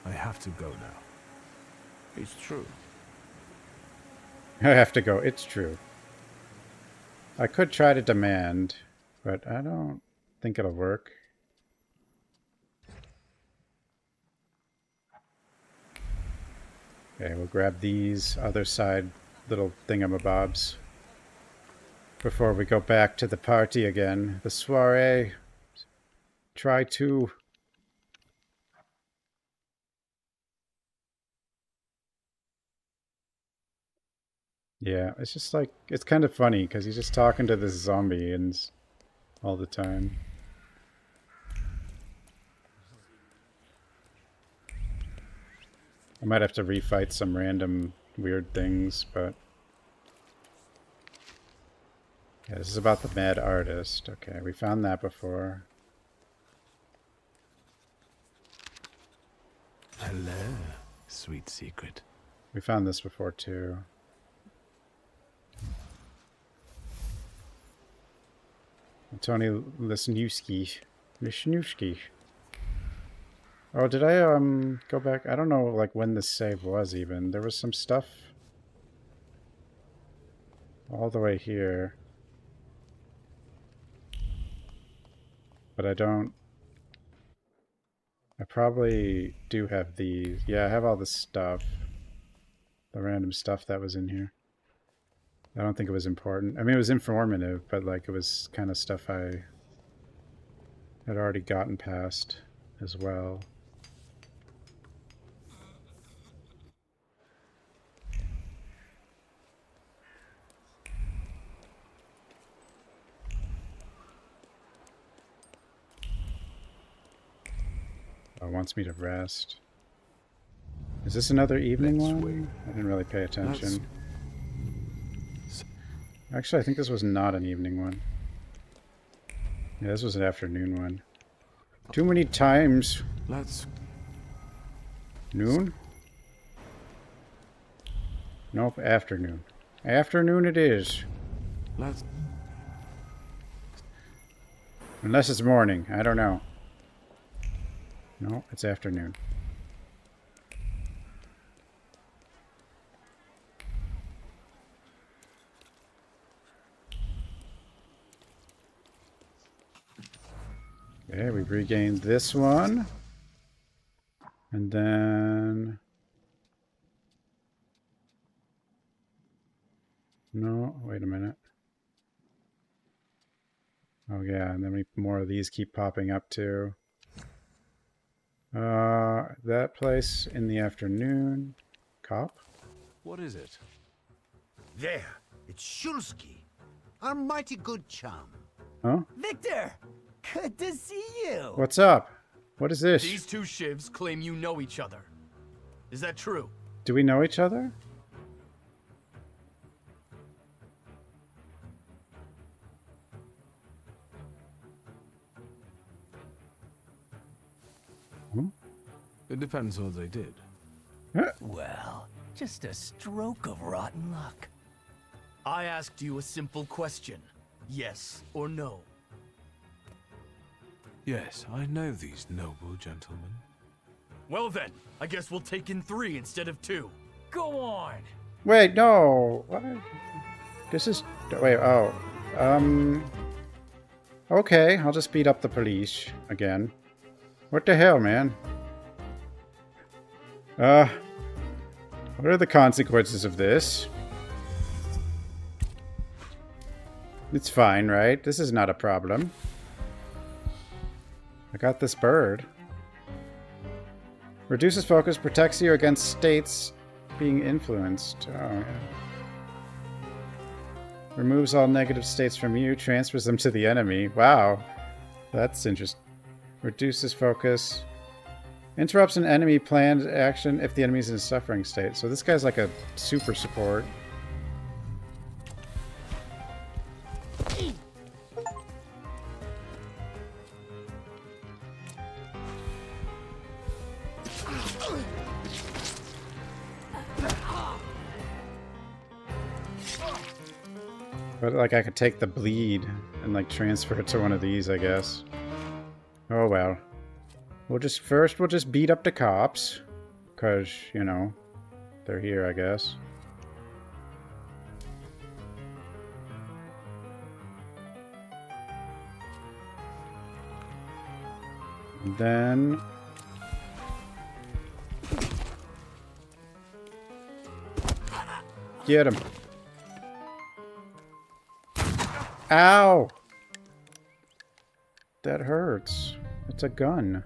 I have to go now. It's true. I have to go. It's true. I could try to demand, but I don't think it'll work. Okay, we'll grab these other side little thingamabobs before we go back to the party again. The soiree. Try to... Yeah, it's just like, it's kind of funny because he's just talking to this zombie and all the time. I might have to refight some random weird things, but... Yeah, this is about the mad artist. Okay, we found that before. Hello, sweet secret. We found this before too. Tony Lisniewski. Oh, did I go back? I don't know like when this save was even. There was some stuff all the way here. But I don't... I probably do have these. Yeah, I have all this stuff. The random stuff that was in here. I don't think it was important. I mean, it was informative, but like it was kind of stuff I had already gotten past as well. it wants me to rest. Is this another evening one? I didn't really pay attention. Actually, I think this was not an evening one. Yeah, this was an afternoon one. Too many times. Noon? Nope, afternoon. Afternoon it is. Unless it's morning. I don't know. No, it's afternoon. Okay, we've regained this one. And then... No, wait a minute. Oh yeah, and then more of these keep popping up too. That place in the afternoon. Cop? What is it? There, it's Shulsky, our mighty good chum. Huh? Victor! Good to see you! What's up? What is this? These two shivs claim you know each other. Is that true? Do we know each other? It depends what they did. Well, just a stroke of rotten luck. I asked you a simple question. Yes or no? Yes, I know these noble gentlemen. Well then, I guess we'll take in 3 instead of 2. Go on! Wait, no! What? This is... Wait, oh. Okay, I'll just beat up the police again. What the hell, man? What are the consequences of this? It's fine, right? This is not a problem. I got this bird. Reduces focus, protects you against states being influenced. Oh, yeah. Removes all negative states from you, transfers them to the enemy. Wow. That's interesting. Reduces focus. Interrupts an enemy planned action if the enemy's in a suffering state. So this guy's like a super support. But like I could take the bleed and like transfer it to one of these, I guess. Oh well. We'll just beat up the cops. 'Cause, you know, they're here, I guess. And then... Get him. Ow! That hurts. It's a gun.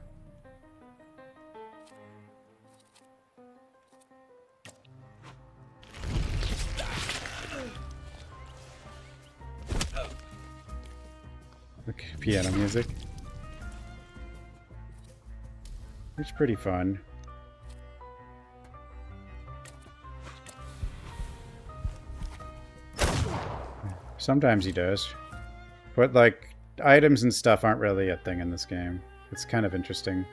Okay, piano music. It's pretty fun. Sometimes he does. But, like, items and stuff aren't really a thing in this game. It's kind of interesting.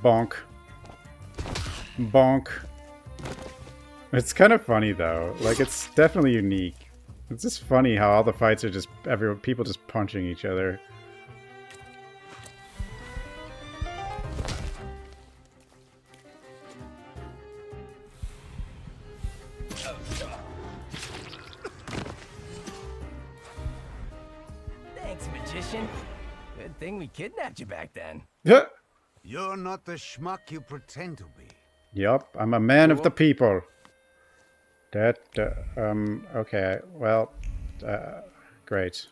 Bonk. Bonk. It's kind of funny, though. Like, it's definitely unique. It's just funny how all the fights are just... people just punching each other. Thanks, magician. Good thing we kidnapped you back then. Yeah. You're not the schmuck you pretend to be. Yup, I'm a man of the people. That, okay, well, great.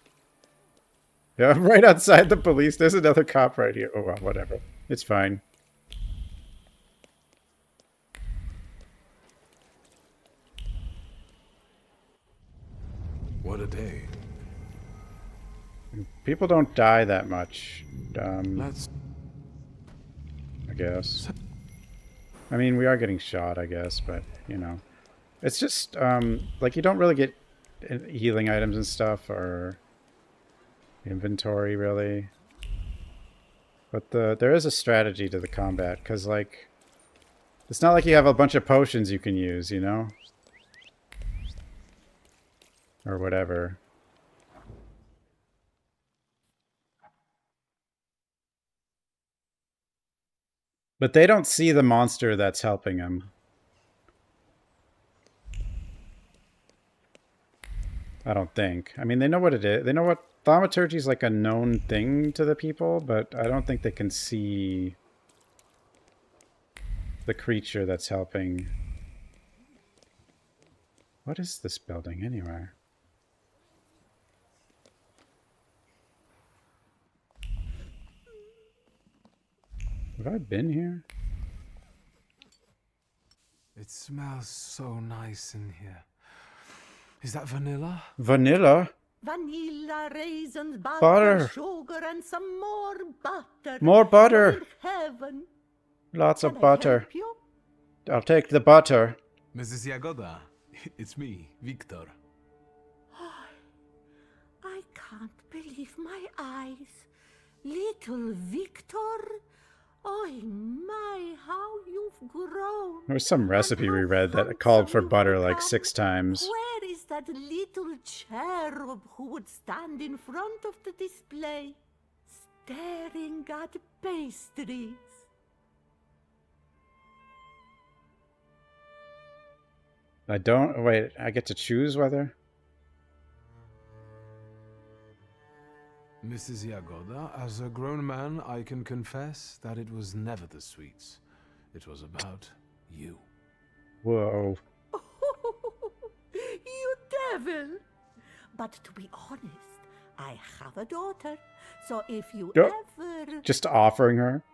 Yeah, right outside the police, there's another cop right here. Oh, well, whatever. It's fine. What a day. People don't die that much. Let's... I guess. I mean, we are getting shot, I guess, but, you know. It's just, like, you don't really get healing items and stuff, or inventory, really. But there is a strategy to the combat, because, like, it's not like you have a bunch of potions you can use, you know? Or whatever. But they don't see the monster that's helping them. I don't think. I mean, they know what it is. They know what... Thaumaturge is like a known thing to the people, but I don't think they can see the creature that's helping. What is this building, anyway? Have I been here? It smells so nice in here. Is that vanilla? Vanilla? Vanilla, raisins, Butter. sugar, and some more butter. More butter. Thank heaven. Lots of Can I butter. help you? I'll take the butter. Mrs. Jagoda, it's me, Victor. I can't believe my eyes. Little Victor. Oh my, how you've grown. There was some recipe we read that called for butter like 6 times. Where is that little cherub who would stand in front of the display, staring at pastries? I don't... Wait, I get to choose whether? Mrs. Jagoda, as a grown man, I can confess that it was never the sweets. It was about you. Whoa. You devil! But to be honest, I have a daughter, so if you ever... Just offering her?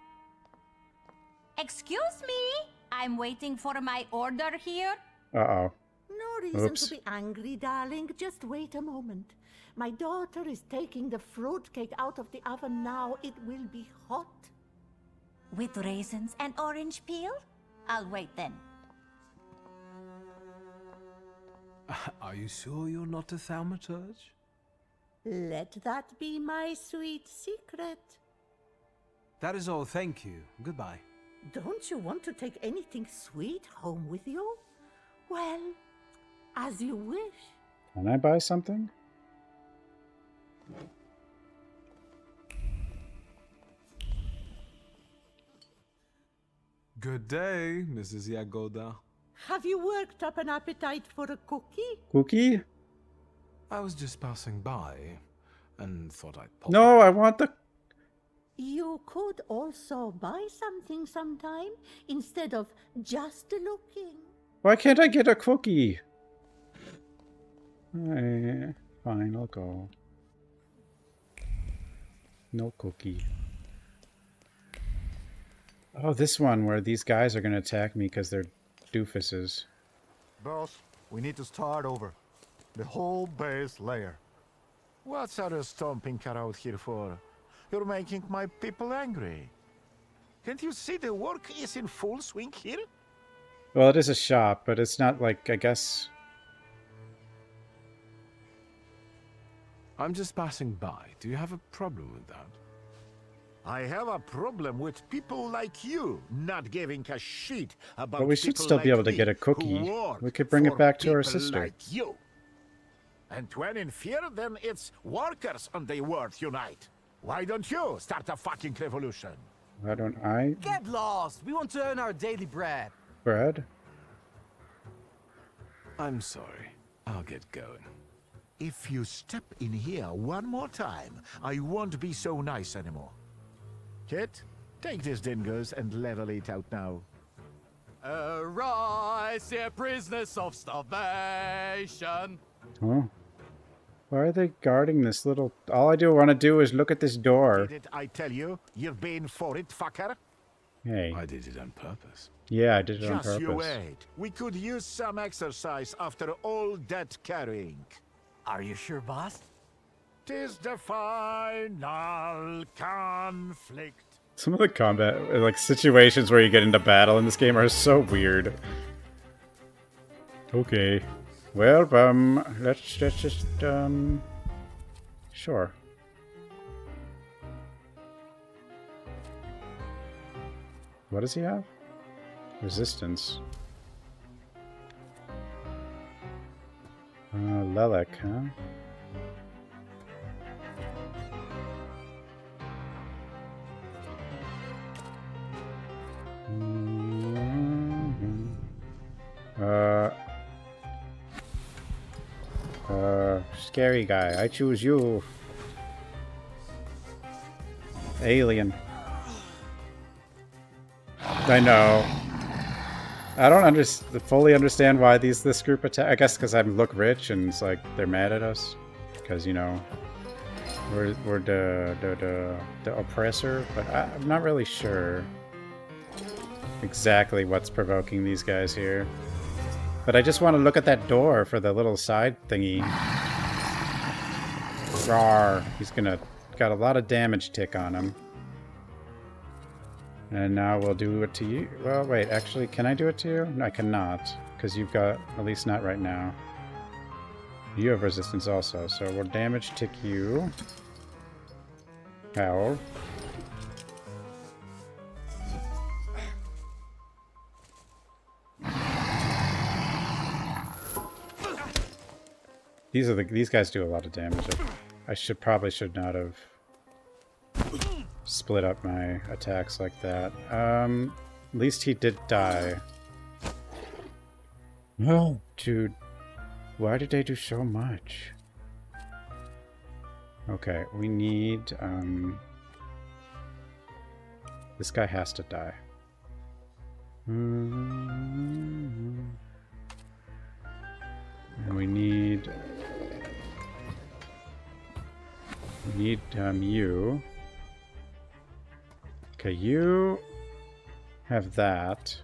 Excuse me? I'm waiting for my order here. Uh-oh. No reason to be angry, darling. Just wait a moment. My daughter is taking the fruitcake out of the oven now. It will be hot. With raisins and orange peel? I'll wait then. Are you sure you're not a thaumaturge? Let that be my sweet secret. That is all, thank you. Goodbye. Don't you want to take anything sweet home with you? Well, as you wish. Can I buy something? Good day, Mrs. Jagoda. Have you worked up an appetite for a cookie? Cookie? I was just passing by and thought I'd pop. No, I want the... You could also buy something sometime instead of just looking. Why can't I get a cookie? Fine, I'll go. No cookie. Oh, this one where these guys are going to attack me because they're doofuses. Boss, we need to start over. The whole base layer. What's our stomping car out here for? You're making my people angry. Can't you see the work is in full swing here? Well, it is a shop, but it's not like, I guess... I'm just passing by. Do you have a problem with that? I have a problem with people like you not giving a shit about. But we should people still be like able to me get a who cookie. work We could bring it for back to our people sister. Like you. And when in fear, then it's workers on the world unite. Why don't you start a fucking revolution? Why don't I? Get lost! We want to earn our daily bread. Bread? I'm sorry. I'll get going. If you step in here one more time, I won't be so nice anymore. Kit, take these dingoes and level it out now. Arise, ye prisoners of starvation. Oh. Why are they guarding this little... All I want to do is look at this door. Did I tell you? You're being for it, fucker. Hey. I did it on purpose. Yeah, I did it on Just you purpose. wait. We could use some exercise after all that carrying. Are you sure, boss? 'Tis the final conflict. Some of the combat, like, situations where you get into battle in this game are so weird. Okay. Well, let's just, sure. What does he have? Resistance. Lelek, huh? Scary guy. I choose you. Alien. I know. I don't fully understand why this group attack. I guess because I look rich and it's like they're mad at us because, you know, we're the oppressor. But I'm not really sure exactly what's provoking these guys here. But I just want to look at that door for the little side thingy. Rawr. He's got a lot of damage tick on him. And now we'll do it to you. Well, wait, actually, can I do it to you? No, I cannot, because you've got, at least not right now. You have resistance also, so we'll damage tick you. How? These guys do a lot of damage. I probably should not have split up my attacks like that. At least he did die. No, dude. Why did they do so much? Okay, we need, this guy has to die. And we need you. Okay, you have that.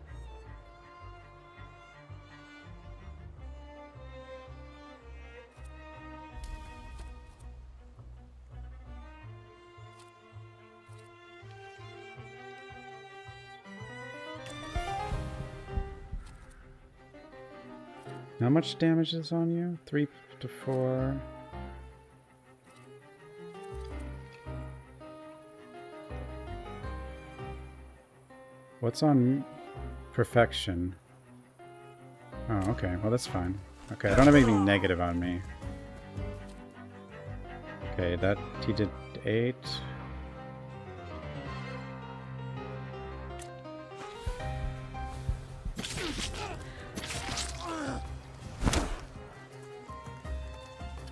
How much damage is on you? 3 to 4. What's on perfection? Oh, okay. Well, that's fine. Okay, I don't have anything negative on me. Okay, that he did 8.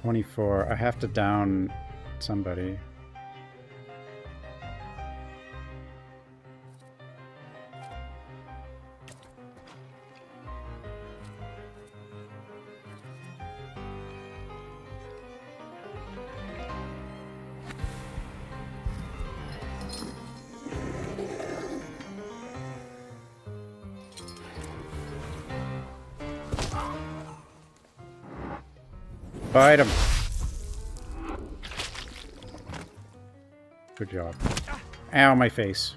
$24. I have to down somebody. Bite him. Good job. Ow, my face.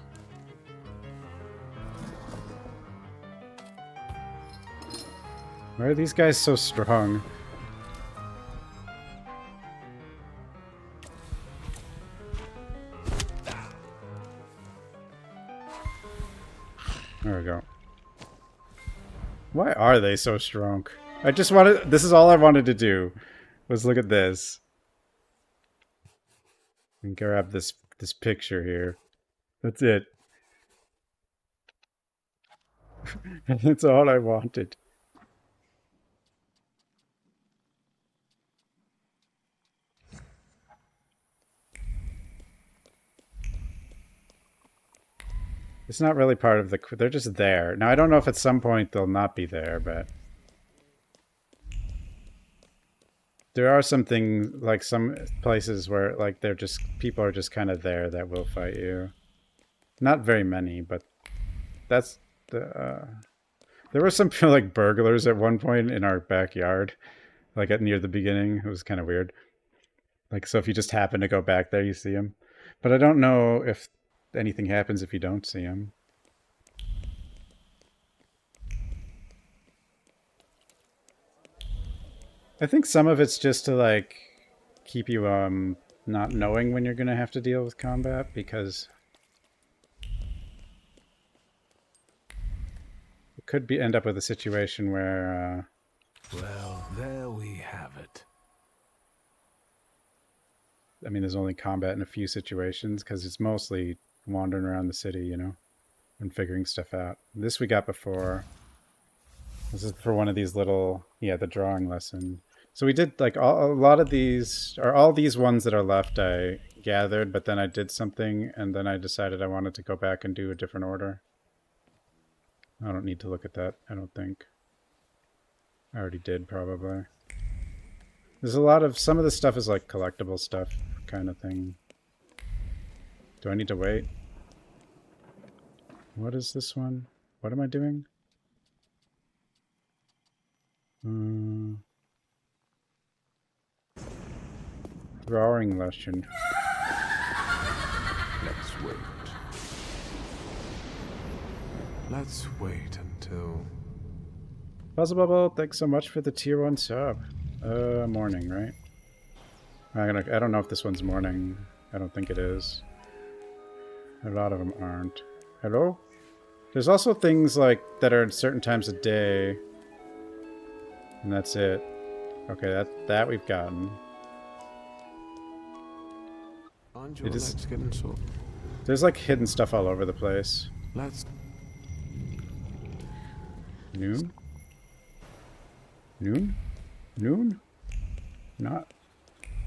Why are these guys so strong? There we go. Why are they so strong? I just wanted... This is all I wanted to do. Was look at this. And grab this picture here. That's it. That's all I wanted. It's not really part of the... They're just there. Now, I don't know if at some point they'll not be there, but... There are some things, like some places where, like, they're just... People are just kind of there that will fight you. Not very many, but... That's the... There were some, like, burglars at one point in our backyard. Like at near the beginning, it was kind of weird. Like, so if you just happen to go back there, you see him. But I don't know if anything happens if you don't see him. I think some of it's just to, like, keep you, not knowing when you're going to have to deal with combat, because it could end up with a situation where, Well, there we have it. I mean, there's only combat in a few situations, because it's mostly wandering around the city, you know, and figuring stuff out. This we got before. This is for one of these little, yeah, the drawing lesson. So we did, like, a lot of these, or all these ones that are left I gathered, but then I did something, and then I decided I wanted to go back and do a different order. I don't need to look at that, I don't think. I already did, probably. There's a lot of, some of this stuff is like collectible stuff kind of thing. Do I need to wait? What is this one? What am I doing? Drawing lesson. Let's wait. Let's wait until... Puzzle Bubble, thanks so much for the tier 1 sub. Morning, right? I don't know if this one's morning. I don't think it is. A lot of them aren't. Hello? There's also things like that are at certain times of day. And that's it. Okay, that we've gotten. It is, there's like hidden stuff all over the place. Noon? Noon? Noon? Not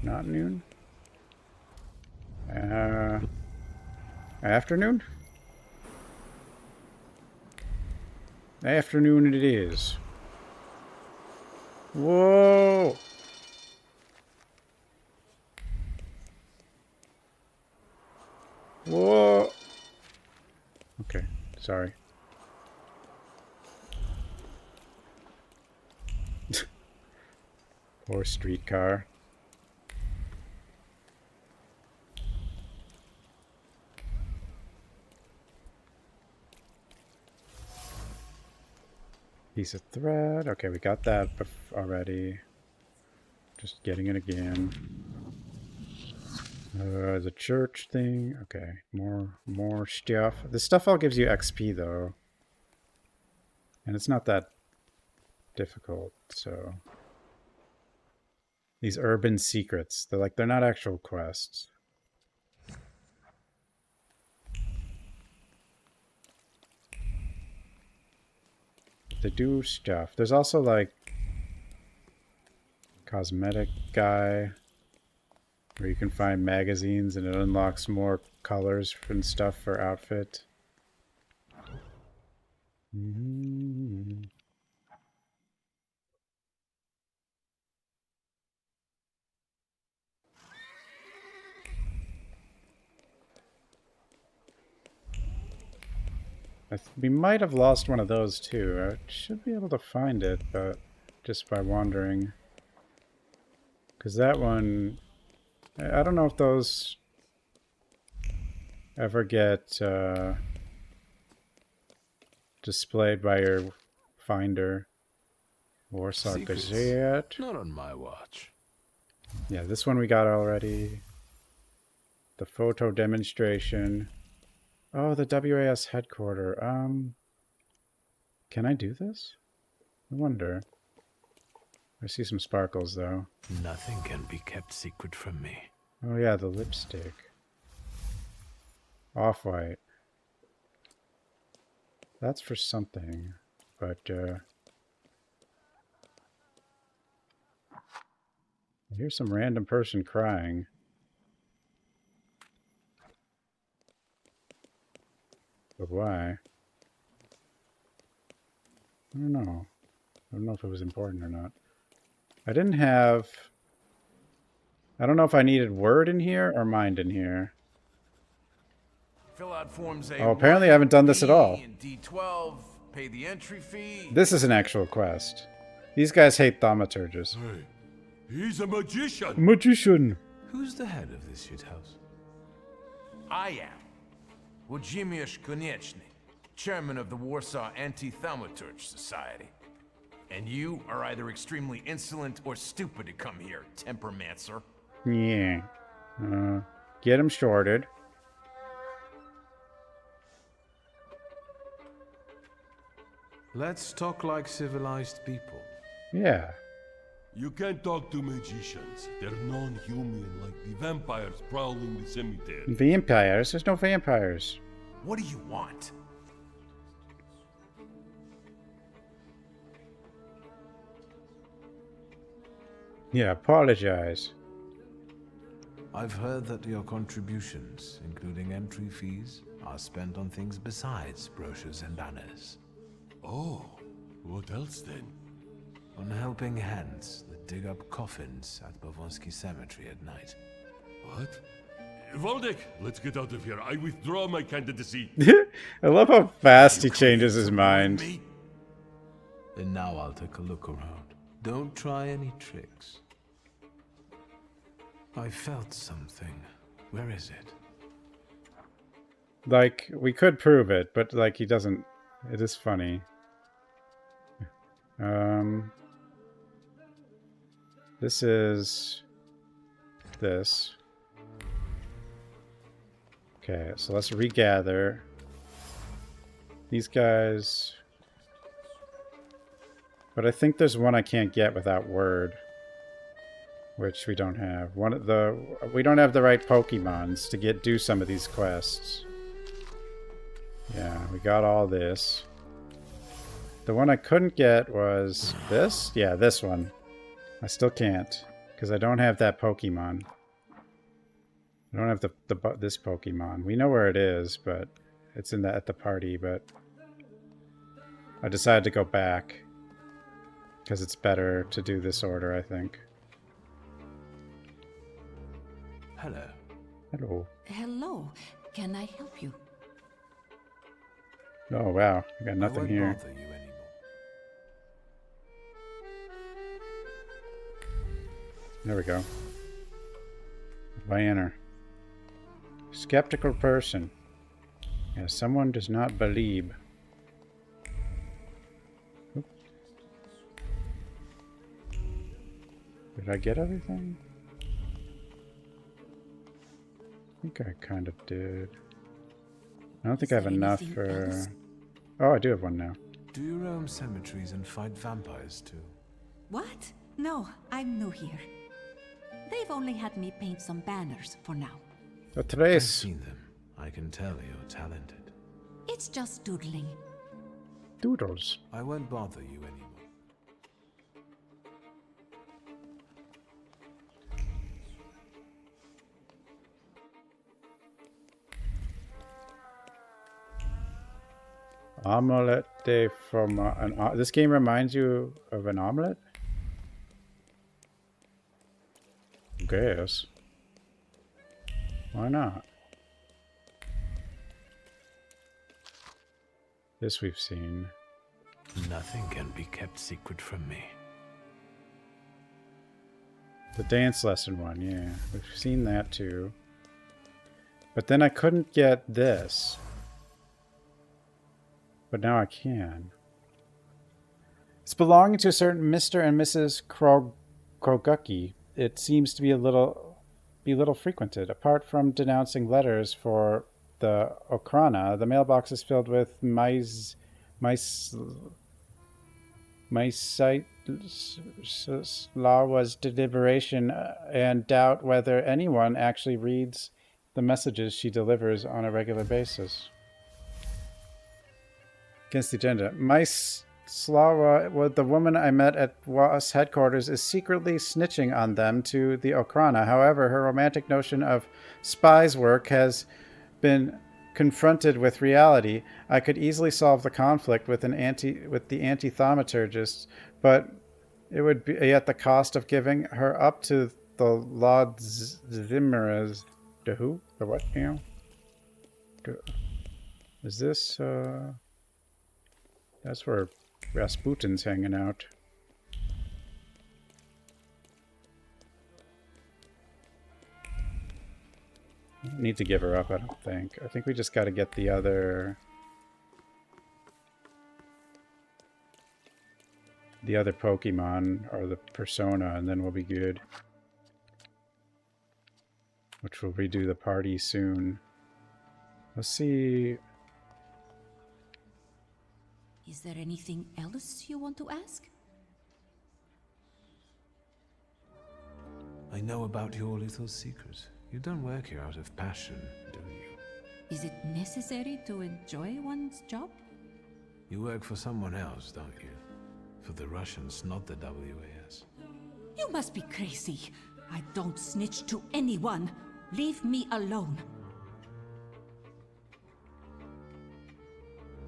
noon? Afternoon? Afternoon it is. Whoa! Whoa! Okay, sorry. Poor streetcar. Piece of thread. Okay, we got that already. Just getting it again. The church thing. Okay, more stuff. This stuff all gives you XP though, and it's not that difficult. So these urban secrets, they're not actual quests. They do stuff. There's also like cosmetic guy where you can find magazines and it unlocks more colors and stuff for outfit. We might have lost one of those too. I should be able to find it, but just by wandering. Because that one, I don't know if those ever get displayed by your finder. Warsaw Gazette. Not on my watch. Yeah, this one we got already. The photo demonstration. Oh, the WAS headquarters. Can I do this? I wonder. I see some sparkles, though. Nothing can be kept secret from me. Oh, yeah, the lipstick. Off-white. That's for something, but, I hear some random person crying. But why? I don't know. I don't know if it was important or not. I didn't have... I don't know if I needed word in here or mind in here. Fill out forms A1, Oh, apparently I haven't done this at all. and D12, pay the entry fee. This is an actual quest. These guys hate thaumaturges. Hey, He's a magician. Magician. Who's the head of this shithouse? I am. Włodzimierz Konieczny, chairman of the Warsaw Anti-Thaumaturge Society. And you are either extremely insolent or stupid to come here, tempermancer. Yeah. Get him shorted. Let's talk like civilized people. Yeah. You can't talk to magicians. They're non-human, like the vampires prowling the cemetery. Vampires? There's no vampires. What do you want? Yeah, apologize. I've heard that your contributions, including entry fees, are spent on things besides brochures and banners. Oh, what else then? On helping hands that dig up coffins at Bavonsky Cemetery at night. What? Voldek, let's get out of here. I withdraw my candidacy. I love how fast he changes his mind. And now I'll take a look around. Don't try any tricks. I felt something. Where is it? Like, we could prove it, but like he doesn't. It is funny. This is this. Okay, so let's regather. These guys. But I think there's one I can't get without word. Which we don't have. We don't have the right Pokemons to do some of these quests. Yeah, we got all this. The one I couldn't get was this? Yeah, this one. I still can't, because I don't have that Pokemon. I don't have this Pokemon. We know where it is, but it's at the party, but I decided to go back because it's better to do this order, I think. Hello. Hello. Hello. Can I help you? Oh wow, I got nothing here. I won't bother you anymore. There we go. Banner. Skeptical person. Yeah, someone does not believe. Oop. Did I get everything? I think I kind of did. I don't think I have enough for... Oh, I do have one now. Do you roam cemeteries and fight vampires too? What? No, I'm new here. They've only had me paint some banners for now. I've seen them. I can tell you're talented. It's just doodling. Doodles. I won't bother you anymore. Omelette de fromage. This game reminds you of an omelette? Guess. Why not? This we've seen. Nothing can be kept secret from me. The dance lesson one, yeah. We've seen that too. But then I couldn't get this. But now I can. It's belonging to a certain Mr. and Mrs. Krogucki. It seems to be little frequented. Apart from denouncing letters for the Okrana, the mailbox is filled with Slawa's deliberation and doubt whether anyone actually reads the messages she delivers on a regular basis. Against the agenda. Slawa, the woman I met at WAS headquarters, is secretly snitching on them to the Okrana. However, her romantic notion of spies work has been confronted with reality. I could easily solve the conflict with the anti-thaumaturgists, but it would be at the cost of giving her up to the Lodzimmeras. The who? The what? You know? Is this? That's where Rasputin's hanging out. need to give her up, I don't think. I think we just got to get the other Pokemon or the persona, and then we'll be good. Which will redo the party soon. Let's see. Is there anything else you want to ask? I know about your little secret. You don't work here out of passion, do you? Is it necessary to enjoy one's job? You work for someone else, don't you? For the Russians, not the WAS. You must be crazy. I don't snitch to anyone. Leave me alone.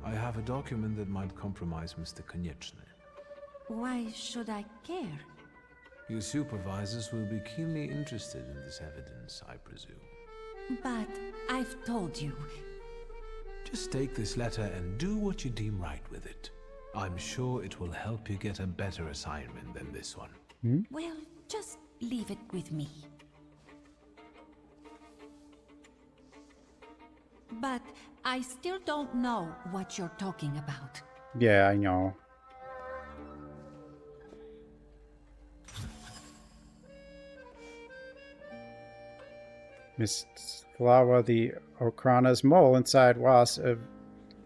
I have a document that might compromise Mr. Konieczny. Why should I care? Your supervisors will be keenly interested in this evidence, I presume. But I've told you. Just take this letter and do what you deem right with it. I'm sure it will help you get a better assignment than this one. Well, just leave it with me. But I still don't know what you're talking about. Yeah, I know. Miss Flawa, the Okrana's mole inside Was,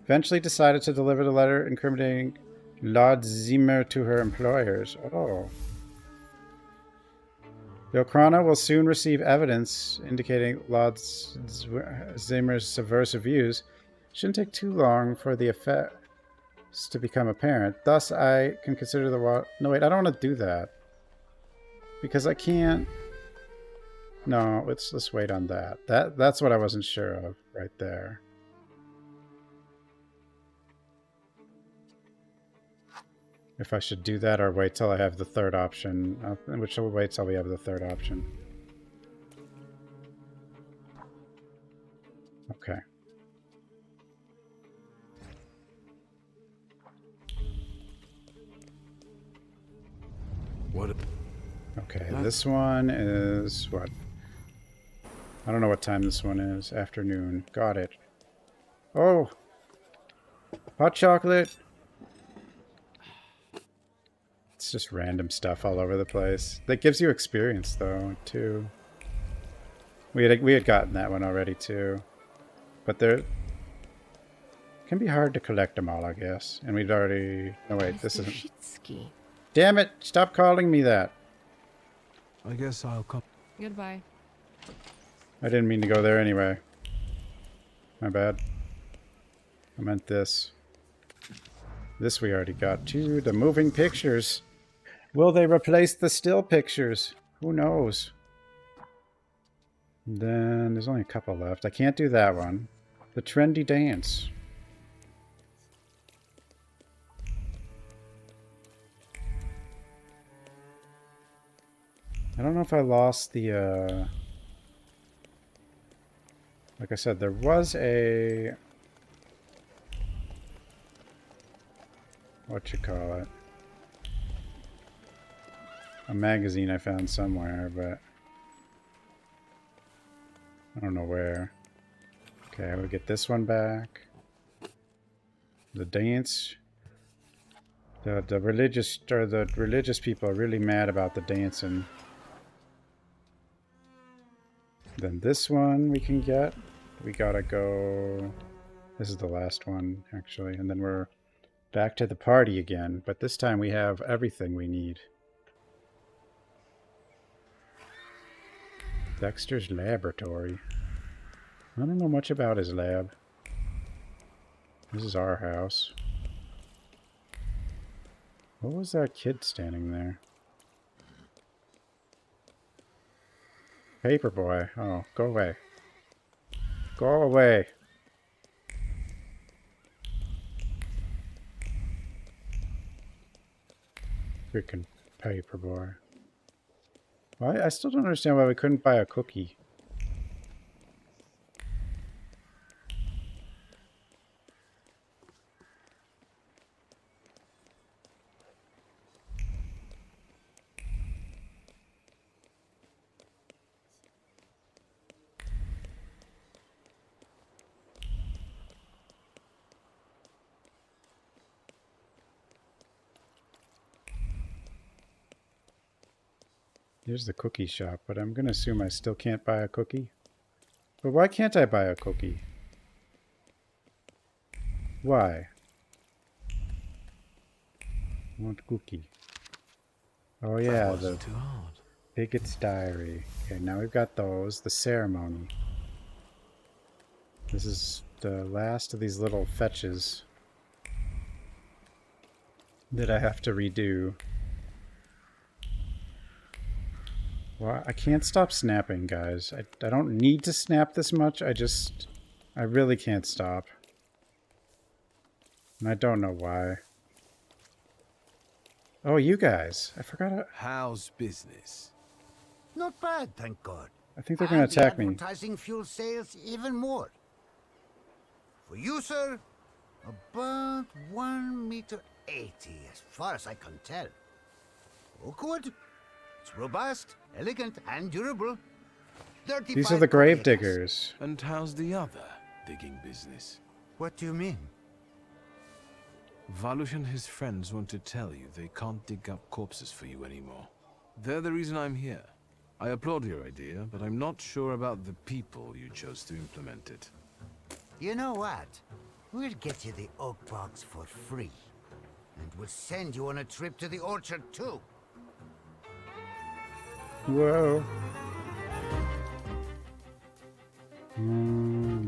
eventually decided to deliver the letter incriminating Lord Zimmer to her employers. Oh. The Okrana will soon receive evidence indicating Lord Zimmer's subversive views. Shouldn't take too long for the effects to become apparent. Thus, I can consider the... No, wait, I don't want to do that. Because I can't... No, let's wait on that. That's what I wasn't sure of right there. If I should do that or wait till I have the third option. Which will wait till we have the third option. Okay. What? Okay, this one is what? I don't know what time this one is. Afternoon. Got it. Oh! Hot chocolate! It's just random stuff all over the place. That gives you experience, though, too. We had gotten that one already, too. But they're... can be hard to collect them all, I guess. And we'd already... No, wait, this isn't... Shitsky. Damn it! Stop calling me that! I guess I'll come. Goodbye. I didn't mean to go there anyway. My bad. I meant this. This we already got too. The moving pictures. Will they replace the still pictures? Who knows? And then there's only a couple left. I can't do that one. The trendy dance. I don't know if I lost the, like I said, there was a... what you call it? A magazine I found somewhere, but... I don't know where. Okay, we'll get this one back. The dance... The religious people are really mad about the dancing. Then this one we can get. We gotta go... This is the last one, actually. And then we're back to the party again. But this time we have everything we need. Dexter's laboratory. I don't know much about his lab. This is our house. What was that kid standing there? Paperboy. Oh, go away. Go away. Freaking Paperboy. Why? I still don't understand why we couldn't buy a cookie. Here's the cookie shop, but I'm going to assume I still can't buy a cookie. But why can't I buy a cookie? Why? Want cookie. Oh yeah, the Too hard. Bigot's Diary. Okay, now we've got those. The ceremony. This is the last of these little fetches that I have to redo. Well, I can't stop snapping, guys. I don't need to snap this much. I really can't stop. And I don't know why. Oh, you guys. I forgot. How's business? Not bad, thank God. I think they're going to attack me. Advertising fuels sales even more. For you, sir, about 1.80 meters, as far as I can tell. Oak wood. It's robust, elegant, and durable. These are the grave diggers. And how's the other digging business? What do you mean? Valush and his friends want to tell you they can't dig up corpses for you anymore. They're the reason I'm here. I applaud your idea, but I'm not sure about the people you chose to implement it. You know what? We'll get you the oak box for free. And we'll send you on a trip to the orchard, too. Whoa.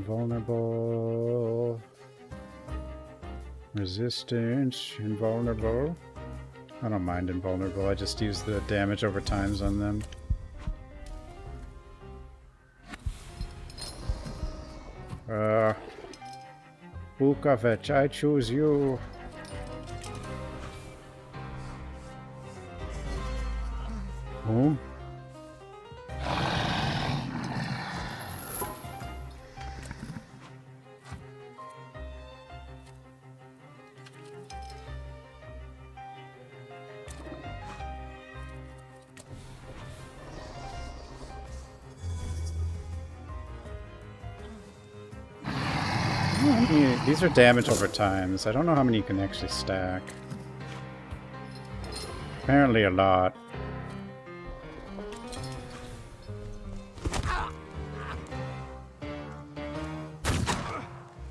Vulnerable. Resistance. Invulnerable. I don't mind invulnerable. I just use the damage over times on them. Bukovic, I choose you. Oh. These are damage over times. I don't know how many you can actually stack. Apparently a lot.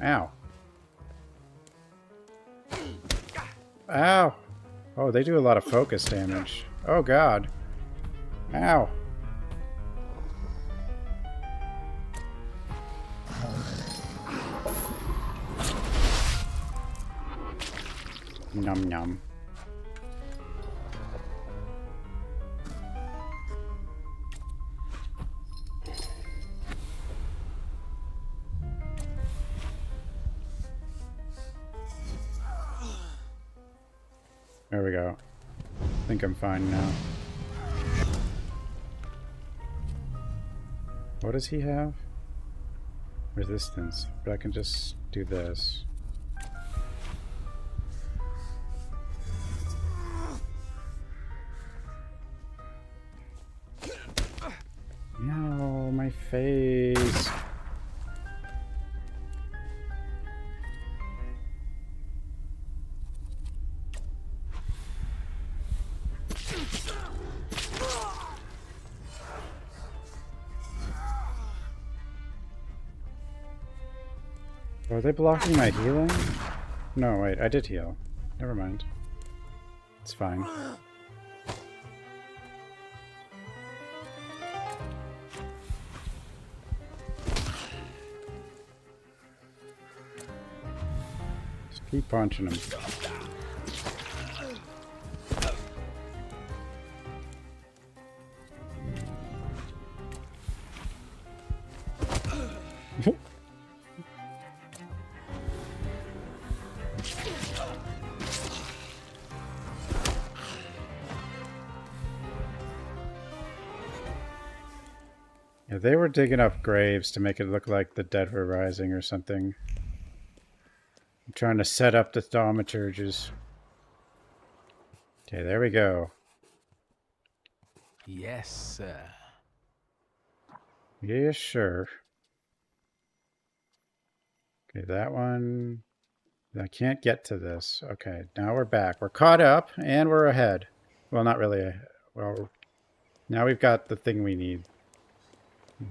Ow. Ow. Oh, they do a lot of focus damage. Oh god. Ow. Num num. There we go. I think I'm fine now. What does he have? Resistance. But I can just do this. No, my face. Are they blocking my healing? No, wait, I did heal. Never mind. It's fine. Just keep punching him. Yeah, they were digging up graves to make it look like the dead were rising or something. I'm trying to set up the thaumaturges. Okay, there we go. Yes, sir. Yeah, sure. Okay, that one. I can't get to this. Okay, now we're back. We're caught up and we're ahead. Well, not really. Well, Now we've got the thing we need.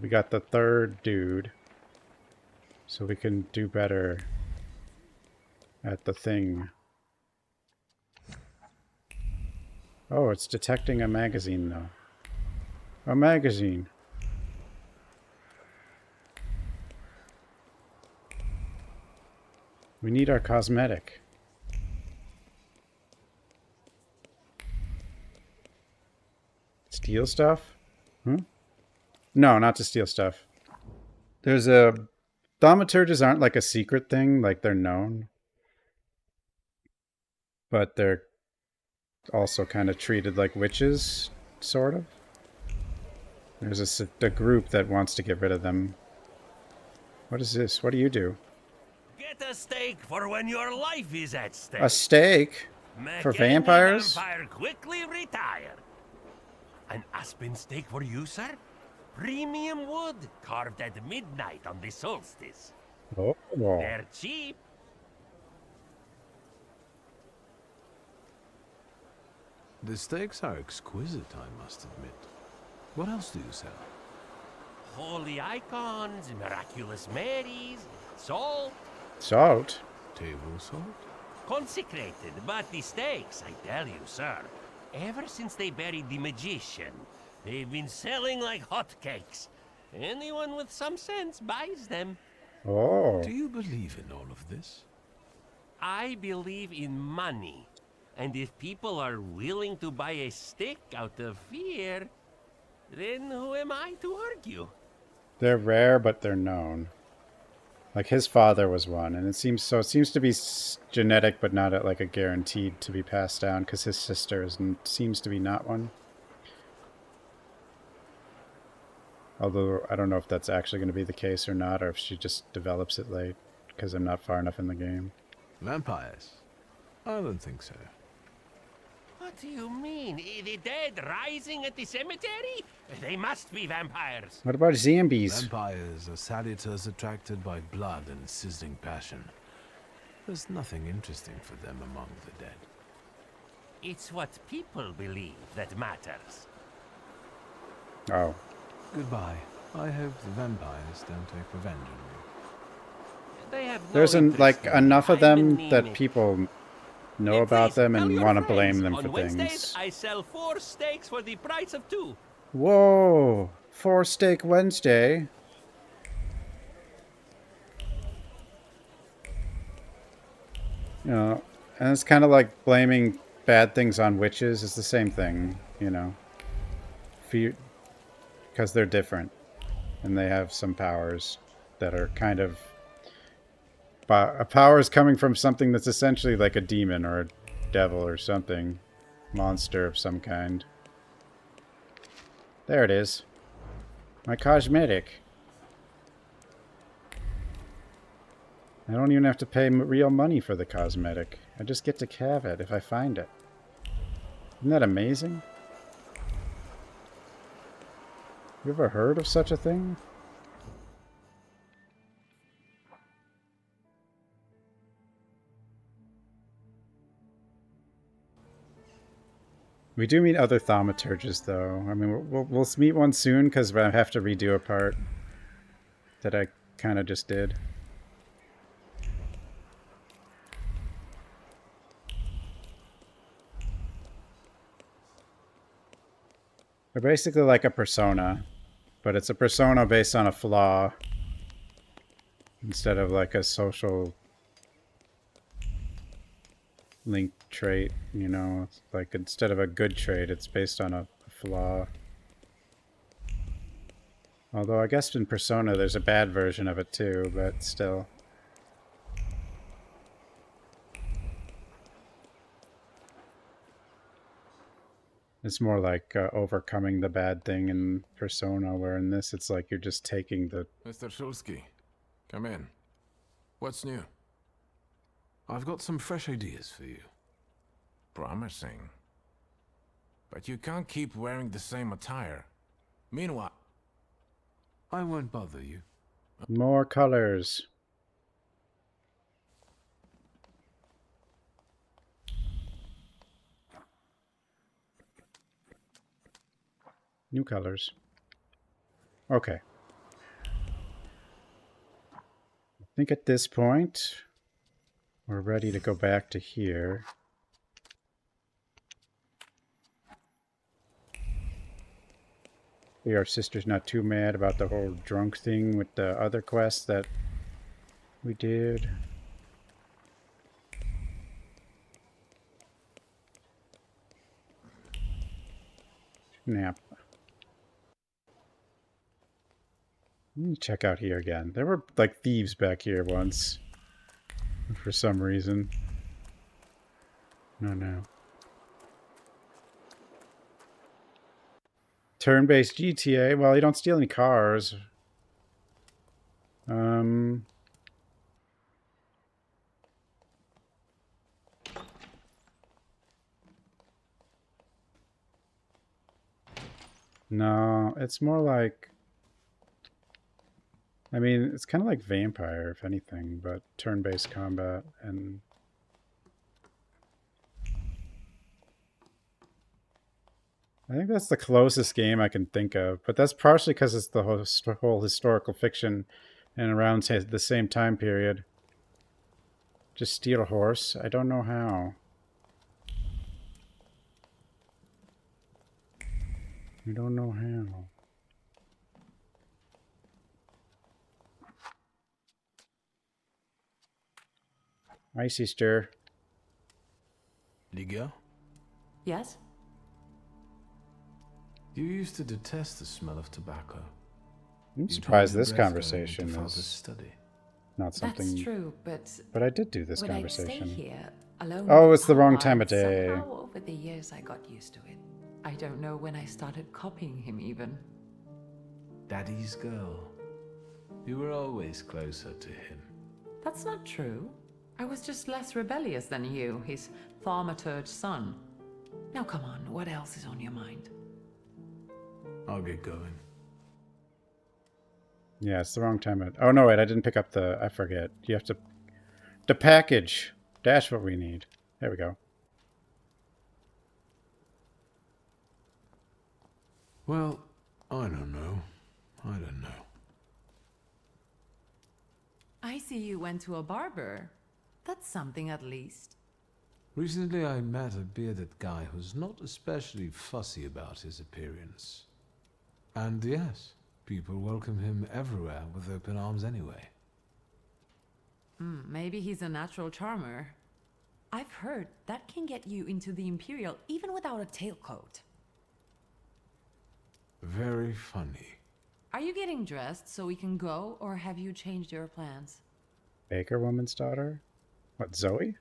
We got the third dude. So we can do better at the thing. Oh, it's detecting a magazine, though. A magazine. We need our cosmetic. Steal stuff? Hmm? No, not to steal stuff. There's a... Thaumaturges aren't like a secret thing, like they're known. But they're also kind of treated like witches, sort of. There's a group that wants to get rid of them. What is this? What do you do? Get a steak for when your life is at stake. A steak? For Make any vampires? vampire quickly retire. An aspen steak for you, sir? Premium wood, carved at midnight on the solstice. Oh. They're cheap. The steaks are exquisite, I must admit. What else do you sell? Holy icons, miraculous Marys, salt. Salt? Table salt? Consecrated, but the steaks, I tell you, sir. Ever since they buried the magician, they've been selling like hotcakes. Anyone with some sense buys them. Oh. Do you believe in all of this? I believe in money. And if people are willing to buy a steak out of fear, then who am I to argue? They're rare, but they're known. Like his father was one, and it seems to be genetic, but not like a guaranteed to be passed down, because his sister seems to be not one. Although I don't know if that's actually going to be the case or not, or if she just develops it late, because I'm not far enough in the game. Vampires? I don't think so. What do you mean? The dead rising at the cemetery? They must be vampires. What about zombies? Vampires are salutors attracted by blood and sizzling passion. There's nothing interesting for them among the dead. It's what people believe that matters. Oh. Goodbye. I hope the vampires don't take revenge on you. They have no There's like interest in enough of I'm them that anemic. people know about them and want to blame them for On Wednesdays, things. I sell 4 steaks for the price of 2. Whoa! 4 Steak Wednesday. You know, and it's kind of like blaming bad things on witches. It's the same thing, you know. Because they're different. And they have some powers that are kind of... A power is coming from something that's essentially like a demon or a devil or something. Monster of some kind. There it is. My cosmetic. I don't even have to pay real money for the cosmetic. I just get to have it if I find it. Isn't that amazing? You ever heard of such a thing? We do meet other thaumaturges, though. I mean, we'll meet one soon, because I have to redo a part that I kind of just did. They're basically like a persona, but it's a persona based on a flaw instead of like a social link trait, you know. It's like instead of a good trait, it's based on a flaw. Although I guess in Persona there's a bad version of it too, but still. It's more like overcoming the bad thing in Persona, where in this it's like you're just taking the... Mr. Shulsky, come in. What's new? I've got some fresh ideas for you. Promising. But you can't keep wearing the same attire. Meanwhile... I won't bother you. More colors. New colors. Okay. I think at this point, we're ready to go back to here. Our sister's not too mad about the whole drunk thing with the other quests that we did. Snap. Let me check out here again. There were like thieves back here once. For some reason. No. Turn-based GTA. Well, you don't steal any cars. No, it's more like... I mean, it's kind of like Vampire, if anything, but turn-based combat and... I think that's the closest game I can think of, but that's partially because it's the whole historical fiction and around the same time period. Just steal a horse? I don't know how. I don't know how. Hi, sister. Liga? Yes? You used to detest the smell of tobacco. I'm surprised this conversation is study. not something... That's true, but... But I did do this when conversation. I'd stay here, alone Oh, with it's the wrong Papa, time of day. Somehow, over the years, I got used to it. I don't know when I started copying him, even. Daddy's girl. You were always closer to him. That's not true. I was just less rebellious than you, his thaumaturge son. Now come on, what else is on your mind? I'll get going. Yeah, it's the wrong time of... Oh, no, wait, I didn't pick up the... I forget. You have to... The package! That's what we need. There we go. Well, I don't know. I see you went to a barber. That's something at least. Recently I met a bearded guy who's not especially fussy about his appearance. And yes, people welcome him everywhere with open arms anyway. Maybe he's a natural charmer. I've heard that can get you into the Imperial even without a tailcoat. Very funny. Are you getting dressed so we can go, or have you changed your plans? Baker woman's daughter? What, Zoe?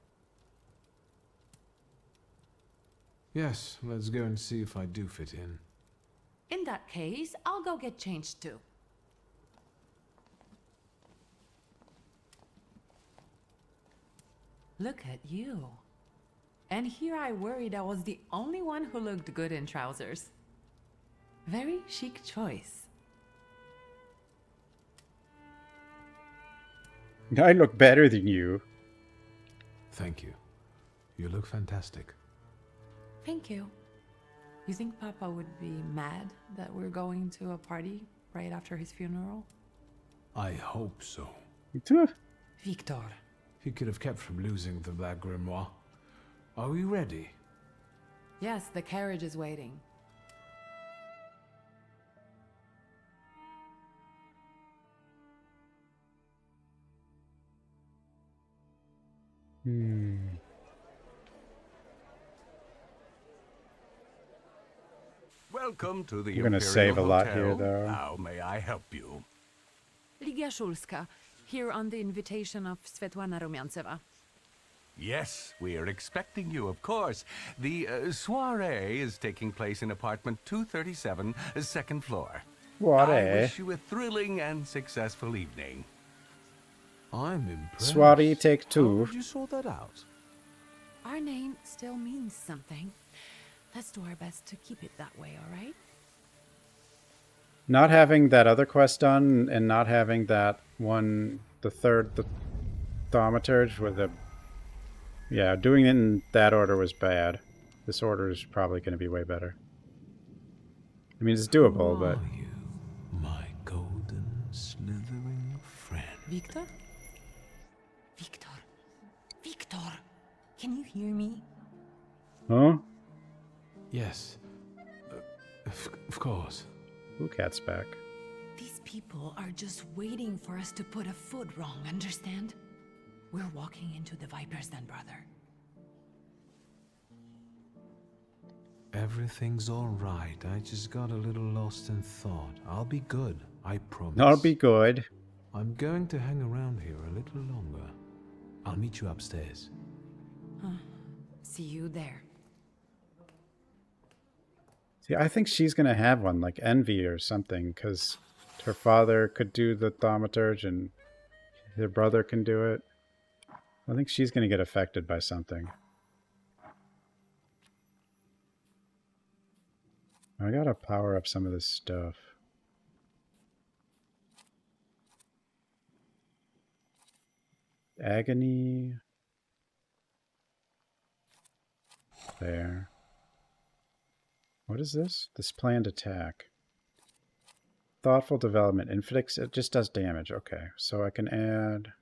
Yes, let's go and see if I do fit in. In that case, I'll go get changed too. Look at you. And here I worried I was the only one who looked good in trousers. Very chic choice. I look better than you. Thank you. You look fantastic. Thank you. You think Papa would be mad that we're going to a party right after his funeral? I hope so. Victor. He could have kept from losing the Black Grimoire. Are we ready? Yes, the carriage is waiting. Welcome to the We're gonna Imperial save a lot Hotel. here, though. How may I help you? Ligia Szulska, here on the invitation of Svetlana Rumiantseva. Yes, we are expecting you, of course. The soiree is taking place in apartment 237, second floor. Soiree? I wish you a thrilling and successful evening. I'm impressed. Soiree take two. How did you sort that out? Our name still means something. Let's do our best to keep it that way, all right? Not having that other quest done and not having that one, the Thaumaturge with the... Yeah, doing it in that order was bad. This order is probably going to be way better. I mean, it's doable, Who but... are you, my golden slithering friend? Victor? Victor. Victor! Can you hear me? Huh? Yes. Of course. Ooh, cat's back. These people are just waiting for us to put a foot wrong, understand? We're walking into the Viper's Den, brother. Everything's all right. I just got a little lost in thought. I'll be good, I promise. I'll be good. I'm going to hang around here a little longer. I'll meet you upstairs. See you there. See, I think she's gonna have one, like envy or something, because her father could do the thaumaturge and her brother can do it. I think she's gonna get affected by something. I gotta power up some of this stuff. Agony. There. What is this? This planned attack. Thoughtful development. Inflicts, it just does damage. Okay, so I can add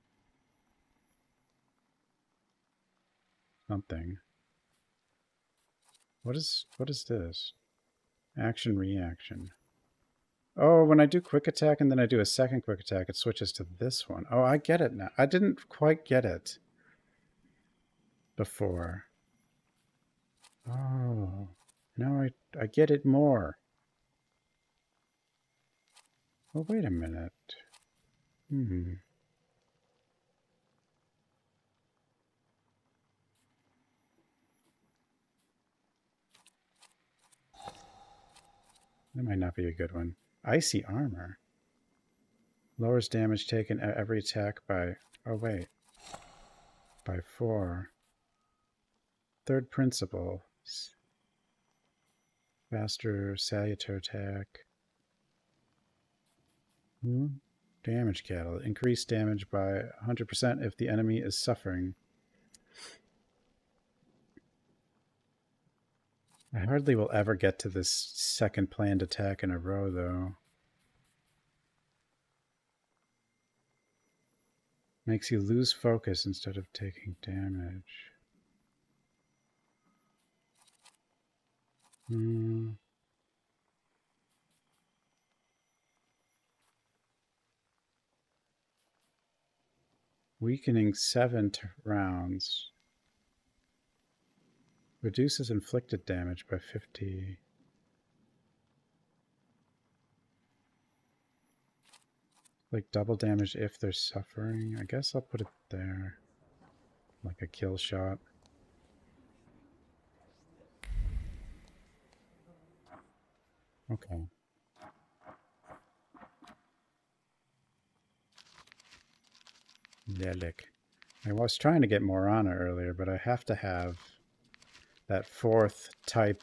something. What is this? Action, reaction. Oh, when I do quick attack and then I do a second quick attack, it switches to this one. Oh, I get it now. I didn't quite get it before. Oh, now I get it more. Oh, wait a minute. That might not be a good one. Icy armor. Lowers damage taken at every attack by... Oh, wait. By 4. Third principle. Faster salutor attack. Damage catalyst. Increase damage by 100% if the enemy is suffering. I hardly will ever get to this second planned attack in a row, though. Makes you lose focus instead of taking damage. Weakening 7 rounds. Reduces inflicted damage by 50. Like double damage if they're suffering. I guess I'll put it there. Like a kill shot. Okay. Lelik. I was trying to get Morana earlier, but I have to have that 4th type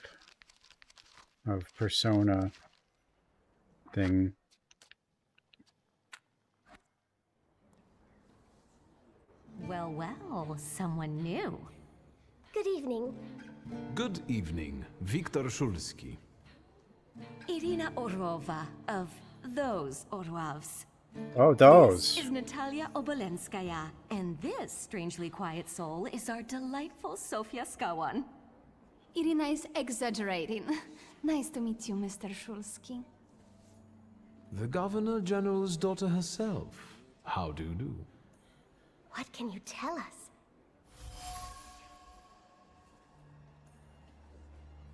of persona thing. Well, well, someone new. Good evening. Good evening, Viktor Shulski. Irina Orlova of those Orlovs. Oh, those. This is Natalia Obolenskaya, and this strangely quiet soul is our delightful Sofia Skawan. Irina is exaggerating. Nice to meet you, Mr. Shulski. The Governor General's daughter herself. How do you do? What can you tell us?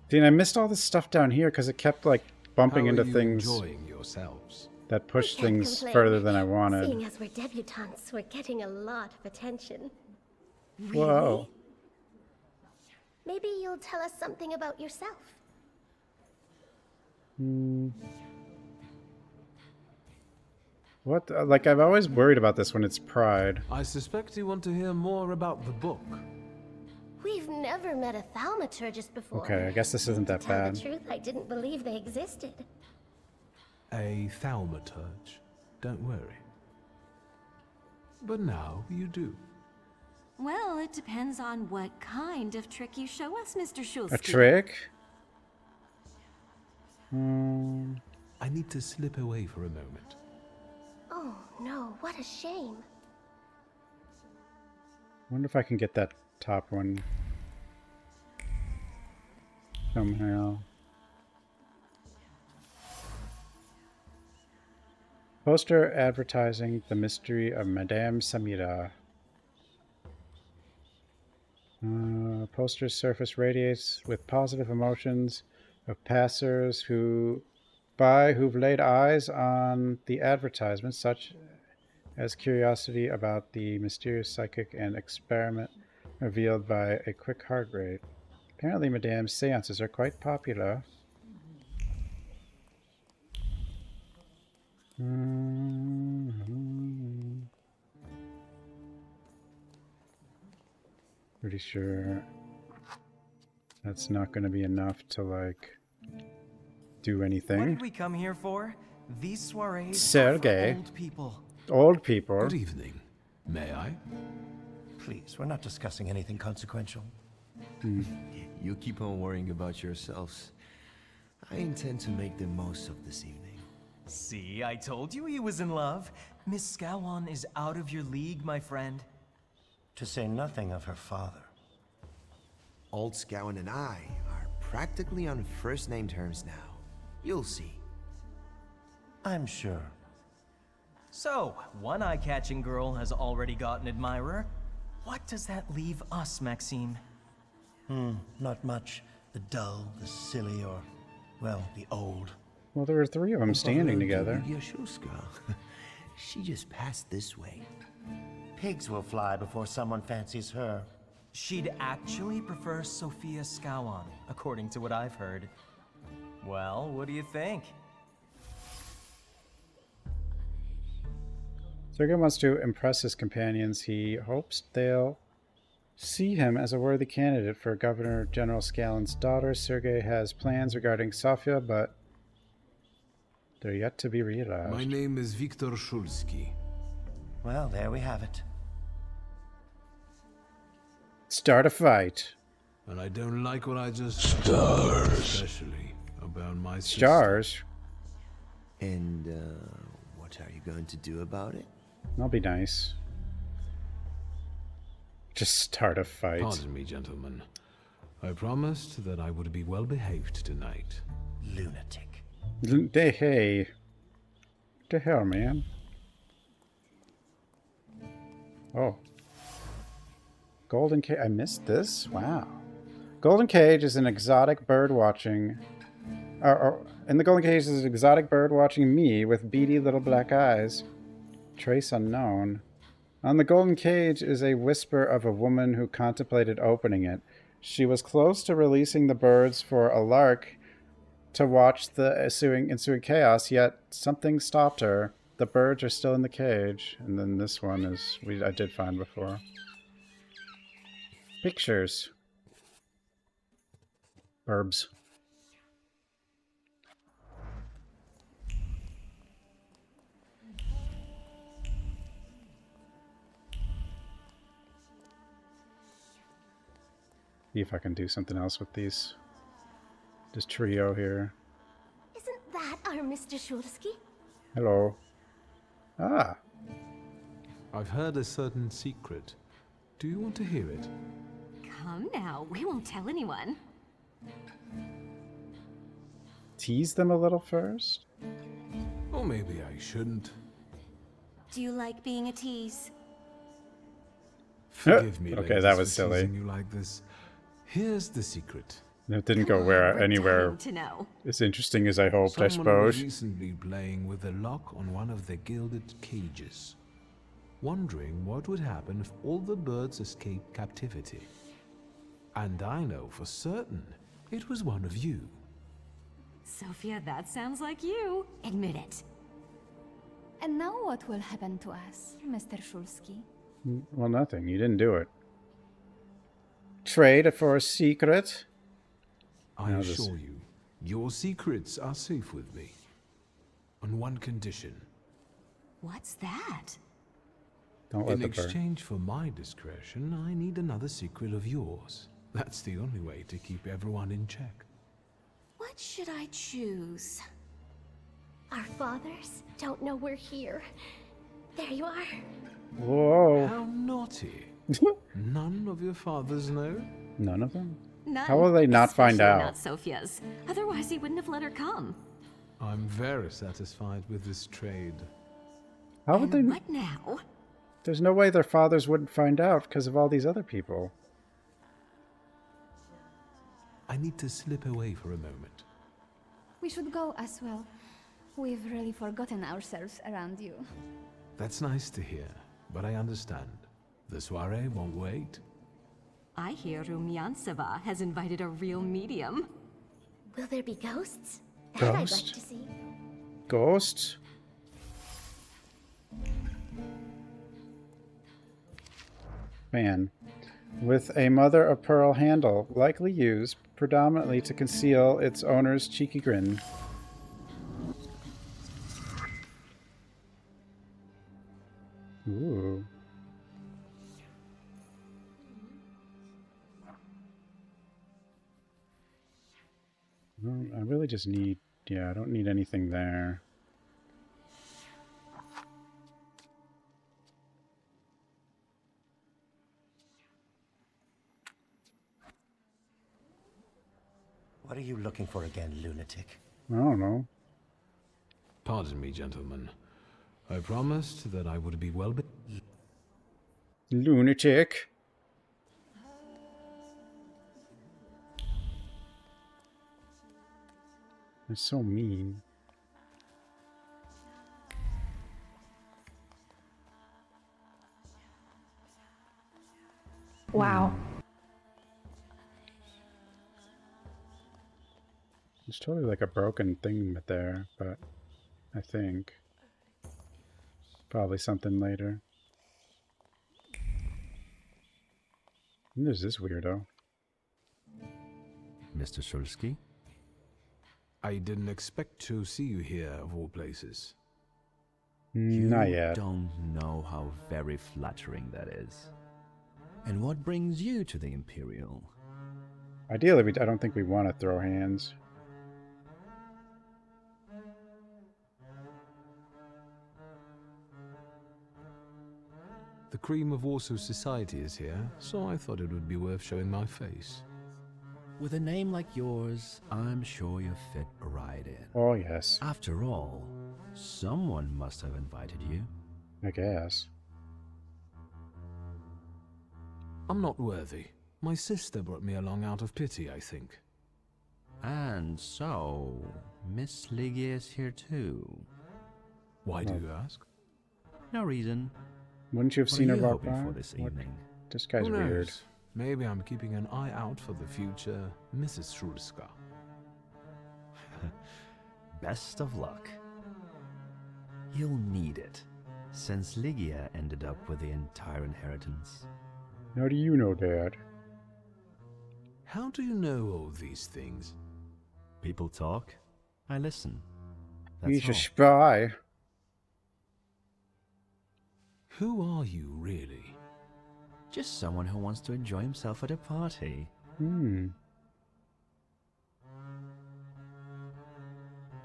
See, and I missed all this stuff down here because it kept like bumping into things Enjoying yourselves? that pushed We can't things complain. further than I wanted. Seeing as we're debutantes, we're getting a lot of attention. Whoa. Maybe you'll tell us something about yourself. What? Like, I've always worried about this when it's Pride. I suspect you want to hear more about the book. We've never met a thaumaturgist before. Okay, I guess this isn't that To tell bad. the truth, I didn't believe they existed. A thaumaturge. Don't worry. But now you do. Well, it depends on what kind of trick you show us, Mr. Shulski. A trick? I need to slip away for a moment. Oh no, what a shame. Wonder if I can get that top one somehow. Poster advertising the mystery of Madame Samira. Poster's surface radiates with positive emotions of passers who've laid eyes on the advertisement, such as curiosity about the mysterious psychic and experiment revealed by a quick heart rate. Apparently, Madame's seances are quite popular. Pretty sure that's not going to be enough to, like, do anything. What did we come here for? These soirees Sergei. are for old people. Old people. Good evening. May I? Please, we're not discussing anything consequential. You keep on worrying about yourselves. I intend to make the most of this evening. See, I told you he was in love. Miss Scowan is out of your league, my friend. To say nothing of her father. Old Scowan and I are practically on first-name terms now. You'll see. I'm sure. So, one eye-catching girl has already got an admirer. What does that leave us, Maxime? Not much. The dull, the silly, or, well, the old. Well, there were three of them standing together. She just passed this way. Pigs will fly before someone fancies her. She'd actually prefer Sophia Scowan, according to what I've heard. Well, what do you think? Sergei wants to impress his companions. He hopes they'll see him as a worthy candidate for Governor General Scowan's daughter. Sergei has plans regarding Sofia, but they're yet to be realized. My name is Viktor Shulsky. Well, there we have it. Start a fight. And I don't like what I just heard, especially about my sister. Stars? And, what are you going to do about it? I'll be nice. Just start a fight. Pardon me, gentlemen. I promised that I would be well behaved tonight. Lunatic. Hey. What the hell, man? Oh. Golden Cage. I missed this? Wow. Golden Cage is an exotic bird watching. In the Golden Cage is an exotic bird watching me with beady little black eyes. Trace unknown. On the Golden Cage is a whisper of a woman who contemplated opening it. She was close to releasing the birds for a lark to watch the ensuing chaos, yet something stopped her. The birds are still in the cage. And then this one is I did find before. Pictures. Burbs. See if I can do something else with this trio here. Isn't that our Mr. Shulsky? Hello. Ah. I've heard a certain secret. Do you want to hear it? Come now, we won't tell anyone. Tease them a little first? Or maybe I shouldn't. Do you like being a tease? Forgive me, okay, ladies, that was for silly. teasing you like this. Here's the secret. It didn't go anywhere to know. as interesting as I hoped, I Someone was suppose. recently playing with a lock on one of the gilded cages, wondering what would happen if all the birds escaped captivity. And I know for certain it was one of you. Sophia, that sounds like you. Admit it. And now what will happen to us, Mr. Shulsky? Well, nothing. You didn't do it. Trade for a secret? I assure you, your secrets are safe with me. On one condition. What's that? Don't let In the bird. exchange for my discretion, I need another secret of yours. That's the only way to keep everyone in check. What should I choose? Our fathers don't know we're here. There you are. Whoa. How naughty. None of your fathers know? None of them? None. How will they not find Especially out? not Sophia's. Otherwise, he wouldn't have let her come. I'm very satisfied with this trade. How would they? What now? There's no way their fathers wouldn't find out because of all these other people. I need to slip away for a moment. We should go as well. We've really forgotten ourselves around you. That's nice to hear, but I understand. The soiree won't wait. I hear Rumyantseva has invited a real medium. Will there be ghosts? That I'd like Ghost? to see. Ghosts? Man. With a mother of pearl handle, likely used predominantly to conceal its owner's cheeky grin. Ooh. Well, I really just need... Yeah, I don't need anything there. What are you looking for again, lunatic? I don't know. Pardon me, gentlemen. I promised that I would be well Lunatic. They're so mean. Wow. It's totally like a broken thing there, but I think probably something later. And there's this weirdo. Mr. Shulsky? I didn't expect to see you here, of all places. Not yet. You don't know how very flattering that is. And what brings you to the Imperial? Ideally, I don't think we want to throw hands. The cream of Warsaw society is here, so I thought it would be worth showing my face. With a name like yours, I'm sure you fit right in. Oh, yes. After all, someone must have invited you. I guess. I'm not worthy. My sister brought me along out of pity, I think. And so, Miss Ligia is here too. Why do you ask? No reason. Wouldn't you have What seen are her you walk hoping by? for this evening? This guy's Who knows? weird. Maybe I'm keeping an eye out for the future Mrs. Shulska. Best of luck. You'll need it, since Ligia ended up with the entire inheritance. How do you know, Dad? How do you know all these things? People talk, I listen. That's He's a all. spy. Who are you, really? Just someone who wants to enjoy himself at a party. Hmm.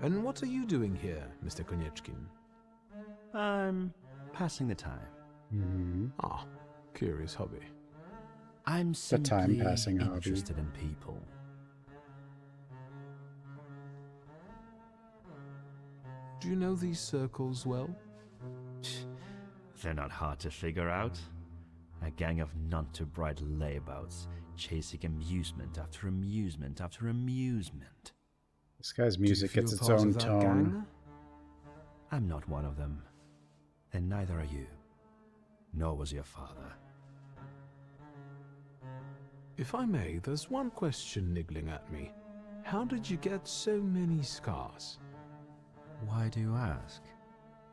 And what are you doing here, Mr. Konieczkin? I'm passing the time. Mm-hmm. Ah, curious hobby. I'm The simply time-passing hobby. interested in people. Do you know these circles well? They're not hard to figure out. A gang of none-too-bright layabouts, chasing amusement after amusement after amusement. This guy's music Do you gets feel its part own of that tone. gang? I'm not one of them. And neither are you. Nor was your father. If I may, there's one question niggling at me. How did you get so many scars? Why do you ask?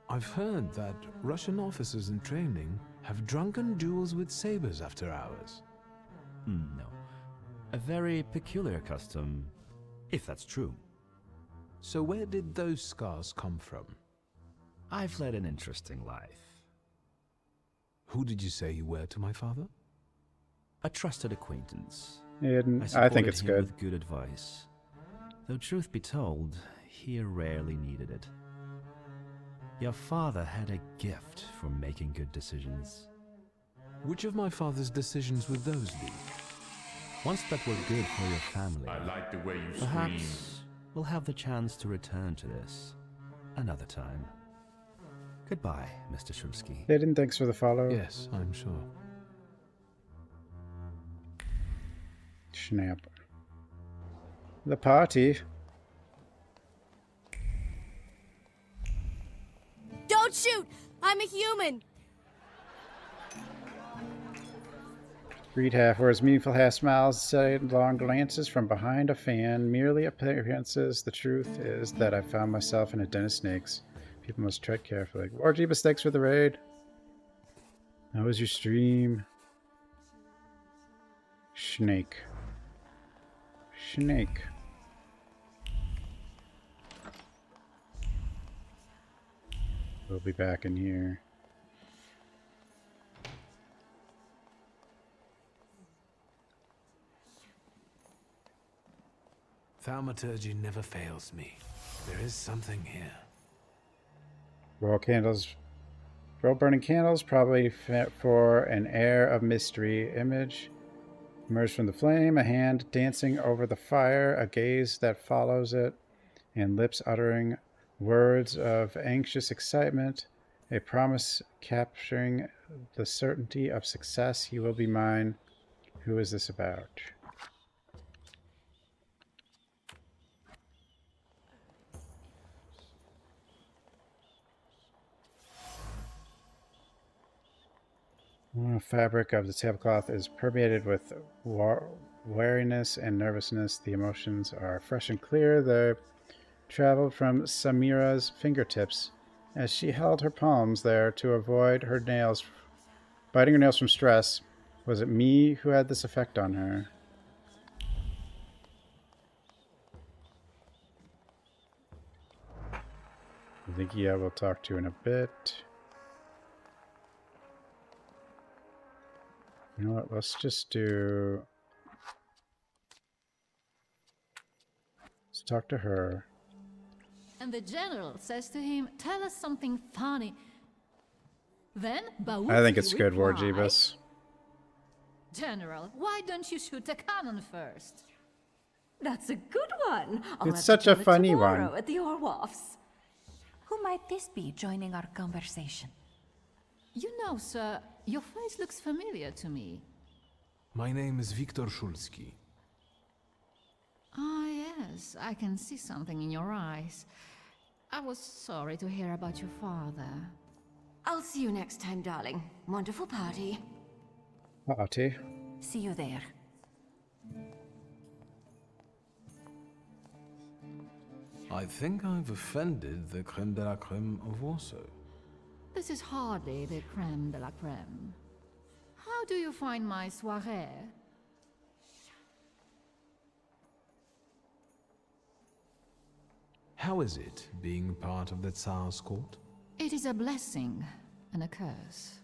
I've heard that Russian officers in training have drunken duels with sabers after hours. No. A very peculiar custom, if that's true. So where did those scars come from? I've led an interesting life. Who did you say you were to my father? A trusted acquaintance. And I think supported it's him good. with good advice. Though truth be told, he rarely needed it. Your father had a gift for making good decisions. Which of my father's decisions would those be? Ones that were good for your family. I like the way you scream. Perhaps we'll have the chance to return to this another time. Goodbye, Mr. Shulsky. Hayden, thanks for the follow. Yes, I'm sure. Snap. The party. Don't shoot! I'm a human! Reed half wears meaningful half smiles, sidelong glances from behind a fan, merely appearances. The truth is that I found myself in a den of snakes. People must tread carefully. Warjeebus, thanks for the raid. How was your stream? Snake. Snake. We'll be back in here. Thaumaturge never fails me. There is something here. Roll candles. Roll burning candles, probably for an air of mystery. Image emerged from the flame, a hand dancing over the fire, a gaze that follows it, and lips uttering words of anxious excitement, a promise capturing the certainty of success. He will be mine. Who is this about? The fabric of the tablecloth is permeated with wariness and nervousness. The emotions are fresh and clear. They traveled from Samira's fingertips as she held her palms there to avoid her nails, biting her nails from stress. Was it me who had this effect on her? I think, yeah, we'll talk to you in a bit. You know what, let's just do... Let's talk to her. And the general says to him, tell us something funny. Then I think it's good, replied, Warjeebus. General, why don't you shoot a cannon first? That's a good one. It's such a funny one. At the Orwoffs. Who might this be joining our conversation? You know, sir, your face looks familiar to me. My name is Viktor Shulsky. Ah, yes, I can see something in your eyes. I was sorry to hear about your father. I'll see you next time, darling. Wonderful party. Party. See you there. I think I've offended the creme de la creme of Warsaw. This is hardly the creme de la creme. How do you find my soirée? How is it being part of the Tsar's court? It is a blessing and a curse.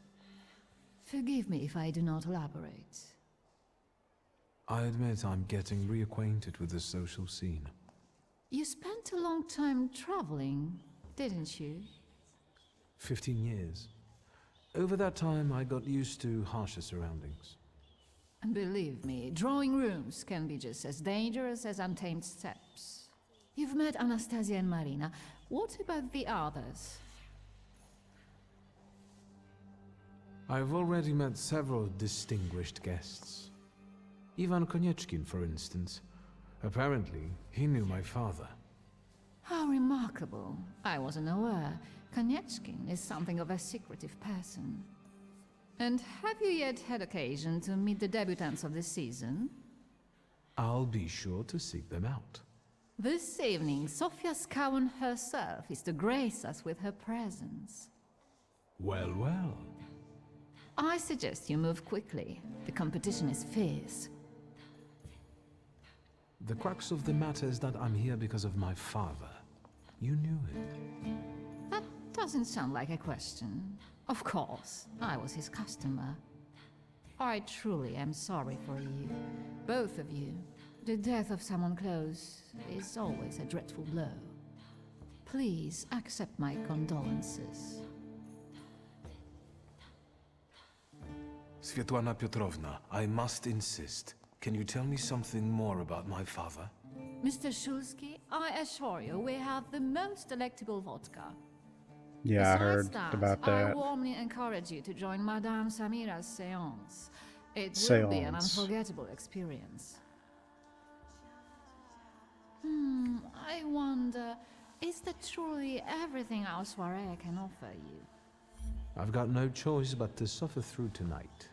Forgive me if I do not elaborate. I admit I'm getting reacquainted with the social scene. You spent a long time traveling, didn't you? 15 years. Over that time, I got used to harsher surroundings. And believe me, drawing rooms can be just as dangerous as untamed steppes. You've met Anastasia and Marina. What about the others? I've already met several distinguished guests. Ivan Konieczkin, for instance. Apparently, he knew my father. How remarkable. I wasn't aware. Konieczkin is something of a secretive person. And have you yet had occasion to meet the debutants of this season? I'll be sure to seek them out. This evening, Sofia Skowan herself is to grace us with her presence. Well, well. I suggest you move quickly. The competition is fierce. The crux of the matter is that I'm here because of my father. You knew it. That doesn't sound like a question. Of course, I was his customer. I truly am sorry for you, both of you. The death of someone close is always a dreadful blow. Please accept my condolences. Svetlana Petrovna, I must insist. Can you tell me something more about my father? Mr. Shulsky, I assure you we have the most delectable vodka. Yeah, I Besides heard about I that. warmly encourage you to join Madame Samira's séance. It will be an Séance. unforgettable experience. I wonder, is that truly everything our soirée can offer you? I've got no choice but to suffer through tonight.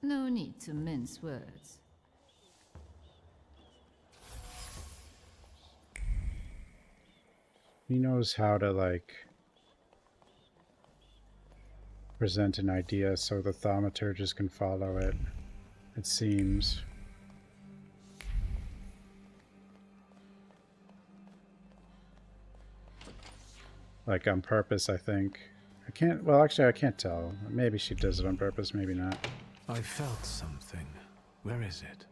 No need to mince words. He knows how to, like, present an idea so the thaumaturges can follow it, it seems. Like, on purpose, I think. I can't, well, actually, I can't tell. Maybe she does it on purpose, maybe not. I felt something. Where is it?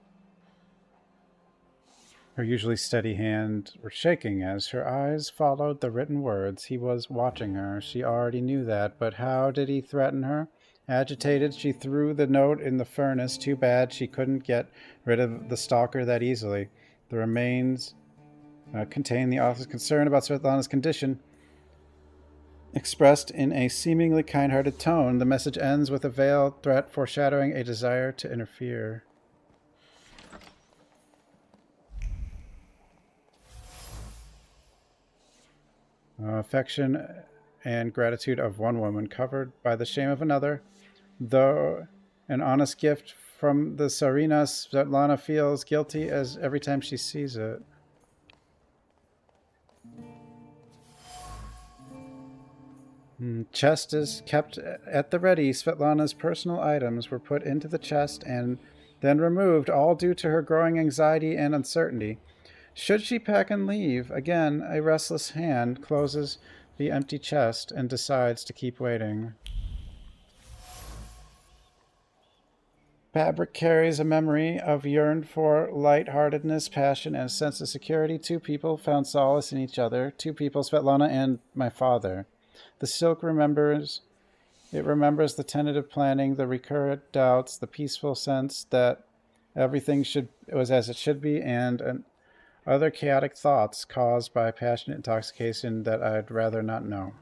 Her usually steady hand was shaking as her eyes followed the written words. He was watching her. She already knew that, but how did he threaten her? Agitated, she threw the note in the furnace. Too bad she couldn't get rid of the stalker that easily. The remains contain the author's concern about Svetlana's condition. Expressed in a seemingly kind-hearted tone, the message ends with a veiled threat foreshadowing a desire to interfere. Affection and gratitude of one woman covered by the shame of another. Though an honest gift from the Tsarina, Svetlana feels guilty as every time she sees it. Chest is kept at the ready. Svetlana's personal items were put into the chest and then removed, all due to her growing anxiety and uncertainty. Should she pack and leave? Again, a restless hand closes the empty chest and decides to keep waiting. Fabric carries a memory of yearned for lightheartedness, passion, and a sense of security. Two people found solace in each other. Two people, Svetlana and my father. The silk remembers the tentative planning, the recurrent doubts, the peaceful sense that everything was as it should be, and other chaotic thoughts caused by passionate intoxication that I'd rather not know.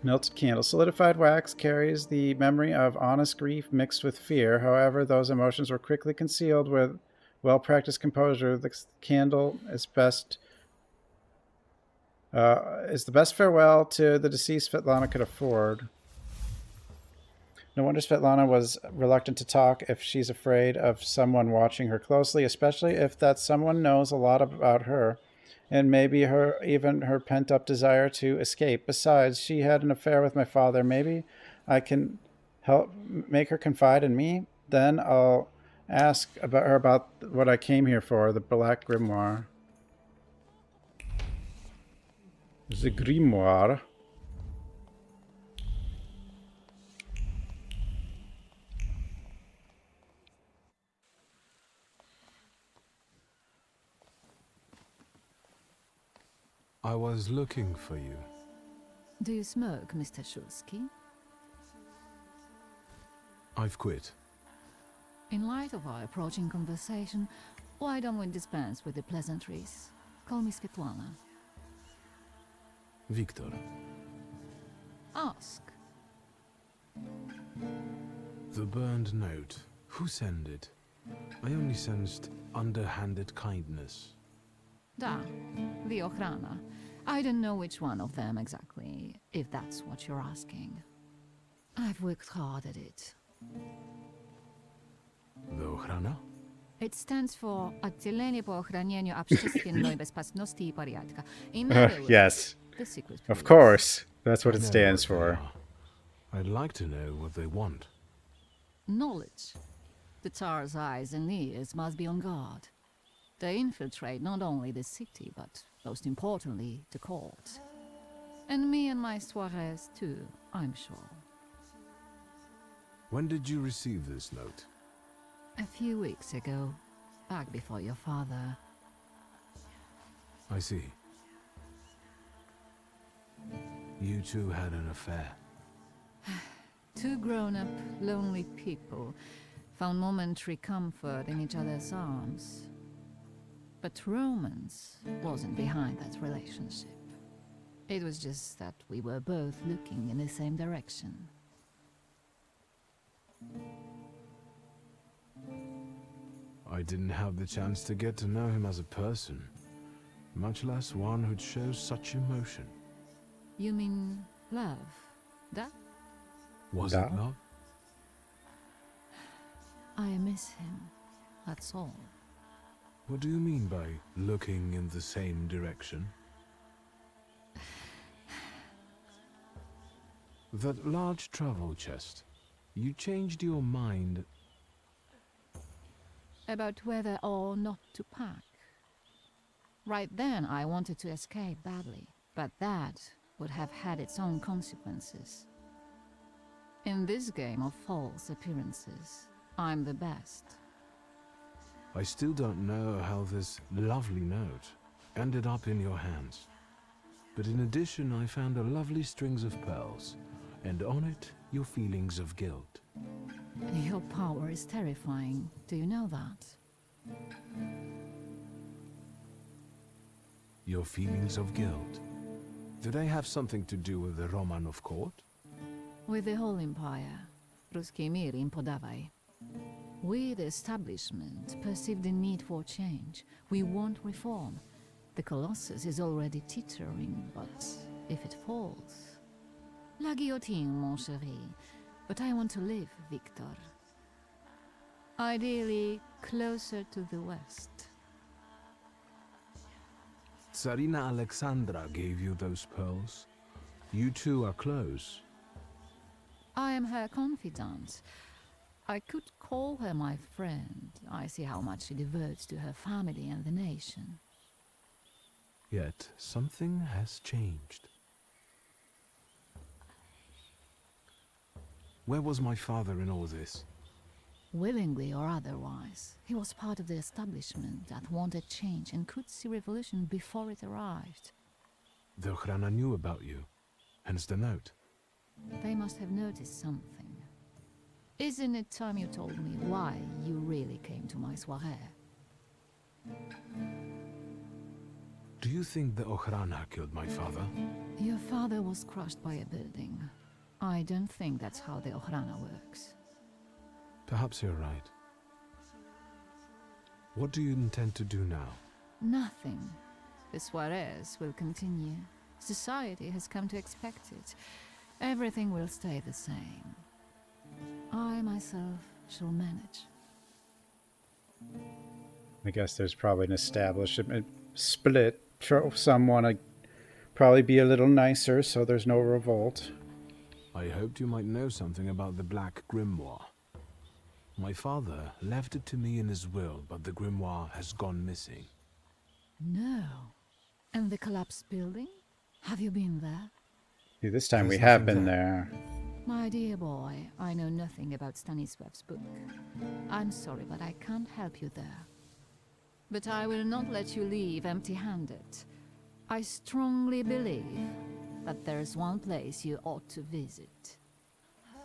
Melted candle. Solidified wax carries the memory of honest grief mixed with fear. However, those emotions were quickly concealed with well-practiced composure. The candle is the best farewell to the deceased Svetlana could afford. No wonder Svetlana was reluctant to talk if she's afraid of someone watching her closely, especially if that someone knows a lot about her, and maybe even her pent-up desire to escape. Besides, she had an affair with my father. Maybe I can help make her confide in me. Then I'll ask her about what I came here for, the Black Grimoire. The Grimoire. I was looking for you. Do you smoke, Mr. Shulsky? I've quit. In light of our approaching conversation, why don't we dispense with the pleasantries? Call me Svetlana. Victor. Ask. The burned note. Who sent it? I only sensed underhanded kindness. Da, the Ochrana. I don't know which one of them exactly, if that's what you're asking. I've worked hard at it. The Ochrana? It stands for Отделение по охранению общественной безопасности и порядка. In other words, Yes. the secret Of police. course. That's what I it know stands what they for. are. I'd like to know what they want. Knowledge. The Tsar's eyes and ears must be on guard. They infiltrate not only the city, but most importantly, the court. And me and my soirees too, I'm sure. When did you receive this note? A few weeks ago, back before your father. I see. You two had an affair. Two grown-up, lonely people found momentary comfort in each other's arms. But romance wasn't behind that relationship. It was just that we were both looking in the same direction. I didn't have the chance to get to know him as a person, much less one who'd show such emotion. You mean love? That? Was it love? I miss him, that's all. What do you mean by looking in the same direction? That large travel chest. You changed your mind. About whether or not to pack. Right then I wanted to escape badly, but that would have had its own consequences. In this game of false appearances, I'm the best. I still don't know how this lovely note ended up in your hands. But in addition, I found a lovely strings of pearls, and on it, your feelings of guilt. Your power is terrifying. Do you know that? Your feelings of guilt. Do they have something to do with the Romanov court? With the whole empire. Ruski mir im podawaj. We, the establishment, perceive the need for change. We want reform. The Colossus is already teetering, but if it falls... La guillotine, mon chéri. But I want to live, Victor. Ideally, closer to the west. Tsarina Alexandra gave you those pearls. You two are close. I am her confidant. I could call her my friend. I see how much she devotes to her family and the nation. Yet something has changed. Where was my father in all this? Willingly or otherwise, he was part of the establishment that wanted change and could see revolution before it arrived. The Ochrana knew about you, hence the note. They must have noticed something. Isn't it time you told me why you really came to my soirée? Do you think the Ochrana killed my father? Your father was crushed by a building. I don't think that's how the Ochrana works. Perhaps you're right. What do you intend to do now? Nothing. The soirées will continue. Society has come to expect it. Everything will stay the same. I myself shall manage. I guess there's probably an establishment split. Someone would probably be a little nicer so there's no revolt. I hoped you might know something about the Black Grimoire. My father left it to me in his will, but the grimoire has gone missing. No. And the collapsed building? Have you been there? See, this time we have been there. My dear boy, I know nothing about Stanisław's book. I'm sorry, but I can't help you there. But I will not let you leave empty-handed. I strongly believe that there's one place you ought to visit.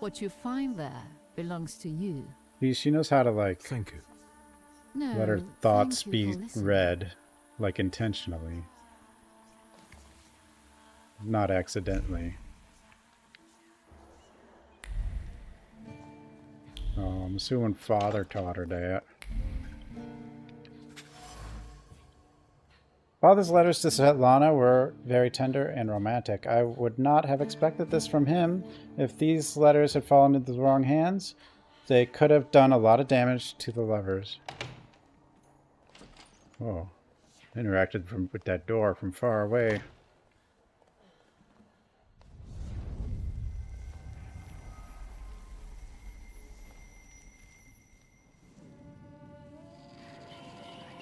What you find there belongs to you. She knows how to, like, thank you. No, let her thoughts be read, like, intentionally. Not accidentally. Oh, I'm assuming father taught her that. Father's letters to Svetlana were very tender and romantic. I would not have expected this from him. If these letters had fallen into the wrong hands, they could have done a lot of damage to the lovers. Oh, interacted with that door from far away.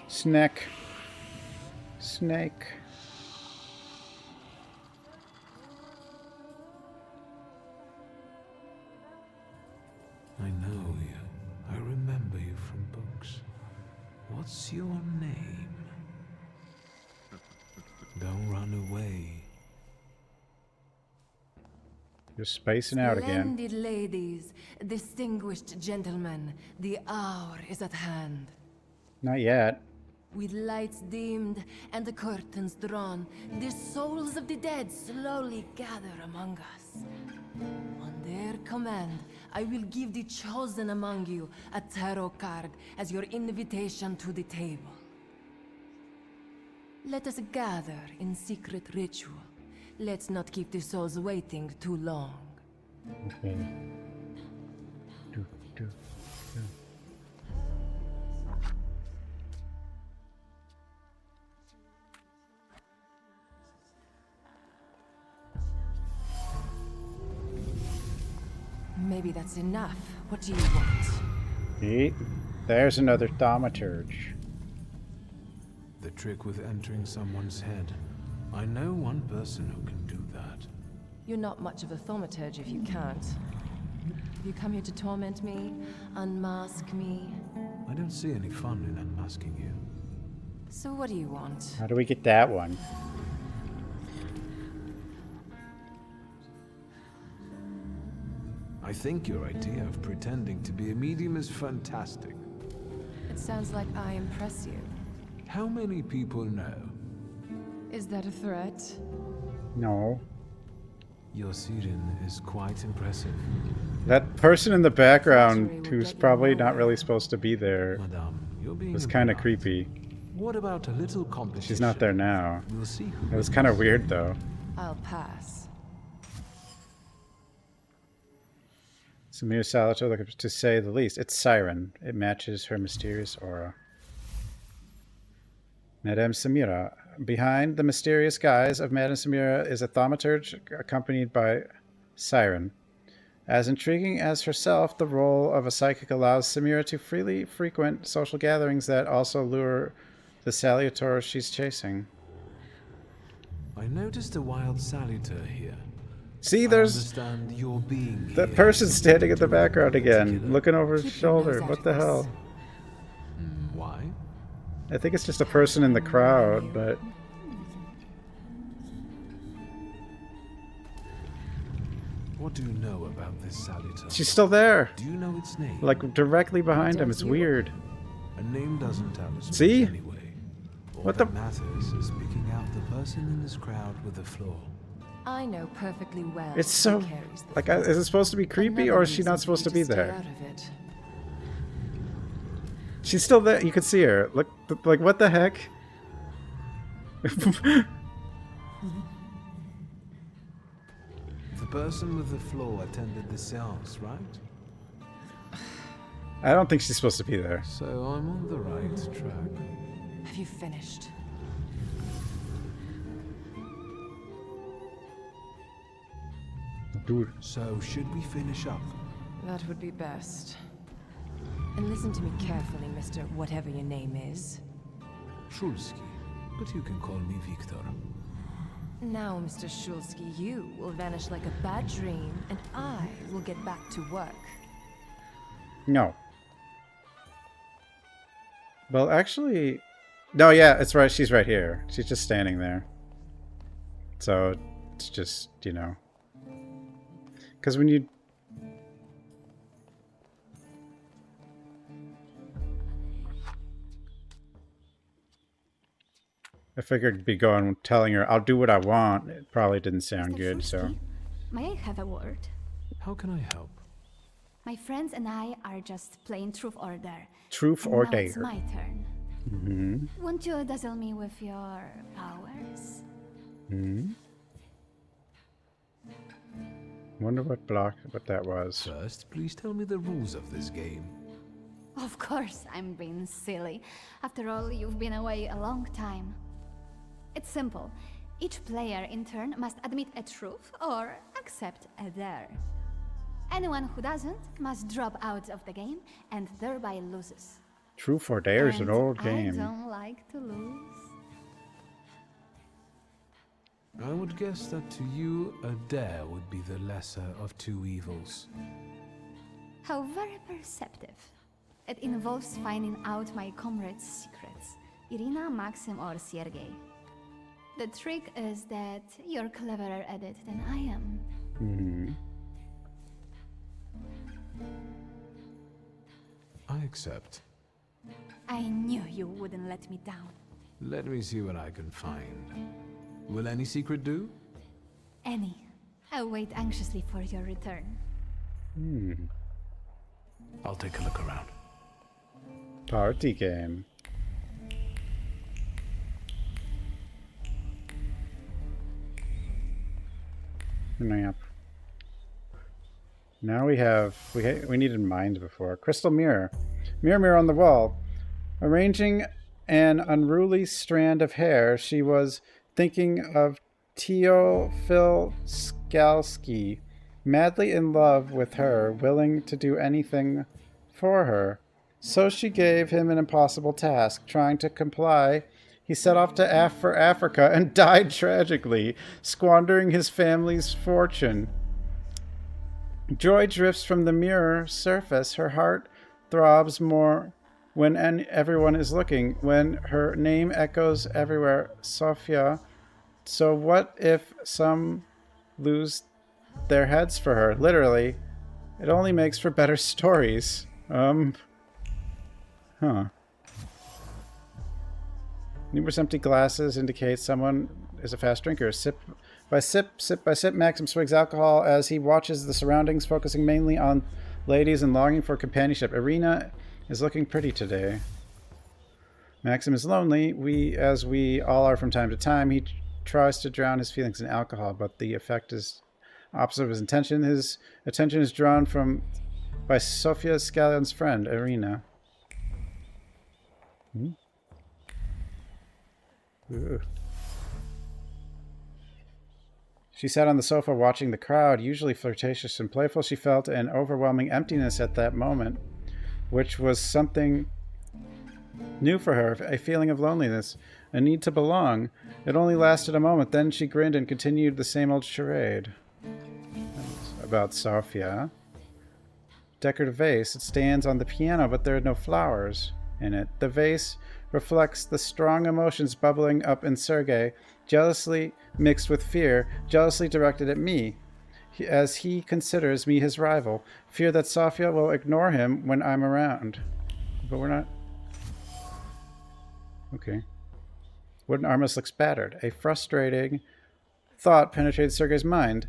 Snake. Snake. I know you. I remember you from books. What's your name? Don't run away. You're spacing out again. Splendid ladies, distinguished gentlemen, the hour is at hand. Not yet. With lights dimmed and the curtains drawn, the souls of the dead slowly gather among us. On their command, I will give the chosen among you a tarot card as your invitation to the table. Let us gather in secret ritual. Let's not keep the souls waiting too long. Okay. Maybe that's enough. What do you want? See? There's another thaumaturge. The trick with entering someone's head. I know one person who can do that. You're not much of a thaumaturge if you can't. Have you come here to torment me? Unmask me? I don't see any fun in unmasking you. So what do you want? How do we get that one? I think your idea of pretending to be a medium is fantastic. It sounds like I impress you. How many people know? Is that a threat? No. Your siren is quite impressive. That person in the background who's probably not really supposed to be there was kind of creepy. What about a little competition? She's not there now. We'll see who It was kind of weird though. I'll pass. Samir Salutor, to say the least. It's Siren. It matches her mysterious aura. Madame Samira. Behind the mysterious guise of Madame Samira is a thaumaturge accompanied by Siren. As intriguing as herself, the role of a psychic allows Samira to freely frequent social gatherings that also lure the salutors she's chasing. I noticed a wild salutor here. See, there's that person standing in the background again, looking over his shoulder. What the hell? Why? I think it's just a person in the crowd, but... What do you know about this salutor? She's still there! Do you know its name? Like, directly behind him. It's weird. A name doesn't tell us See? anyway. What the... matters is picking out the person in this crowd with the flaw. I know perfectly well. It's so... Like, is it supposed to be creepy, or is she not supposed to be there? She's still there. You can see her. Look, like, what the heck? The person with the flaw attended the seance, right? I don't think she's supposed to be there. So I'm on the right track. Have you finished? Dude. So should we finish up? That would be best. And listen to me carefully, Mr. Whatever your name is. Shulsky, but you can call me Victor. Now, Mr. Shulsky, you will vanish like a bad dream, and I will get back to work. No. Well, actually... No, yeah, it's right. She's right here. She's just standing there. So, it's just, you know... Because when you... I figured it'd be going, telling her, I'll do what I want. It probably didn't sound good, so... May I have a word? How can I help? My friends and I are just playing Truth or Dare. Truth And or now Dare. It's my turn. Mm-hmm. Won't you dazzle me with your powers? Hmm. Wonder what that was. First, please tell me the rules of this game. Of course, I'm being silly. After all, you've been away a long time. It's simple. Each player in turn must admit a truth or accept a dare. Anyone who doesn't must drop out of the game and thereby loses. Truth or Dare is an old I game. don't like to lose. I would guess that to you, a dare would be the lesser of two evils. How very perceptive. It involves finding out my comrades' secrets. Irina, Maxim, or Sergei. The trick is that you're cleverer at it than I am. Hmm. I accept. I knew you wouldn't let me down. Let me see what I can find. Will any secret do? Any. I'll wait anxiously for your return. Hmm. I'll take a look around. Party game. Yep. Now we needed mind before. Crystal mirror. Mirror on the wall. Arranging an unruly strand of hair, she was thinking of Teofil Skalski, madly in love with her, willing to do anything for her. So she gave him an impossible task. Trying to comply, he set off to for Africa and died tragically, squandering his family's fortune. Joy drifts from the mirror surface. Her heart throbs more when everyone is looking, when her name echoes everywhere. Sofia. So what if some lose their heads for her? Literally. It only makes for better stories. Numerous empty glasses indicate someone is a fast drinker. Sip by sip, Maxim swigs alcohol as he watches the surroundings, focusing mainly on ladies and longing for companionship. Irina is looking pretty today. Maxim is lonely, as we all are from time to time. He tries to drown his feelings in alcohol, but the effect is opposite of his intention. His attention is drawn by Sofia Scallion's friend, Irina. Ooh. She sat on the sofa watching the crowd. Usually flirtatious and playful, she felt an overwhelming emptiness at that moment, which was something new for her, a feeling of loneliness, a need to belong. It only lasted a moment, then she grinned and continued the same old charade. About Sofia. Decorative vase. It stands on the piano, but there are no flowers in it. The vase reflects the strong emotions bubbling up in Sergei, jealously mixed with fear, jealously directed at me, as he considers me his rival. Fear that Sofia will ignore him when I'm around. But we're not... Okay. Wooden armrest looks battered. A frustrating thought penetrated Sergei's mind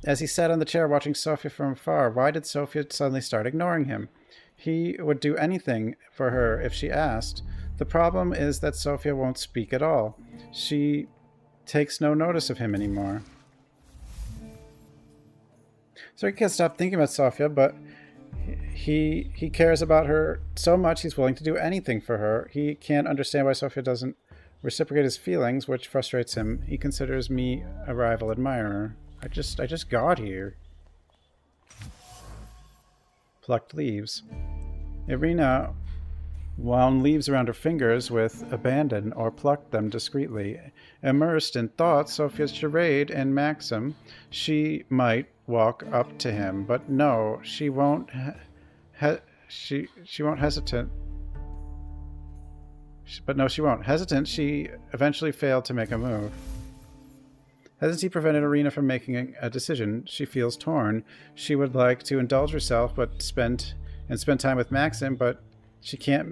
as he sat on the chair watching Sofia from afar. Why did Sofia suddenly start ignoring him? He would do anything for her if she asked. The problem is that Sofia won't speak at all. She takes no notice of him anymore. So he can't stop thinking about Sofia, but he cares about her so much he's willing to do anything for her. He can't understand why Sofia doesn't reciprocate his feelings, which frustrates him. He considers me a rival admirer. I just got here. Plucked leaves. Irina wound leaves around her fingers with abandon or plucked them discreetly. Immersed in thought, Sofia's charade and Maxim, she might walk up to him, but no, she won't. She won't hesitate. But no, she won't. Hesitant, she eventually failed to make a move. Hesitancy prevented Irina from making a decision. She feels torn. She would like to indulge herself, but spend time with Maxim, but she cannot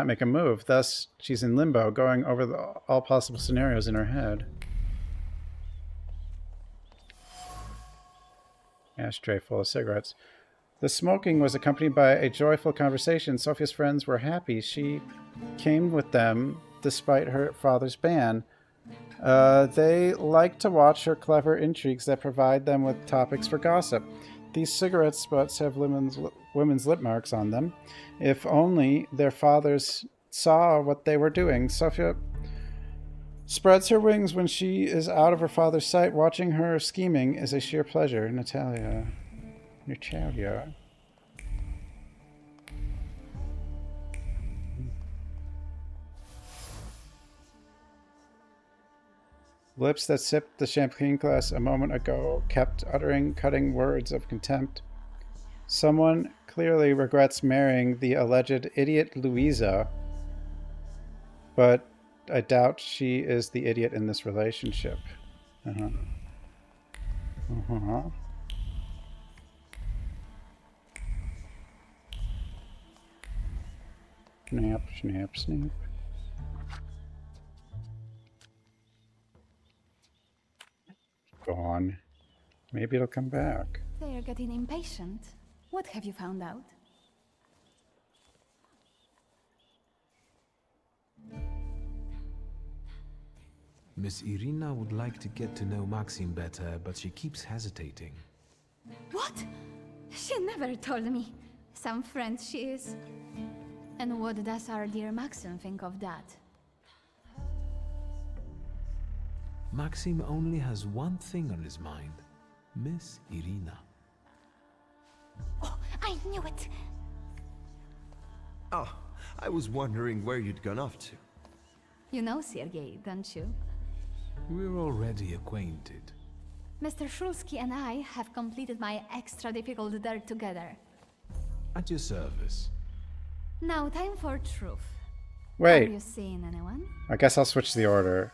make a move. Thus, she's in limbo, going over all possible scenarios in her head. Ashtray full of cigarettes. The smoking was accompanied by a joyful conversation. Sophia's friends were happy. She came with them despite her father's ban. They like to watch her clever intrigues that provide them with topics for gossip. These cigarette butts have women's lip marks on them. If only their fathers saw what they were doing. Sophia spreads her wings when she is out of her father's sight. Watching her scheming is a sheer pleasure. Natalia. Lips that sipped the champagne glass a moment ago kept uttering cutting words of contempt. Someone clearly regrets marrying the alleged idiot Louisa, but I doubt she is the idiot in this relationship. Uh-huh. Uh-huh. Snap, snap, snap. Gone. Maybe it'll come back. They are getting impatient. What have you found out? Miss Irina would like to get to know Maxim better, but she keeps hesitating. What? She never told me. Some friend she is. And what does our dear Maxim think of that? Maxim only has one thing on his mind. Miss Irina. Oh, I knew it! Oh, I was wondering where you'd gone off to. You know Sergei, don't you? We're already acquainted. Mr. Shulsky and I have completed my extra difficult dirt together. At your service. Now time for truth. Wait. Are you seeing anyone? I guess I'll switch the order.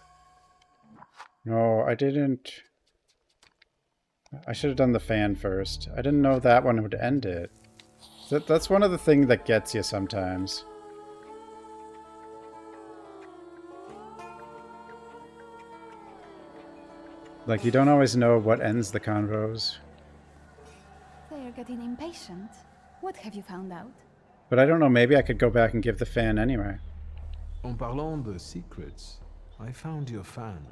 No, I didn't. I should have done the fan first. I didn't know that one would end it. That's one of the things that gets you sometimes. Like, you don't always know what ends the convos. They are getting impatient. What have you found out? But I don't know, maybe I could go back and give the fan anyway. En parlant de secrets, I found your fan.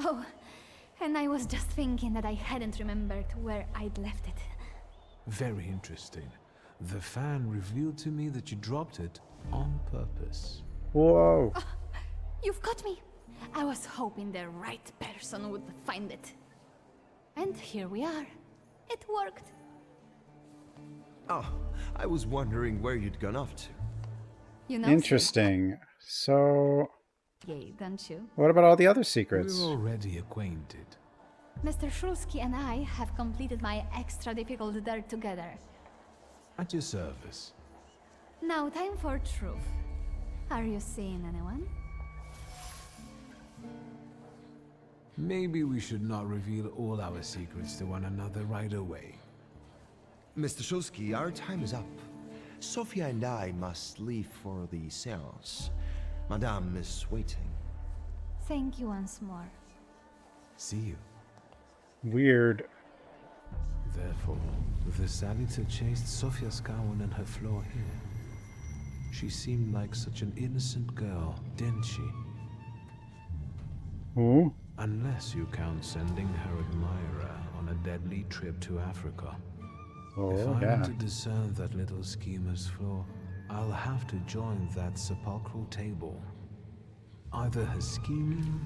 Oh, and I was just thinking that I hadn't remembered where I'd left it. Very interesting. The fan revealed to me that you dropped it on purpose. Whoa. Oh, you've got me. I was hoping the right person would find it. And here we are. It worked. Oh, I was wondering where you'd gone off to. You know, Interesting. So... Yay, don't you? What about all the other secrets? We're already acquainted. Mr. Shulsky and I have completed my extra difficult dirt together. At your service. Now time for truth. Are you seeing anyone? Maybe we should not reveal all our secrets to one another right away. Mr. Shulsky, our time is up. Sophia and I must leave for the seance. Madame is waiting. Thank you once more. See you. Weird. Therefore, the salutor chased Sofia Skawan and her floor here. She seemed like such an innocent girl, didn't she? Who? Unless you count sending her admirer on a deadly trip to Africa. If I'm yeah. to discern that little schemer's flaw, I'll have to join that sepulchral table. Either her scheming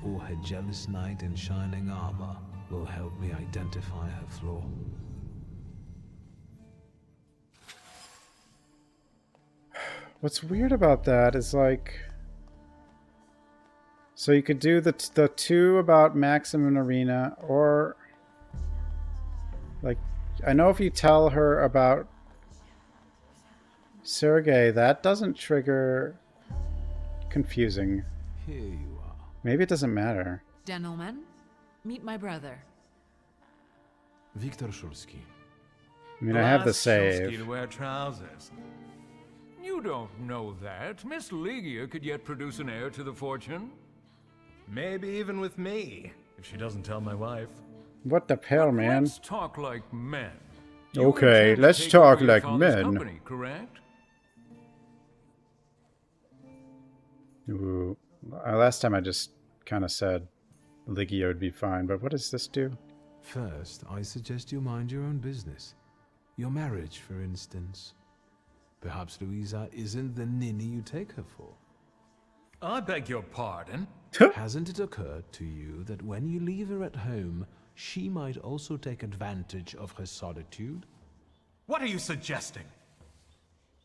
or her jealous knight in shining armor will help me identify her flaw. What's weird about that is like... So you could do the two about Maxim and Irina, or... Like, I know if you tell her about Sergei, that doesn't trigger... Confusing. Here you are. Maybe it doesn't matter. Gentlemen, meet my brother. Viktor Shulsky. I mean, I have the Ask save. Shulsky to wear trousers. You don't know that. Miss Ligia could yet produce an heir to the fortune. Maybe even with me, if she doesn't tell my wife. What the hell, man? Let's talk like men. You Okay, intend to let's take talk over your like father's men. company, correct? Ooh. Last time I just kind of said Ligia would be fine, but what does this do? First, I suggest you mind your own business. Your marriage, for instance. Perhaps Louisa isn't the ninny you take her for. I beg your pardon? Hasn't it occurred to you that when you leave her at home, she might also take advantage of her solitude? What are you suggesting?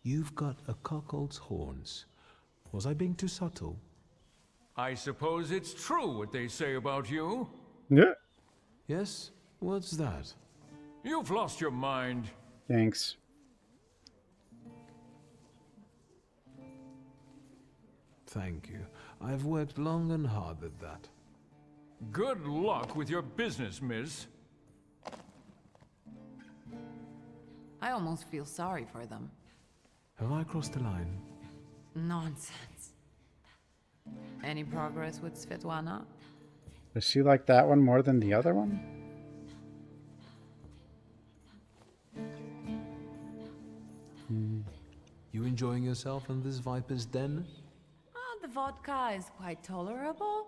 You've got a cuckold's horns. Was I being too subtle? I suppose it's true what they say about you. Yeah. Yes? What's that? You've lost your mind. Thanks. Thank you. I've worked long and hard at that. Good luck with your business, miss. I almost feel sorry for them. Have I crossed the line? Nonsense. Any progress with Svetlana? Does she like that one more than the other one? You enjoying yourself in this Viper's den? The vodka is quite tolerable.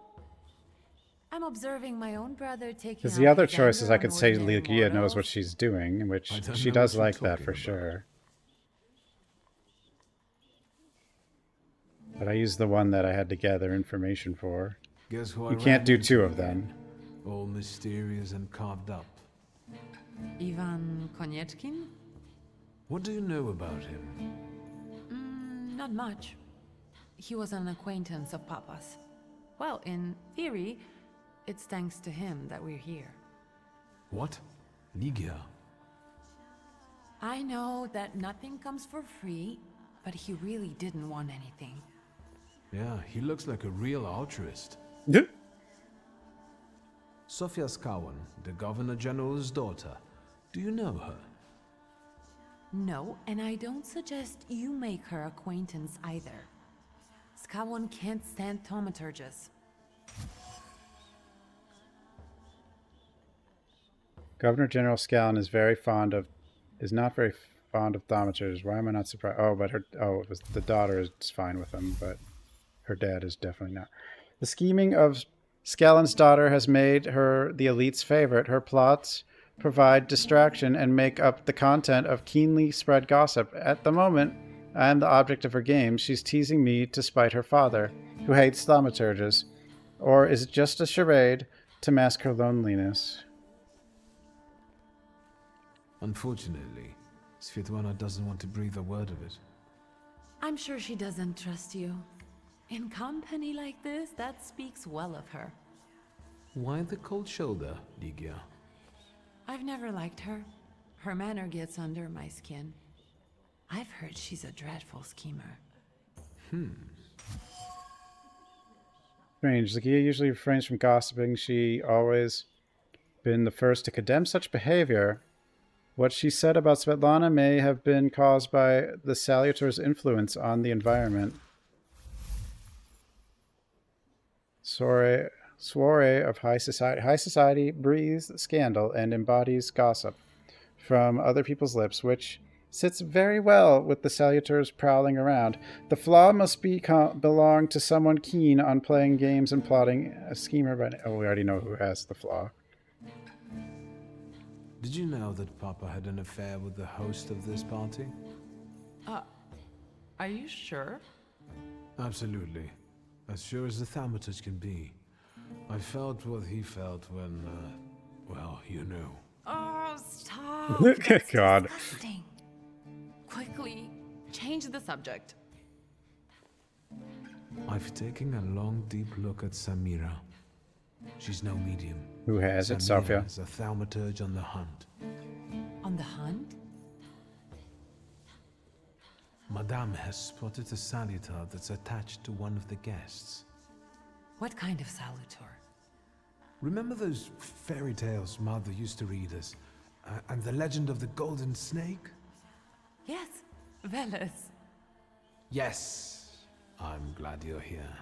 I'm observing my own brother taking. Because the other his choice is anger I could on say ordinary Lygia knows mortals. what she's doing, which I don't she know does what you're like that talking for about. sure. But I used the one that I had to gather information for. Guess who You I can't ran do into two of again? them. All mysterious and carved up. Ivan Konieczkin? What do you know about him? Not much. He was an acquaintance of Papa's. Well, in theory, it's thanks to him that we're here. What? Lygia? I know that nothing comes for free, but he really didn't want anything. Yeah, he looks like a real altruist. Sofia Skawan, the Governor General's daughter. Do you know her? No, and I don't suggest you make her acquaintance either. Skawon can't stand thaumaturges. Governor General Scallon is not very fond of thaumaturges. Why am I not surprised? Oh, but it was the daughter is fine with him, but her dad is definitely not. The scheming of Scallon's daughter has made her the elite's favorite. Her plots provide distraction and make up the content of keenly spread gossip. At the moment, I am the object of her game. She's teasing me to spite her father, who hates thaumaturges. Or is it just a charade to mask her loneliness? Unfortunately, Svetlana doesn't want to breathe a word of it. I'm sure she doesn't trust you. In company like this, that speaks well of her. Why the cold shoulder, Lygia? I've never liked her. Her manner gets under my skin. I've heard she's a dreadful schemer. Strange. Lygia usually refrains from gossiping. She always been the first to condemn such behavior. What she said about Svetlana may have been caused by the salutors' influence on the environment. Soiree of high society. High society breathes scandal and embodies gossip from other people's lips, which sits very well with the salutors prowling around. The flaw must belong to someone keen on playing games and plotting a schemer. Oh, we already know who has the flaw. Did you know that Papa had an affair with the host of this party? Are you sure? Absolutely. As sure as the thaumaturge can be. I felt what he felt when, well, you know. Oh, stop! God. Disgusting. Quickly, change the subject. I've taken a long, deep look at Samira. She's no medium. Who has it, Samira Sophia? is a thaumaturge on the hunt. On the hunt? Madame has spotted a salutor that's attached to one of the guests. What kind of salutor? Remember those fairy tales Mother used to read us? And the legend of the golden snake? Yes, Veles. Yes. I'm glad you're here.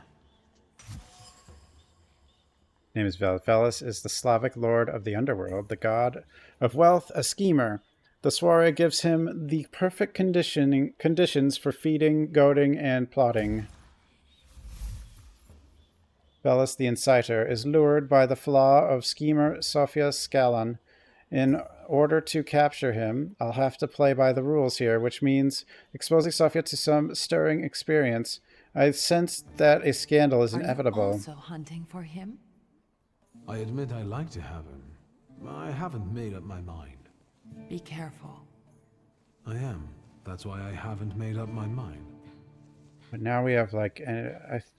Name is Veles. Veles is the Slavic lord of the underworld, the god of wealth, a schemer. The soiree gives him the perfect conditions for feeding, goading, and plotting. Veles the inciter is lured by the flaw of schemer Sofia Scallon. In order to capture him, I'll have to play by the rules here, which means exposing Sofia to some stirring experience. I sense that a scandal is inevitable. Are you also hunting for him? I admit I like to have him. I haven't made up my mind. Be careful. I am. That's why I haven't made up my mind. But now we have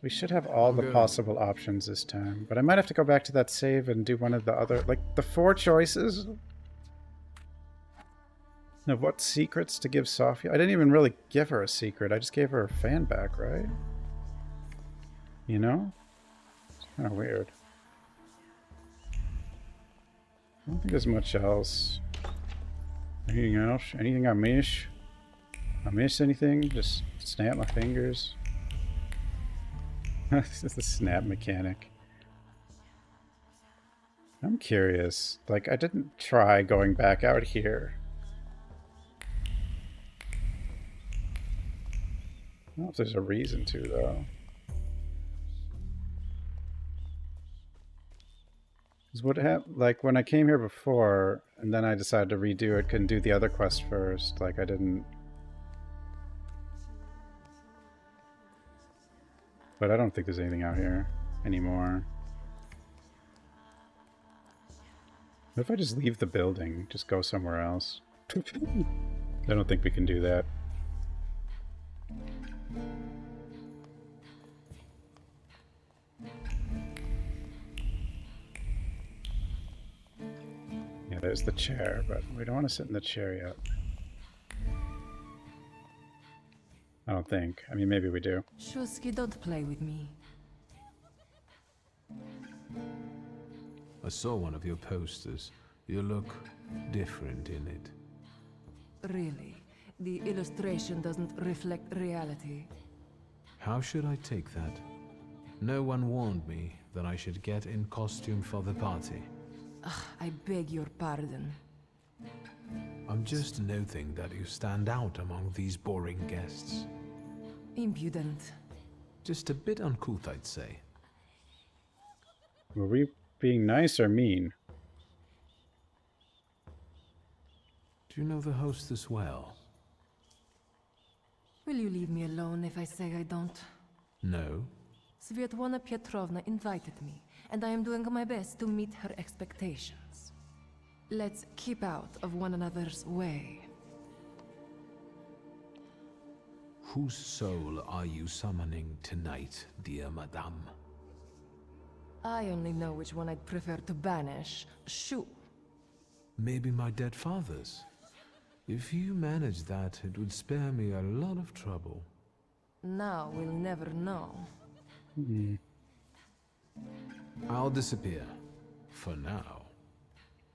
we should have all the possible options this time. But I might have to go back to that save and do one of the other, the 4 choices. Now, what secrets to give Sophia? I didn't even really give her a secret. I just gave her a fan back, right? You know? It's kind of weird. I don't think there's much else. Anything else? Anything I miss? I miss anything? Just snap my fingers. This is the snap mechanic. I'm curious. Like, I didn't try going back out here. I don't know if there's a reason to, though. Because what happened, like, when I came here before, and then I decided to redo it, couldn't do the other quest first. Like, I didn't... But I don't think there's anything out here anymore. What if I just leave the building? Just go somewhere else? I don't think we can do that. Yeah, there's the chair, but we don't want to sit in the chair yet. I don't think. I mean, maybe we do. Shusky, don't play with me. I saw one of your posters. You look different in it. Really? The illustration doesn't reflect reality. How should I take that? No one warned me that I should get in costume for the party. Ugh, I beg your pardon. I'm just noting that you stand out among these boring guests. Impudent. Just a bit uncouth, I'd say. Were we being nice or mean? Do you know the hostess well? Will you leave me alone if I say I don't? No. Svetlana Petrovna invited me, and I am doing my best to meet her expectations. Let's keep out of one another's way. Whose soul are you summoning tonight, dear madame? I only know which one I'd prefer to banish. Shoo. Maybe my dead father's. If you manage that, it would spare me a lot of trouble. Now we'll never know. I'll disappear. For now.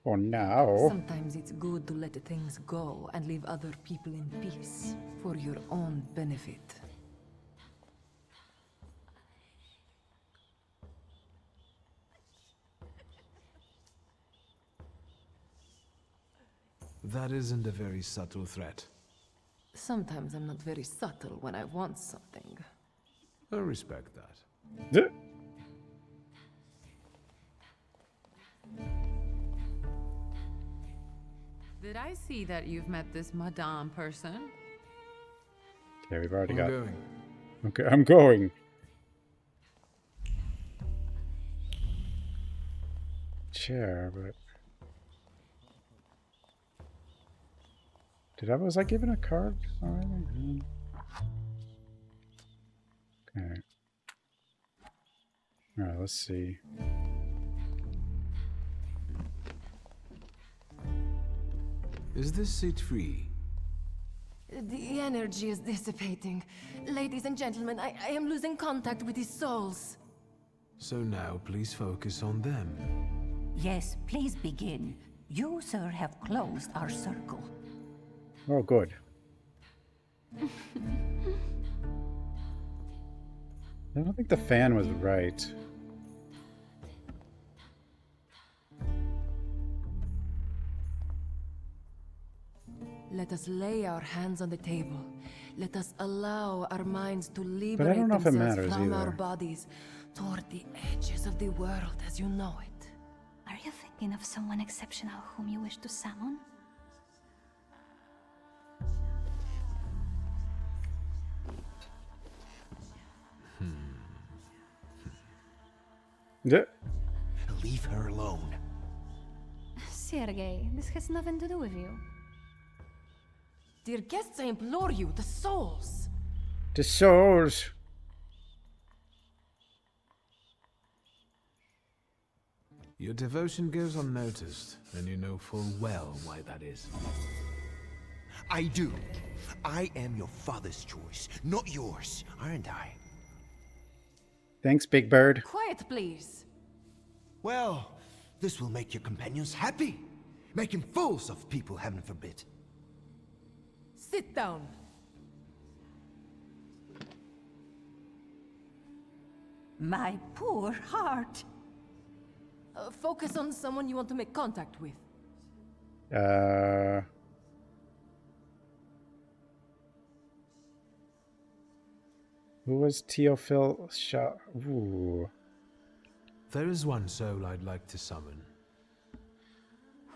For now? Sometimes it's good to let things go and leave other people in peace. For your own benefit. That isn't a very subtle threat. Sometimes I'm not very subtle when I want something. I respect that. Did I see that you've met this Madame person? Yeah, we've already got... going. Okay, I'm going. Chair, but... Was I given a card already? Okay. Alright, let's see. Is this seat free? The energy is dissipating. Ladies and gentlemen, I am losing contact with these souls. So now please focus on them. Yes, please begin. You, sir, have closed our circle. Oh, good. I don't think the fan was right. Let us lay our hands on the table. Let us allow our minds to But I liberate don't know if it themselves matters from our either. bodies toward the edges of the world as you know it. Are you thinking of someone exceptional whom you wish to summon? Yeah. Leave her alone. Sergei, this has nothing to do with you. Dear guests, I implore you, the souls! The souls! Your devotion goes unnoticed, and you know full well why that is. I do. I am your father's choice, not yours, aren't I? Thanks, Big Bird. Quiet, please. Well, this will make your companions happy. Making fools of people, heaven forbid. Sit down. My poor heart. Focus on someone you want to make contact with. Who was Teofil Shah? Ooh. There is one soul I'd like to summon.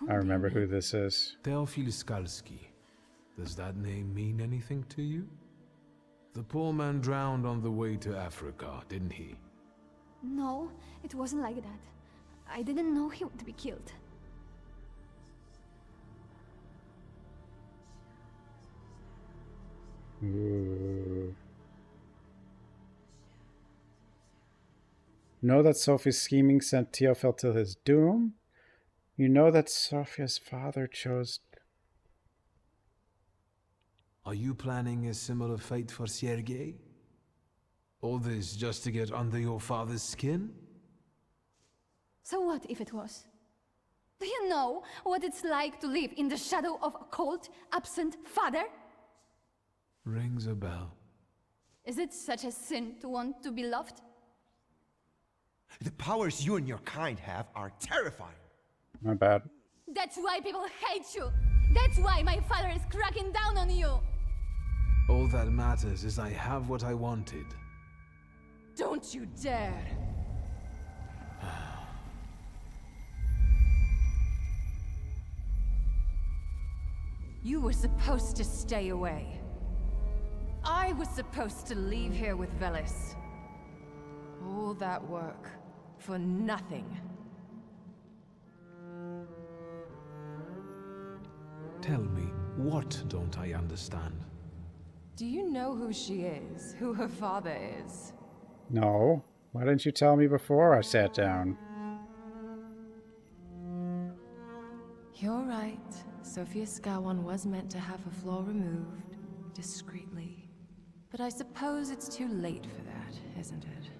I remember who this is. Teofil Skalski. Does that name mean anything to you? The poor man drowned on the way to Africa, didn't he? No, it wasn't like that. I didn't know he would be killed. Ooh. Know that Sophie's scheming sent Teofil to his doom? You know that Sophia's father chose... Are you planning a similar fate for Sergei? All this just to get under your father's skin? So what if it was? Do you know what it's like to live in the shadow of a cold, absent father? Rings a bell. Is it such a sin to want to be loved? The powers you and your kind have are terrifying. My bad. That's why people hate you! That's why my father is cracking down on you! All that matters is I have what I wanted. Don't you dare! You were supposed to stay away. I was supposed to leave here with Velis. All that work for nothing. Tell me, what don't I understand? Do you know who she is? Who her father is? No. Why didn't you tell me before I sat down? You're right. Sophia Skawan was meant to have her flaw removed, discreetly. But I suppose it's too late for that, isn't it?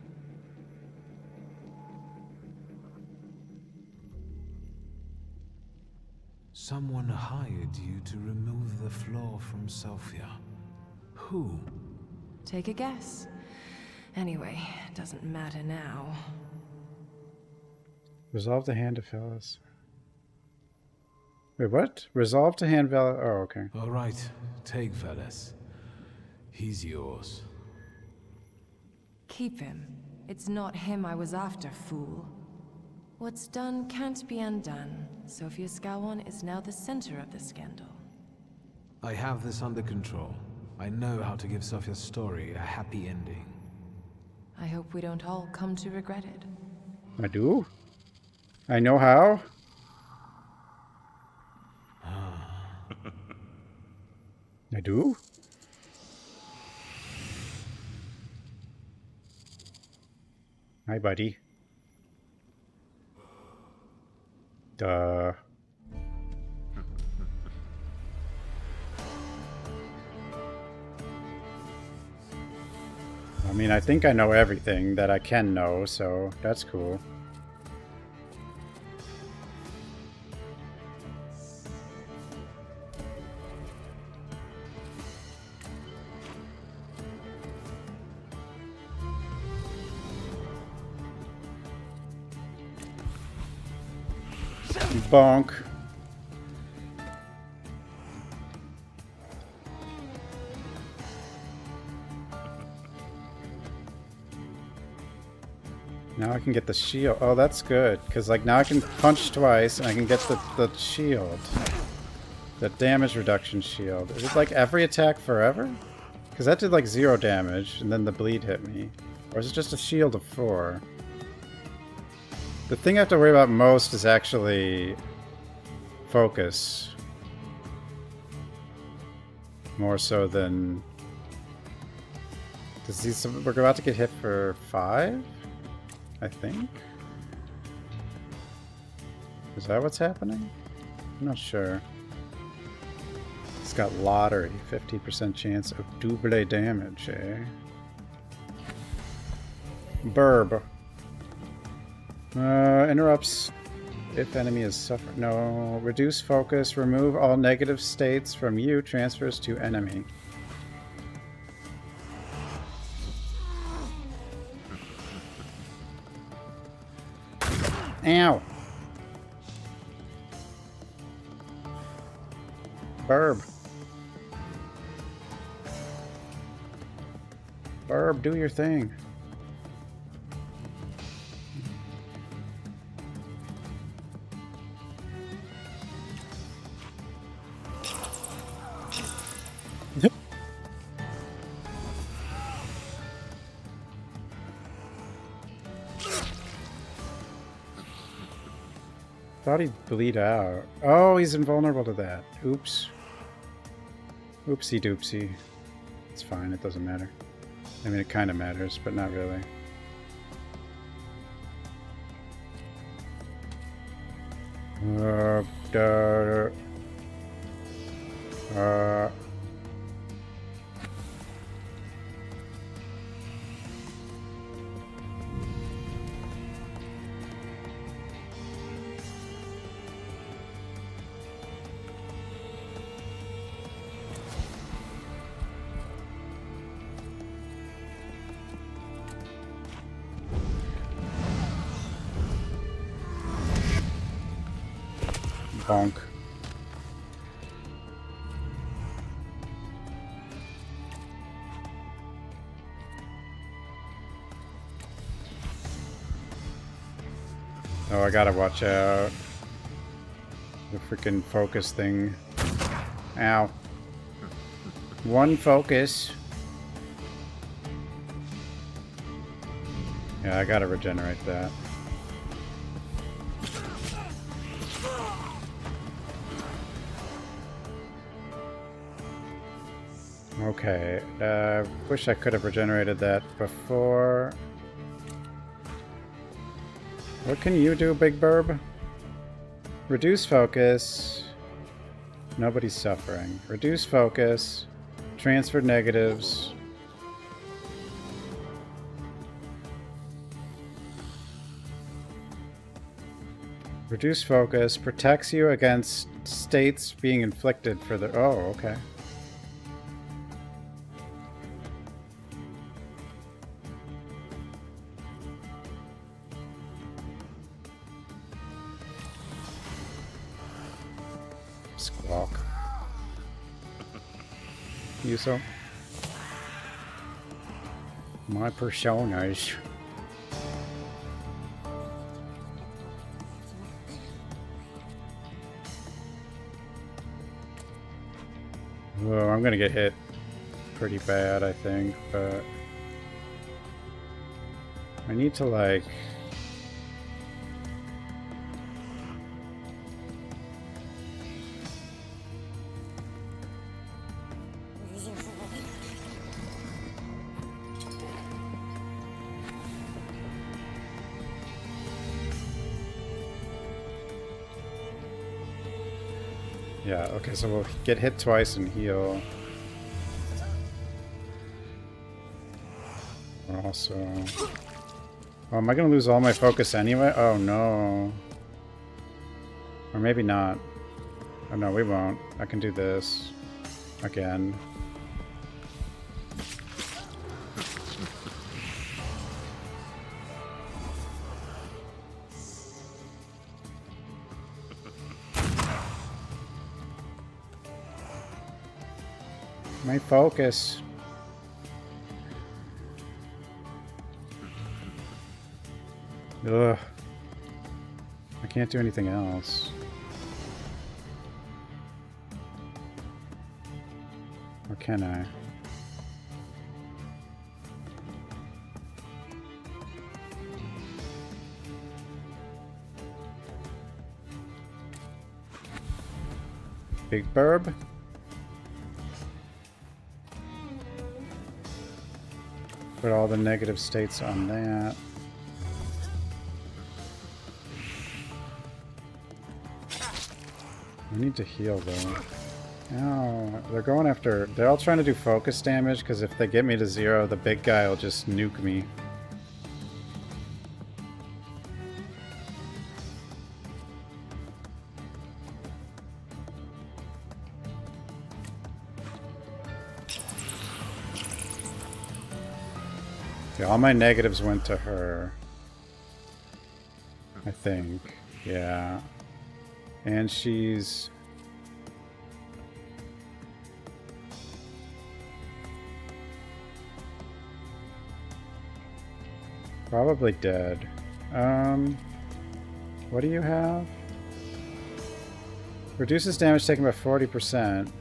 Someone hired you to remove the flaw from Sophia. Who? Take a guess. Anyway, it doesn't matter now. Resolve to hand to Velis. Wait, what? Resolve to hand Velis. Oh, okay. All right, take Velis. He's yours. Keep him. It's not him I was after, fool. What's done can't be undone. Sophia Skawan is now the center of the scandal. I have this under control. I know how to give Sophia's story a happy ending. I hope we don't all come to regret it. I do? I know how? I do? Hi, buddy. Duh. I mean, I think I know everything that I can know, so that's cool. Bonk. Now I can get the shield. Oh, that's good. Because, like, now I can punch twice and I can get the shield. The damage reduction shield. Is it, like, every attack forever? Because that did, like, 0 damage and then the bleed hit me. Or is it just a shield of 4? The thing I have to worry about most is actually focus. More so than... Does these... We're about to get hit for 5? I think? Is that what's happening? I'm not sure. It's got lottery, 50% chance of double damage, eh? Burb. Interrupts if enemy is suffering. No. Reduce focus. Remove all negative states from you. Transfers to enemy. Ow. Burb. Burb, do your thing. Thought he'd bleed out. Oh, he's invulnerable to that. Oops. Oopsie doopsie. It's fine, it doesn't matter. I mean, it kind of matters, but not really. Bonk. Oh, I gotta watch out. The freaking focus thing. Ow. One focus. Yeah, I gotta regenerate that. Okay, wish I could have regenerated that before. What can you do, Big Burb? Reduce focus. Nobody's suffering. Reduce focus. Transfer negatives. Reduce focus. Protects you against states being inflicted for the... Oh, okay. Squawk. You so? My personas. Oh, I'm gonna get hit pretty bad, I think, but I need to like... Yeah, okay, so we'll get hit twice and heal. Also... Oh, am I gonna lose all my focus anyway? Oh no. Or maybe not. Oh no, we won't. I can do this. Again. My focus. Ugh. I can't do anything else. Or can I? Big Burb. Put all the negative states on that. I need to heal though. No, they're going after... They're all trying to do focus damage, because if they get me to 0, the big guy will just nuke me. Okay, all my negatives went to her. I think. Yeah. And she's... probably dead. What do you have? Reduces damage taken by 40%.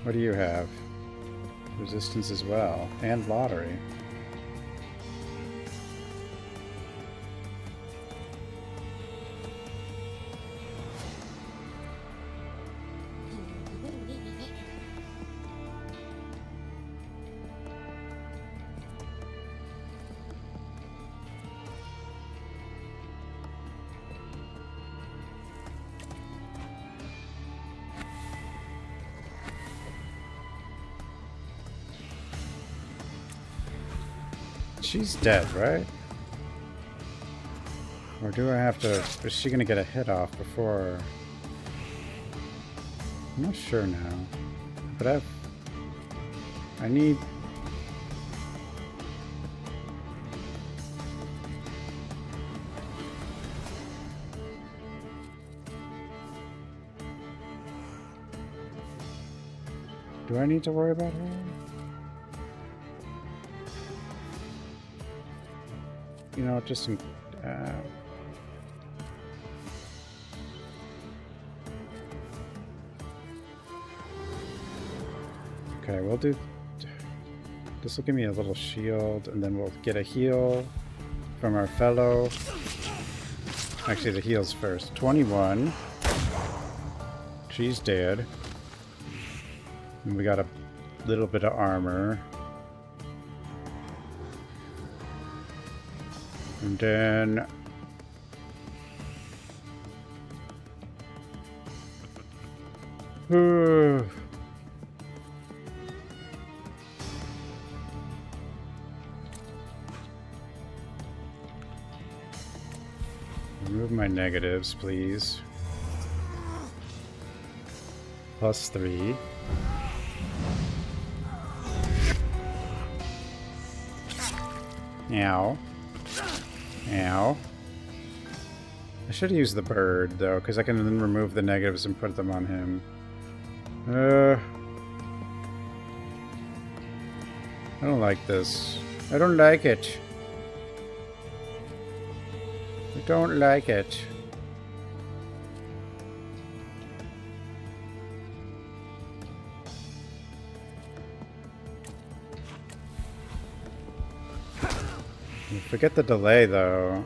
What do you have? Resistance as well. And lottery. She's dead, right? Or do I have to... Is she gonna get a hit off before... I'm not sure now. But I need... Do I need to worry about her? You know, just in, okay, we'll do... This will give me a little shield, and then we'll get a heal from our fellow. Actually, the heals first. 21. She's dead. And we got a little bit of armor. And then... Remove my negatives, please. +3. Ow. Ow. I should have used the bird, though, because I can then remove the negatives and put them on him. I don't like this. I don't like it. I don't like it. Forget the delay, though.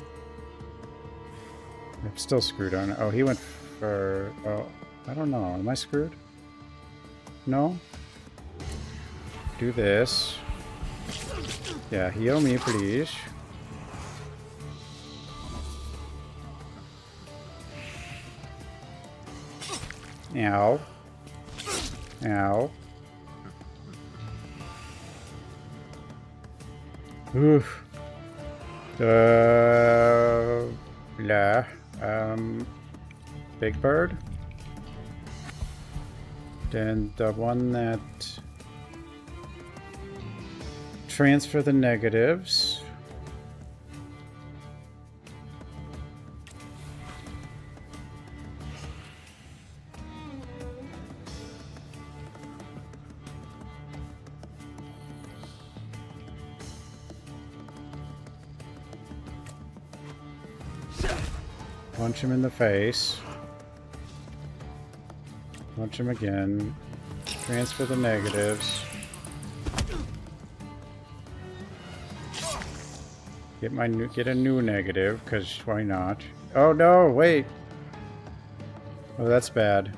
I'm still screwed on it. Oh, he went for... Oh, I don't know. Am I screwed? No? Do this. Yeah, heal me, please. Ow. Ow. Oof. Yeah. Big Bird. Then the one that transfer the negatives. Punch him in the face. Punch him again. Transfer the negatives. Get a new negative, because why not? Oh no, wait. Oh, that's bad.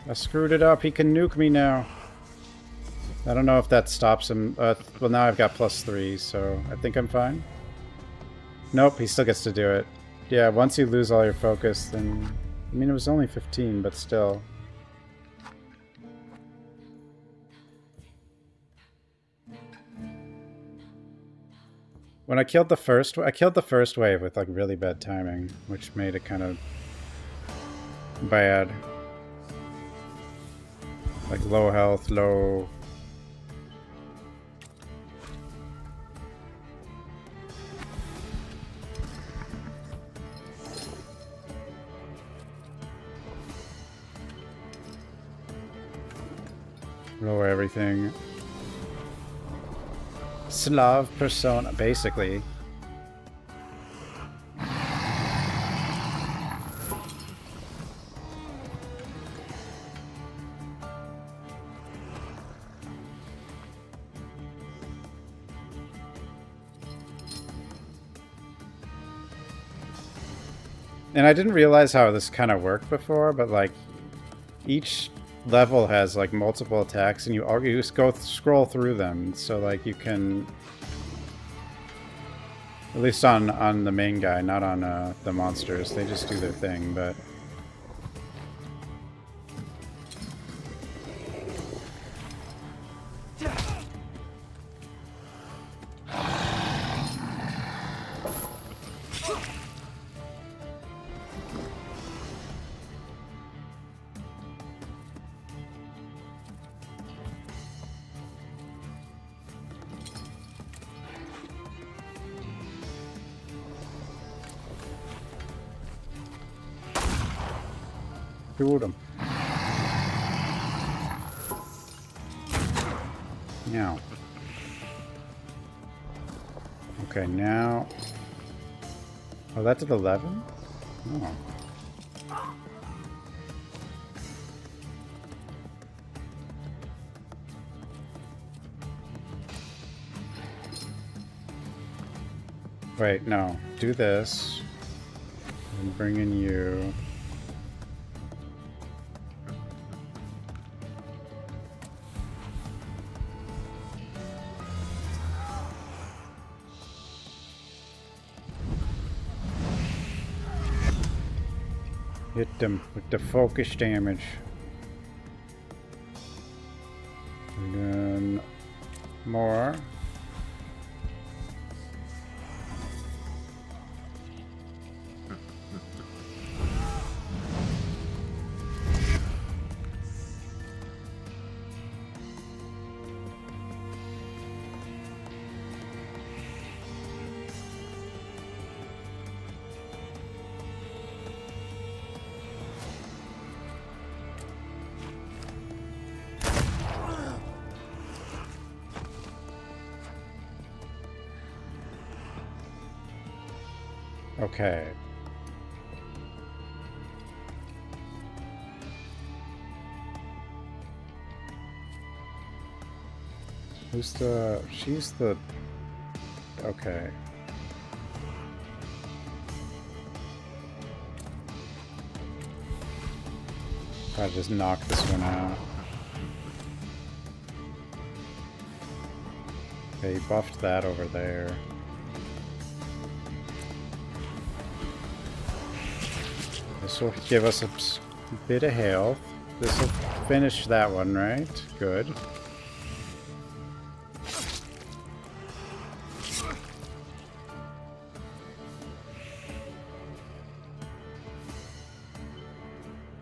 I screwed it up. He can nuke me now. I don't know if that stops him. Well, now I've got +3, so I think I'm fine. Nope, he still gets to do it. Yeah, once you lose all your focus, then... I mean, it was only 15, but still. When I killed the first wave with like really bad timing, which made it kind of bad. Like low health, low... Lower everything. Slav persona, basically. And I didn't realize how this kind of worked before, but like each level has like multiple attacks, and you just scroll through them, so like you can, at least on the main guy, not on the monsters. They just do their thing, but shoot him. Now. Okay, now... Oh, that did 11? Oh. Wait, no. Do this. And bring in you. Hit them with the focus damage. And then more. Okay. Who's the... She's the... Okay. I'll just knock this one out. Okay, he buffed that over there. This will give us a bit of health. This will finish that one, right? Good.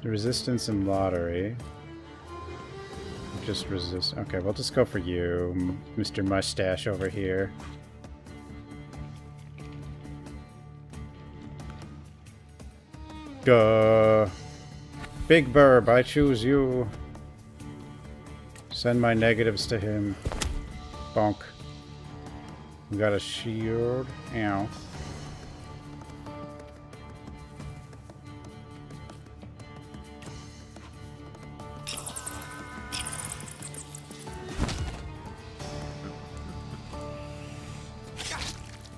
Resistance and lottery. Just resist. Okay, we'll just go for you, Mr. Mustache over here. Big Burb, I choose you. Send my negatives to him. Bonk. We got a shield. Ow.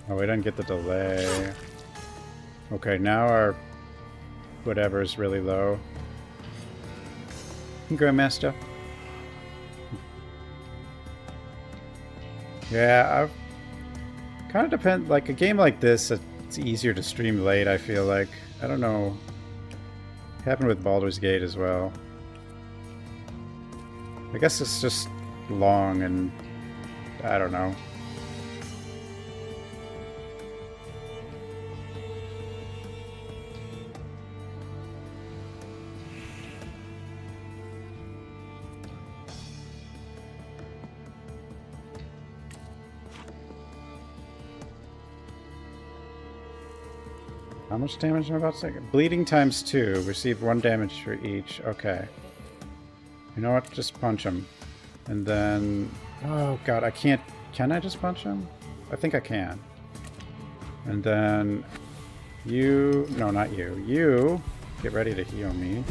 Oh, we didn't get the delay. Okay, now our whatever is really low. Grandmaster. Yeah, I've kind of depend. Like a game like this, it's easier to stream late. I feel like I don't know. It happened with Baldur's Gate as well. I guess it's just long and I don't know. How much damage am I about to take? Bleeding times 2. Receive 1 damage for each. Okay. You know what? Just punch him. And then... Oh god, I can't... Can I just punch him? I think I can. And then... You... No, not you. You... Get ready to heal me.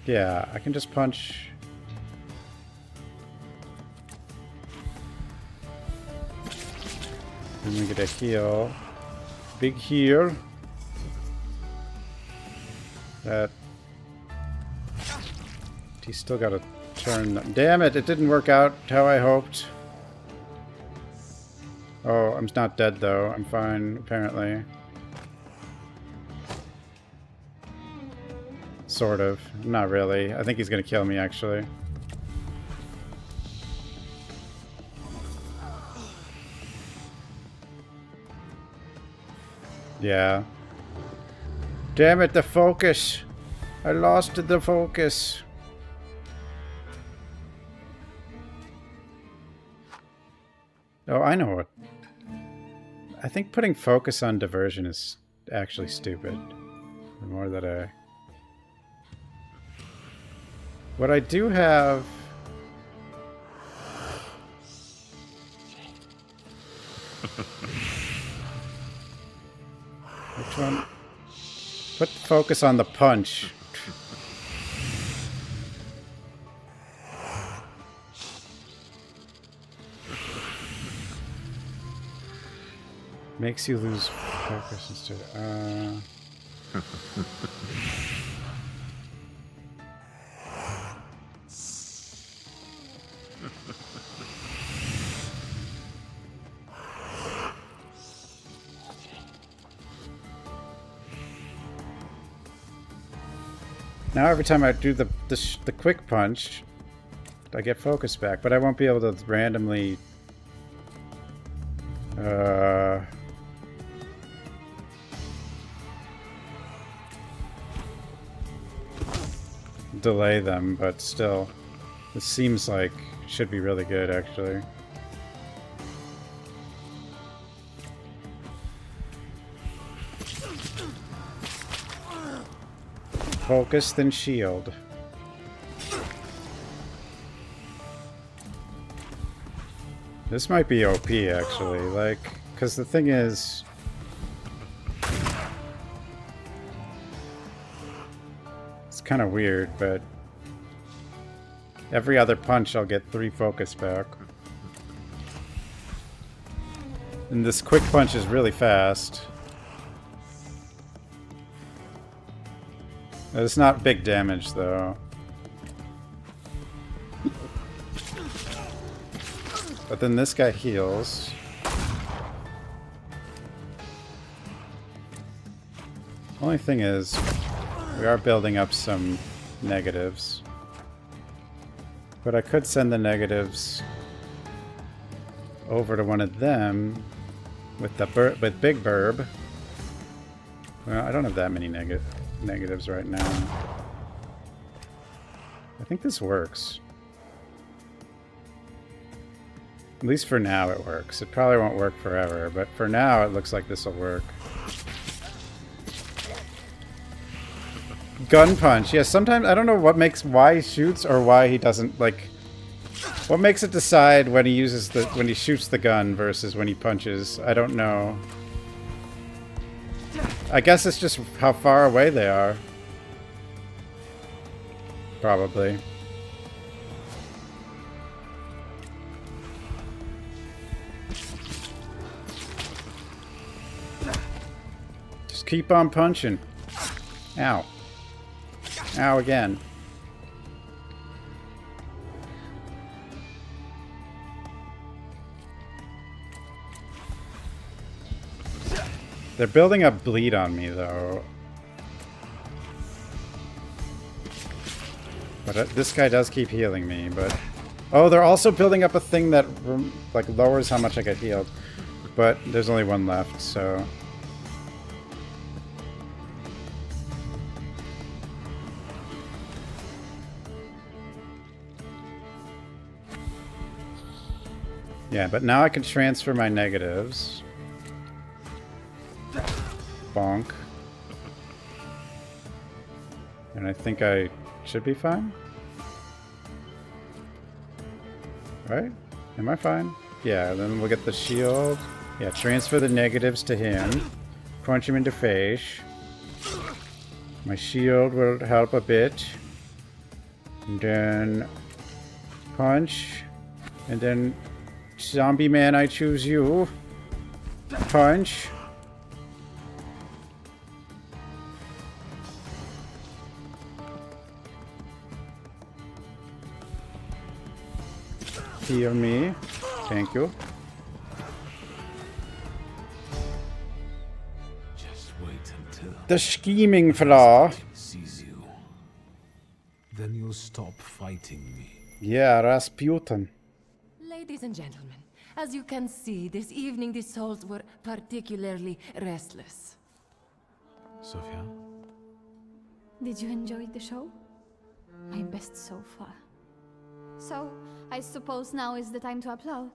Yeah, I can just punch... And we get a heal. Big heal. That... He's still got to turn... Damn it! It didn't work out how I hoped. Oh, I'm not dead though. I'm fine, apparently. Sort of. Not really. I think he's gonna kill me, actually. Yeah. Damn it, the focus! I lost the focus. Oh, I know what. I think putting focus on diversion is actually stupid. The more that I... What I do have... Which one? Put focus on the punch. Makes you lose focus instead. Now every time I do the quick punch, I get focus back, but I won't be able to randomly delay them, but still, this seems like should be really good, actually. Focus, then shield. This might be OP, actually, like, because the thing is... It's kind of weird, but... Every other punch I'll get 3 focus back. And this quick punch is really fast. It's not big damage, though. But then this guy heals. Only thing is, we are building up some negatives. But I could send the negatives over to one of them with Big Burb. Well, I don't have that many negatives right now. I think this works. At least for now it works. It probably won't work forever, but for now it looks like this will work. Gun punch. Yeah, sometimes I don't know why he shoots or why he doesn't, like, what makes it decide when he uses when he shoots the gun versus when he punches. I don't know. I guess it's just how far away they are. Probably. Just keep on punching. Ow. Ow again. They're building up bleed on me, though. But this guy does keep healing me, but... Oh, they're also building up a thing that, like, lowers how much I get healed. But there's only one left, so... Yeah, but now I can transfer my negatives. Bonk. And I think I should be fine. Right? Am I fine? Yeah, then we'll get the shield. Yeah, transfer the negatives to him. Punch him into face. My shield will help a bit. And then punch. And then zombie man, I choose you. Punch. Heal me. Thank you. Just wait until The scheming flaw. sees you. Then you'll stop fighting me. Yeah, Rasputin. Ladies and gentlemen, as you can see, this evening the souls were particularly restless. Sophia? Did you enjoy the show? My best so far. So, I suppose now is the time to applaud.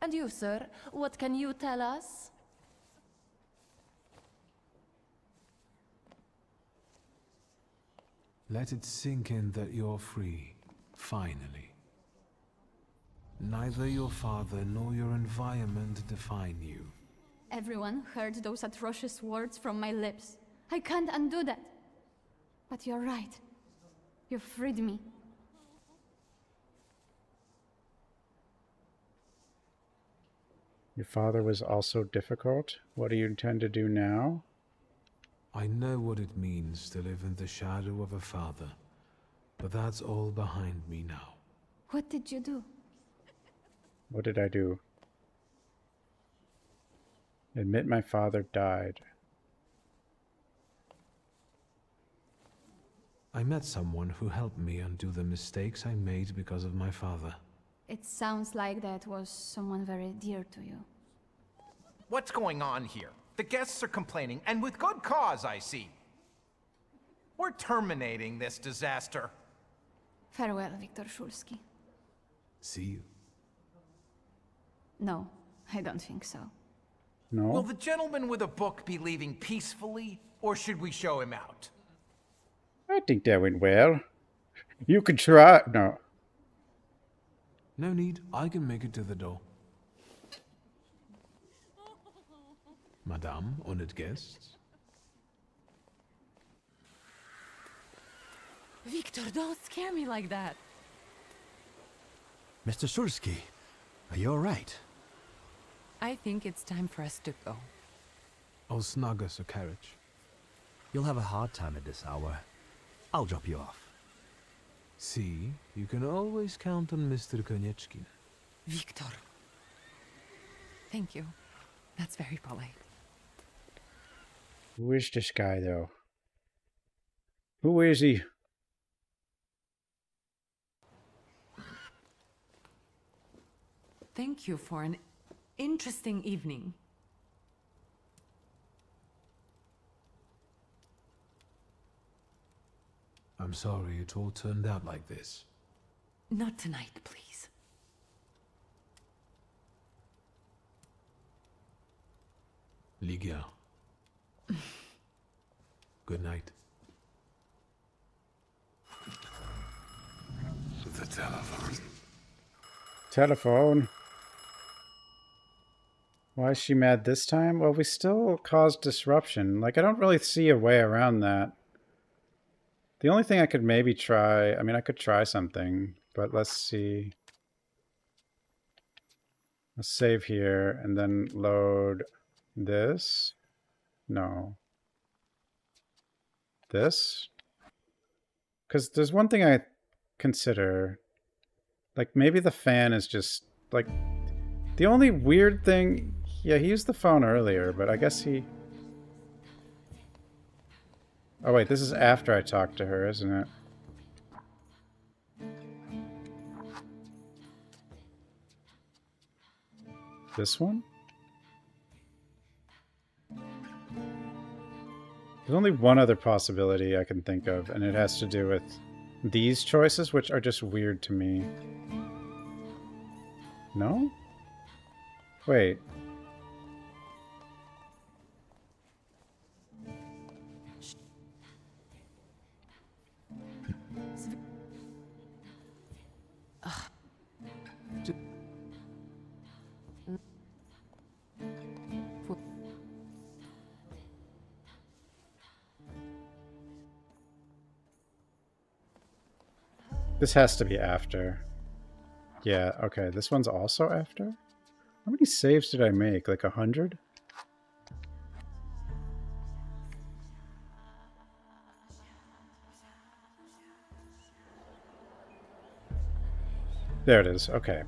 And you, sir, what can you tell us? Let it sink in that you're free, finally. Neither your father nor your environment define you. Everyone heard those atrocious words from my lips. I can't undo that. But you're right. You freed me. Your father was also difficult. What do you intend to do now? I know what it means to live in the shadow of a father, but that's all behind me now. What did you do? What did I do? Admit my father died. I met someone who helped me undo the mistakes I made because of my father. It sounds like that was someone very dear to you. What's going on here? The guests are complaining, and with good cause, I see. We're terminating this disaster. Farewell, Viktor Szulski. See you. No, I don't think so. No? Will the gentleman with a book be leaving peacefully, or should we show him out? I think that went well. You could try... No. No need, I can make it to the door. Madame, honored guests. Victor, don't scare me like that. Mr. Szulski, are you alright? I think it's time for us to go. I'll snug us a carriage. You'll have a hard time at this hour. I'll drop you off. See, you can always count on Mr. Konieczkin. Victor. Thank you. That's very polite. Who is this guy, though? Who is he? Thank you for an interesting evening. I'm sorry it all turned out like this. Not tonight, please. Ligia. Good night. The telephone. Telephone. Why is she mad this time? Well, we still caused disruption. Like, I don't really see a way around that. The only thing I could maybe try... I mean, I could try something, but let's see. Let's save here and then load this. No. This? Because there's one thing I consider. Like, maybe the fan is just... Like, the only weird thing Yeah, he used the phone earlier, but I guess he... Oh wait, this is after I talked to her, isn't it? This one? There's only one other possibility I can think of, and it has to do with these choices, which are just weird to me. No? Wait. This has to be after. Yeah, okay. This one's also after? How many saves did I make? Like 100? There it is. Okay.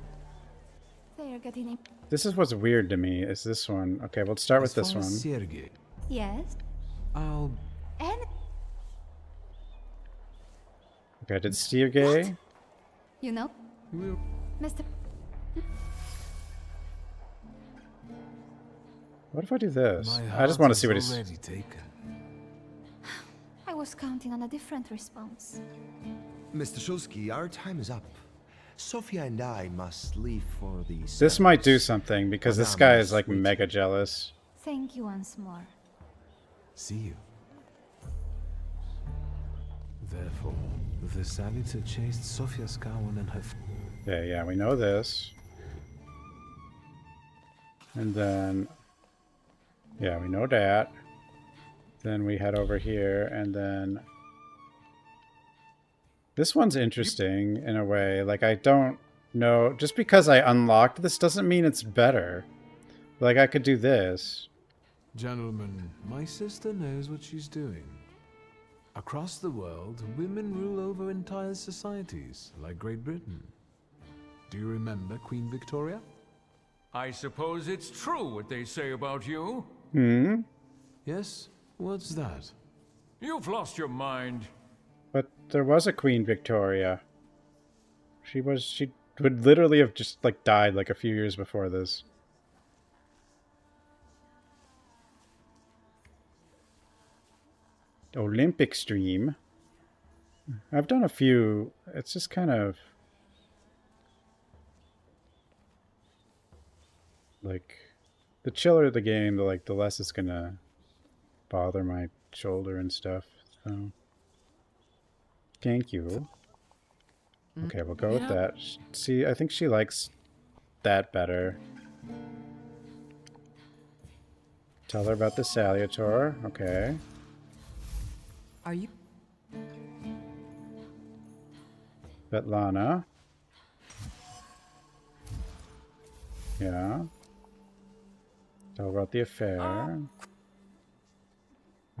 They are getting in. This is what's weird to me, is this one. Okay, we'll start with this one. Sergei. Yes. I'll... And Okay, did Sergei? you know, Mr. What if I do this? My I just want to heart see what is he's... already taken. I was counting on a different response. Mr. Shulsky, our time is up. Sophia and I must leave for the... This might do something, because this guy is like mega jealous. Thank you once more. See you. Therefore, the salutor chased Sofia Skawan and her... Yeah, we know this. And then... Yeah, we know that. Then we head over here, and then... This one's interesting, in a way. Like, I don't know... Just because I unlocked this doesn't mean it's better. Like, I could do this. Gentlemen, my sister knows what she's doing. Across the world, women rule over entire societies, like Great Britain. Do you remember Queen Victoria? I suppose it's true what they say about you. Hmm? Yes? What's that? You've lost your mind. But there was a Queen Victoria. She would literally have just, like, died, like, a few years before this. Olympic stream. I've done a few. It's just kind of like the chiller the game, the less it's gonna bother my shoulder and stuff. So thank you. Okay, we'll go with that. See, I think she likes that better. Tell her about the salutor. Okay. Are you? Svetlana. Yeah. Tell about the affair.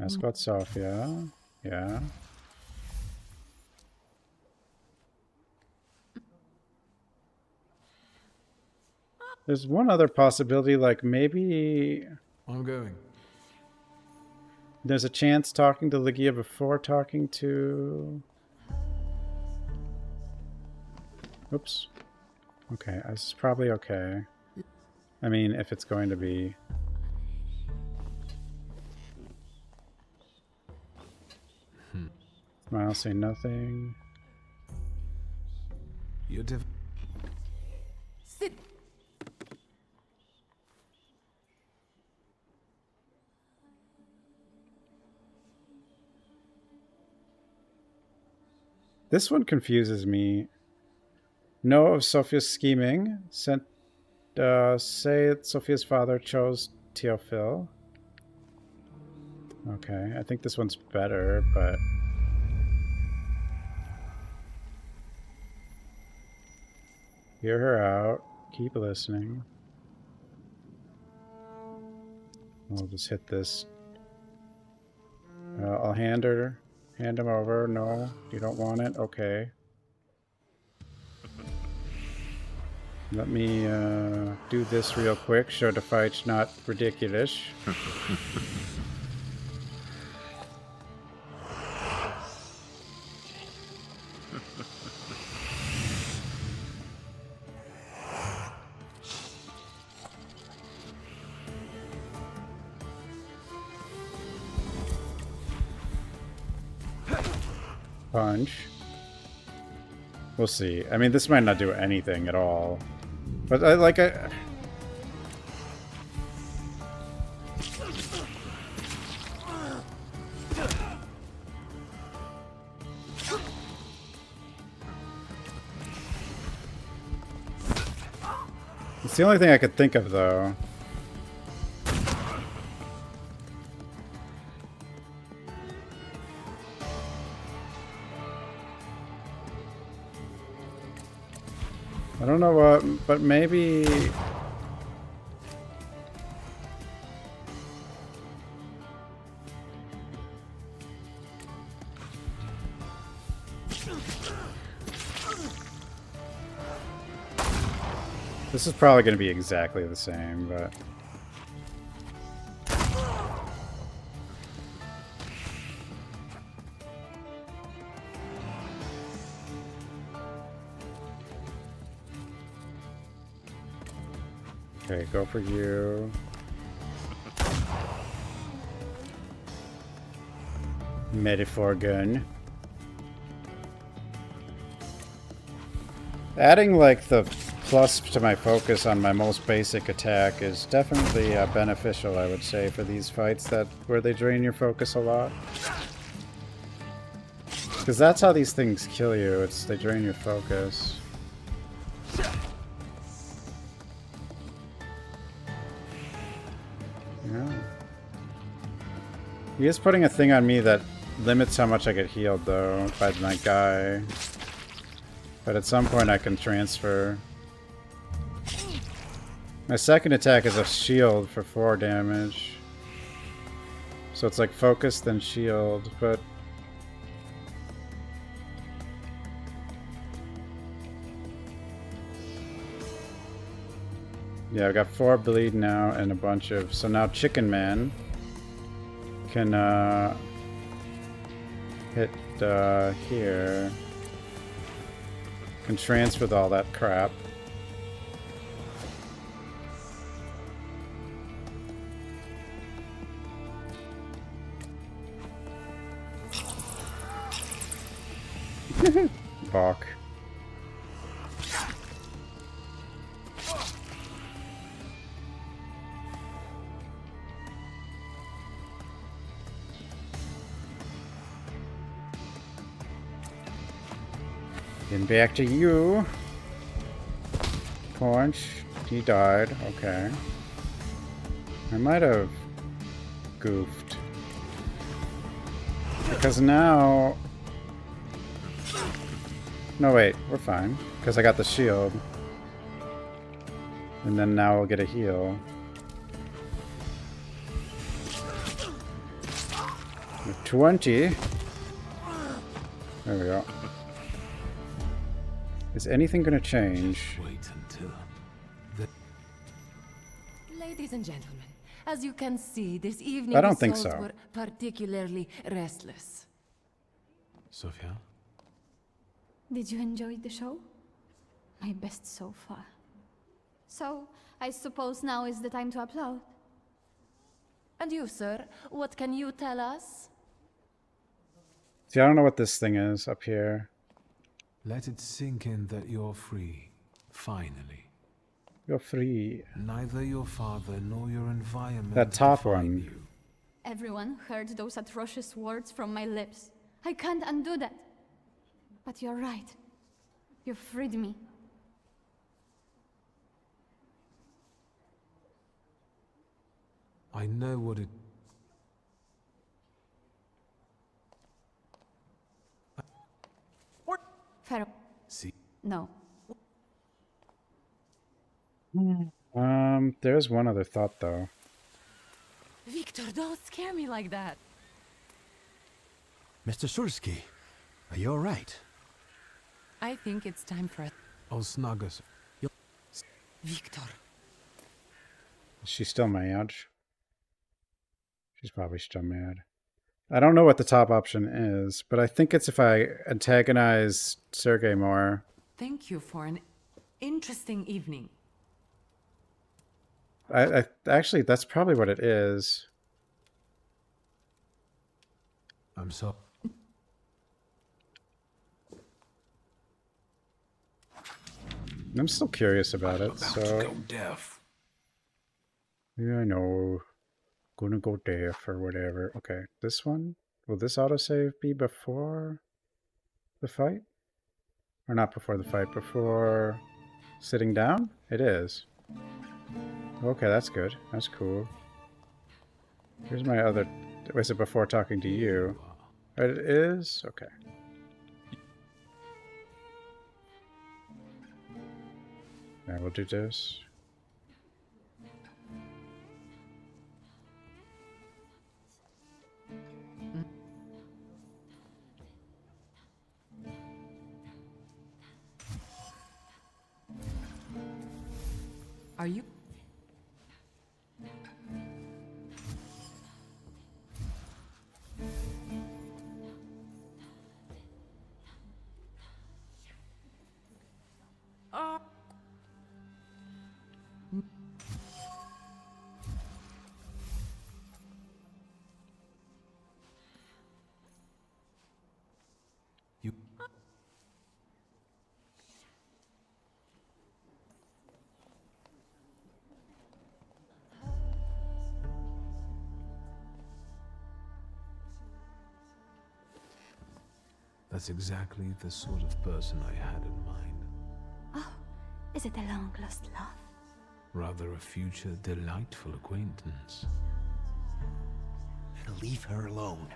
Ask about Sophia. Yeah. There's one other possibility, like maybe... I'm going. There's a chance talking to Ligia before talking to... Oops. Okay, this is probably okay. I mean, if it's going to be... Smile, say nothing. You're Sit. This one confuses me. Know of Sophia's scheming. Say that Sophia's father chose Teofil. Okay, I think this one's better, but... Hear her out. Keep listening. We'll just hit this. I'll hand him over. No, you don't want it? Okay. Let me do this real quick, show the fight's not ridiculous. Punch. We'll see. I mean, this might not do anything at all. But I like I... It's the only thing I could think of, though. I don't know what, but maybe... This is probably going to be exactly the same, but... Okay, go for you. Metaphor gun. Adding like the plus to my focus on my most basic attack is definitely beneficial, I would say, for these fights where they drain your focus a lot. Because that's how these things kill you, they drain your focus. He is putting a thing on me that limits how much I get healed, though, by my guy. But at some point I can transfer. My second attack is a shield for 4 damage. So it's like focus, then shield, but... Yeah, I've got 4 bleed now and a bunch of... So now Chicken Man can hit here. Can transfer all that crap. Balk. Then back to you. Punch. He died. Okay. I might have goofed. Because now... No, wait. We're fine. Because I got the shield. And then now we'll get a heal. 20. There we go. Is anything going to change? Wait until Ladies and gentlemen, as you can see, this evening I don't the think souls so. were particularly restless. Sophia? Did you enjoy the show? My best so far. So, I suppose now is the time to applaud. And you, sir, what can you tell us? See, I don't know what this thing is up here. Let it sink in that you're free. Finally. You're free. Neither your father nor your environment. That top define one. you. Everyone heard those atrocious words from my lips. I can't undo that. But you're right. You freed me. I know what it... Fair. See? No. There's one other thought, though. Victor, don't scare me like that. Mr. Sulski, are you alright? I think it's time for a... Oh, Snuggus. Victor. Is she still mad? She's probably still mad. I don't know what the top option is, but I think it's if I antagonize Sergei more. Thank you for an interesting evening. I actually, that's probably what it is. I'm so... I'm still curious about it, so... to go deaf. Yeah, I know. Gonna go deaf or whatever. Okay, this one? Will this autosave be before the fight? Or not before the fight, before sitting down? It is. Okay, that's good. That's cool. Here's my other... Was it before talking to you? It is? Okay. Yeah, we'll do this. Are you... That's exactly the sort of person I had in mind. Oh, is it a long-lost love? Rather a future delightful acquaintance. Leave her alone.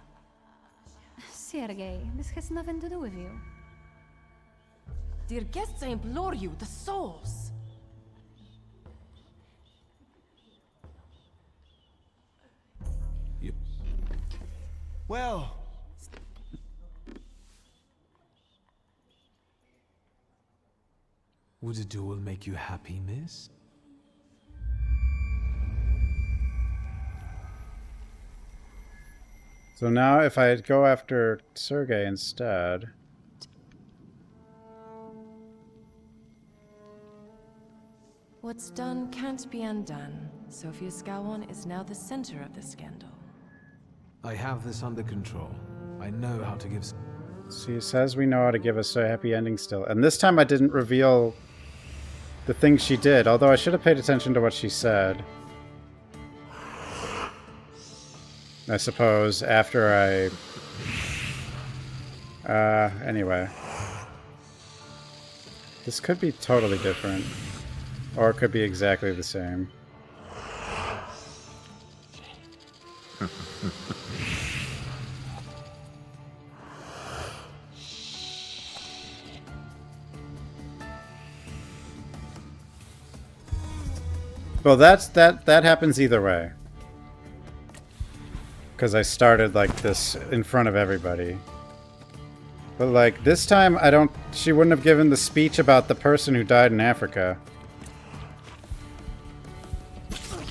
Sergei, this has nothing to do with you. Dear guests, I implore you, the souls! Well... Would a duel make you happy, miss? So now if I go after Sergei instead... What's done can't be undone. Sofia Skowon is now the center of the scandal. I have this under control. I know how to give... See, it says we know how to give us a happy ending still. And this time I didn't reveal the things she did, although I should have paid attention to what she said. I suppose, after I... anyway. This could be totally different. Or it could be exactly the same. Well, that happens either way. Because I started like this in front of everybody. But like this time she wouldn't have given the speech about the person who died in Africa.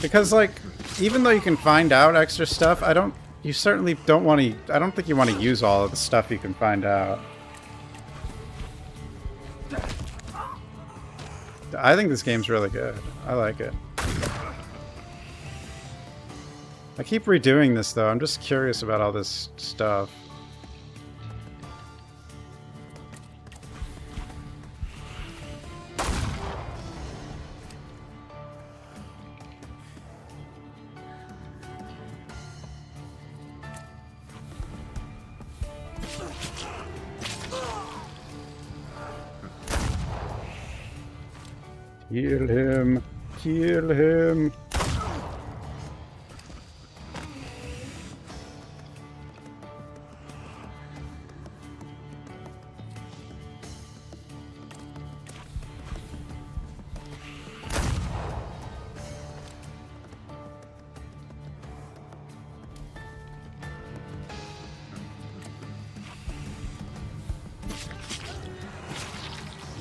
Because like, even though you can find out extra stuff, you certainly don't want to, I don't think you want to use all of the stuff you can find out. I think this game's really good. I like it. I keep redoing this though, I'm just curious about all this stuff. Kill him! Kill him!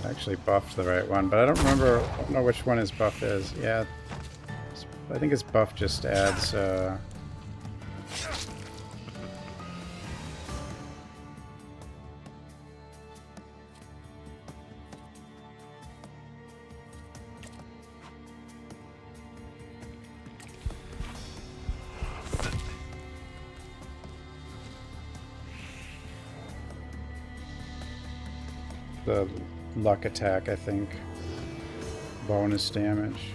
Actually buffed the right one, but I don't remember. I don't know which one his buff is. Yeah, I think his buff just adds. The luck attack, I think. Bonus damage.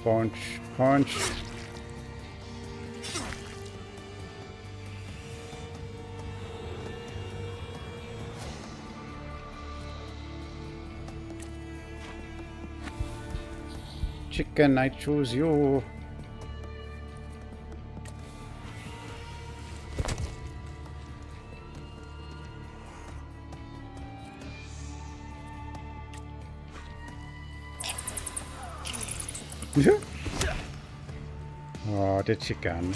Punch, punch. Chicken, I choose you. Oh, the chicken.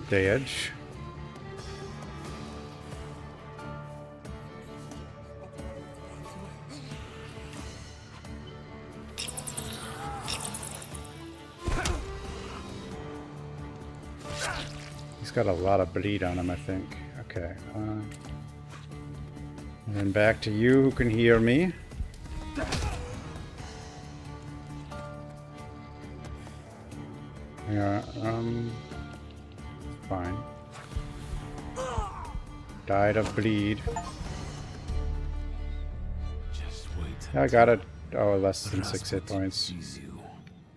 The edge. He's got a lot of bleed on him, I think. Okay. And then back to you who can heal me. Yeah, fine. Died of bleed. Just wait. I got it. Oh, less than 6 hit points.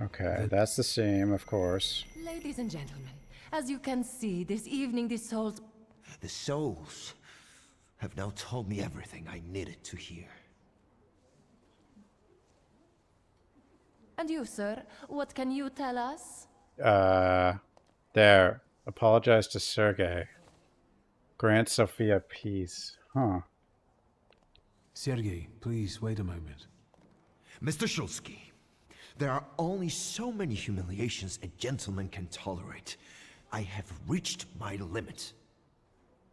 Okay, that's the same, of course. Ladies and gentlemen, as you can see, this evening the souls... The souls have now told me everything I needed to hear. And you, sir, what can you tell us? There. Apologize to Sergei. Grant Sophia peace. Huh. Sergei, please wait a moment. Mr. Shulsky, there are only so many humiliations a gentleman can tolerate. I have reached my limit.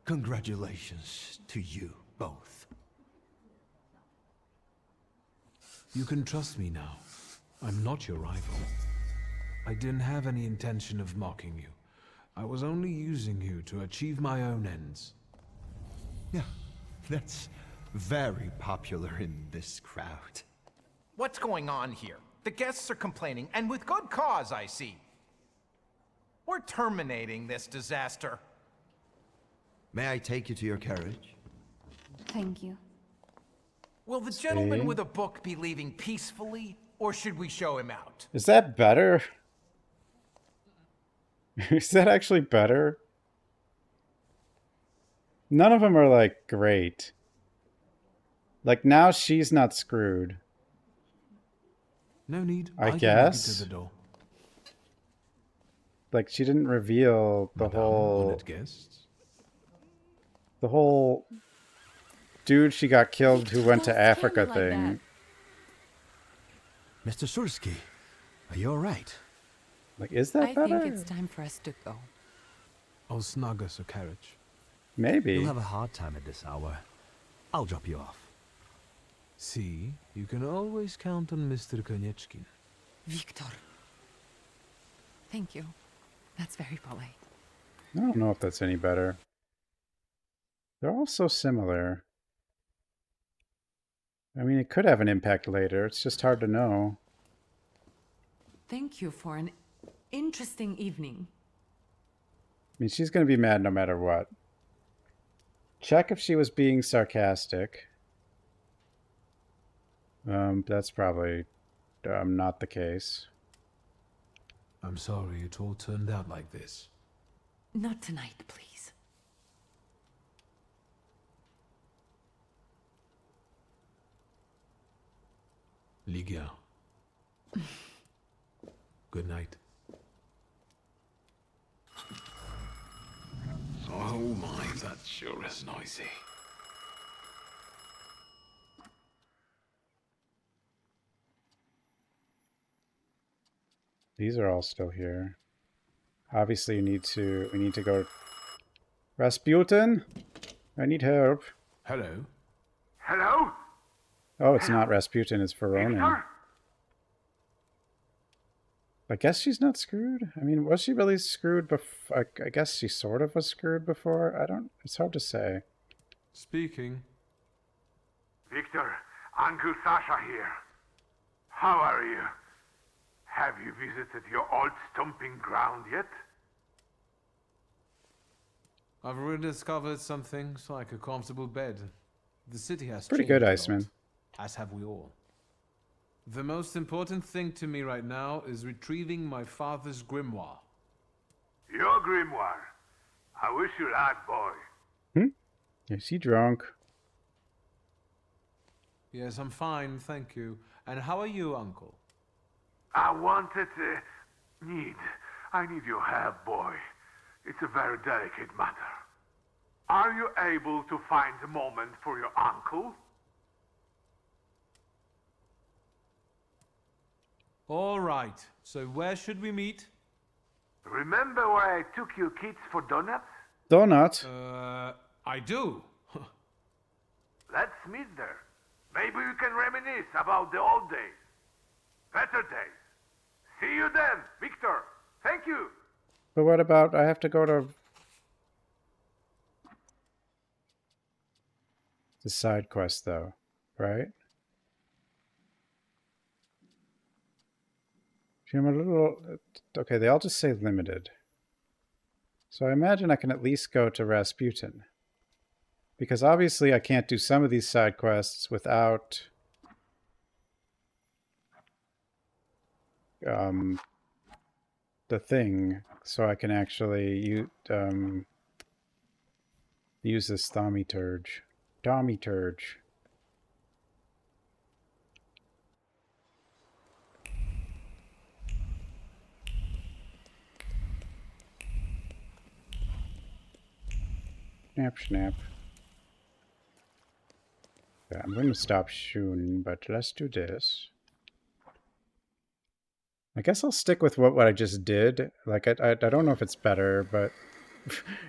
Congratulations to you both. You can trust me now. I'm not your rival. I didn't have any intention of mocking you. I was only using you to achieve my own ends. Yeah, that's very popular in this crowd. What's going on here? The guests are complaining, and with good cause, I see. We're terminating this disaster. May I take you to your carriage? Thank you. Will the gentleman with a book be leaving peacefully, or should we show him out? Is that better? Is that actually better? None of them are, like, great. Like, now she's not screwed. No need. I can guess. walk you to the door. Like, she didn't reveal the whole... The whole... Dude, she got killed who went to Africa thing. Mr. Shulsky, are you alright? Like, is that better? I think it's time for us to go. I'll snug us a carriage. Maybe. You'll have a hard time at this hour. I'll drop you off. See, you can always count on Mr. Konieczkin. Victor. Thank you. That's very polite. I don't know if that's any better. They're all so similar. I mean, it could have an impact later. It's just hard to know. Thank you for an interesting evening. I mean, she's going to be mad no matter what. Check if she was being sarcastic. That's probably not the case. I'm sorry it all turned out like this. Not tonight, please. Ligia. Good night. Oh my, that sure is noisy. These are all still here. Obviously, we need to go. Rasputin, I need help. Hello. Hello? Oh, it's not Rasputin, it's Verona. Victor? I guess she's not screwed. I mean, was she really screwed before? I guess she sort of was screwed before. I don't. It's hard to say. Speaking. Victor, Uncle Sasha here. How are you? Have you visited your old stomping ground yet? I've rediscovered some things like a comfortable bed. The city has Pretty changed good, a lot, Iceman. as have we all. The most important thing to me right now is retrieving my father's grimoire. Your grimoire. I wish you luck, boy. Is he drunk? Yes, I'm fine, thank you. And how are you, Uncle? I wanted to... I need your help, boy. It's a very delicate matter. Are you able to find a moment for your uncle? All right, so where should we meet? Remember where I took you kids for donuts? Donut? I do. Let's meet there. Maybe we can reminisce about the old days. Better days. See you then, Victor. Thank you. But what about, I have to go to the side quest though, right? I'm a little, okay, they all just say limited. So I imagine I can at least go to Rasputin. Because obviously I can't do some of these side quests without the thing, so I can actually use this Thaumaturge. Thaumaturge. Snap, snap. Yeah, I'm going to stop soon, but let's do this. I guess I'll stick with what I just did. Like, I don't know if it's better, but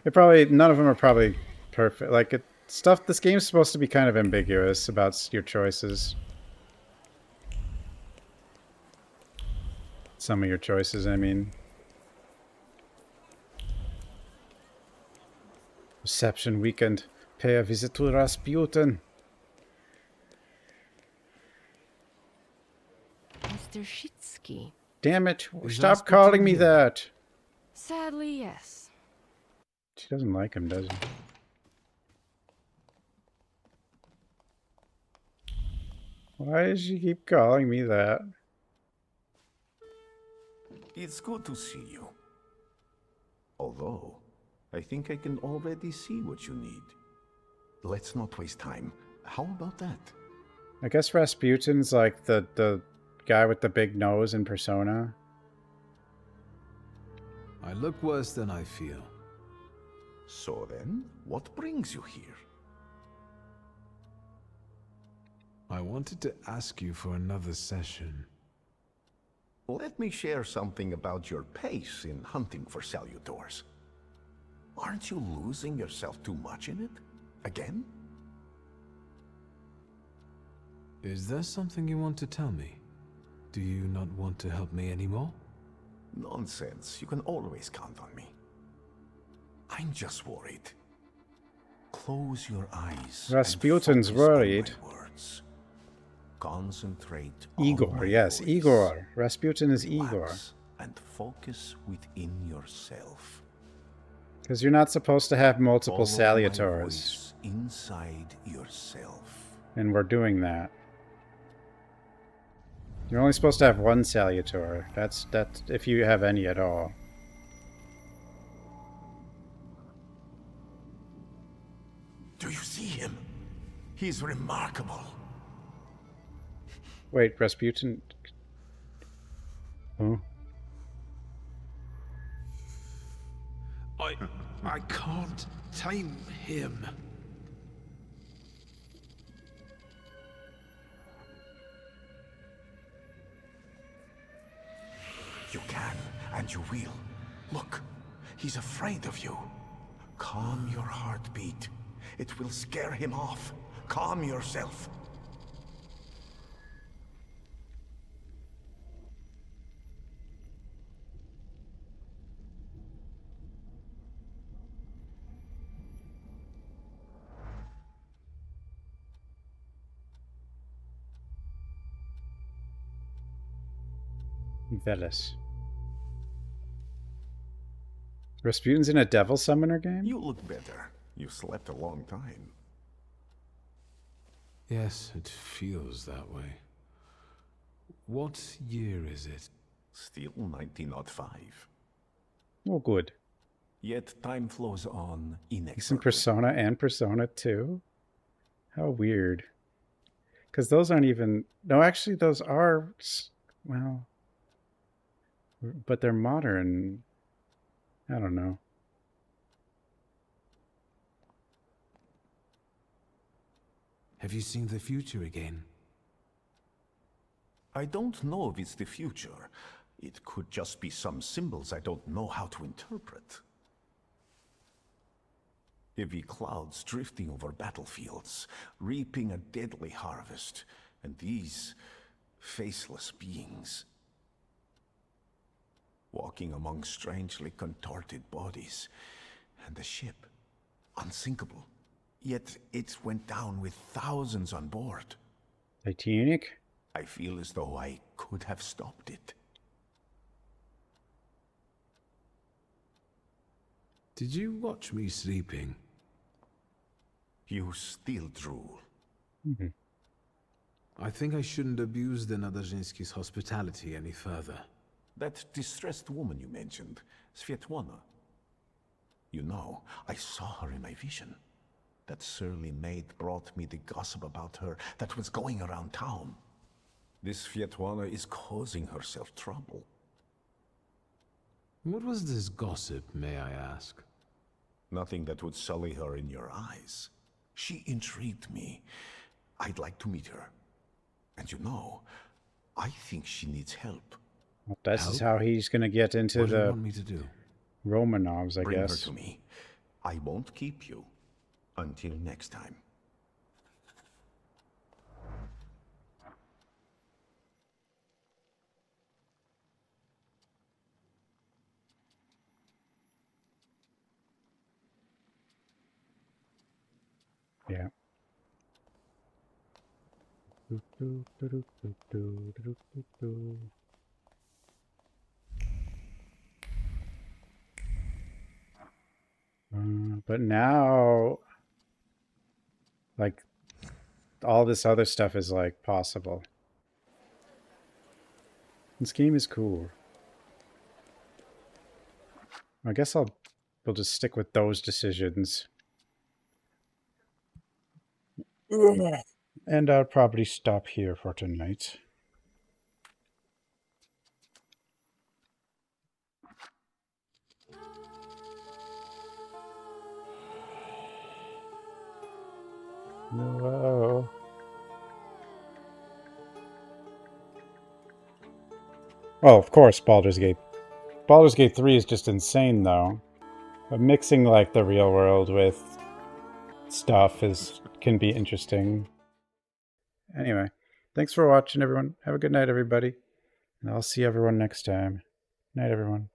it probably, none of them are probably perfect. Like, this game's supposed to be kind of ambiguous about your choices. Some of your choices, I mean. Reception weekend. Pay a visit to Rasputin. Mr. Shitsky. Damn it. Stop calling me that. Sadly, yes. She doesn't like him, does she? Why does she keep calling me that? It's good to see you. Although, I think I can already see what you need. Let's not waste time. How about that? I guess Rasputin's like the guy with the big nose in Persona. I look worse than I feel. So then, what brings you here? I wanted to ask you for another session. Let me share something about your pace in hunting for salutors. Aren't you losing yourself too much in it? Again? Is there something you want to tell me? Do you not want to help me anymore? Nonsense. You can always count on me. I'm just worried. Close your eyes. Rasputin's worried. Concentrate Igor, on yes, voice. Igor. Rasputin is Igor. Relax and focus within yourself. Because you're not supposed to have multiple Follow my salutors. voice inside yourself. And we're doing that. You're only supposed to have one salutor. That's if you have any at all. Do you see him? He's remarkable. Wait, Rasputin... Oh. I can't tame him. You can, and you will. Look, he's afraid of you. Calm your heartbeat. It will scare him off. Calm yourself. Velis. Rasputin's in a devil summoner game? You look better. You slept a long time. Yes, it feels that way. What year is it? Still 1905. Oh, good. Yet time flows on He's in inexorably. Persona and Persona 2? How weird. Because those aren't even... No, actually, those are... Well... But they're modern. I don't know. Have you seen the future again? I don't know if it's the future. It could just be some symbols I don't know how to interpret. Heavy clouds drifting over battlefields, reaping a deadly harvest, and these faceless beings walking among strangely contorted bodies, and the ship, unsinkable. Yet it went down with thousands on board. Titanic? I feel as though I could have stopped it. Did you watch me sleeping? You still drool. Mm-hmm. I think I shouldn't abuse the Nadarzyński's hospitality any further. That distressed woman you mentioned, Svetlana. You know, I saw her in my vision. That surly maid brought me the gossip about her that was going around town. This Svetlana is causing herself trouble. What was this gossip, may I ask? Nothing that would sully her in your eyes. She intrigued me. I'd like to meet her. And you know, I think she needs help. Well, this is how he's going to get into What do you the want me to do? Romanovs, I Bring guess. her to me. I won't keep you. Until next time. Yeah. But now, like, all this other stuff is, like, possible. This game is cool. I guess we'll just stick with those decisions. And I'll probably stop here for tonight. No. Oh, of course, Baldur's Gate. Baldur's Gate 3 is just insane, though. But mixing, like, the real world with stuff can be interesting. Anyway, thanks for watching, everyone. Have a good night, everybody. And I'll see everyone next time. Night, everyone.